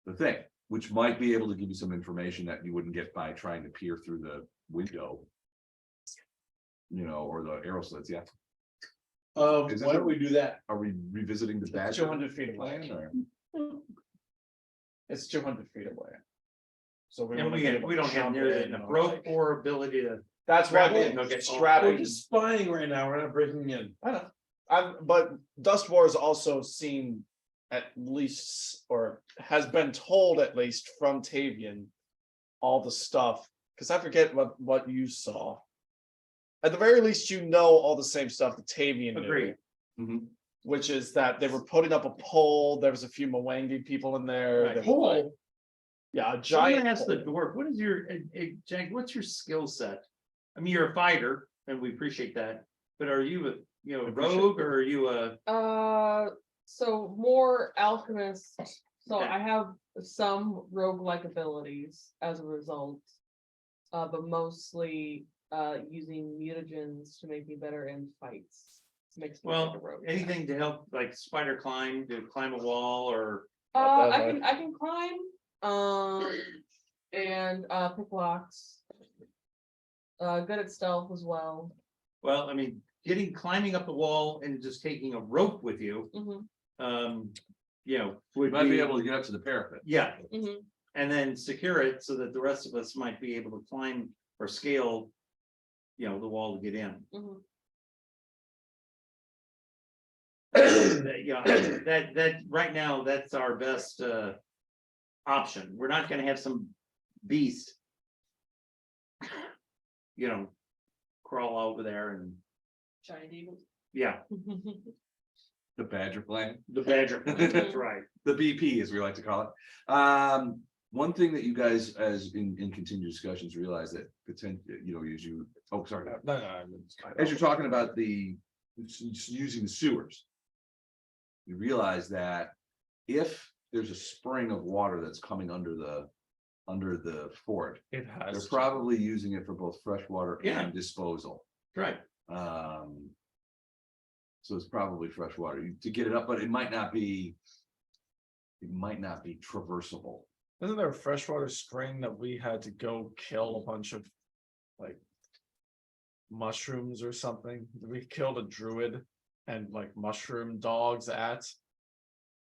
the thing, which might be able to give you some information that you wouldn't get by trying to peer through the window. Or the arrow slits, yeah. Why Is it- don't we do that? Are we revisiting the badger 200 feet away. plan or? It's 200 feet away. So we And wanna be able we to don't have jump nearly in enough or, rope like- or ability to. That's why Grab it and go get We're strapping. just spying right now, we're not breaking in. But Dust War has also seen at least, or has been told at least from Tavian, all the stuff, because I forget what you saw. At the very least, all the same stuff that Tavian knew. Agreed. Mhm. Which is that they were putting up a pole, there was a few Mwangi people in there. Right. there was, like, Pole? Yeah, a So I'm giant gonna ask the pole. dwarf, what is your, Jack, what's your skill set? I mean, you're a fighter and we appreciate that, but are you a, rogue or are you a? So more alchemist, so Okay. I have some roguelike abilities as a result. But mostly using mutagens to make me better in fights. Makes me like a Well, rogue. anything to help like spider climb, to climb a wall or? I can climb, and pick locks. Good at stealth as well. Well, I mean, climbing up the wall and just taking a rope with you, Mhm, You would might be able to get up to the parapet. Yeah, mhm. and then secure it so that the rest of us might be able to climb or scale, the wall to get in. Mhm. That right now, that's our best option. We're not gonna have some beast. Crawl over there and, Giant eagle. yeah, The badger plan. the badger, that's right. The BP, as we like to call it. One thing that you guys, as in continued discussions, realize that as you're talking about using the sewers. You realize that if there's a spring of water that's coming under the fort, It has. they're probably using it for both freshwater Yeah. and disposal. Right. So it's probably fresh water to get it up, but it might not be traversable. Isn't there a freshwater spring that we had to go kill a bunch of like mushrooms or something? We killed a druid and like mushroom dogs at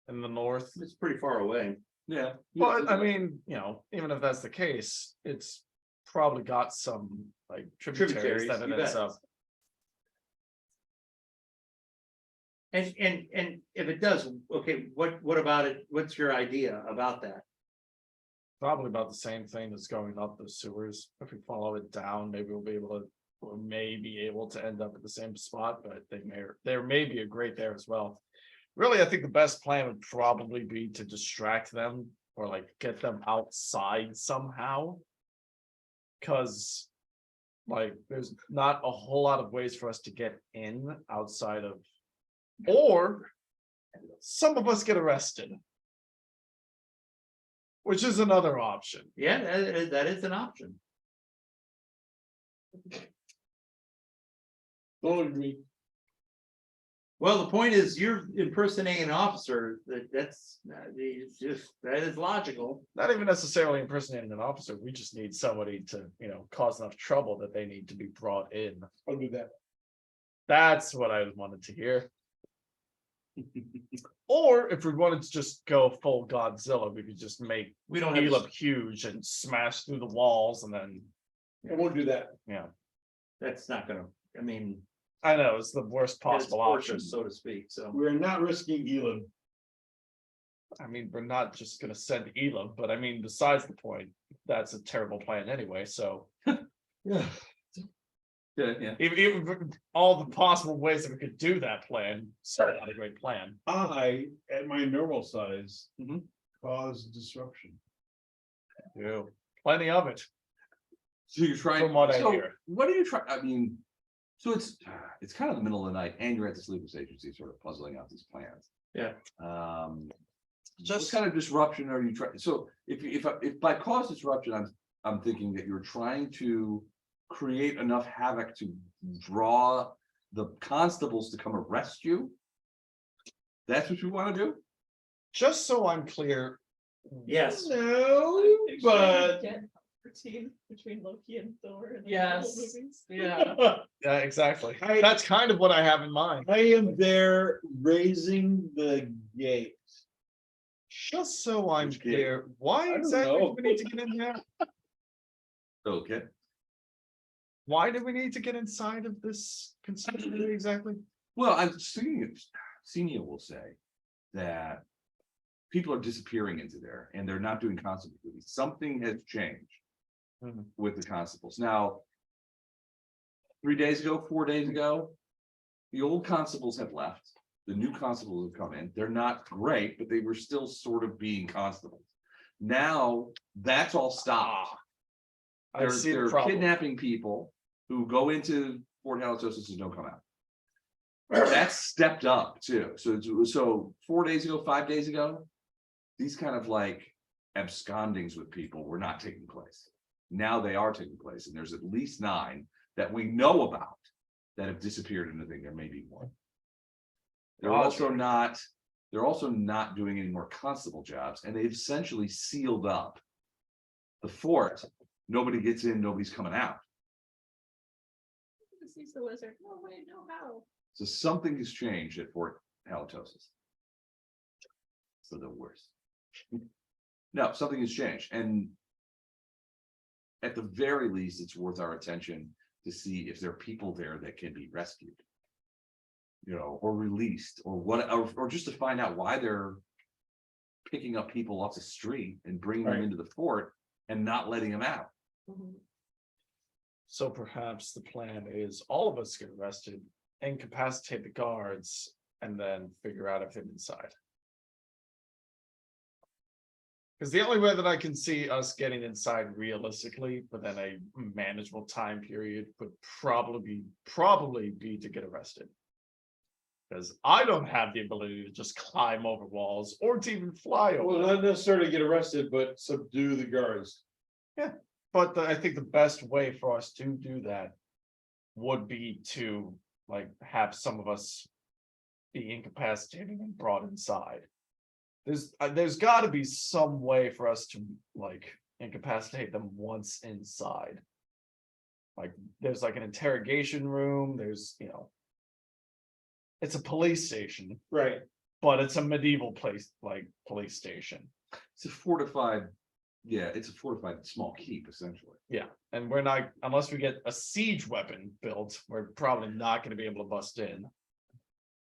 in the north. It's pretty far away. Yeah. But I mean, even if that's the case, it's probably got some like tributaries that in you bet. itself. And if it does, okay, what about it? What's your idea about that? Probably about the same thing that's going up the sewers. If we follow it down, maybe we may be able to end up at the same spot, but there may be a grate there as well. Really, I think the best plan would probably be to distract them or like get them outside somehow. Cause like there's not a whole lot of ways for us to get in outside of, or some of us get arrested. Which is another option. Yeah, that is an option. Don't agree. Well, the point is, you're impersonating an officer. That is logical. Not even necessarily impersonating an officer. We just need somebody to, cause enough trouble that they need to be brought in. I'll do that. That's what I wanted to hear. Or if we wanted to just go full Godzilla, we could just make We don't have. Caleb huge and smash through the walls and then, I won't do that. That's not gonna. I mean, I know it's the worst it's possible option. fortune, so to speak. So We're not risking Elam. I mean, we're not just gonna send Elam, but I mean, besides the point, that's a terrible plan anyway, so. Yeah. Yeah. Even all the possible ways that we could do that plan, so not a great plan. I, at my normal size, Mhm. cause disruption. Yeah, plenty of it. So you're trying. From what I so hear. What are you trying? I mean, so it's kind of the middle of the night, and you're at the sleepless agency, sort of puzzling out these plans. Yeah. What kind of disruption are you trying? So if by cause disruption, I'm thinking that you're trying to create enough havoc to draw the constables to come arrest you? That's what you want to do? Just so I'm clear, Yes. No, but. Routine between Loki and Thor and Yes. movies. Yeah. yeah, exactly. I- That's kind of what I have in mind. I am there raising the gate. Just so I'm Which gate? clear, why don't exactly do know. we need to get in here? Okay. Why do we need to get inside of this conspiracy exactly? Well, I'm senior will say that people are disappearing into there and they're not doing constable duty. Something has changed Mhm. with the constables. Now, 3 days ago, 4 days ago, the old constables have left. The new constables have come in. They're not great, but they were still sort of being constables. Now, that's all stopped. I see the They're problem. kidnapping people who go into Fort Hailstone and don't come out. That's stepped up too. So 4 days ago, 5 days ago, these kind of like abscondings with people were not taking place. Now they are taking place, and there's at least 9 that we know about that have disappeared into the thing. There may be more. They're also not doing any more constable jobs, and they've essentially sealed up the fort. Nobody gets in, nobody's coming out. He's the wizard. No way, no how. So something has changed at Fort Halitosis. For the worse. No, something has changed, and at the very least, it's worth our attention to see if there are people there that can be rescued. You know, or released, or what, or just to find out why they're picking up people off the street and bringing them Right. into the fort and not letting them out. So perhaps the plan is all of us get arrested, incapacitate the guards, and then figure out if they're inside. Because the only way that I can see us getting inside realistically within a manageable time period would probably be to get arrested. Because I don't have the ability to just climb over walls or to even fly over. Well, not necessarily get arrested, but subdue the guards. But I think the best way for us to do that would be to like have some of us be incapacitated and brought inside. There's got to be some way for us to like incapacitate them once inside. Like there's like an interrogation room. There's it's a police station, Right. but it's a medieval place like police station. It's a fortified, it's a fortified small keep essentially. Yeah, and we're not, unless we get a siege weapon built, we're probably not going to be able to bust in.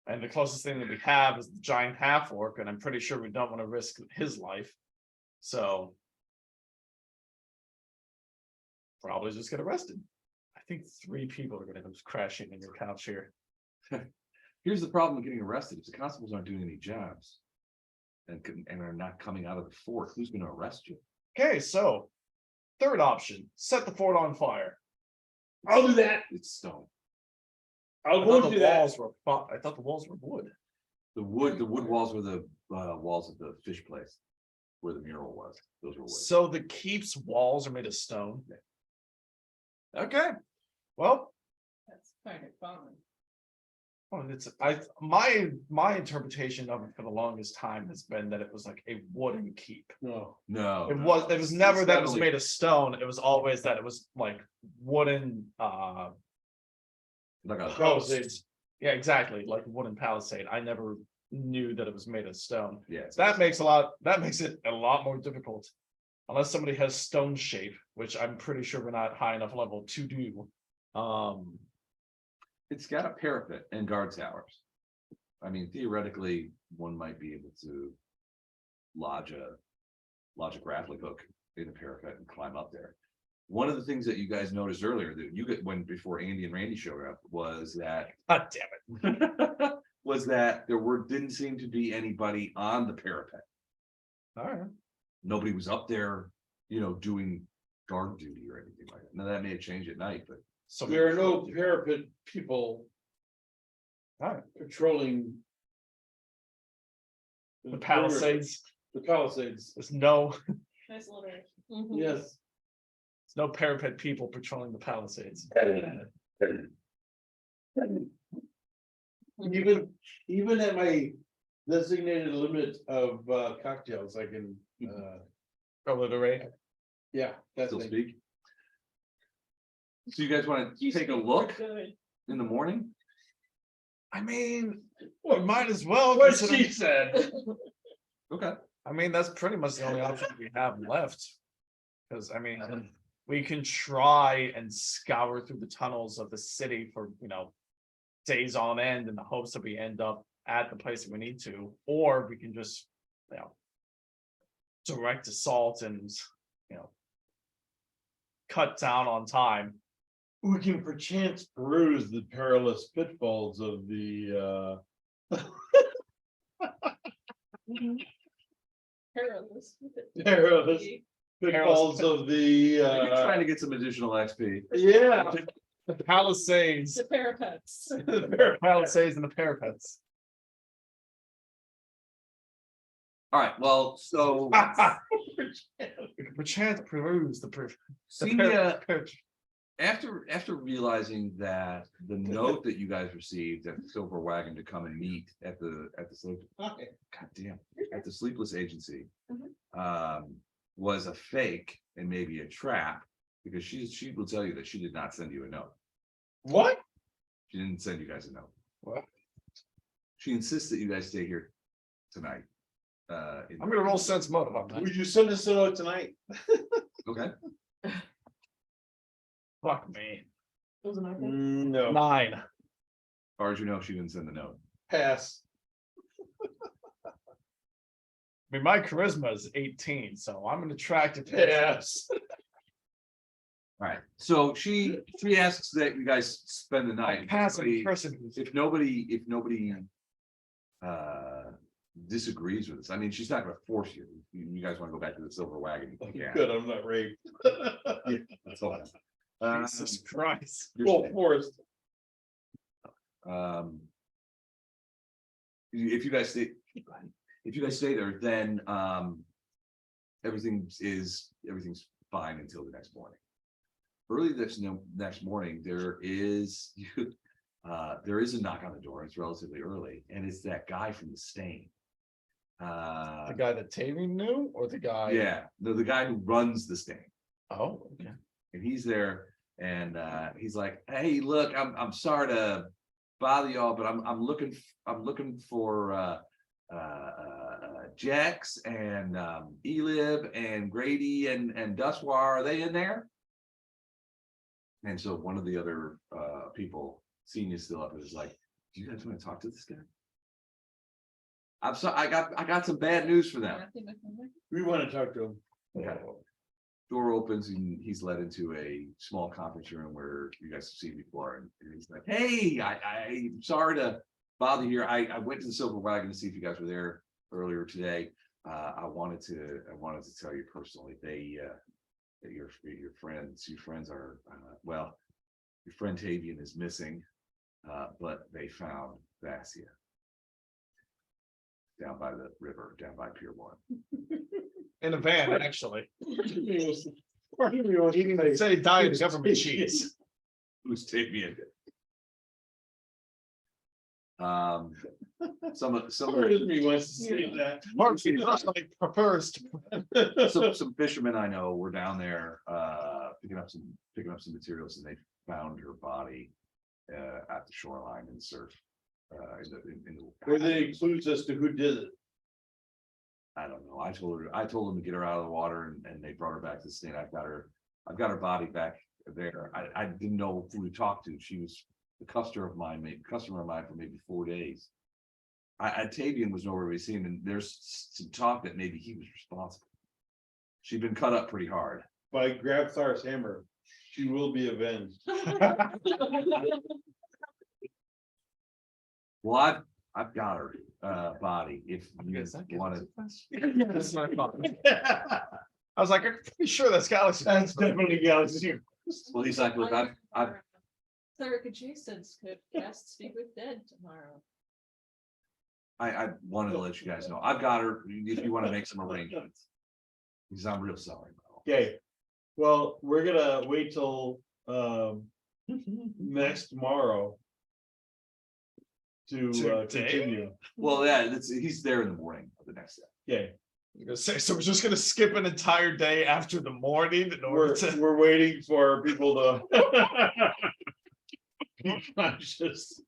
And the closest thing that we have is the giant half orc, and I'm pretty sure we don't want to risk his life. So probably just get arrested. I think 3 people are going to come crashing in your couch here. Here's the problem with getting arrested: if the constables aren't doing any jobs and are not coming out of the fort, who's going to arrest you? Okay, so 3rd option: set the fort on fire. I'll do that. It's stone. I'll I go thought do the that. walls were. I thought the walls were wood. The wood walls were the walls of the fish place where the mural was. Those were wood. So the keep's walls are made of stone. Okay, well, That's kind of common. my interpretation of it for the longest time has been that it was like a wooden keep. No. No, It was never it's that it was definitely- made of stone. It was always that it was like wooden like a posts. Yeah, exactly, like a wooden palisade. I never knew that it was made of stone. it's That makes it a lot more difficult. Unless somebody has stone shape, which I'm pretty sure we're not high enough level to do. It's got a parapet and guard towers. I mean, theoretically, one might be able to lodge a grappling hook in a parapet and climb up there. One of the things that you guys noticed earlier that you get when before Andy and Randy showed up was that God damn it. was that didn't seem to be anybody on the parapet. All right. Nobody was up there, doing guard duty or anything like that. Now that may have changed at night, but So There are no parapet people Alright. patrolling. the palisades, The palisades, there's no, Nice little. yes. no parapet people patrolling the Palisades. Even at my designated limit of cocktails, I can, Alliterate. yeah, that's Still it. speak. So you guys want to You take a speak look good. in the morning? I mean, we might as well. What considering- she said. Okay. I mean, that's pretty much the only option we have left. Because, I mean, we can try and scour through the tunnels of the city for, days on end in the hopes that we end up at the place that we need to, or we can just, direct assault and, cut down on time. We can perchance peruse the perilous pitfalls of the Perilous. perilous pitfalls of the You're trying to get some additional XP. yeah. The Palisades, The parapets. the Palisades and the parapets. All right, well, so We can perchance peruse the Senior, parapet. after realizing that the note that you guys received at the Silver Wagon to come and meet at the sleep, goddamn, at the Sleepless Agency, was a fake and maybe a trap, because she will tell you that she did not send you a note. What? She didn't send you guys a note. What? She insists that you guys stay here tonight. I'm gonna roll sense motive on that. Would you send us a note tonight? Okay. Fuck me. No. 9. As far as you know, she didn't send the note. Pass. I mean, my charisma is 18, so I'm an attractive. Pass. All right, so she asks that you guys spend the night. Passive person. If nobody disagrees with this, I mean, she's not gonna force you. You guys want to go back to the Silver Wagon? Yeah, Good, I'm not raped. that's all. Jesus Christ. Full force. If you guys stay there, then everything's fine until the next morning. Early next morning, there is a knock on the door. It's relatively early, and it's that guy from the stain. The guy that Tavy knew, or the guy? Yeah, the guy who runs the stain. Oh, okay. And he's there, and he's like, "Hey, look, I'm sorry to bother y'all, but I'm looking for Jax and Elib and Grady and Duswar. Are they in there?" And so one of the other people, Senior's still up, and is like, "Do you guys want to talk to this guy?" I'm sorry, I got some bad news for them. We want to talk to him. Okay. Door opens and he's led into a small conference room where you guys have seen before, and he's like, "Hey, I'm sorry to bother you here. I went to the Silver Wagon to see if you guys were there earlier today. I wanted to tell you personally, that your friends are well, your friend Tavian is missing, but they found Vassia down by the river, down by Pier 1. In a van, actually. Eating Say diet government cheese. Who's Tavian? Some Me wants to say that. Prefers to. some fishermen I know were down there picking up some materials, and they found her body at the shoreline in the surf. Where they includes as to who did it. I don't know. I told them to get her out of the water, and they brought her back to the state. I've got her body back there. I didn't know who to talk to. She was a customer of mine for maybe 4 days. Tavian was nowhere to be seen, and there's some talk that maybe he was responsible. She'd been cut up pretty hard. By Grabthar's hammer. She will be avenged. Well, I've got her body. If you want to, That's my fault. I was like, I'm pretty sure that's Galaxy. That's definitely Galaxy. well, he's like, look, I've Cleric adjacents could cast Speak with Dead tomorrow. I wanted to let you guys know I've got her. If you want to make some arrangements, because I'm real sorry. Okay, Well, we're gonna wait till next tomorrow. To Today? continue. Well, yeah, he's there in the morning of the next day. Okay, I'm gonna say, so we're just gonna skip an entire day after the morning in order to. we're waiting for people to. Just.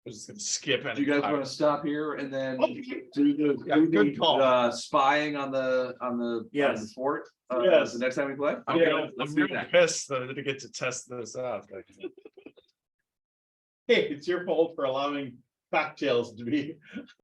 We're just gonna skip an Do you guys entire- want to stop here and then Okay. do the, Yeah, do good the, call. spying on the Yes. fort? Yes. The next time we play? I'm Okay, really, let's I'm do really that. pissed that to get to test this out. Hey, it's your fault for allowing cocktails to be